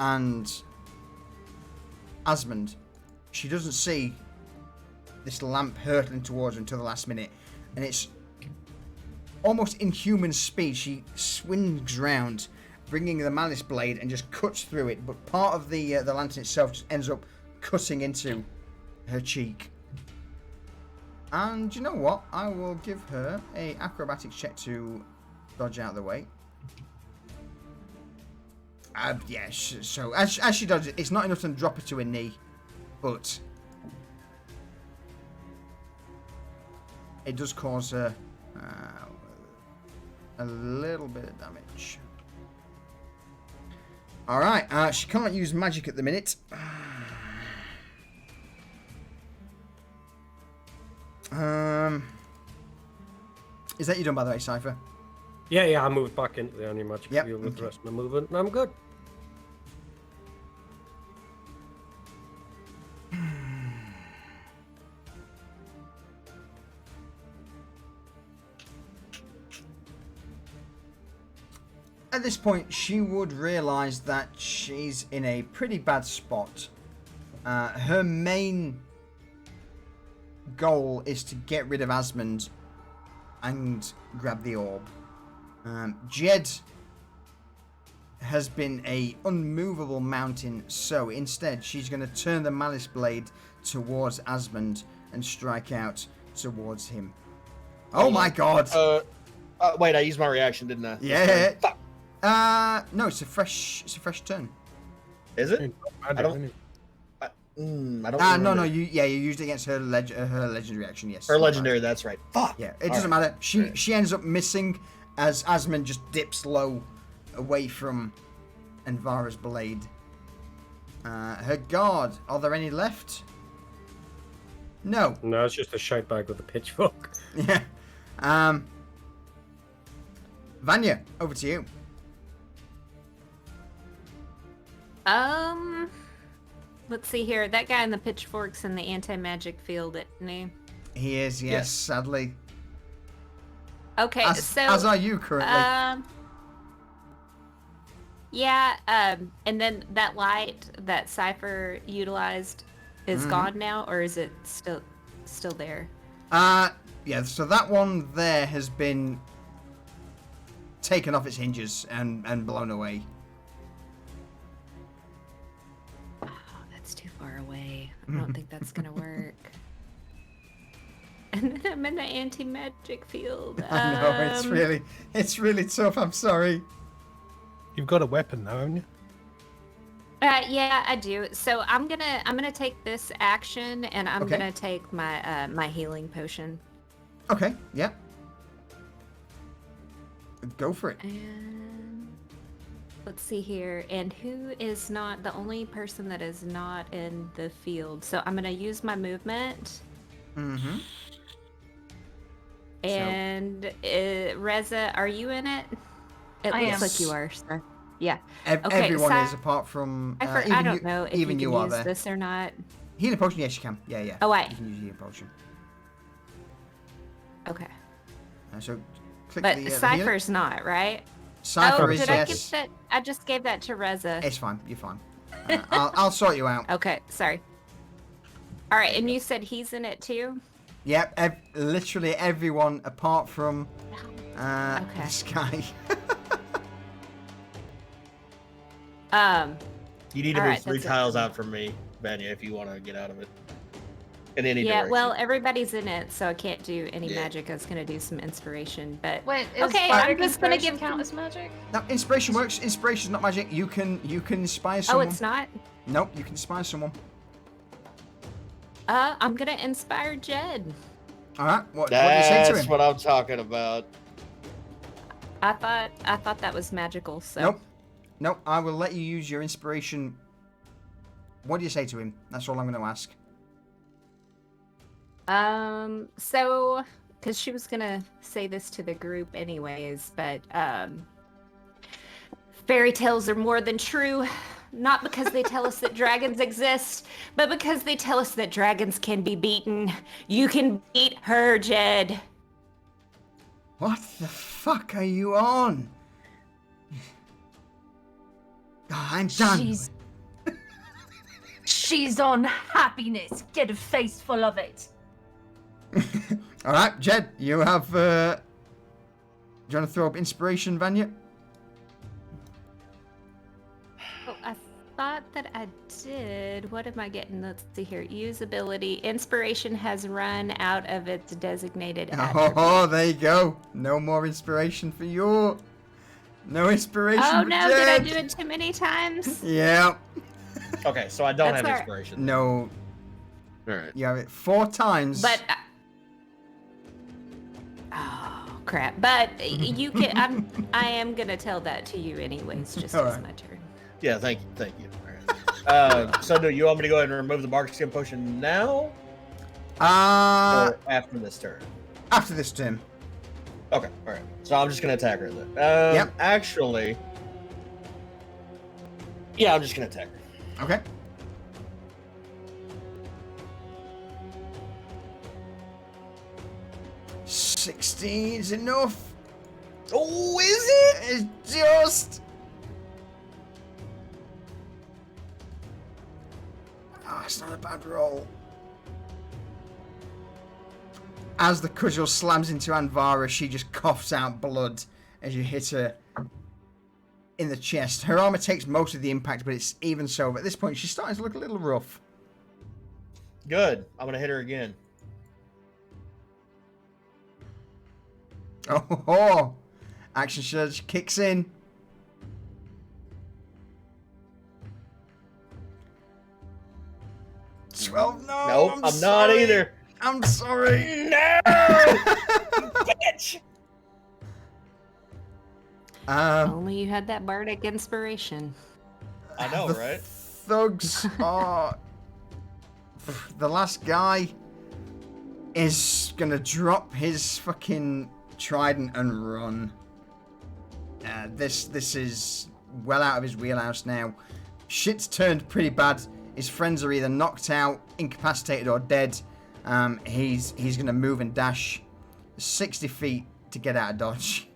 and Asmund, she doesn't see this lamp hurtling towards her until the last minute, and it's almost inhuman speed. She swings round, bringing the malice blade, and just cuts through it, but part of the lantern itself just ends up cutting into her cheek. And you know what? I will give her a acrobatics check to dodge out of the way. Yeah, so as she dodges it, it's not enough to drop her to her knee, but it does cause her a little bit of damage. Alright, she can't use magic at the minute. Is that you done, by the way, Cypher? Yeah, I moved back into the anti-magic Yep, field with okay. the rest of my movement, and I'm good. At this point, she would realise that she's in a pretty bad spot. Her main goal is to get rid of Asmund and grab the orb. Jed has been a unmovable mountain, so instead she's going to turn the malice blade towards Asmund and strike out towards him. Oh my god! Wait, I used my reaction, didn't I? Yeah. Fuck. No, it's a fresh turn. Is it? I don't. I don't. No, remember. you used it against her legendary action. Yes. Her legendary. That's right. Fuck. Yeah, it doesn't matter. She ends up missing as Asmund just dips low away from Anvara's blade. Her guard. Are there any left? No. No, it's just a shout bag with a pitchfork. Yeah. Vanya, over to you. Let's see here. That guy in the pitchforks in the anti-magic field, isn't he? He is, yes, sadly. Okay, so As are you currently. yeah, and then that light that Cypher utilized is gone now, or is it still there? Yeah, so that one there has been taken off its hinges and blown away. Oh, that's too far far away. I don't think that's gonna work. And then I'm in the anti-magic field. I know, it's really tough. I'm sorry. You've got a weapon now, haven't you? Yeah, I do. So I'm gonna take this action, and I'm Okay. gonna take my my healing potion. Okay, yeah. Go for it. And let's see here. And who is not the only person that is not in the field? So I'm gonna use my movement. Mm-hmm. And Reza, are you in it? It I looks am. like you are, sir. Yeah. Okay, Everyone so- is apart from. I don't know if even you you can are use there. this or not. Healing potion, yes, you can. Yeah. Oh, wait. You can use healing potion. Okay. So click But the healer. Cypher's not, right? Cypher is did I yes. give that? I just gave that to Reza. It's fine. You're fine. I'll sort you out. Okay, sorry. All right, and you said he's in it too? Yep. Literally everyone apart from Okay. this guy. You need to All move right, 3 that's it. tiles out from me, Vanya, if you want to get out of it. In any Yeah, direction. well, everybody's in it, so I can't do any Yeah. magic. I was gonna do some inspiration, but Wait, is Okay, bardic I'm just gonna inspiration give count them- as magic? No, inspiration works. Inspiration's not magic. You can inspire oh, someone. it's not. Nope, you can inspire someone. I'm gonna inspire Jed. All right. What do you say to That's him? what I'm talking about. I thought that was magical. So Nope. I will let you use your inspiration. What do you say to him? That's all I'm going to ask. So, because she was gonna say this to the group anyways, but fairy tales are more than true. Not because they tell us that dragons exist, but because they tell us that dragons can be beaten. You can beat her, Jed. What the fuck are you on? Oh, I'm done. She's on happiness. Get a face full of it. All right, Jed, you have. Do you want to throw up inspiration, Vanya? Oh, I thought that I did. What am I getting? Let's see here. Use ability. Inspiration has run out of its designated attribute. Oh, there you go. No more inspiration for you. No inspiration Oh for no, Jed. did I do it too many times? Yeah. Okay, so I don't That's have all right. inspiration. No, All right. you have it 4 times. But oh crap! But you can. I am gonna tell that to you anyways. Just All as right. my turn. Yeah, thank you. All right. So do you want me to go ahead and remove the bark skin potion now or after this turn? After this turn. Okay, all right. So I'm just gonna attack her then. Yep. Actually, yeah, I'm just gonna attack her. Okay. $16's enough. Oh, is it? It's just. Oh, it's not a bad roll. As the cudgel slams into Anvara, she just coughs out blood as you hit her in the chest. Her armor takes most of the impact, but it's even so. At this point, she's starting to look a little rough. Good. I'm gonna hit her again. Oh, action surge kicks in. $12. No, Nope, I'm not sorry. either. I'm sorry. No, bitch. Only you had that bardic inspiration. I know, the right? Thugs are. The last guy is gonna drop his fucking trident and run. This is well out of his wheelhouse now. Shit's turned pretty bad. His friends are either knocked out, incapacitated, or dead. He's gonna move and dash 60 feet to get out of dodge.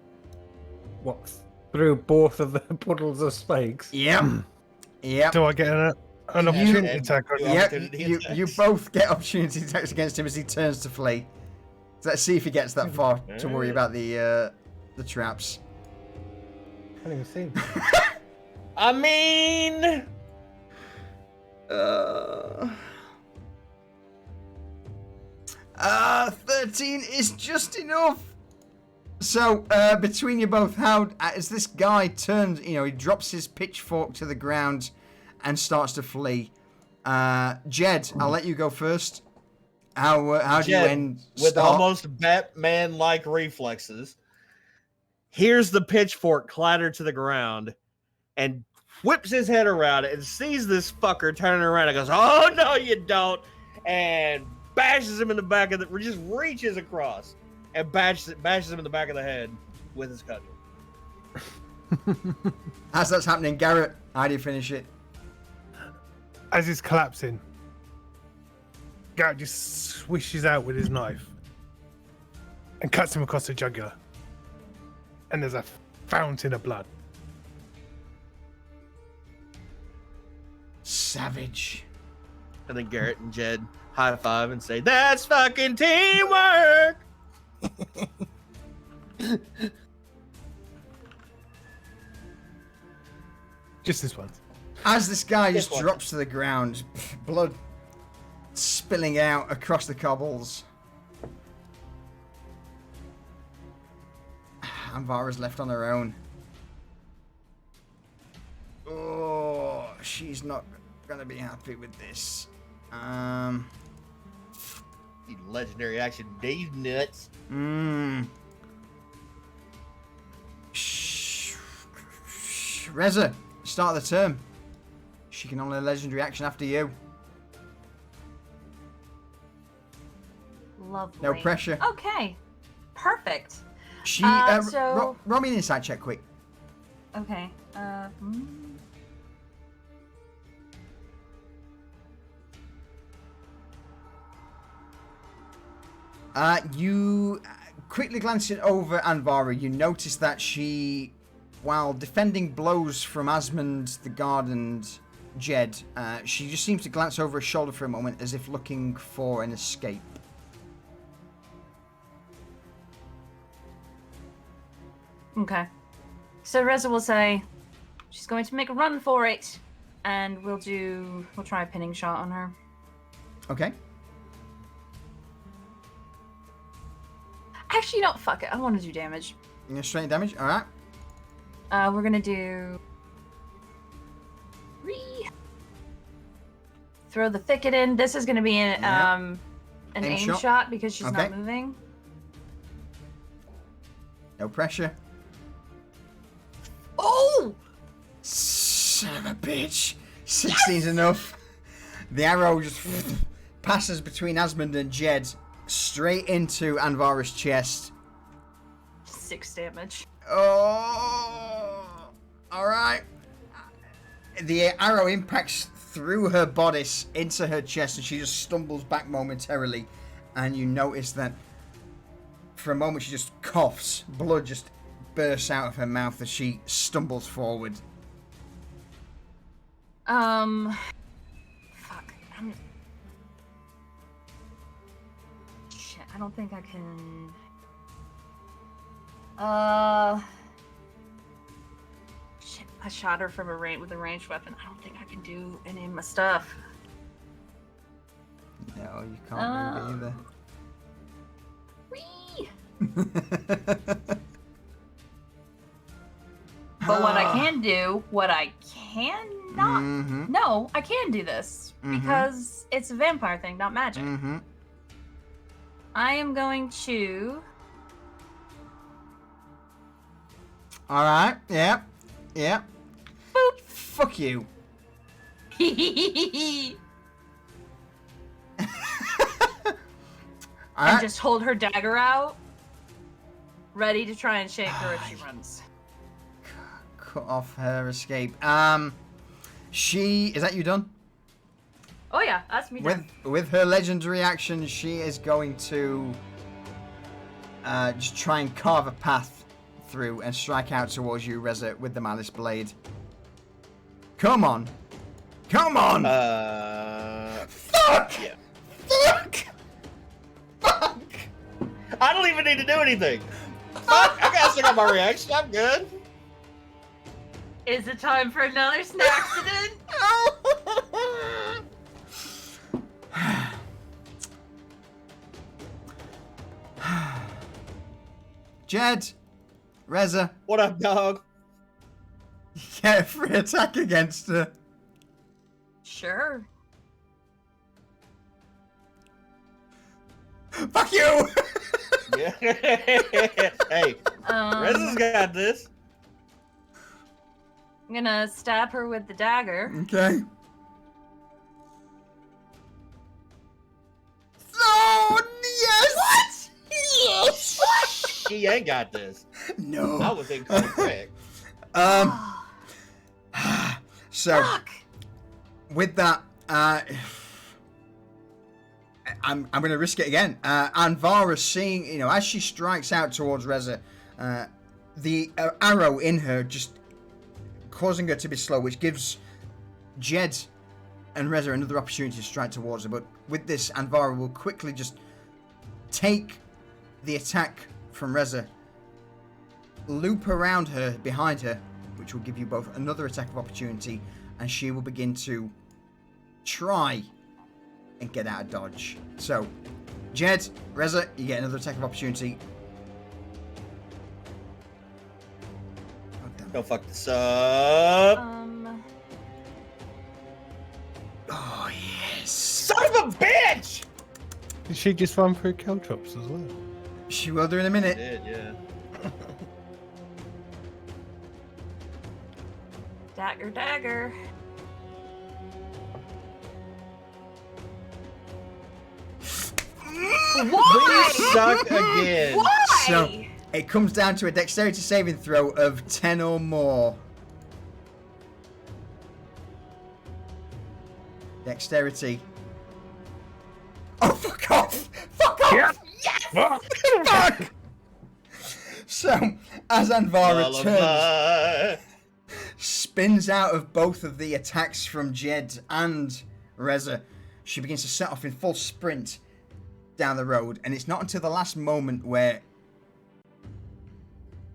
What? Through both of the puddles of spikes? Yep. Yep. Do I get an opportunity attack on you- him? Yep. opportunity You attacks. both get opportunity attacks against him as he turns to flee. So let's see if he gets that far to worry about the traps. I haven't even seen. I mean, 13 is just enough. So, between you both, how as this guy turns, he drops his pitchfork to the ground and starts to flee. Jed, I'll let you go first. How do you end? With almost Batman-like reflexes, hears the pitchfork clatter to the ground, and whips his head around and sees this fucker turning around and goes, "Oh no, you don't!" and bashes him in the back of the. Just reaches across and bashes him in the back of the head with his cudgel. As that's happening, Garrett, how do you finish it? As it's collapsing, Garrett just swishes out with his knife and cuts him across the jugular. And there's a fountain of blood. Savage. And then Garrett and Jed high five and say, "That's fucking teamwork." Just this once. As this guy just drops to the ground, blood spilling out across the cobbles. Anvara's left on her own. Oh, she's not gonna be happy with this. Legendary action, these nuts. Reza, start the turn. She can only legendary action after you. Lovely. No pressure. Okay. Perfect. She so roll me an insight check quick. okay. You quickly glancing over Anvara, you notice that she, while defending blows from Asmund, the guard, and Jed, she just seems to glance over her shoulder for a moment as if looking for an escape. Okay. So Reza will say she's going to make a run for it, and we'll try a pinning shot on her. Okay. Actually, no, fuck it. I want to do damage. You're gonna straight damage? Alright. We're gonna do 3. Throw the thicket in. This is gonna be an aim shot because she's not moving. No pressure. Oh! Son of a bitch. 16's enough. The arrow just passes between Asmund and Jed straight into Anvara's chest. 6 damage. Oh! Alright. The arrow impacts through her bodice into her chest and she just stumbles back momentarily. And you notice that for a moment she just coughs. Blood just bursts out of her mouth as she stumbles forward. Fuck. Shit, I don't think I can. Shit, I shot her from with a ranged weapon. I don't think I can do any of my stuff. No, you can't move either. Whee! But what I can do, what I cannot. No, I can do this because it's a vampire thing, not magic. I am going to. Alright, yeah. Boop. Fuck you. And just hold her dagger out, ready to try and shake her if she runs. Cut off her escape. Is that you done? Oh yeah, that's me done. With her legendary action, she is going to just try and carve a path through and strike out towards you, Reza, with the Malice Blade. Come on. Fuck! Yeah. Fuck! I don't even need to do anything. Fuck! I still got my reaction. I'm good. Is it time for another snack accident? Jed, Reza, What up, dog? get a free attack against her. Sure. Fuck you! Yeah. Hey, Reza's got this. I'm gonna stab her with the dagger. Okay. Oh, yes! What? Yes! She ain't got this. No. I was incorrect. So, Fuck! with that, I'm going to risk it again. Anvara, seeing, you know, as she strikes out towards Reza, the arrow in her just causing her to be slow, which gives Jed and Reza another opportunity to strike towards her. But with this, Anvara will quickly just take the attack from Reza, loop around her, behind her, which will give you both another attack of opportunity, and she will begin to try and get out of dodge. So, Jed, Reza, you get another attack of opportunity. Oh, damn it. Don't fuck this up. Oh, yes. Son of a bitch! Did she just run through caltrops as well? She will do in a minute. Did, yeah. Dagger, dagger. We suck again. Why? So, it comes down to a dexterity saving throw of 10 or more. Dexterity. Oh, fuck off! Fuck off! Yeah. Yes! Fuck! So, as Anvara turns, spins out of both of the attacks from Jed and Reza, she begins to set off in full sprint down the road, and it's not until the last moment where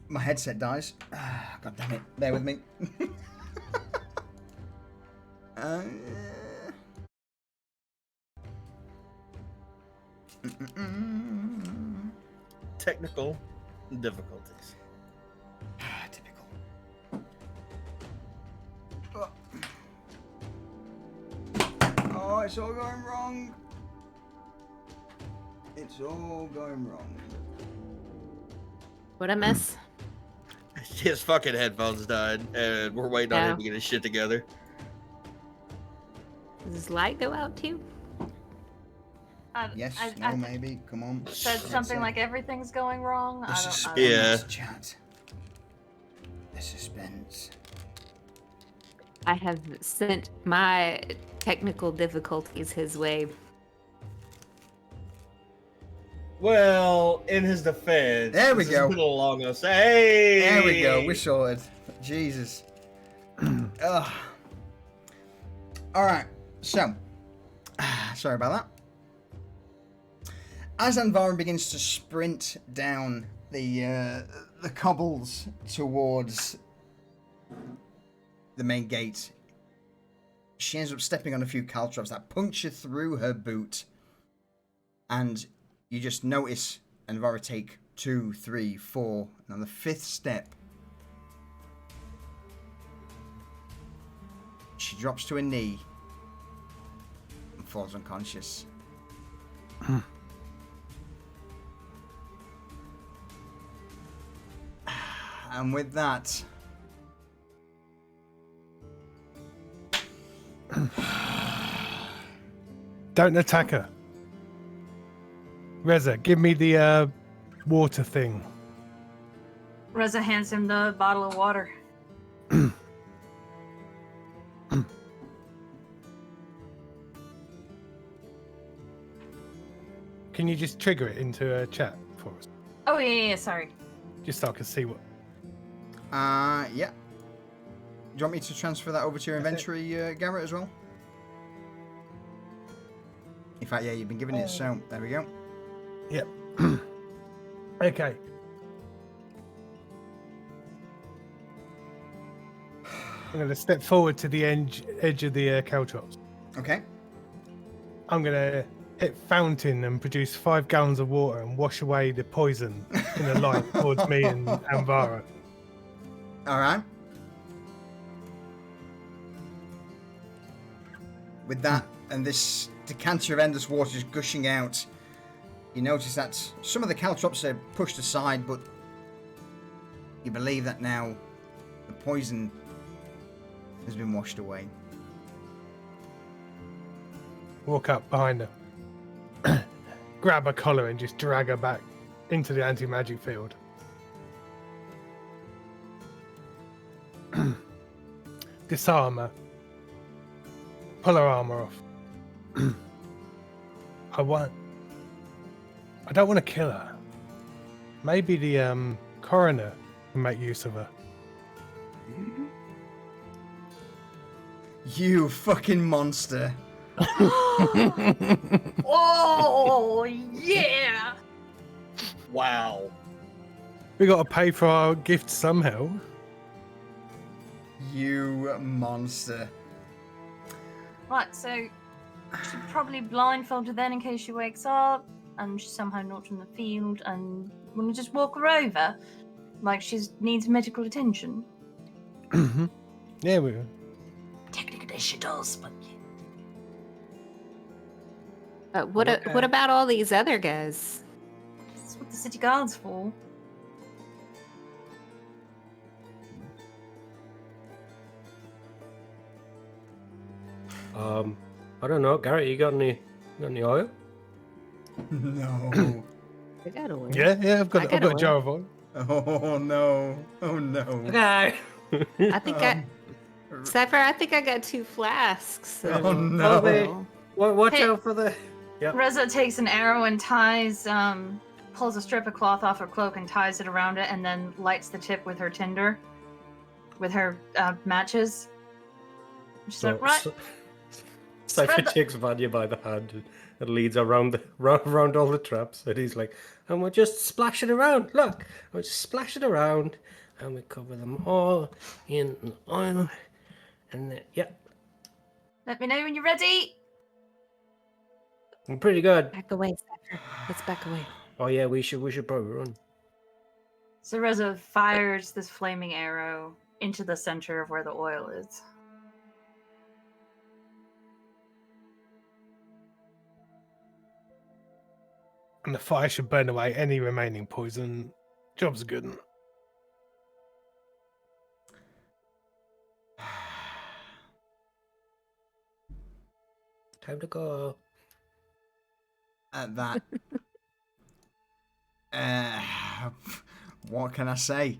my headset dies. God damn it, bear with me. Technical difficulties. Typical. Oh, it's all going wrong. It's all going wrong. What a mess. His fucking headphones died, and we're waiting on him to get his shit together. Does this light go out too? Yes, I no, maybe. Come on. said something like everything's going wrong. The I don't suspense, Yeah. chat. The suspense. I have sent my technical difficulties his way. Well, in his defense, There we this go. has been a long enough. Hey, There we go. We're sorted. Jesus. Ugh. All right. So, sorry about that. As Anvara begins to sprint down the cobbles towards the main gate, she ends up stepping on a few caltrops that puncture through her boot, and you just notice Anvara take 2, 3, 4, and on the 5th step, she drops to a knee and falls unconscious. And with that, Don't attack her. Reza, give me the water thing. Reza hands him the bottle of water. Can you just trigger it into a chat for us? Oh yeah, sorry. Just so I can see what. yeah. Do you want me to transfer that over to your inventory, Garrett, as well? In fact, yeah, you've been given it, so there we go. Yep. Okay. I'm going to step forward to the edge of the caltrops. Okay. I'm going to hit fountain and produce 5 gallons of water and wash away the poison in a line towards me and Amvara. All right. With that and this decanter of endless water just gushing out, you notice that some of the caltrops are pushed aside, but you believe that now the poison has been washed away. Walk up behind her, grab her collar and just drag her back into the anti-magic field. Disarm her. Pull her armor off. I don't want to kill her. Maybe the coroner can make use of her. You fucking monster. Oh, yeah! Wow. We got to pay for our gift somehow. You monster. Right, so she'll probably blindfold her then in case she wakes up and she's somehow not in the field, and we'll just walk her over like she needs medical attention. Yeah, we. Technically she does, but What about all these other guys? that's what the city guard's for. I don't know, Garrett. You got any oil? No. I got oil. Yeah, I've got a oil. jar of oil. Oh no. Oh no. Okay. I think Cypher, I think I got 2 flasks. So. Oh no. wait. Watch Hey. out for the. Yep. Reza takes an arrow and pulls a strip of cloth off her cloak and ties it around it, and then lights the tip with her tinder, with her matches. She's like, right. Cypher Spread the- takes Vanya by the hand and leads around around all the traps, and he's like, "And we're just splashing around. Look, we're just splashing around, and we cover them all in oil, and yep, Let me know when you're ready. I'm pretty good. Back away, Cypher. Let's back away. Oh yeah, we should probably run." So Reza fires this flaming arrow into the center of where the oil is. And the fire should burn away any remaining poison. Job's good. Time to go. At that. What can I say?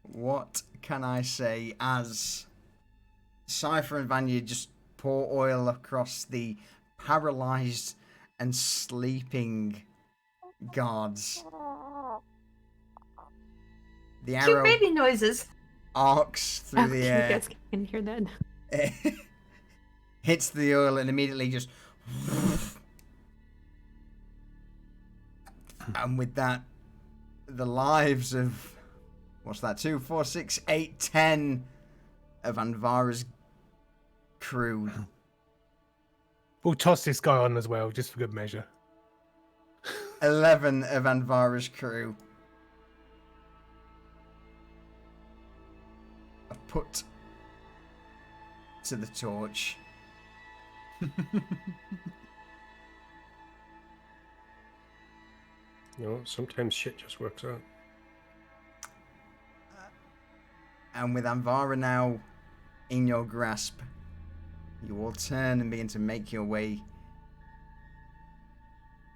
What can I say as Cypher and Vanya just pour oil across the paralyzed and sleeping guards? The Cute arrow baby noises. arcs through the You air, guys can hear that. hits the oil, and immediately just. And with that, the lives of. What's that? 2, 4, 6, 8, 10 of Anvara's crew. We'll toss this guy on as well, just for good measure. 11 of Anvara's crew are put to the torch. You know, sometimes shit just works out. And with Anvara now in your grasp, you will turn and begin to make your way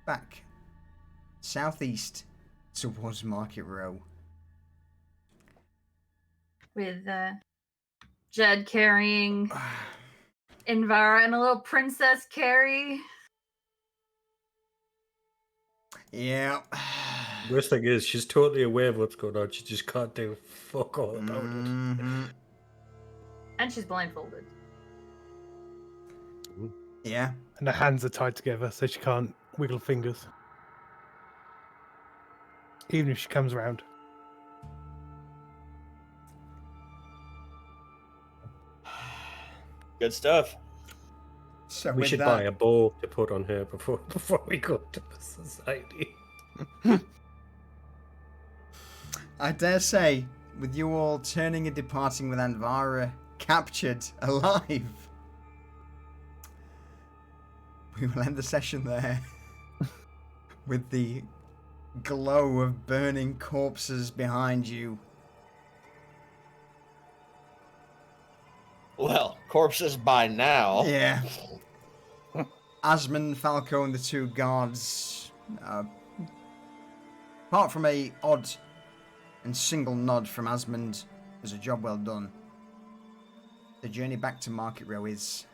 back southeast towards Market Row. With Jed carrying Invara and a little princess carry. Yeah. Worst thing is, she's totally aware of what's going on. She just can't do fuck all about it. Mhm. And she's blindfolded. Yeah. And her hands are tied together so she can't wiggle fingers. Even if she comes around. Good stuff. So We with should that, buy a bow to put on her before we go to the society. I dare say, with you all turning and departing with Anvara captured alive, we will end the session there with the glow of burning corpses behind you. Well, corpses by now. Yeah. Asmund, Falco, and the two guards, apart from a odd and single nod from Asmund as a job well done, the journey back to Market Row is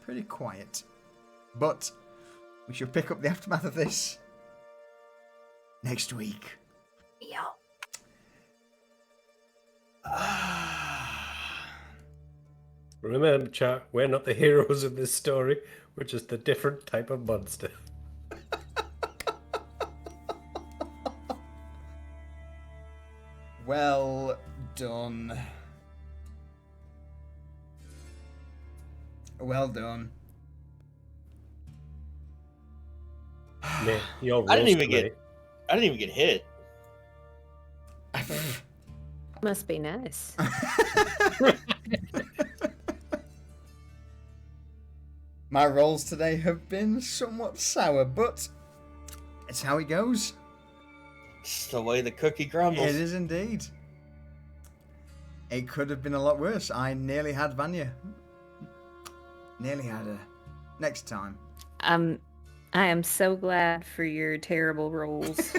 pretty quiet. But we shall pick up the aftermath of this next week. Yeah. Remember, chat, we're not the heroes of this story. We're just a different type of monster. Well done. Well done. Man, you're I didn't even roasting get hit. Must be nice. My rolls today have been somewhat sour, but it's how it goes. It's the way the cookie crumbles. It is indeed. It could have been a lot worse. I nearly had Vanya. Nearly had her. Next time. I am so glad for your terrible rolls.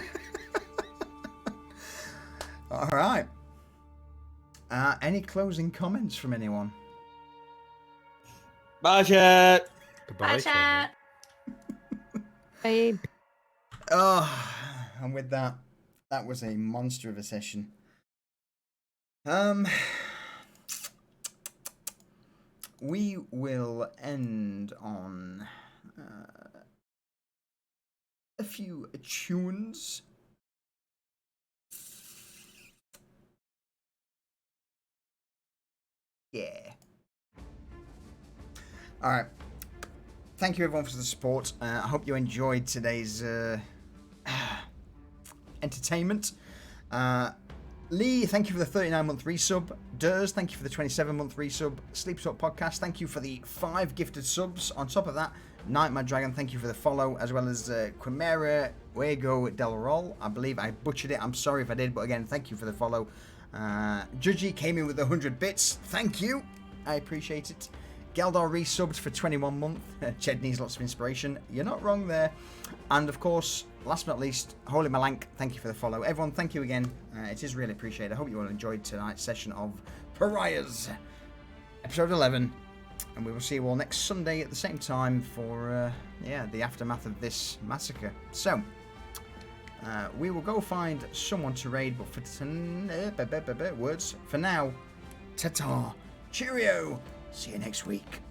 All right. Any closing comments from anyone? Bye, chat. Goodbye, chat. Babe. Oh, and with that, that was a monster of a session. We will end on a few tunes. Yeah. All right. Thank you everyone for the support. I hope you enjoyed today's entertainment. Lee, thank you for the 39-month resub. Durs, thank you for the 27-month resub. Sleep Talk Podcast, thank you for the 5 gifted subs. On top of that, Nightmare Dragon, thank you for the follow, as well as Quimera Uego Del Rol. I believe I butchered it. I'm sorry if I did, but again, thank you for the follow. Judgy came in with 100 bits. Thank you. I appreciate it. Geldar resubbed for 21 months. Ched needs lots of inspiration. You're not wrong there. And of course, last but not least, Holy Malank, thank you for the follow. Everyone, thank you again. It is really appreciated. I hope you all enjoyed tonight's session of Pariahs, episode 11. And we will see you all next Sunday at the same time for, the aftermath of this massacre. So, we will go find someone to raid, but for words, for now, ta-ta, cheerio, see you next week.